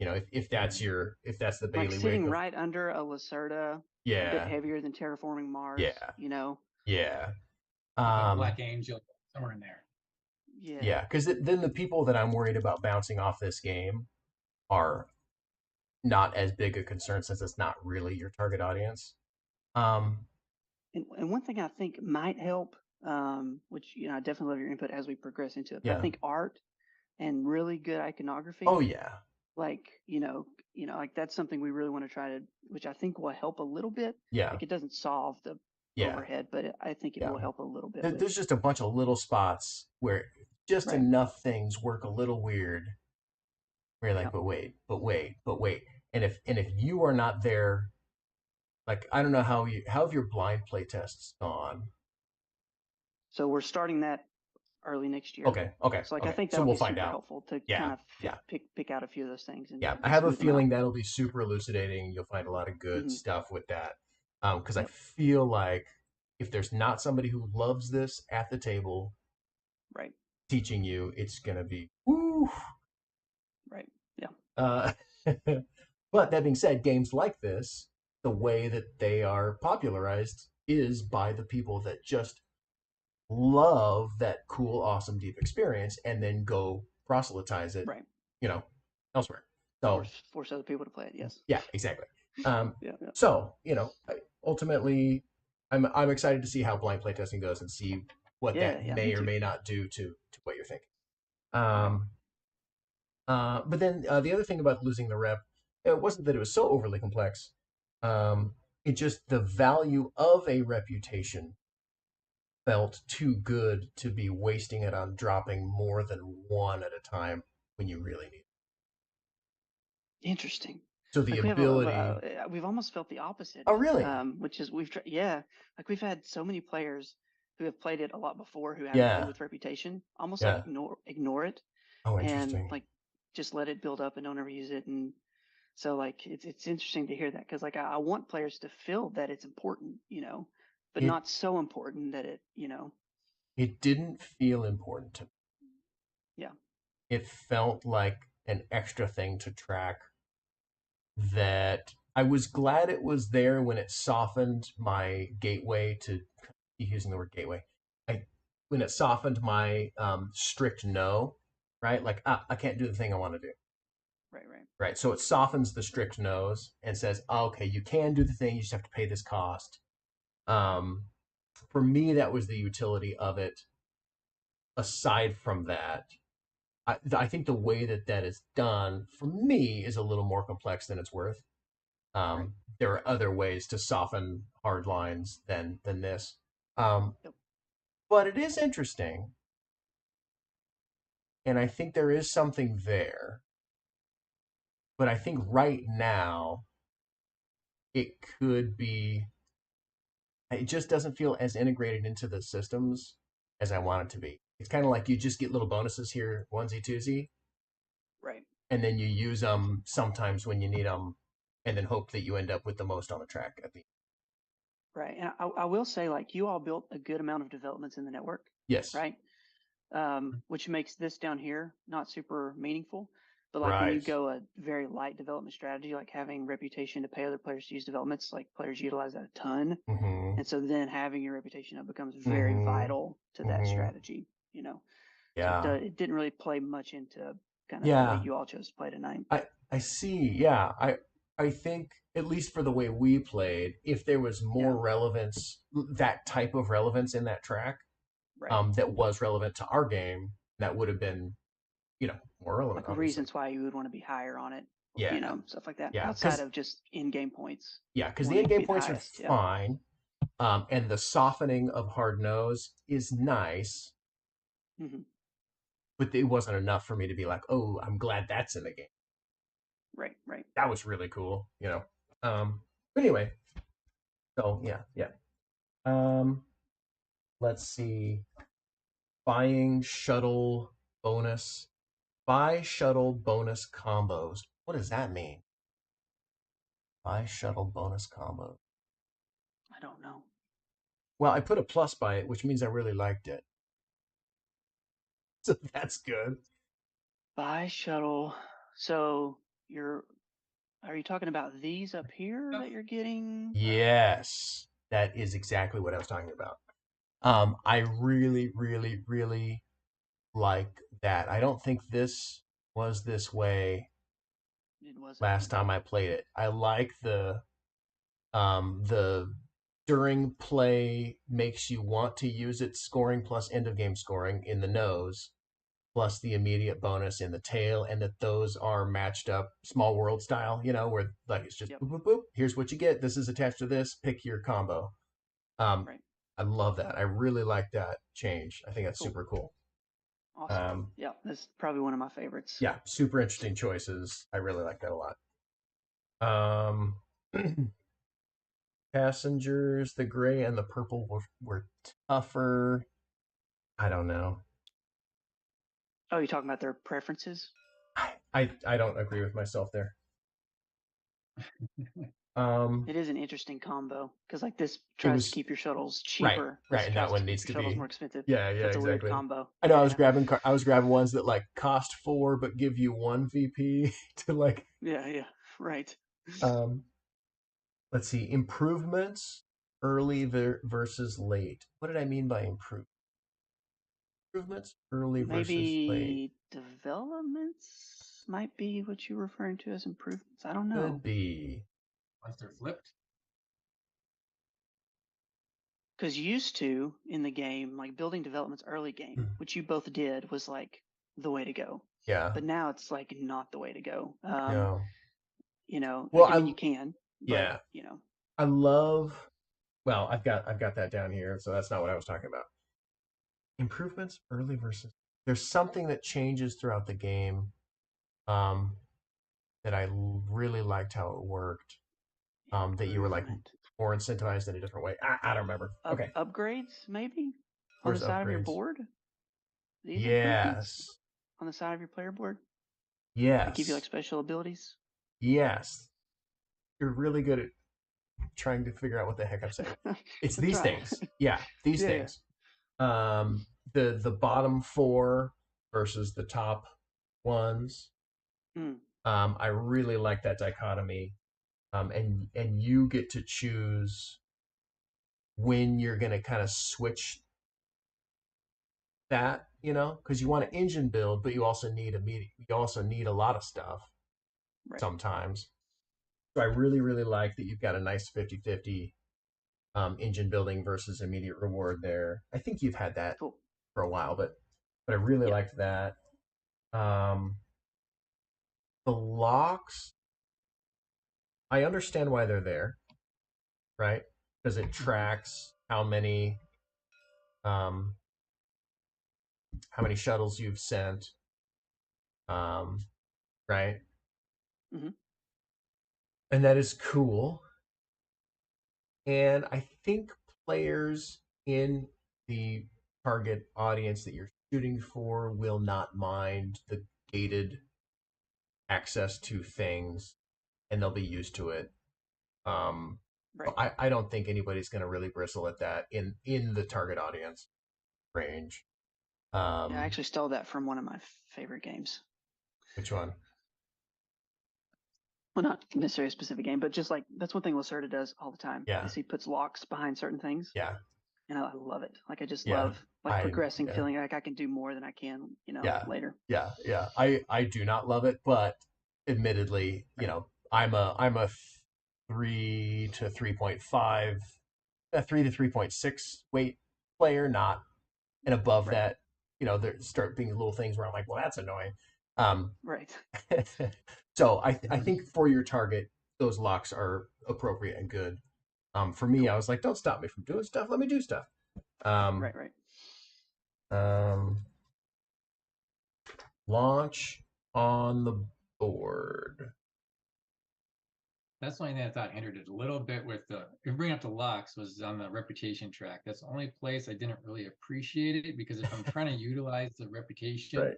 You know, if that's if that's the Like bailiwick sitting of, right under a Lacerda, a bit yeah, heavier than Terraforming Mars, yeah, you know? yeah, Like a um, Black Angel somewhere in there. Yeah. yeah. Because then the people that I'm worried about bouncing off this game are not as big a concern since it's not really your target audience. Um, And one thing I think might help, which, I definitely love your input as we progress into it, but I yeah. think art and really good Oh iconography, yeah. like, like that's something we really want to try to, which I think will help a little bit. Yeah. Like it doesn't solve the Yeah. overhead, but I think it Yeah. will help a little bit with, There's just a bunch of little spots where just right. enough things work a little weird. Where you're Yeah. like, but wait. And if you are not there, like I don't know how have your blind play tests gone. So we're starting that early next year. So like I Okay. think So that'll we'll be find super out. helpful to kind Yeah. of Yeah. pick out a few of those things Yeah. I and have a smooth them out. feeling that'll be super elucidating. You'll find a lot of good Hmm. stuff with that. Because I Yep. feel like if there's not somebody who loves this at the table Right. teaching you, it's gonna be woo. Right. Yeah. Uh, but that being said, games like this, the way that they are popularized is by the people that just love that cool, awesome, deep experience and then go proselytize it, Right. you know, elsewhere. So Force other people to play it. Yes. yeah, exactly. Um, Yeah. Yeah. so ultimately, I'm excited to see how blind playtesting goes and see what Yeah. that Yeah. Me may or too. may not do to what you're thinking. Right. Um, but then the other thing about losing the rep, it wasn't that it was so overly complex. Um, it just the value of a reputation felt too good to be wasting it on dropping more than one at a time when you really need it. Interesting. So the Like we have ability. we've almost felt the opposite, Oh, really? which is yeah, like we've had so many players who have played it a lot before who haven't played Yeah. with reputation, almost like Yeah. ignore it Oh, and interesting. like just let it build up and don't ever use it. And so like it's interesting to hear that because like I want players to feel that it's important, but It not so important that it didn't feel important to me. yeah, It felt like an extra thing to track that I was glad it was there when it softened my gateway to keep using the word gateway. I when it softened my strict no, right? Like I can't do the thing I want to do, right, right, right? So it softens the strict no's and says, oh, okay, you can do the thing, you just have to pay this cost. Um, for me, that was the utility of it. Aside from that, I think the way that that is done for me is a little more complex than it's worth. right. There are other ways to soften hard lines than this. Um, Yep. but it is interesting, and I think there is something there. But I think right now it could be. It just doesn't feel as integrated into the systems as I want it to be. It's kind of like you just get little bonuses here, onesie twosie, Right. and then you use them sometimes when you need them, and then hope that you end up with the most on the track at the end. Right. And I will say, like, you all built a good amount of developments in the network, Yes. right? Which makes this down here not super meaningful. But like when you Right. go a very light development strategy, like having reputation to pay other players to use developments, like players utilize that a ton. Mm-hmm. And so then having your reputation up becomes very Mm-hmm. vital to that Mm-hmm. strategy, So Yeah. it didn't really play much into kind of the way Yeah. you all chose to play tonight. I see. Yeah. I think at least for the way we played, if there was Yeah. more relevance, that type of relevance in that track, Right. that was relevant to our game, that would have been, more relevant, Like obviously. reasons why you would want to be higher on it, Yeah. stuff like that. Yeah. Outside of just in-game points, Because the wanting end it to game be the points are highest. Yeah. fine, and the softening of hard nose is nice, Hmm. but it wasn't enough for me to be like, oh, I'm glad that's in the game. Right. Right. That was really cool. But anyway, so yeah. Um, let's see. Buying shuttle bonus. Buy shuttle bonus combos. What does that mean? Buy shuttle bonus combos. I don't know. Well, I put a plus by it, which means I really liked it. So that's good. Buy shuttle. So Are you talking about these up here that you're getting? Yes, that is exactly what I was talking about. I really, really, really like that. I don't think this was this way It wasn't. last time I played it. I like the during play makes you want to use it scoring plus end of game scoring in the nose plus the immediate bonus in the tail, and that those are matched up small world style, where like it's just Yep. boop boop boop, here's what you get, this is attached to this, pick your combo. Right. I love that. I really like that change. I think that's Cool. super cool. Awesome. Yeah, that's probably one of my favorites. Yeah, super interesting choices. I really like that a lot. Passengers, the gray and the purple were tougher. I don't know. Oh, you're talking about their preferences? I don't agree with myself there. It is an interesting combo because like this It tries to was keep your shuttles right, cheaper. right, This and tries that to one keep needs your to shuttles be. more expensive. Yeah, So yeah, it's a weird exactly. combo. I know Yeah, I was grabbing ones that like cost 4 but give you 1 VP to like. yeah, right. Um, let's see, improvements early versus late. What did I mean by improvements early versus late? Maybe developments might be what you're referring to as improvements. I don't know. Could be. Once they're flipped. Because used to in the game, like building developments early game, which you both did, was like the way to go. Yeah. But now it's like not the way to go. No. Well, Well, I mean, you can, but yeah. I love. Well, I've got that down here, so that's not what I was talking about. Improvements early versus. There's something that changes throughout the game, that I really liked how it worked. That you were like more incentivized in a different way. I don't remember. Okay. Upgrades maybe on the Where's side of your upgrades? board. These improvements Yes. on the side of your player board. They give you like Yes. special abilities. Yes. You're really good at trying to figure out what the heck I'm saying. It's I'm these trying. things. Yeah, these Yeah. things. The bottom 4 versus the top ones. I really like that dichotomy. And you get to choose when you're going to kind of switch that, because you want an engine build, but you also need a lot of stuff sometimes. So I really, really like that you've got a nice 50-50 engine building versus immediate reward there. I think you've had that for a while, but I really liked that. The locks, I understand why they're there, right? Because it tracks um, how many shuttles you've sent, right? Mm-hmm. And that is cool. And I think players in the target audience that you're shooting for will not mind the gated access to things, and they'll be used to it. I don't think anybody's going to really bristle at that in the target audience range. Yeah, I actually stole that from one of my favorite games. Which one? Well, not necessarily a specific game, but just like that's one thing Lacerda does all the time. Yeah. Is he puts locks behind certain things. Yeah. And I love it. Like I just love like progressing, feeling like I can do more than I can, later. Yeah. I do not love it, but admittedly, I'm a 3 to 3.5, a 3 to 3.6 weight player, not and above that. There start being little things where I'm like, well, that's annoying. Right. So I think for your target, those locks are appropriate and good. For me, I was like, don't stop me from doing stuff. Let me do stuff. Right. Launch on the board. That's the only thing I thought hindered it a little bit with if you bring up the locks was on the reputation track. That's the only place I didn't really appreciate it because if I'm trying to utilize the reputation,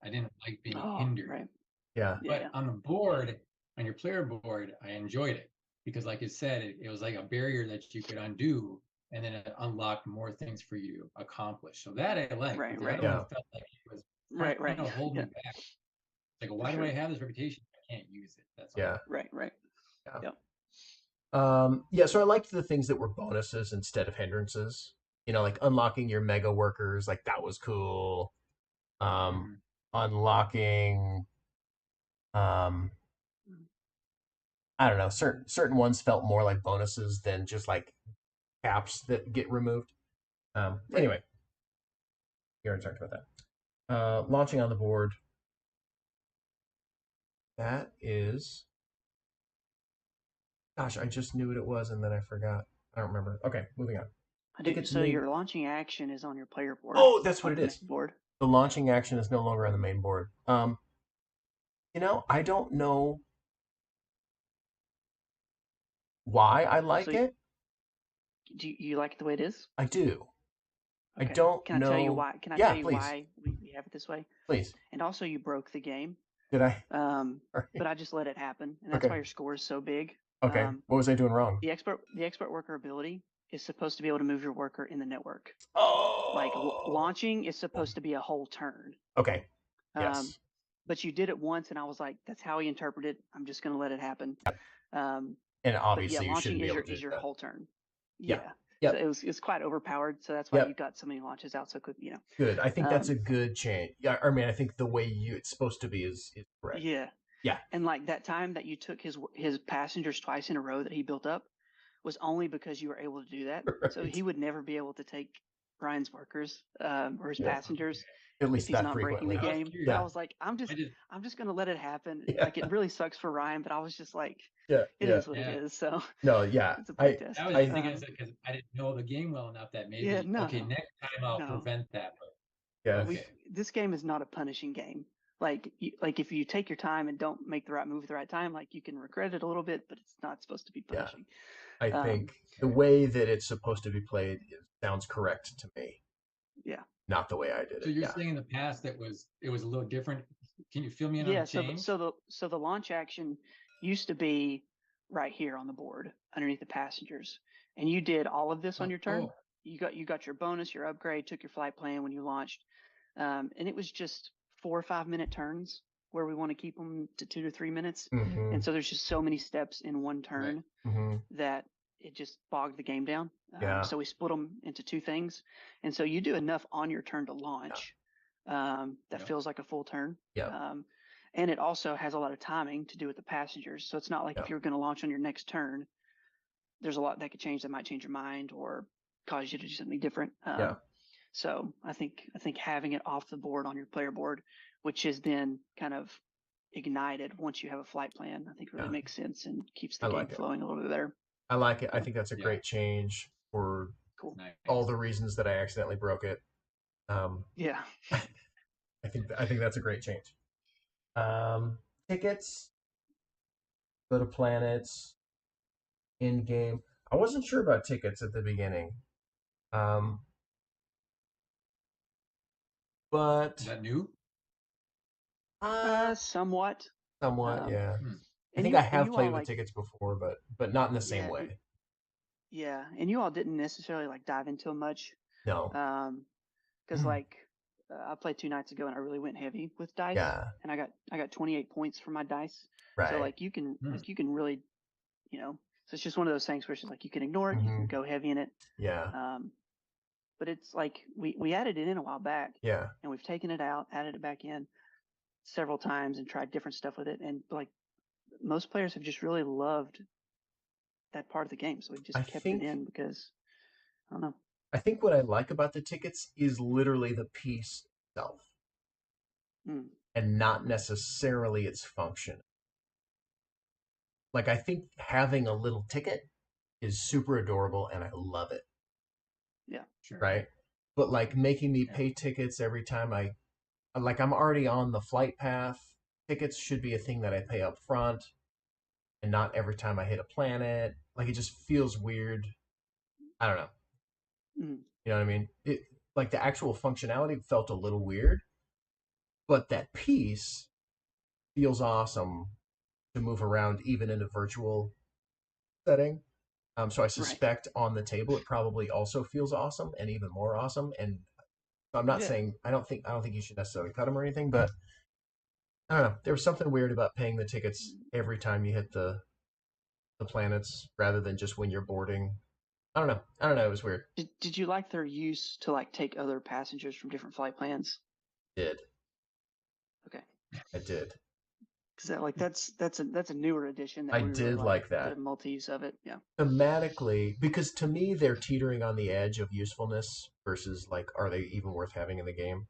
I didn't like being hindered. Right. Yeah. But on the board, on your player board, I enjoyed it because like you said, it was like a barrier that you could undo and then it unlocked more things for you to accomplish. So that I liked. Right. The other one felt like it was trying to hold me back. Like, why do I have this reputation? can't use it. That's all. Yeah. Right. Yeah. Yep. Yeah, so I liked the things that were bonuses instead of hindrances. Like unlocking your mega workers, like that was cool. Mhm. Unlocking, um, I don't know, certain ones felt more like bonuses than just like caps that get removed. Right. Anyway, you already talked about that. Launching on the board. That is, gosh, I just knew what it was and then I forgot. I don't remember. Okay, moving on. Tickets So made. your launching action is on your player board. Oh, that's what not it the is. main board. The launching action is no longer on the main board. I don't know why I like So it. do you like it the way it is? I do. I Okay. don't Can I tell you know. why? Can I Yeah, tell you please, why we have it this way? please. And also, you broke the game. Did I? But I just let it happen, and that's Okay. why your score is so big. Okay. What was I doing wrong? The expert worker ability is supposed to be able to move your worker in the network. Like Oh. launching is supposed to be a whole turn. Okay. Um, Yes. But you did it once, and I was like, "That's how he interpreted it. I'm just going to let it happen." And But yeah, obviously, you launching shouldn't be able to is do your that. whole turn. Yeah. Yeah. So Yep. it's quite overpowered. So that's why Yep. you got so many launches out so quick. Good. I think that's a good change. Yeah. I mean, I think the way it's supposed to be is correct. Yeah. Yeah. And like that time that you took his passengers twice in a row that he built up was only because you were able to do that. Right. So he would never be able to take Brian's workers or his Yeah. passengers At if least he's that not breaking the frequently. I was game. curious. But Yeah. I was like, I'm just gonna let it happen. Yeah. Like it really sucks for Ryan, but I was just like, Yeah. it Yeah. is what it is. So No. Yeah. it's a I. playtest. I was just thinking because I didn't know the game well enough that maybe Yeah, no, next time I'll no. prevent that. But Yeah. okay. This game is not a punishing game. Like if you take your time and don't make the right move at the right time, like you can regret it a little bit, but it's not supposed to be Yeah. punishing. I think the way that it's supposed to be played sounds correct to me. Yeah. Not the way I did it. So you're saying in the past it was a little different. Can you fill me in on the change? So the launch action used to be right here on the board underneath the passengers, and you did all of this on your turn. You got your bonus, your upgrade, took your flight plan when you launched, and it was just 4 or 5 minute turns where we want to keep them to 2 to 3 minutes, and so there's just so many steps in one turn that it just bogged the game down. So we split them into two things, and so you do enough on your turn to launch that feels like a full turn. And it also has a lot of timing to do with the passengers. So it's not like if you're going to launch on your next turn, there's a lot that could change that might change your mind or cause you to do something different. So I think having it off the board on your player board, which is then kind of ignited once you have a flight plan, I think really makes sense and keeps the game flowing a little bit better. I like it. I think that's a great change for all the reasons that I accidentally broke it. Yeah. I think that's a great change. Tickets, go to planets, in game. I wasn't sure about tickets at the beginning, but is that new? Somewhat. Yeah. I think you, I have played with like, tickets before, but not in the same way. And you all didn't necessarily like dive into them much. No. Because I played 2 nights ago and I really went heavy with dice. Yeah. And I got 28 points for my dice. Right. So like you can really, so it's just one of those things where it's just like you can ignore it, you can go heavy in it. Yeah. But it's like we added it in a while back. Yeah. And we've taken it out, added it back in several times and tried different stuff with it. And like most players have just really loved that part of the game. So we've just kept it in because I don't know. I think what I like about the tickets is literally the piece itself and not necessarily its function. Like, I think having a little ticket is super adorable and I love it. Yeah, sure. Right? But like making me pay tickets every time I'm already on the flight path. Tickets should be a thing that I pay up front and not every time I hit a planet. Like, it just feels weird. I don't know. You know what I mean? It, like, the actual functionality felt a little weird, but that piece feels awesome to move around even in a virtual setting. So I suspect on the table it probably also feels awesome and even more awesome. And I'm not saying I don't think you should necessarily cut them or anything, but I don't know. There was something weird about paying the tickets every time you hit the planets rather than just when you're boarding. I don't know. I don't know. It was weird. Did you like their use to like take other passengers from different flight plans? Did Okay, I did. because that's a newer addition that I we really did like, like that. the multi-use of it. Yeah. Thematically, because to me they're teetering on the edge of usefulness versus like, are they even worth having in the game?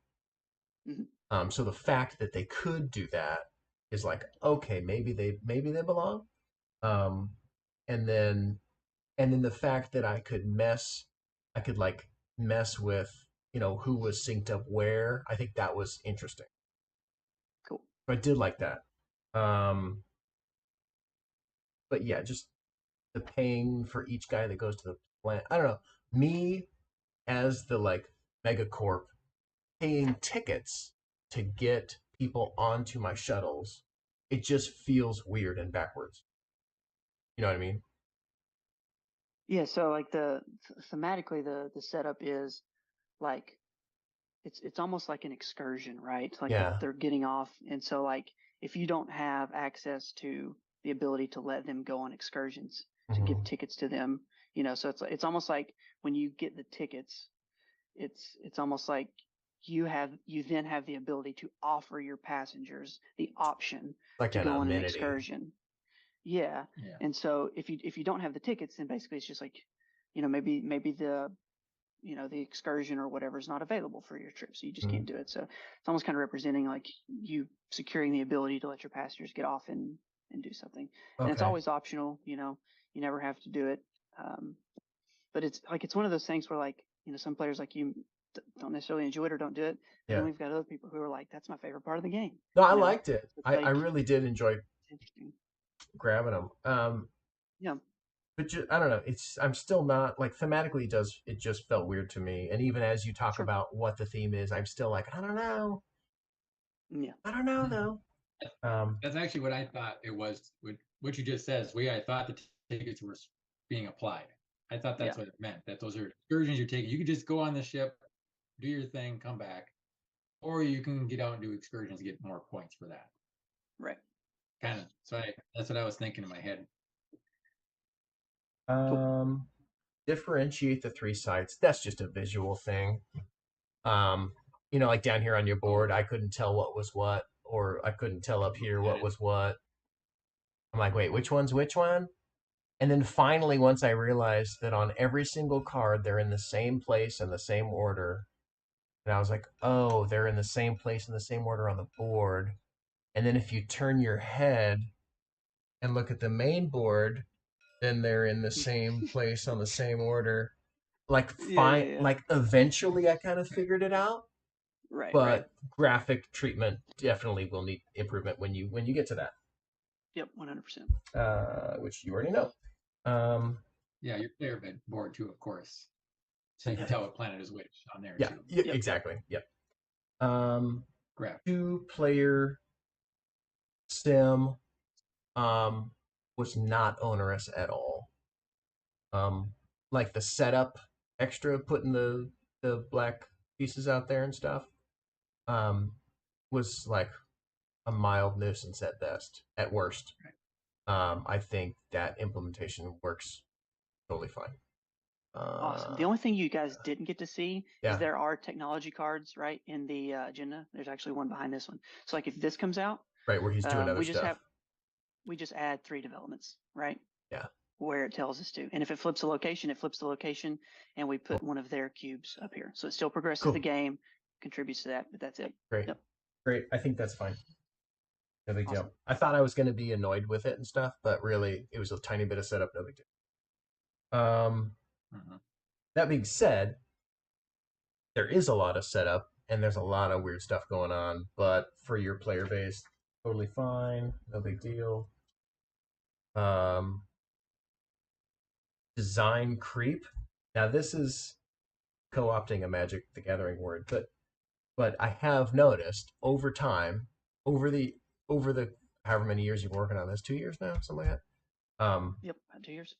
Hmm. So the fact that they could do that is like, okay, maybe they belong. Um, and then and then the fact that I could like mess with who was synced up where. I think that was interesting. Cool. I did like that. Um, but yeah, just the paying for each guy that goes to the planet. I don't know. Me as the like megacorp paying tickets to get people onto my shuttles, it just feels weird and backwards. You know what I mean? Yeah. So like thematically, the setup is like it's almost like an excursion, right? It's like Yeah. they're getting off, and so like if you don't have access to the ability to let them go on excursions, to give Hmm. tickets to them, so it's almost like when you get the tickets, it's almost like you then have the ability to offer your passengers the option Like to an go on an amenity. excursion. Yeah. Yeah. And so if you don't have the tickets, then basically it's just like, maybe the excursion or whatever is not available for your trip, so you just Mhm. can't do it. So it's almost kind of representing like you securing the ability to let your passengers get off and do something. And it's Okay. always optional, you never have to do it. Um, but it's one of those things where like, some players like you don't necessarily enjoy it or don't do it, but then Yeah. we've got other people who are like, that's my favorite part of the game. No, I You know, liked it. it's I like really did enjoy it's interesting. grabbing them. Yeah, But I don't know. I'm still not like thematically. It just felt weird to me? And even as you talk sure. about what the theme is, I'm still like, I don't know. Yeah, I don't know though. Um, That's actually what I thought it was. What you just said is the way I thought the tickets were being applied. I thought yeah, that's what it meant. That those are excursions you're taking. You could just go on the ship, do your thing, come back, or you can get out and do excursions, get more points for that. right. Kind of. So that's what I was thinking in my head. Cool. um, differentiate the three sites. That's just a visual thing. Um, like down here on your Oh, board, I couldn't tell what was what, or I couldn't tell up here at what it. was what. I'm like, wait, which one's which one? And then finally, once I realized that on every single card, they're in the same place and the same order, and I was like, oh, they're in the same place and the same order on the board. And then if you turn your head and look at the main board, then they're in the same place on the same order. Like Yeah, yeah, yeah. like eventually I kind of figured it out, Right, right. but graphic treatment definitely will need improvement when you get to that, Yep, 100%. which you already know. Um, Yeah, your player board too, of course. So you can tell what planet is which on there yeah, too. yeah, Yep, yep. exactly. Yep. Um, Graph. 2-player sim um, was not onerous at all. Um, like the setup extra, putting the black pieces out there and stuff, um, was like a mild nuisance at best. At worst, I think that implementation works totally fine. Awesome. The Uh, only thing you guys didn't get to see is yeah, there are technology cards right in the agenda. There's actually one behind this one. So like if this comes out, right where he's doing other we just stuff. add 3 developments, right? Yeah, Where it tells us to. And if it flips a location, it flips the location, and we put one of their cubes up here. So it still progresses the cool, game, contributes to that, but that's it. great, Yep. great. I think that's fine. No big Awesome. deal. I thought I was going to be annoyed with it and stuff, but really, it was a tiny bit of setup. No big deal. Mhm. That being said, there is a lot of setup and there's a lot of weird stuff going on, but for your player base, totally fine. No big deal. Um, design creep. Now this is co-opting a Magic the Gathering word, but I have noticed over time, over the however many years you've been working on this, 2 years now, something like that. Yep. About 2 years.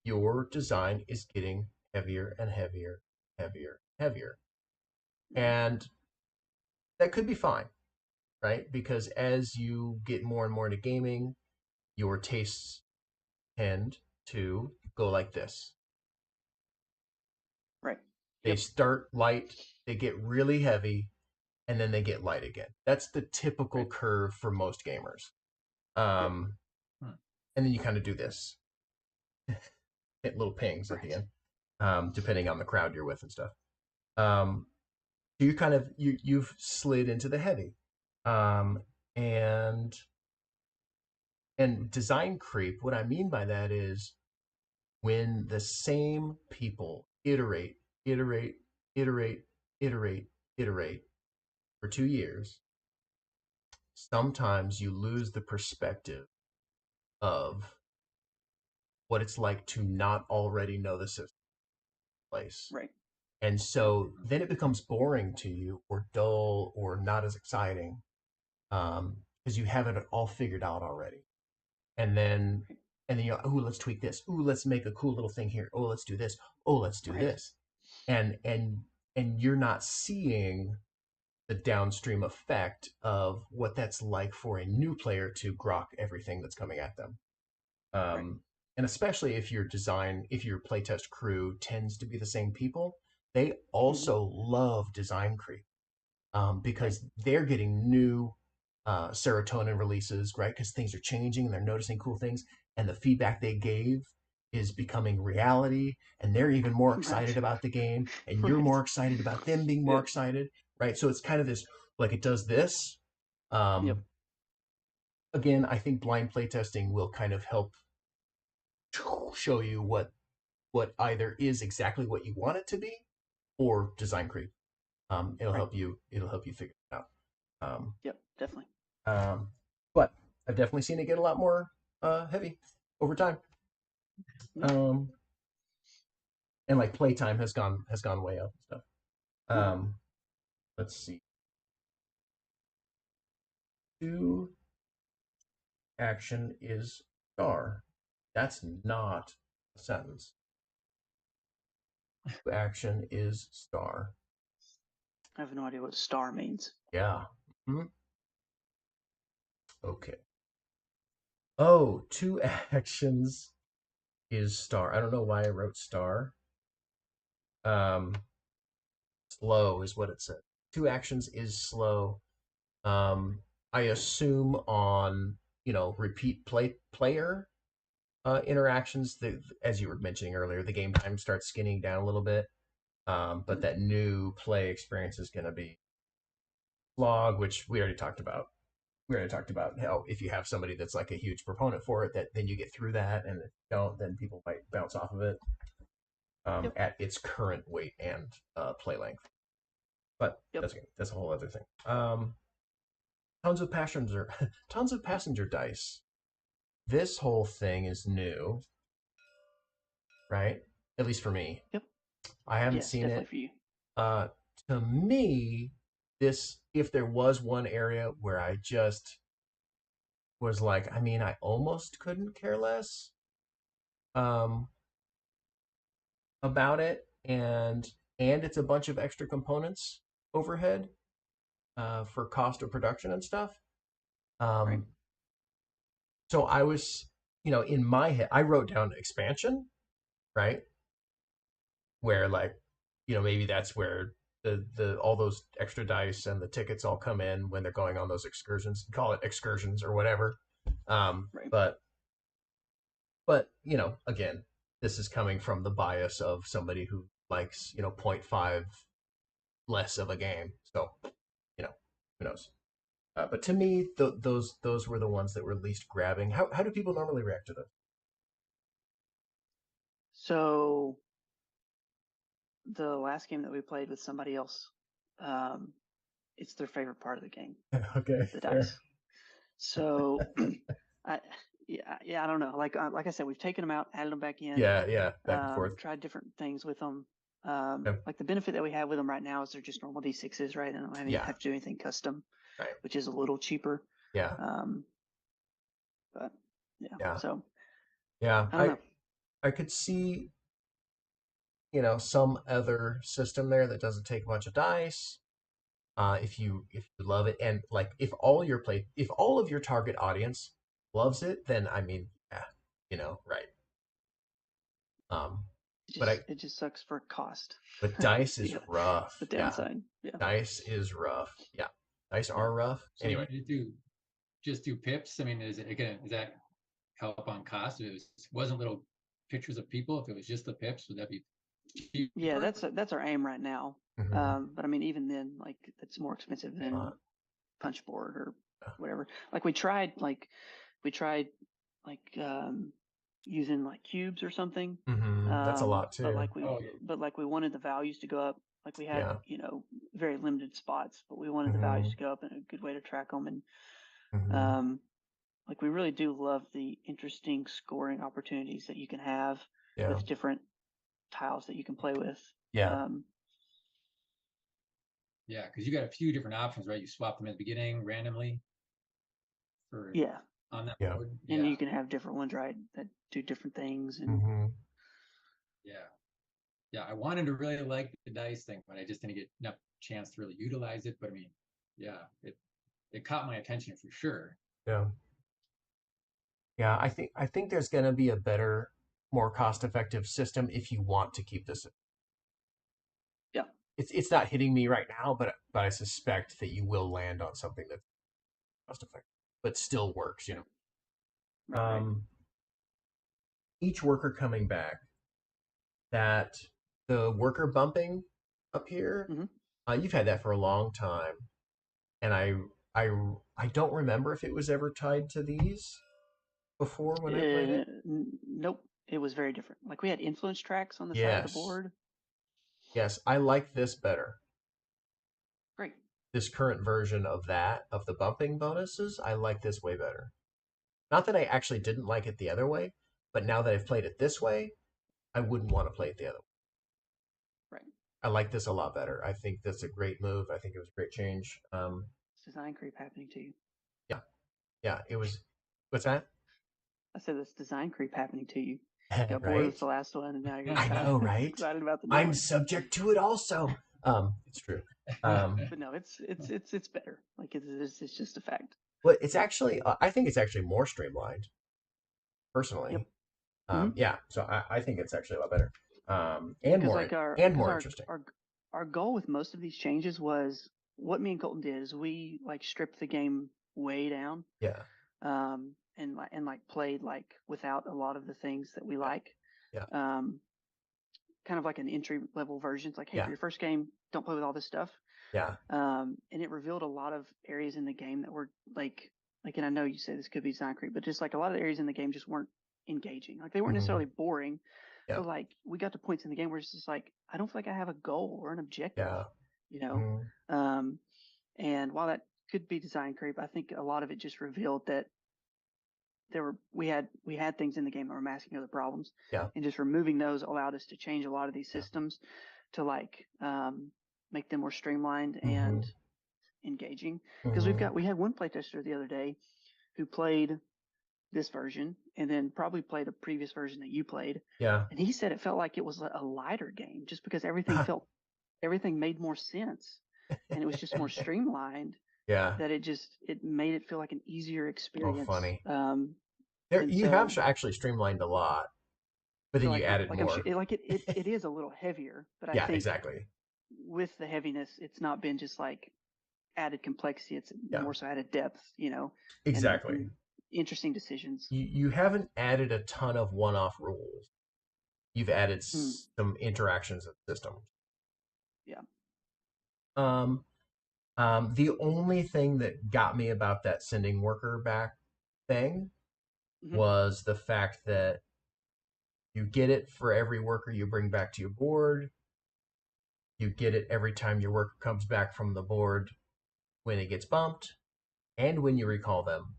Your design is getting heavier and heavier, heavier, heavier, Hmm. and that could be fine, right? Because as you get more and more into gaming, your tastes tend to go like this. Right. They Yep. start light, they get really heavy, and then they get light again. That's the typical Right. curve for most gamers. Yep. And then you kind of do this, hit little pings at the Right. end, depending on the crowd you're with and stuff. So you've slid into the heavy, um, and design creep. What I mean by that is when the same people iterate, iterate, iterate, iterate, iterate for 2 years, sometimes you lose the perspective of what it's like to not already know the system in place. Right. And so then it becomes boring to you or dull or not as exciting because you have it all figured out already. And then Right. you're, oh, let's tweak this. Ooh, let's make a cool little thing here. Oh, let's do this. Oh, let's do Right. this. And you're not seeing the downstream effect of what that's like for a new player to grok everything that's coming at them. Right. And especially if your playtest crew tends to be the same people, they also love design creep Right. because they're getting new serotonin releases, right? Because things are changing and they're noticing cool things, and the feedback they gave is becoming reality, and they're even more excited Right. about the game, and you're Right. more excited about them being more Yep. excited, right? So it's kind of this like it does this. Yep. Um, Again, I think blind playtesting will kind of help show you what either is exactly what you want it to be or design creep. It'll Right. help you. It'll help you figure it out. Um, Yep. Definitely. um, but I've definitely seen it get a lot more heavy over time. Yep. Um, and like playtime has gone way up and stuff. Um, let's see. Two action is star. That's not a sentence. Two action is star. I have no idea what star means. Yeah. Mhm. Okay. Oh, two actions is star. I don't know why I wrote star. Um, Slow is what it said. Two actions is slow. I assume on repeat player interactions, as you were mentioning earlier, the game time starts skinning down a little bit. But that new play experience is going to be slog, which we already talked about. We already talked about how if you have somebody that's like a huge proponent for it, that then you get through that, and if you don't, then people might bounce off of it Yep. at its current weight and play length. But Yep. that's a whole other thing. Tons of passenger dice. This whole thing is new, right? At least for me. Yep. I haven't Yes, seen definitely it. for you. Uh, to me, this if there was one area where I just was like, I mean, I almost couldn't care less um, about it, and it's a bunch of extra components overhead for cost of production and stuff. Right. Um, so I was, in my head, I wrote down expansion, right? Where like, maybe that's where the all those extra dice and the tickets all come in when they're going on those excursions. Call it excursions or whatever. Right. But again, this is coming from the bias of somebody who likes zero point 0.5 less of a game. So who knows? But to me, those were the ones that were least grabbing. How do people normally react to this? So the last game that we played with somebody else, um, it's their favorite part of the game, Okay, the fair. dice. So, I yeah, I don't know. Like I said, we've taken them out, added them back in, Yeah, back and forth. tried different things with them. Yeah, Like the benefit that we have with them right now is they're just normal D6s, right? I don't yeah, have to do anything custom, right. which is a little cheaper. Yeah, Um, but yeah, yeah, so yeah. I don't know. I could see some other system there that doesn't take a bunch of dice. if you love it, and like if all of your target audience loves it, then I mean, yeah, right. Um, but It just sucks for cost. dice is Yeah, rough. the Yeah, downside. Yeah. dice is rough. Yeah, dice Yeah. are rough. So Anyway, you just do pips? I mean, does that help on cost? If it wasn't little pictures of people, if it was just the pips, would that be Yeah, cheaper? that's our aim right now. mhm, But I mean, even then, like it's more expensive than uh, Punchboard or whatever. Like we tried like using like cubes or something. that's a lot But too. Oh yeah. we wanted the values to go up. Like we had, Yeah. very limited spots, but we wanted the values hmm to go up and a good way to track them. And hmm um, like we really do love the interesting scoring opportunities that you can have Yeah. with different tiles that you can play with. Yeah. Um, Yeah, because you got a few different options, right? You swap them at the beginning randomly for yeah, on that Yeah. board. and Yeah, you can have different ones, right, that do different things. And hmm yeah, yeah. I wanted to really like the dice thing, but I just didn't get enough chance to really utilize it. But I mean, yeah, it caught my attention for sure. Yeah. Yeah. I think there's going to be a better, more cost-effective system if you want to keep this. yeah, It's not hitting me right now, but I suspect that you will land on something that's cost-effective, but still works. right, right. Um, each worker coming back, that the worker bumping up here, hmm you've had that for a long time, and I I don't remember if it was ever tied to these before when I played it. Nope, it was very different. Like we had influence tracks on the side of the Yes, board. yes, I like this better. Great. This current version of the bumping bonuses, I like this way better. Not that I actually didn't like it the other way, but now that I've played it this way, I wouldn't want to play it the other way. Right. I like this a lot better. I think that's a great move. I think it was a great change. It's design creep happening to you. Yeah, yeah, it was. What's that? I said that's design creep happening to you. Got bored with Right? the last one, and now you're I excited know, right? excited about the new I'm one. subject to it also. It's true. But no, it's better. Like it's just a fact. Well, it's actually, I think it's actually more streamlined, Yep. personally. hmm Yeah, so I think it's actually a lot better, Yeah, and because more like our and because more interesting. our goal with most of these changes was what me and Colton did is we like stripped the game way down, Yeah, and played like without a lot of the things that we yeah, like. yeah, Um, kind of like an entry level version. It's like, hey, yeah, for your first game, don't play with all this stuff. yeah, And it revealed a lot of areas in the game that were and I know you say this could be design creep, but just like a lot of the areas in the game just weren't engaging. Like they weren't hmm necessarily boring, yeah, but like we got to points in the game where it's just like, I don't feel like I have a goal or an objective, yeah, you know? hmm Um, and while that could be design creep, I think a lot of it just revealed that we had things in the game that were masking other problems, yeah, and just removing those allowed us to change a lot of these yeah, systems to make them more streamlined hmm and engaging. Because hmm we had one playtester the other day who played this version and then probably played a previous version that you played, yeah, and he said it felt like it was a lighter game just because everything made more sense, and it was just more streamlined, yeah. that it made it feel like an easier Oh, experience. funny. There, And you have so actually streamlined a lot, but then you added I'm sure more. it is a little heavier, but I Yeah, think exactly. with the heaviness, it's not been just like added complexity. It's Yeah, more so added depth, exactly. and interesting decisions. You haven't added a ton of one-off rules. You've added Mm, some interactions of systems. yeah. Um, the only thing that got me about that sending worker back thing hmm was the fact that you get it for every worker you bring back to your board. You get it every time your worker comes back from the board when it gets bumped and when you recall them.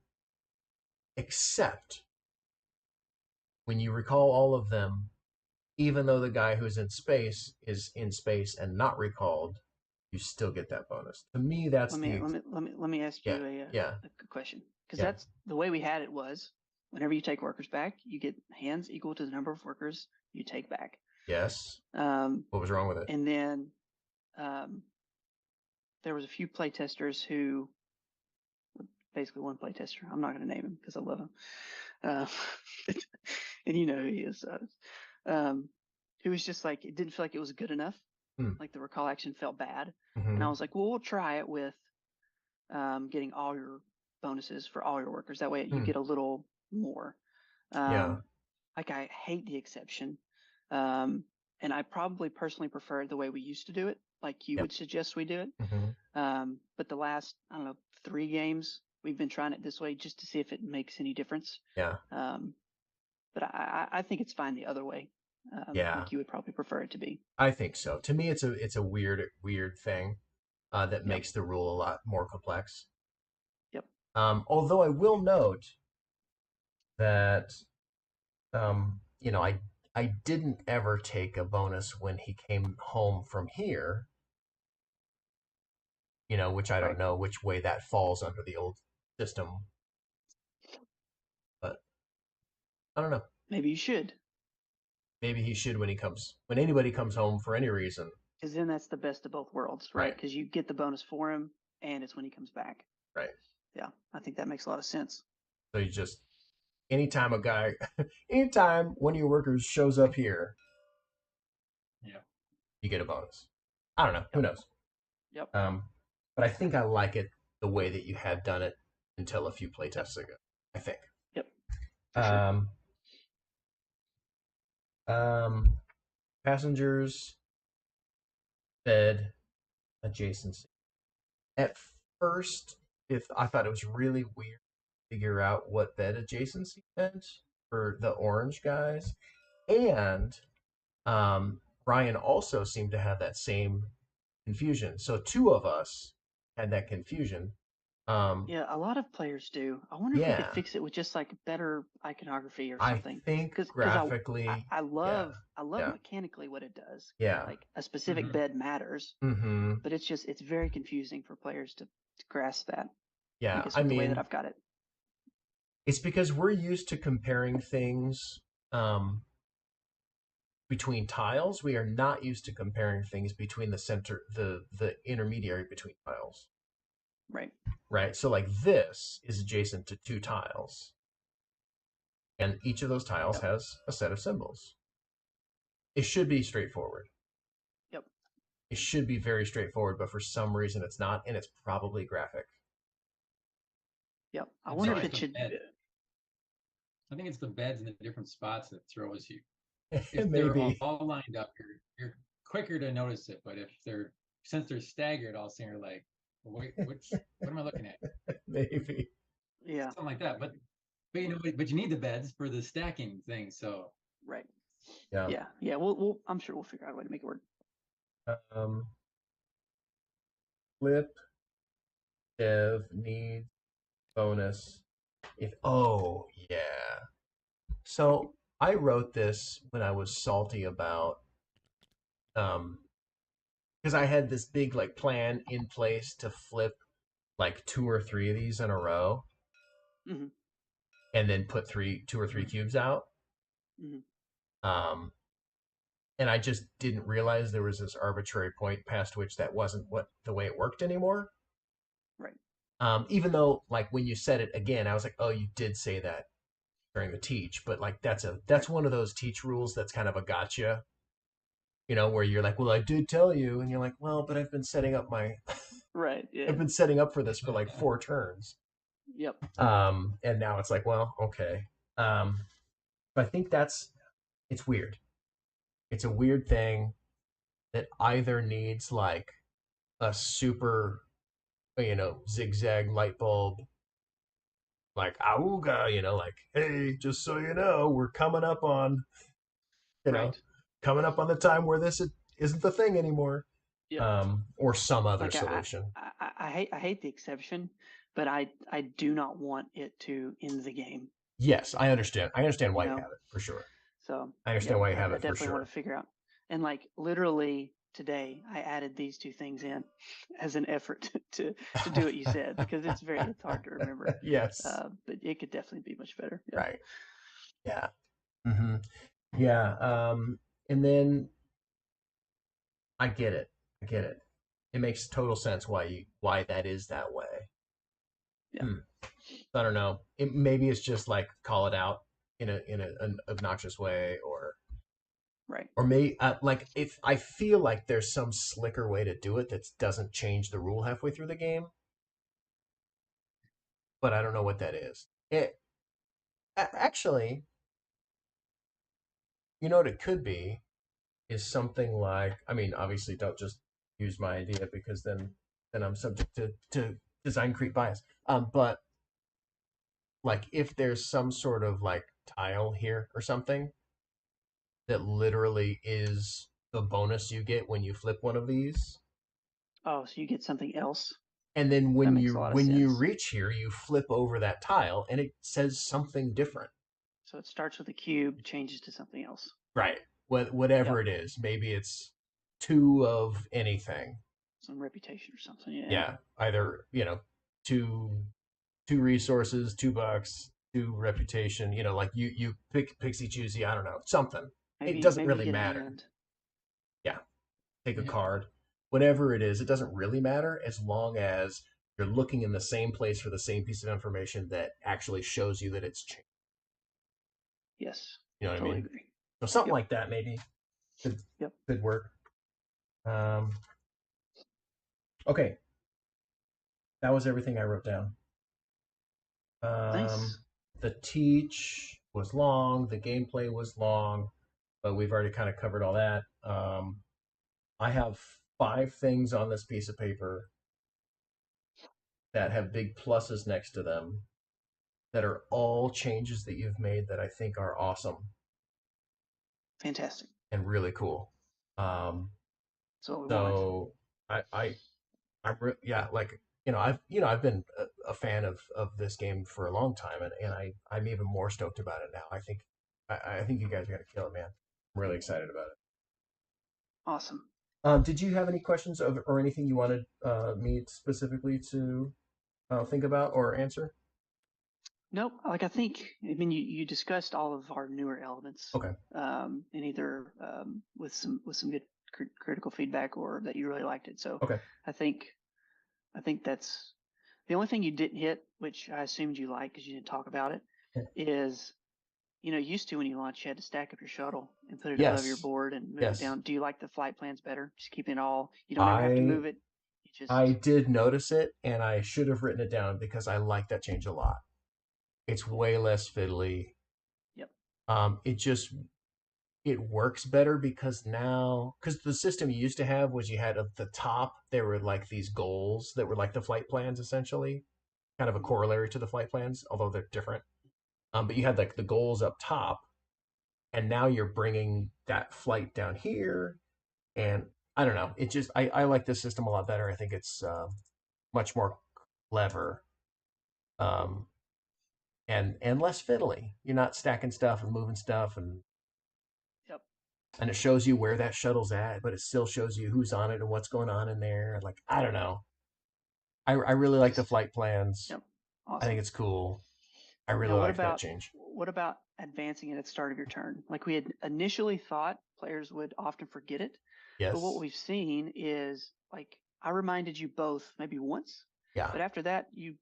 Except when you recall all of them, even though the guy who's in space is in space and not recalled, you still get that bonus. To me, that's Let me ask yeah, you yeah, a good question, because yeah, that's the way we had it was whenever you take workers back, you get hands equal to the number of workers you take back. yes. Um, What was wrong with it? and then um, there was a few playtesters who, basically one playtester, I'm not going to name him because I love him, uh, and you know who he is. Who was just like, it didn't feel like it was good enough. Like the recall action felt bad, and I was like, well, we'll try it with getting all your bonuses for all your workers. That way you get a little more. Like I hate the exception. And I probably personally prefer the way we used to do it, like you would suggest we do it. But the last, I don't know, 3 games, we've been trying it this way just to see if it makes any difference. But I think it's fine the other way. Like you would probably prefer it to be. I think so. To me, it's a weird thing that makes the rule a lot more complex. Yep. Although I will note that you know, I didn't ever take a bonus when he came home from here. You know, which I don't know which way that falls under the old system, but I don't know. Maybe you should. Maybe he should when anybody comes home for any reason. Because then that's the best of both worlds, right? Because you get the bonus for him, and it's when he comes back. Right. Yeah, I think that makes a lot of sense. So you just anytime one of your workers shows up here, you get a bonus. I don't know. Who knows? Yep. But I think I like it the way that you had done it until a few playtests ago. I think. Yep. For sure. Passengers, bed, adjacency. At first, if I thought it was really weird to figure out what bed adjacency meant for the orange guys, and Brian also seemed to have that same confusion. So 2 of us had that confusion. Yeah, a lot of players do. I wonder if we could fix it with just like better iconography or something. I think Because graphically, I love mechanically what it does. Yeah. Like a specific bed matters, but it's very confusing for players to grasp that. Yeah, I mean, the way that I've got it. It's because we're used to comparing things between tiles. We are not used to comparing things between the center, the intermediary between tiles. Right. So like this is adjacent to 2 tiles, and each of those tiles has a set of symbols. It should be straightforward. It should be very straightforward, but for some reason it's not, and it's probably graphic. I wonder if it should. I think it's the beds in the different spots that throws you. If Maybe they're all lined up, you're quicker to notice it. But if since they're staggered, all of a sudden you're like, wait, what am I looking at? Maybe. Yeah. Something like that. But you need the beds for the stacking thing. So Yeah. I'm sure we'll figure out a way to make it work. Flip dev needs bonus So I wrote this when I was salty about because I had this big like plan in place to flip like 2 or 3 of these in a row, and then put 2 or 3 cubes out. And I just didn't realize there was this arbitrary point past which that wasn't the way it worked anymore. Even though like when you said it again, I was like, oh, you did say that during the teach, but like that's one of those teach rules that's kind of a gotcha. You know, where you're like, well, I did tell you, and you're like, well, but I've been setting up I've been setting up for this for like 4 turns. And now it's like, well, okay. But I think it's weird. It's a weird thing that either needs like a super, zigzag light bulb, like auga, like, hey, just so you know, we're coming up on, coming up on the time where this isn't the thing anymore. Or some other solution. I hate the exception, but I do not want it to end the game. Yes, I understand. I understand why you have it for sure. So I understand why you have it for sure. I definitely want to figure out. And like literally today, I added these 2 things in as an effort to do what you said because it's hard to remember. Yes, but it could definitely be much better. Right. Yeah. Yeah. And then I get it. It makes total sense why that is that way. Yeah. Hmm. I don't know. Maybe it's just like call it out an obnoxious way, Right. or may like if I feel like there's some slicker way to do it that doesn't change the rule halfway through the game, but I don't know what that is. Actually, you know what it could be is something like, I mean, obviously don't just use my idea because then I'm subject to design creep bias. But like if there's some sort of like tile here or something that literally is the bonus you get when you flip one of these. Oh, so you get something else? And then That when makes a you lot of when you sense. reach here, you flip over that tile and it says something different. So it starts with a cube, changes to something else. Right. Whatever Yep. it is. Maybe it's two of anything. Some reputation or something. Yeah. Yeah. Either, two resources, $2, two reputation, like you pick pixie choosy, I don't know, something. It Maybe doesn't maybe you really get a matter. hand. Yeah. Take a Yeah. card. Whatever it is, it doesn't really matter as long as you're looking in the same place for the same piece of information that actually shows you that it's changed. Yes. You know what I Totally mean? agree. So something Yep. like that maybe could Yep. could work. Um, okay, that was everything I wrote down. Um, Nice. the teach was long, the gameplay was long, but we've already kind of covered all that. I have 5 things on this piece of paper that have big pluses next to them that are all changes that you've made that I think are awesome Fantastic. and really cool. Um, That's what we wanted. so I, I, yeah, like I've been a fan of this game for a long time, and I'm even more stoked about it now. I think you guys are gonna kill it, man. I'm really excited about it. Awesome. Did you have any questions or anything you wanted me specifically to think about or answer? Nope. Like I mean, you discussed all of our newer elements, Okay. and either with some good critical feedback or that you really liked it. So Okay. I think I think that's the only thing you didn't hit, which I assumed you liked because you didn't talk about it, is used to when you launch, you had to stack up your shuttle and put it above your Yes. board and move it Yes. down. Do you like the flight plans better? Just keeping it all. You don't ever have to I move it. You I just did notice it, and I should have written it down because I like that change a lot. It's way less fiddly. yep. It works better because the system you used to have was you had at the top there were like these goals that were like the flight plans essentially, kind of a Mhm. corollary to the flight plans, although they're different. But you had like the goals up top, and now you're bringing that flight down here, and I don't know. I like this system a lot better. I think it's much more clever. Um, and less fiddly. You're not stacking stuff and moving stuff, Yep. and it shows you where that shuttle's at, but it still shows you who's on it and what's going on in there. Like I don't know. I really like the Just flight plans. yep. I think Awesome. it's cool. I Now, really like that change. what about advancing it at the start of your turn? Like we had initially thought players would often forget it, but what Yes. we've seen is like I reminded you both maybe once, Yeah. but after that you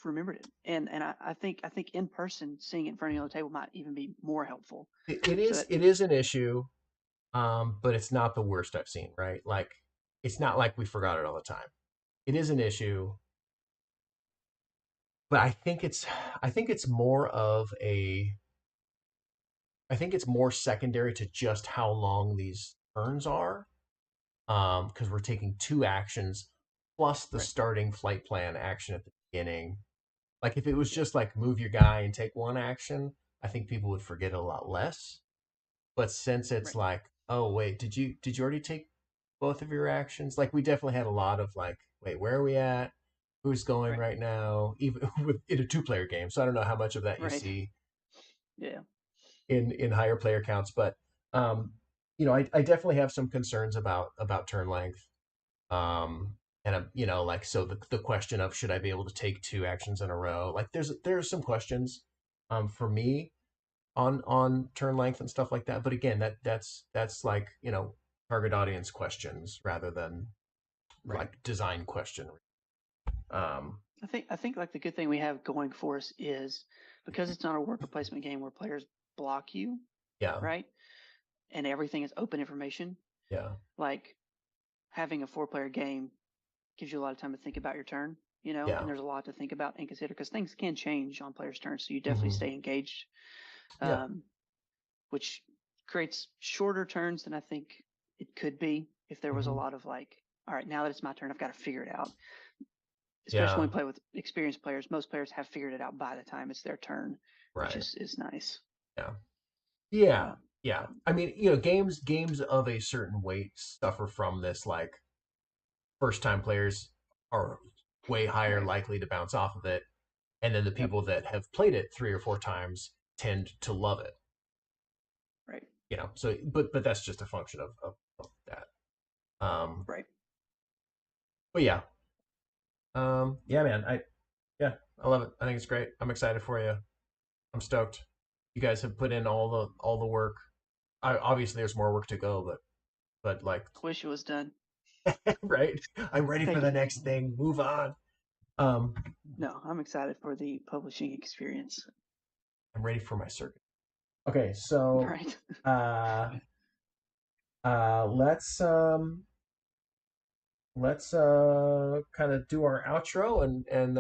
remembered it. And I think in person seeing it in front of you on the table might even be more helpful. It So is that it is an issue, but it's not the worst I've seen. Right? Like it's not like we forgot it all the time. It is an issue, but I think it's more of a I think it's more secondary to just how long these turns are, because we're taking 2 actions plus the right, starting flight plan action at the beginning. Like if it was yep, just like move your guy and take 1 action, I think people would forget it a lot less. But since it's right, like, oh wait, did you already take both of your actions? Like we definitely had a lot of like, wait, where are we at? Who's going right, right now? Even with in a 2-player game, so I don't know how much of that you right, see yeah, in higher player counts, but um, I definitely have some concerns about turn length. Um, and like so the question of should I be able to take 2 actions in a row? Like there's some questions for me on turn length and stuff like that. But again, that's like target audience questions rather than like design question. I think like the good thing we have going for us is because it's not a worker placement game where players block you, Yeah, right? And everything is open information. yeah, Like having a 4-player game gives you a lot of time to think about your turn, yeah. and there's a lot to think about and consider because things can change on players' turns. So you definitely Mhm. stay engaged, Yeah. which creates shorter turns than I think it could be if there was a Mhm. lot of like, all right, now that it's my turn, I've got to figure it out. Especially Yeah, when we play with experienced players, most players have figured it out by the time it's their turn, which right. is nice. Yeah. Yeah. Yeah. Yeah. I mean, games of a certain weight suffer from this. Like first time players are way higher Right. likely to bounce off of it, and then the Yep. people that have played it 3 or 4 times tend to love it. Right. So but that's just a function of that. Right. But yeah, yeah, man, yeah, I love it. I think it's great. I'm excited for you. I'm stoked. You guys have put in all the work. Obviously there's more work to go, but like, Wish it was done. right? I'm ready for Thank the you. next thing. Move on. Um, No, I'm excited for the publishing experience. I'm ready for my circuit. Okay, so Right. uh, uh, let's um, let's kind of do our outro and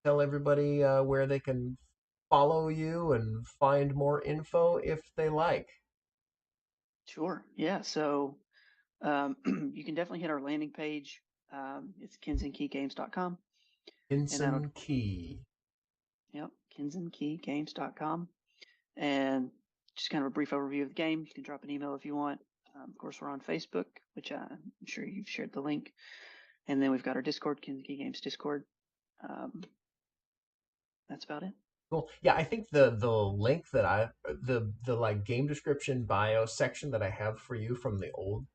tell everybody where they can follow you and find more info if they like. Sure. Yeah. So you can definitely hit our landing page. It's kensenkeygames.com. And that'll, Ensign Key. yep, kensenkeygames.com. And just kind of a brief overview of the game. You can drop an email if you want. Of course, we're on Facebook, which I'm sure you've shared the link. And then we've got our Discord, Ken's Key Games Discord. Um, that's about it. Cool. Yeah, I think the link that the like game description bio section that I have for you from the old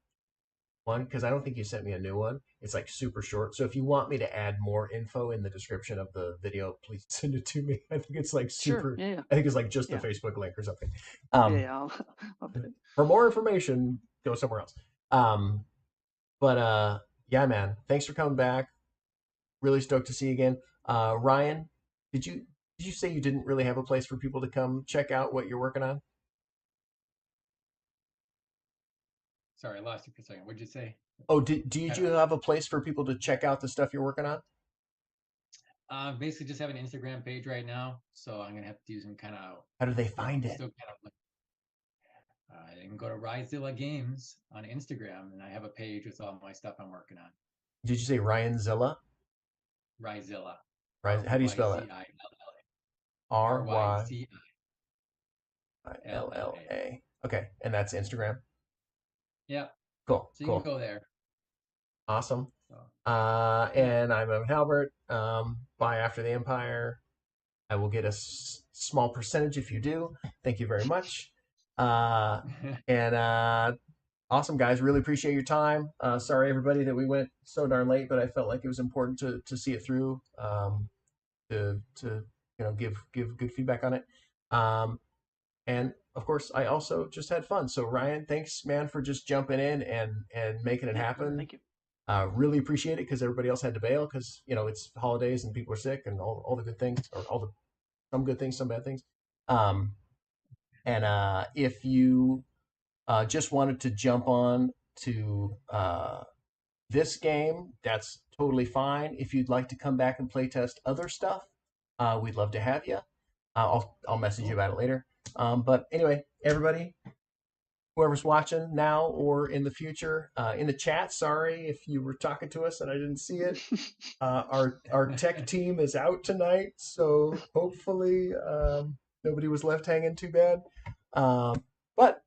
one, because I don't think you sent me a new one. It's like super short. So if you want me to add more info in the description of the video, please send it to me. I think it's like Sure. super. Yeah. I think it's like just the Yeah. Facebook link or something. Yeah. Um, Yeah. I'll do it. for more information, go somewhere else. Um, but yeah, man, thanks for coming back. Really stoked to see you again. Ryan, did you say you didn't really have a place for people to come check out what you're working on? Sorry, I lost you for a second. What'd you say? Oh, did Cut you out. have a place for people to check out the stuff you're working on? Basically just have an Instagram page right now, so I'm gonna have to do some kind of, How do they find it? still kind of like, you can go to Rizilla Games on Instagram, and I have a page with all my stuff I'm working on. Did you say Ryan Zilla? Rizilla, Right? R How do you Y spell Z that? I R R Y Y Z I I L L L L A. A. Okay, and that's Instagram. Yeah, Cool, so you can cool, go there. awesome. So yeah, And I'm Evan Halbert. Buy After the Empire. I will get a small percentage if you do. Thank you very much. Uh, and awesome, guys. Really appreciate your time. Sorry, everybody, that we went so darn late, but I felt like it was important to see it through. To give good feedback on it. And of course, I also just had fun. So Ryan, thanks, man, for just jumping in and making it Yeah. happen. Thank you. Really appreciate it because everybody else had to bail because it's holidays and people are sick and all the good things, or some good things, some bad things. Um, and if you just wanted to jump on to this game, that's totally fine. If you'd like to come back and play test other stuff, we'd love to have you. I'll message you cool. about it later. But anyway, everybody, whoever's watching now or in the future, in the chat, sorry if you were talking to us and I didn't see it. Our tech team is out tonight, so hopefully nobody was left hanging too bad. But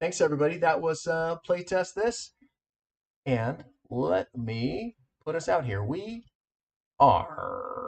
thanks everybody. That was Playtest This, and let me put us out here. We are